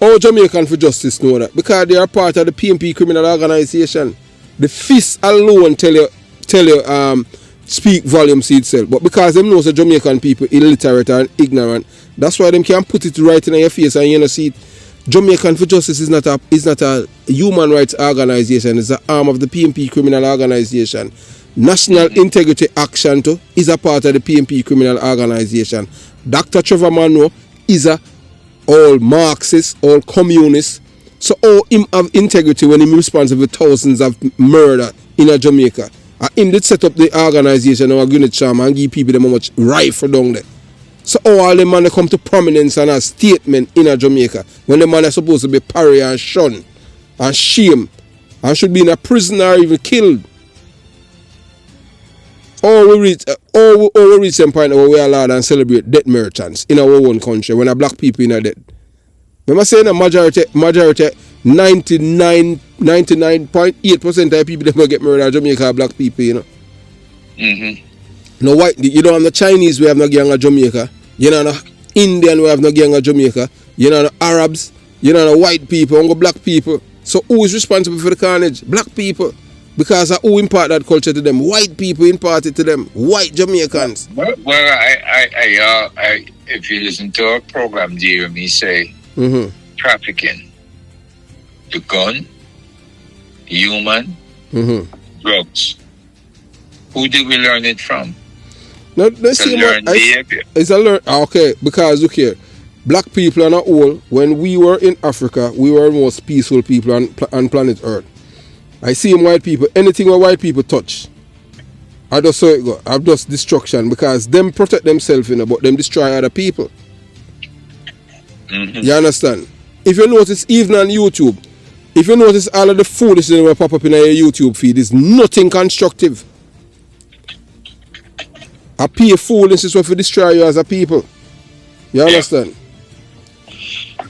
All Jamaican for Justice know that because they are part of the PNP criminal organization. The fist alone tell you, speak volumes to itself. But because them know the Jamaican people illiterate and ignorant, that's why them can put it right in your face and you know see it. Jamaican for Justice is not a human rights organization. It's an arm of the PNP criminal organization. National Integrity Action too is a part of the PNP criminal organization. Dr. Trevor Monroe is a all Marxist, all communist. So all him have integrity when him responsible for thousands of murder in a Jamaica. And him did set up the organization of Gwyneth Sharma and give people them how much rifle down there. So all the man come to prominence and a statement in a Jamaica when the man is supposed to be parry and shunned and shame and should be in a prison or even killed. All we reach some point where we are allowed and celebrate debt merchants in our own country when a black people in a debt. Remember saying the majority 99.8% of people that will get murdered in Jamaica are black people, you know. Mm-hmm. No white, you don't have the Chinese, we have no gang of Jamaica. You know the Indian, we have no gang of Jamaica. You know the Arabs, you know the white people, and the black people. So who is responsible for the carnage? Black people. Because who impart that culture to them? White people impart it to them. White Jamaicans. Well, I if you listen to our program, do you hear me say trafficking, the gun, human, drugs. Who did we learn it from? No, let's see behavior. It's a learn. Okay, because look here, black people are not all. When we were in Africa, we were the most peaceful people on planet Earth. I see white people, anything where white people touch, I just saw it go. I just destruction because them protect themselves, you know, but them destroy other people. You understand? If you notice, even on YouTube, if you notice all of the foolishness that pop up in your YouTube feed is nothing constructive. A pure foolishness will destroy you as a people. You understand?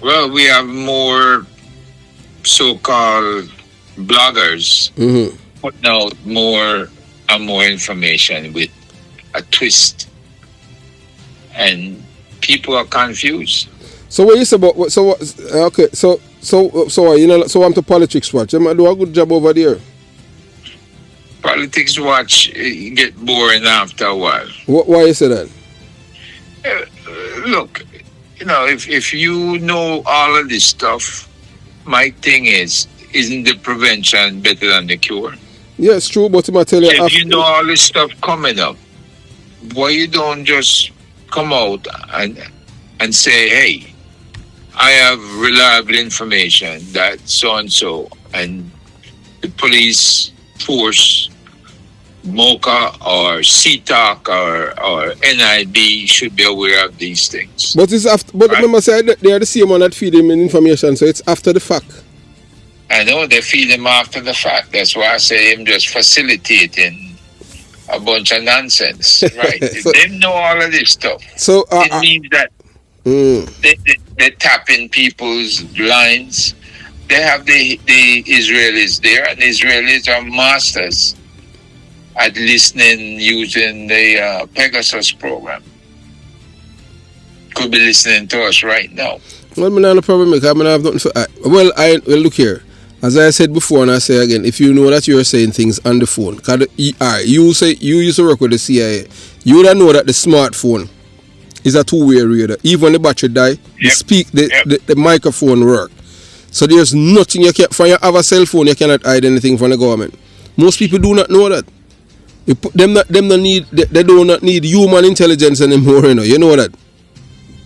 Well, we have more so-called bloggers putting out more and more information with a twist, and people are confused. So what you say about so okay so you know so I'm to Politics Watch. Them do a good job over there. Politics Watch get boring after a while. Why you say that? Look, you know, if you know all of this stuff, my thing is, isn't the prevention better than the cure? Yeah, it's true, but I tell you, if you know all this stuff coming up, why you don't just come out and say, hey, I have reliable information that so and so, and the police force, MOCA or CTOC or NIB should be aware of these things. But it's after. But right? Remember, say they are the same one that feed them information, so it's after the fact. I know they feed them after the fact. That's why I say I'm just facilitating a bunch of nonsense, right? So, they know all of this stuff. So it means that they tap in people's lines. They have the Israelis there, and the Israelis are masters at listening using the Pegasus program. Could be listening to us right now. Well, I don't have a problem because I have nothing for. Well, look here. As I said before, and I say again, if you know that you're saying things on the phone, because you say you used to work with the CIA, you don't know that the smartphone is a two-way radio. Even when the battery die, the microphone work. So there's nothing you can. For you have a cell phone, you cannot hide anything from the government. Most people do not know that. They do not need human intelligence anymore. You know that.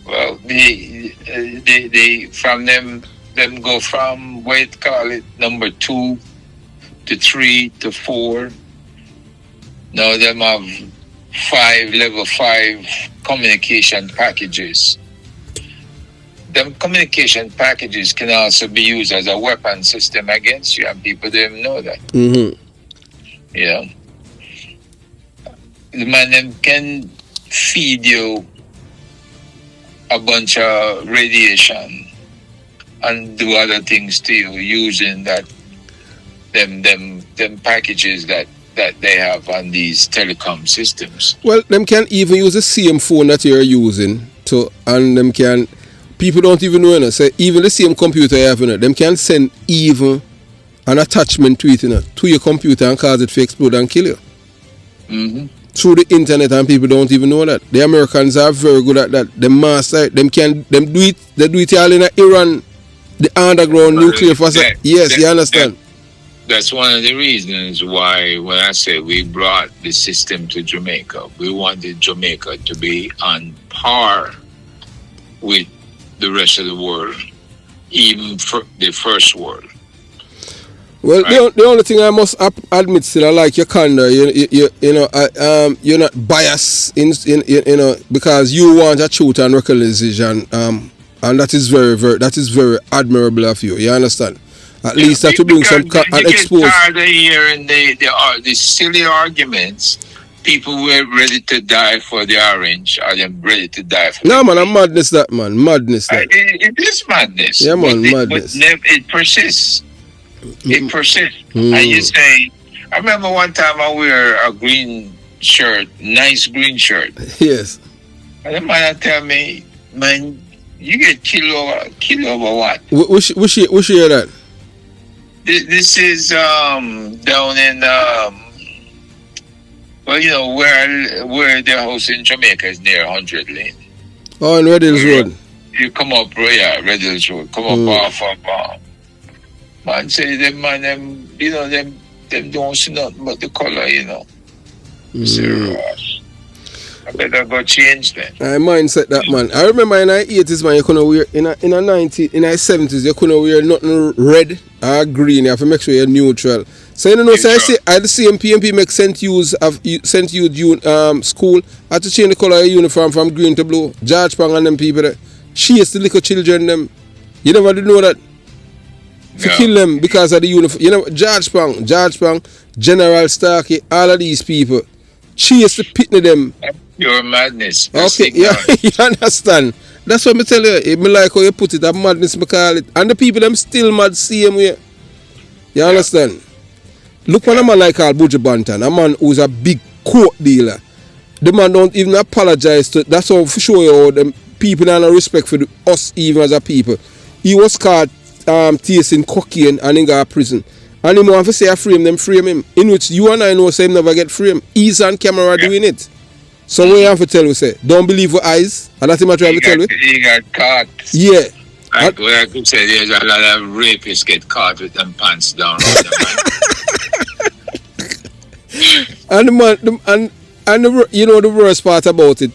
Well, they from them go from number 2 to 3 to 4. Now them have level 5 communication packages. Them communication packages can also be used as a weapon system against you, and people don't know that. You know, the man can feed you a bunch of radiation and do other things to you using that them packages that they have on these telecom systems. Well, them can even use the same phone that you're using and them can. People don't even know, you know. So even the same computer you have, you know, them can send even an attachment to it, you know, to your computer and cause it to explode and kill you. Mm-hmm. Through the internet, and people don't even know that. The Americans are very good at that. Them master, them do it. They do it all in Iran, the underground nuclear facility. Yes, you understand. That's one of the reasons why, when I say we brought the system to Jamaica, we wanted Jamaica to be on par with the rest of the world, even for the first world. Well, right. The only thing I must admit still, I like your candor. You know, you're not biased in you know, because you want a truth and reconciliation, and that is very admirable of you. You understand? At least that to bring some and expose. Get tired of hearing the silly arguments. People were ready to die for the orange, or them ready to die for. No, man, I'm madness that, man, madness that. It is madness. Yeah, man, madness. But it persists. It persists. And you say, I remember one time I wear a green shirt, nice green shirt. Yes. And the man tell me, man, you get killed over what? Which year that? This is down in well, you know, where their house in Jamaica is near 100 Lane. Oh, in Red Hills Road. You come up, Red Hills Road. Come up off of man say them you know, them don't see nothing but the color, you know. Serious. I better go change that. I mindset that, man. I remember in the 80s, man, you couldn't wear in the 70s, you couldn't wear nothing red or green. You have to make sure you're neutral. So you know, so I say I the same PNP make sent you school. I had to change the color of your uniform from green to blue. George Pang and them people there. Chase the little children them. You never did know that. To kill them because of the uniform. You know, George Pang, General Starkey, all of these people. Chase the pitney them. Your madness. Okay, yeah, you understand. That's what I tell you. Me like how you put it, that madness me call it. And the people them still mad same way. You understand? Look when a man like Al Buja Banton, a man who's a big court dealer. The man don't even apologize to. That's how for sure you how them people have no respect for us even as a people. He was caught tasting cocaine and he got prison. And him want to say I frame him. In which you and I know say him never get framed. He's on camera doing it. So what you have to tell we say? Don't believe your eyes. And that's what I try to tell you. He got caught. Yeah. Like what I could say, there's a lot of rapists get caught with them pants down. And the man, you know the worst part about it,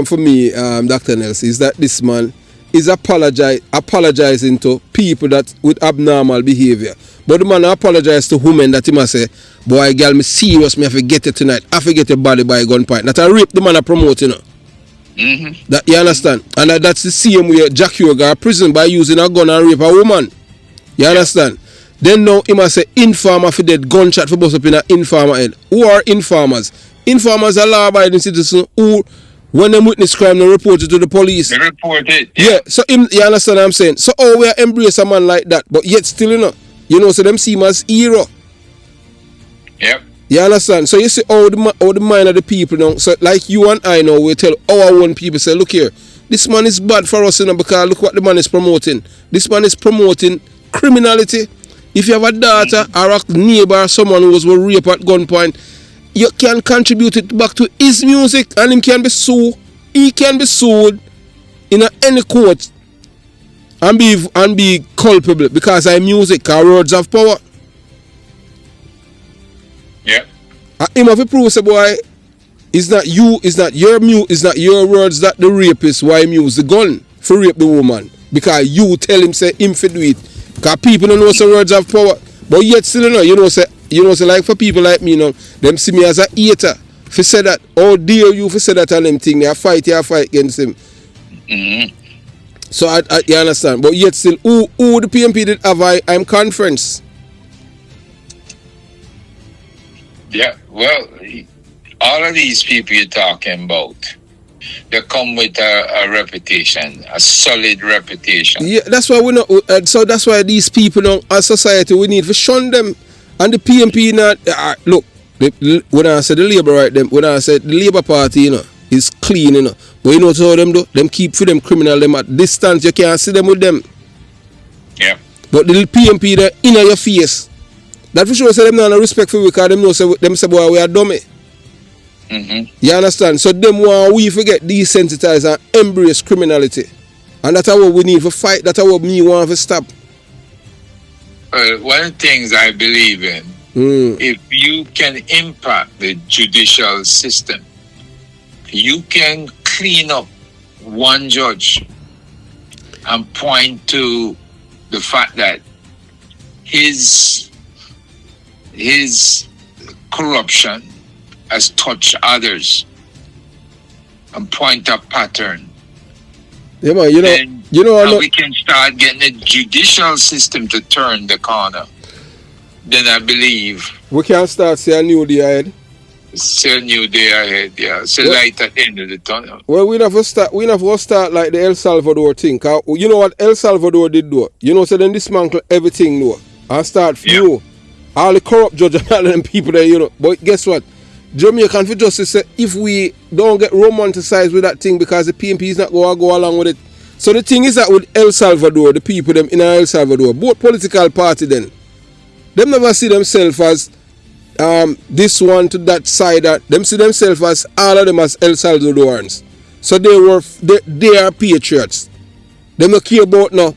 for me, Dr. Nelson, is that this man is apologizing to people that with abnormal behavior. But the man apologize to women that he must say, boy, girl, me serious, me have to get you tonight. I forget your body by gunpoint. That I rape the man I promote, you know. Mm-hmm. That you understand? And that's the same way Jack Hugh got prison by using a gun and rape a woman. You understand? Then now he must say informer for dead gunshot for bust up in an informer head. Who are informers? Informers are law-abiding citizens who, when they witness crime, they report it to the police. They report it. Yeah. So you understand what I'm saying? So we are embrace a man like that, but yet still, you know, so them see him as hero. Yep. You understand? So you see all the mind of the people now. So like you and I now, we tell our own people, say, look here, this man is bad for us, because look what the man is promoting. This man is promoting criminality. If you have a daughter or a neighbor or someone who was raped at gunpoint, you can contribute it back to his music and him can be sued. He can be sued in any court and be culpable because of music or words of power. Yeah. Him have to prove, say, boy, it's not you, it's not your words that the rapist why him use the gun for rape the woman. Because you tell him say him for do it. Because people don't know some words of power. But yet still you know say like for people like me, them see me as a hater. For say that, how dare you for say that and them thing, I fight against him. Mm-hmm. So I you understand. But yet still, who the PNP did have I'm conference? Yeah, well, all of these people you're talking about, they come with a reputation, a solid reputation. Yeah, that's why we know. So that's why these people, as society, we need to shun them And the PNP not look. When I said the Labour right, when I said the Labour Party, is clean, But you know what them do? Them keep for them criminal, them at distance. You can't see them with them. Yeah. But the PNP, they're in your face. That for sure say them not no respect for we, because them know say boy we are dumb. Mm-hmm. You understand? So them want we forget desensitize and embrace criminality. And that's what we need to fight. That's what me want to stop. One of the things I believe in, if you can impact the judicial system, you can clean up one judge and point to the fact that his corruption has touched others and point a pattern. Yeah, man, we can start getting the judicial system to turn the corner. Then I believe we can start see a new day ahead. See a new day ahead, yeah. It's a light at the end of the tunnel. Well, we never start like the El Salvador thing. Cause you know what El Salvador did do? So then dismantle everything though. And start few. All the corrupt judges and all them people there, But guess what? Jamaican for justice say if we don't get romanticized with that thing because the PNP is not going to go along with it. So the thing is that with El Salvador, the people them in El Salvador, both political party then, them never see themselves as this one to that side. Them see themselves as all of them as El Salvadorans. So they are patriots. Them don't care about no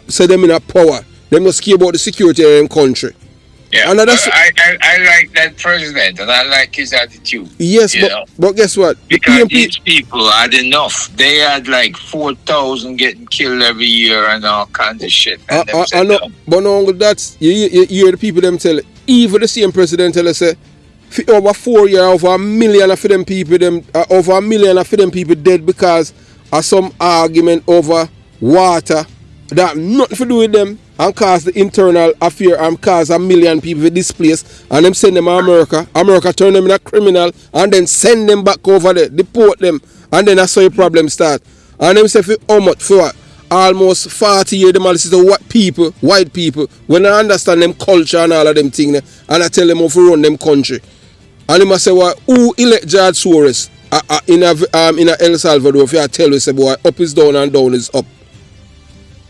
say them in a power. Them just care about the security of their country. Yeah, I like that president and I like his attitude. Yes, but guess what? Because these people had enough. They had like 4,000 getting killed every year and all kinds of shit. I know, but no, that's you hear the people them tell. Even the same president tell us say, over 4 years, over 1 million of them people dead because of some argument over water that nothing to do with them. And cause the internal affair and cause 1 million people displaced and them send them to America. America turn them in a criminal and then send them back over there, deport them, and then that's how your problem start. And them say for how much? For what? Almost 40 years them all listen to white people, when I understand them culture and all of them things, and I tell them how to run them country. And them say, well, who elect George Soros in El Salvador? If you tell you say, boy, up is down and down is up.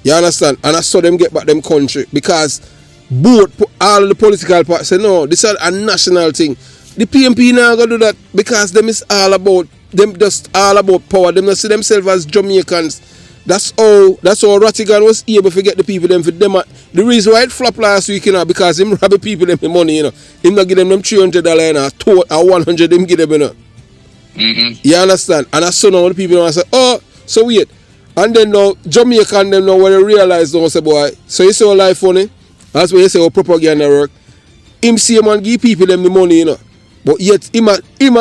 You understand? And I saw them get back them country because all the political parties say no, this is a national thing. The PNP now gonna do that because them is all about power. Them not see themselves as Jamaicans. That's how Rattigan was able to get the people them for them. The reason why it flopped last week, because him rob the people them the money, Him not give them $300 and 100 him give them, Mm-hmm. You understand? And I saw now the people and say, oh, so weird. And then now, Jamaican them now when they realize, don't say, boy, so you say all life funny, that's where you say, propaganda work. Him see him and give people them the money, But yet, him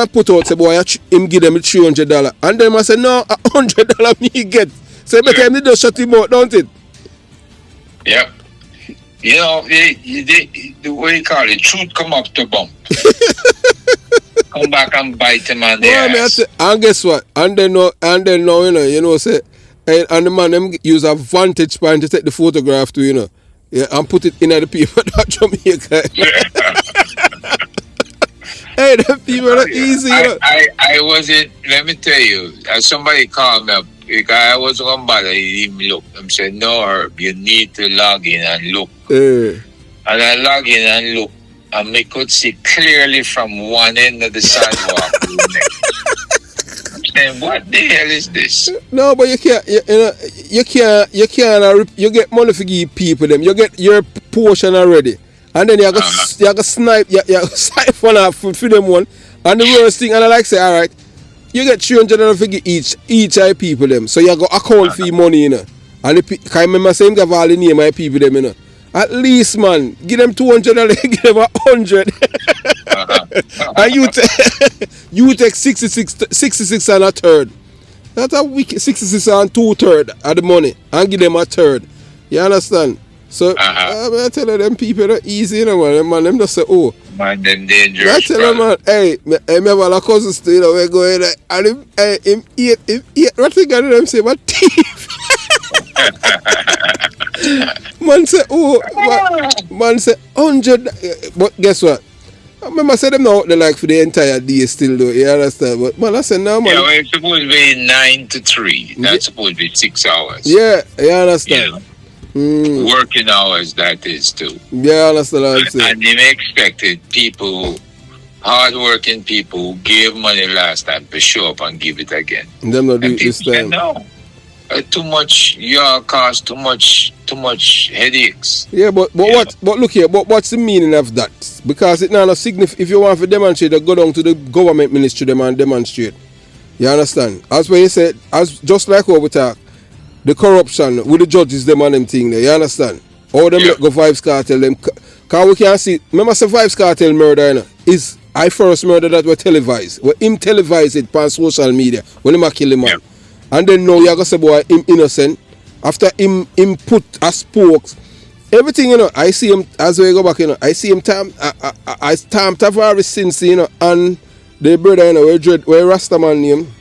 put out, say, boy, him give them $300. And then I say, no, $100 me get. So better him just shut him out, don't it? Yep. The way you call it, truth come up to bump. Come back and bite him on the ass. And guess what? And then now, say, and the man them use a vantage point to take the photograph too, and put it in the paper that Jamaica. Hey, the people are easy. I wasn't. Let me tell you, somebody called me up because I wasn't gonna bother him. Look, I'm saying no, Herb, you need to log in and look. And I log in and look, and we could see clearly from one end of the sidewalk to the next. And what the hell is this? No, but you can't. You get money for give people them. You get your portion already, and then you go snipe. You siphon off for them one. And the worst thing, and I like say, all right, you get $300 for give each people them. So you go account for your money, And can I remember saying give all the name of people them, At least, man, give them $200, give them 100. And you take 66 and a third. That's a week, 66 and 2/3 of the money, and give them a third. You understand? So I tell them people are easy, man. Them just say, oh, man, them dangerous. I tell them, man, hey, remember our cousins, we're going and him eat. What they got them say, what thief? Man say, oh, man say 100. But guess what? I remember say them now out there like for the entire day still though. You understand? But man, I said no, man. Yeah, well, it's supposed to be 9 to 3. That's supposed to be 6 hours. Yeah, you understand? You know, working hours that is too. Yeah, I understand what I'm saying. And they expected people, hard-working people who gave money last time to show up and give it again. Them not do it this time. No. Too much cost, too much headaches. Yeah, but look here, but what's the meaning of that? Because it not significant. If you want to demonstrate, go down to the government ministry them and demonstrate. You understand? As what you said, as just like what we talk, the corruption with the judges them and them thing there. You understand? All them let go Vibes Cartel them. Cause we can see. Remember, the Vibes Cartel murder, you know, is I first murder that were televised. Where him televised it on social media when him a kill him man. Yeah. And then now you gonna say boy him innocent. After him put a spokes. Everything, you know, I see him as we go back, you know, I see him Tam Tavares since, you know, and the brother, you know, where Rastaman name.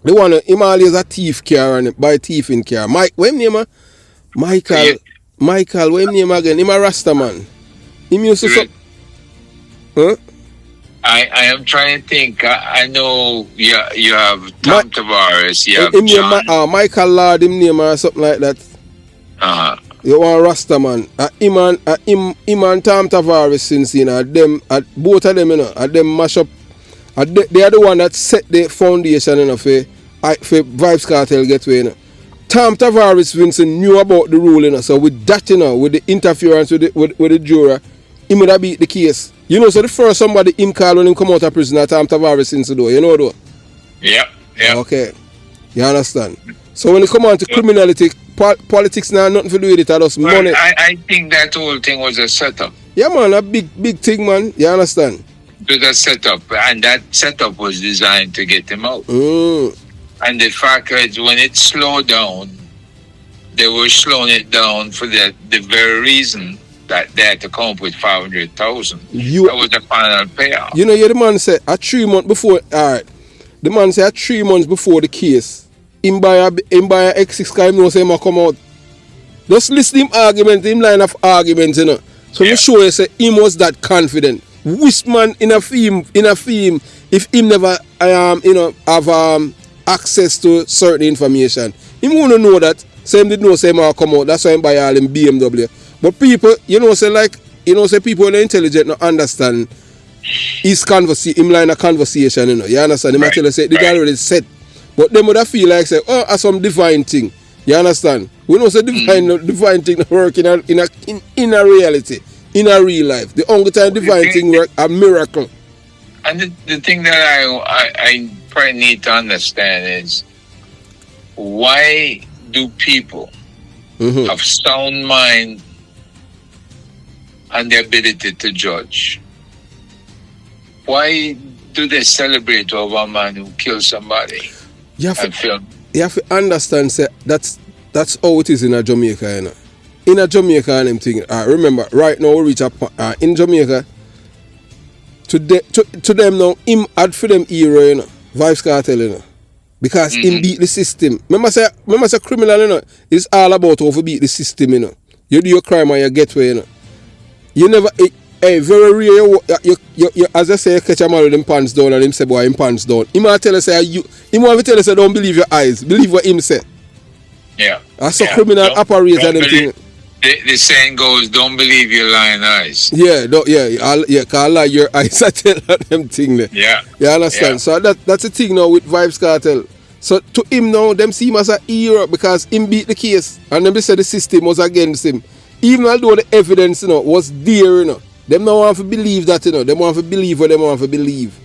The one him always a thief car and buy thief in car. Mike, what him name? Michael. Yeah. Michael, what him name again? Him a Rastaman. Him used to huh? I am trying to think. I know you have Tom Tavares. You have John. Michael Lord, him name or something like that. You want Rastaman. Him and Tom Tavares since, you know, them, both of them, you know, them mash up. They are the one that set the foundation, you know, for Vibes Cartel get way, you know. Tom Tavares Vincent knew about the rule, you know, so with that, you know, with the interference with the juror, he would have beat the case. You know, so the first somebody him call when him come out of prison at Tom Tavares since the door, you know though? Yeah. Okay. You understand? So when it come on to criminality, politics now nothing to do with it, that's money. I think that whole thing was a setup. Yeah man, a big thing man, you understand? It was a setup, and that setup was designed to get him out. And the fact is, when it slowed down, they were slowing it down for the very reason that they had to come up with 500,000. That was the final payoff. You know, the man said 3 months before. Alright, the man said 3 months before the case, him buy a X6 car, him know say him come out. Just listen him argument, him line of arguments, you know. So you show you say him was that confident. Which man in a film, if him never have access to certain information, him wanna know that. So him did know say him come out. That's why him buy all him BMW. But people, you know, say like, you know, say people are intelligent not understand his him line of conversation, you know. You understand? He might tell you say they already set. But them would feel like say, oh, that's some divine thing. You understand? We know say divine thing work in a reality, in a real life. The only time divine thing work a miracle. And the thing that I probably need to understand is, why do people have sound mind and the ability to judge? Why do they celebrate over a man who killed somebody? You have to understand, say, that's how it is in a Jamaica, you know. In a Jamaica and them thing. Remember, right now we reach up in Jamaica. To them now, him add for them hero, you know, Vibes Cartel, you know. Because him beat the system. Remember say criminal, you know, it's all about how to beat the system, you know. You do your crime and you get where, you know. You never, very rare, you as I say, you catch a man with him pants down and him say, boy, him pants down. He might tell us, he might tell us, don't believe your eyes, believe what him say. Yeah. That's a criminal operator and them thing. The saying goes, don't believe your lying eyes. Yeah, cause I lie your eyes, I tell them thing there. Yeah. You understand? Yeah. So that's the thing now with Vibes Cartel. So to him now, them see him as a hero because him beat the case. And them they said the system was against him. Even although the evidence, you know, was there, you know. Them don't want to believe that, you know. Them want to believe what they want to believe.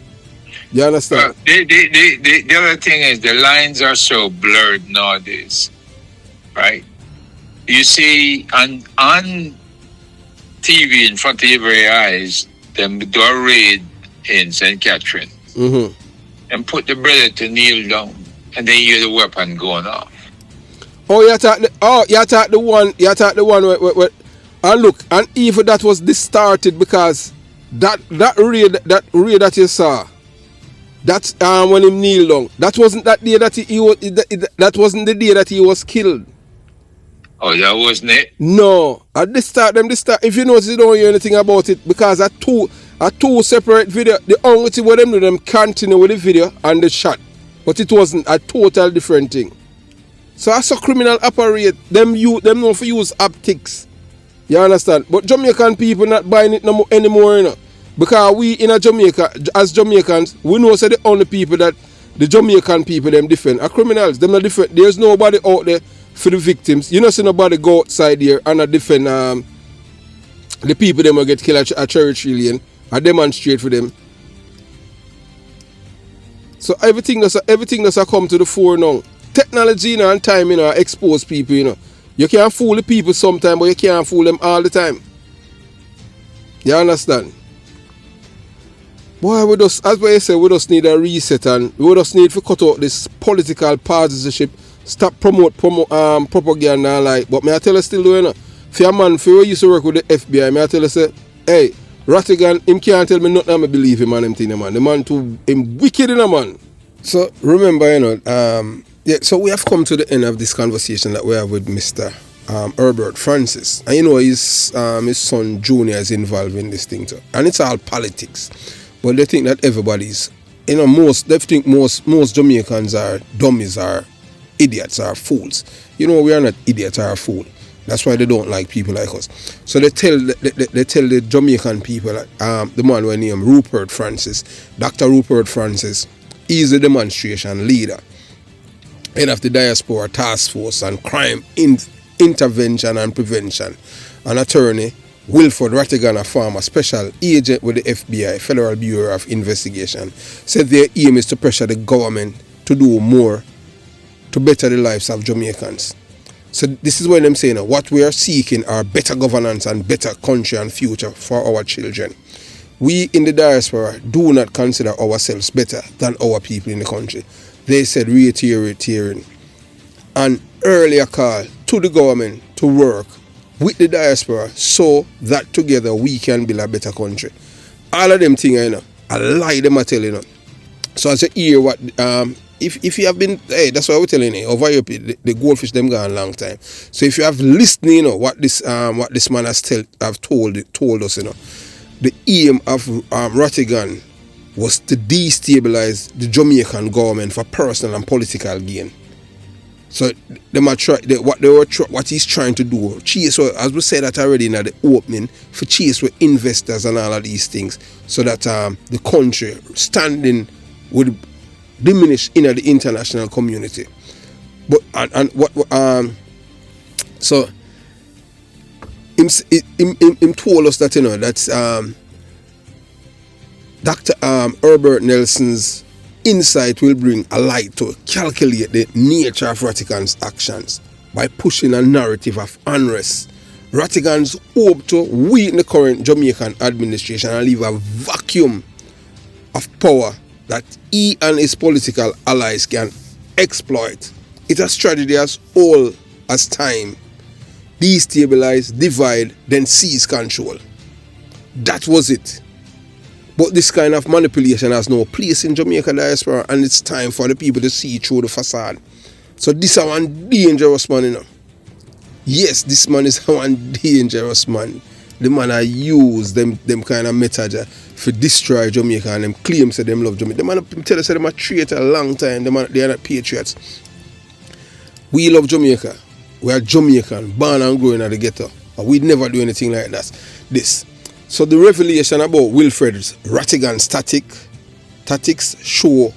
You understand? The other thing is the lines are so blurred nowadays. Right? You see on TV in front of your very eyes, them do a raid in St. Catherine. And put the brother to kneel down. And then you hear the weapon going off. You attack the one where and look, and even that was distorted because that raid that you saw, that's when him kneel down. That wasn't that day that he was that wasn't the day that he was killed. Oh, that wasn't it? No, at the start, if you notice, you don't hear anything about it because a two separate video. The only thing what them do, them continue with the video and the shot, but it wasn't a total different thing. So I saw criminal operate. Them know for use optics. You understand? But Jamaican people not buying it no anymore, you know, because we in a Jamaica, as Jamaicans, we know so the only people that the Jamaican people them defend are criminals. Them not different. There's nobody out there for the victims. You know, see nobody go outside here and not defend the people them will get killed at Church Alien and demonstrate for them. So everything that's come to the fore now. Technology, you know, and time, you know, expose people, you know. You can't fool the people sometimes, but you can't fool them all the time. You understand? Boy, as I say, we just need a reset, and we just need to cut out this political partisanship. Stop promote propaganda and like. But may I tell you still doing it? For a man, for you used to work with the FBI, may I tell you say, hey, Rattigan, him can't tell me nothing I believe him, man, them thing, man. The man too him wicked in a man. So remember, you know, yeah, so we have come to the end of this conversation that we have with Mr. Herbert Francis. And you know his son Junior is involved in this thing too. And it's all politics. But they think that everybody's, you know, they think most Jamaicans are dummies, are idiots, are fools. You know, we are not idiots or fools. That's why they don't like people like us. So they tell the Jamaican people that the man was named Rupert Francis, Dr. Rupert Francis, he's the demonstration leader, head of the Diaspora Task Force and Crime Intervention and Prevention, an attorney, Wilford Rattigan, a former special agent with the FBI, Federal Bureau of Investigation, said their aim is to pressure the government to do more to better the lives of Jamaicans. So this is what I'm saying. What we are seeking are better governance and better country and future for our children. We in the diaspora do not consider ourselves better than our people in the country. They said reiterating an earlier call to the government to work with the diaspora so that together we can build a better country. All of them things, you know, I lie them I tell you. So as you hear what if you have been, hey, that's what we're telling you. Over here, the goldfish them gone a long time. So if you have listened, you know what this man has told us, you know, the aim of Rattigan was to destabilize the Jamaican government for personal and political gain. So what he's trying to do, chase, as we said that already in the opening, for chase with investors and all of these things, so that the country standing would diminish in the international community. But so him told us that, you know, that's Dr. Herbert Nelson's insight will bring a light to calculate the nature of Rattigan's actions by pushing a narrative of unrest. Rattigan's hope to weaken the current Jamaican administration and leave a vacuum of power that he and his political allies can exploit. It's a strategy as old as time. Destabilize, divide, then seize control. That was it. But this kind of manipulation has no place in Jamaica diaspora, and it's time for the people to see through the facade. So this is one dangerous man, you know. Yes, this man is one dangerous man. The man I use them kind of methods for destroy Jamaica, and them claims that them love Jamaica. The man tell us that them a traitor a long time. They are not patriots. We love Jamaica. We are Jamaican, born and growing at the ghetto. But we'd never do anything like that. So the revelation about Wilfred's Rattigan's tactics show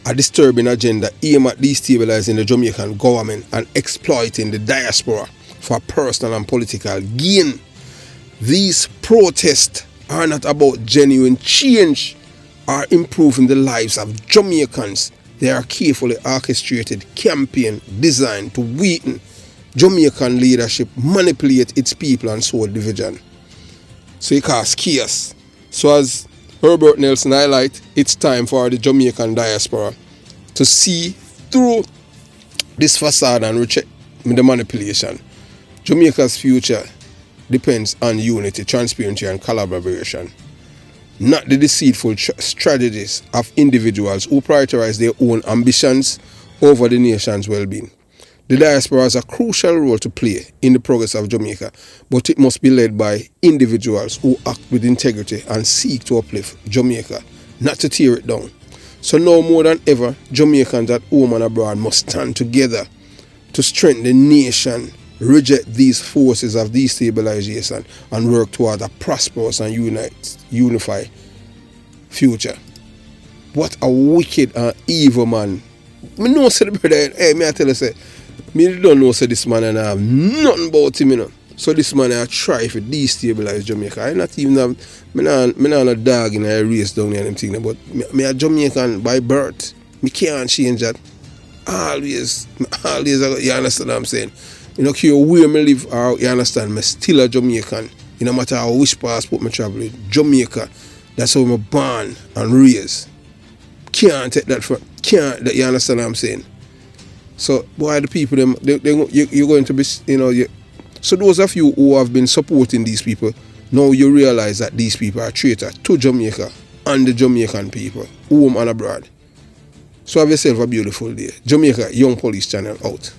a disturbing agenda aimed at destabilizing the Jamaican government and exploiting the diaspora for personal and political gain. These protests are not about genuine change or improving the lives of Jamaicans. They are carefully orchestrated campaign designed to weaken Jamaican leadership, manipulate its people, and sow division. So it causes chaos. So as Herbert Nelson highlighted, it's time for the Jamaican diaspora to see through this facade and reject the manipulation. Jamaica's future depends on unity, transparency, and collaboration, not the deceitful strategies of individuals who prioritize their own ambitions over the nation's well-being. The diaspora has a crucial role to play in the progress of Jamaica, but it must be led by individuals who act with integrity and seek to uplift Jamaica, not to tear it down. So now more than ever, Jamaicans at home and abroad must stand together to strengthen the nation, reject these forces of destabilization, and work toward a prosperous and unified future. What a wicked and evil man. Me know say the brother, hey, me I tell you say, me don't know say this man and I have nothing about him, you know. So this man I try to destabilize Jamaica. I not even have, me not a dog in a race down here and them thing, but me a Jamaican by birth. Me can't change that. Always, you understand what I'm saying? You know, care where me live or you understand, me still a Jamaican. You no matter how which passport me travel with. Jamaica, that's how me born and raised. Can't take that for, can't, you understand what I'm saying? So, why the people, you're going to be, you know, so those of you who have been supporting these people, now you realize that these people are traitors to Jamaica and the Jamaican people, home and abroad. So have yourself a beautiful day. Jamaica Young Police Channel out.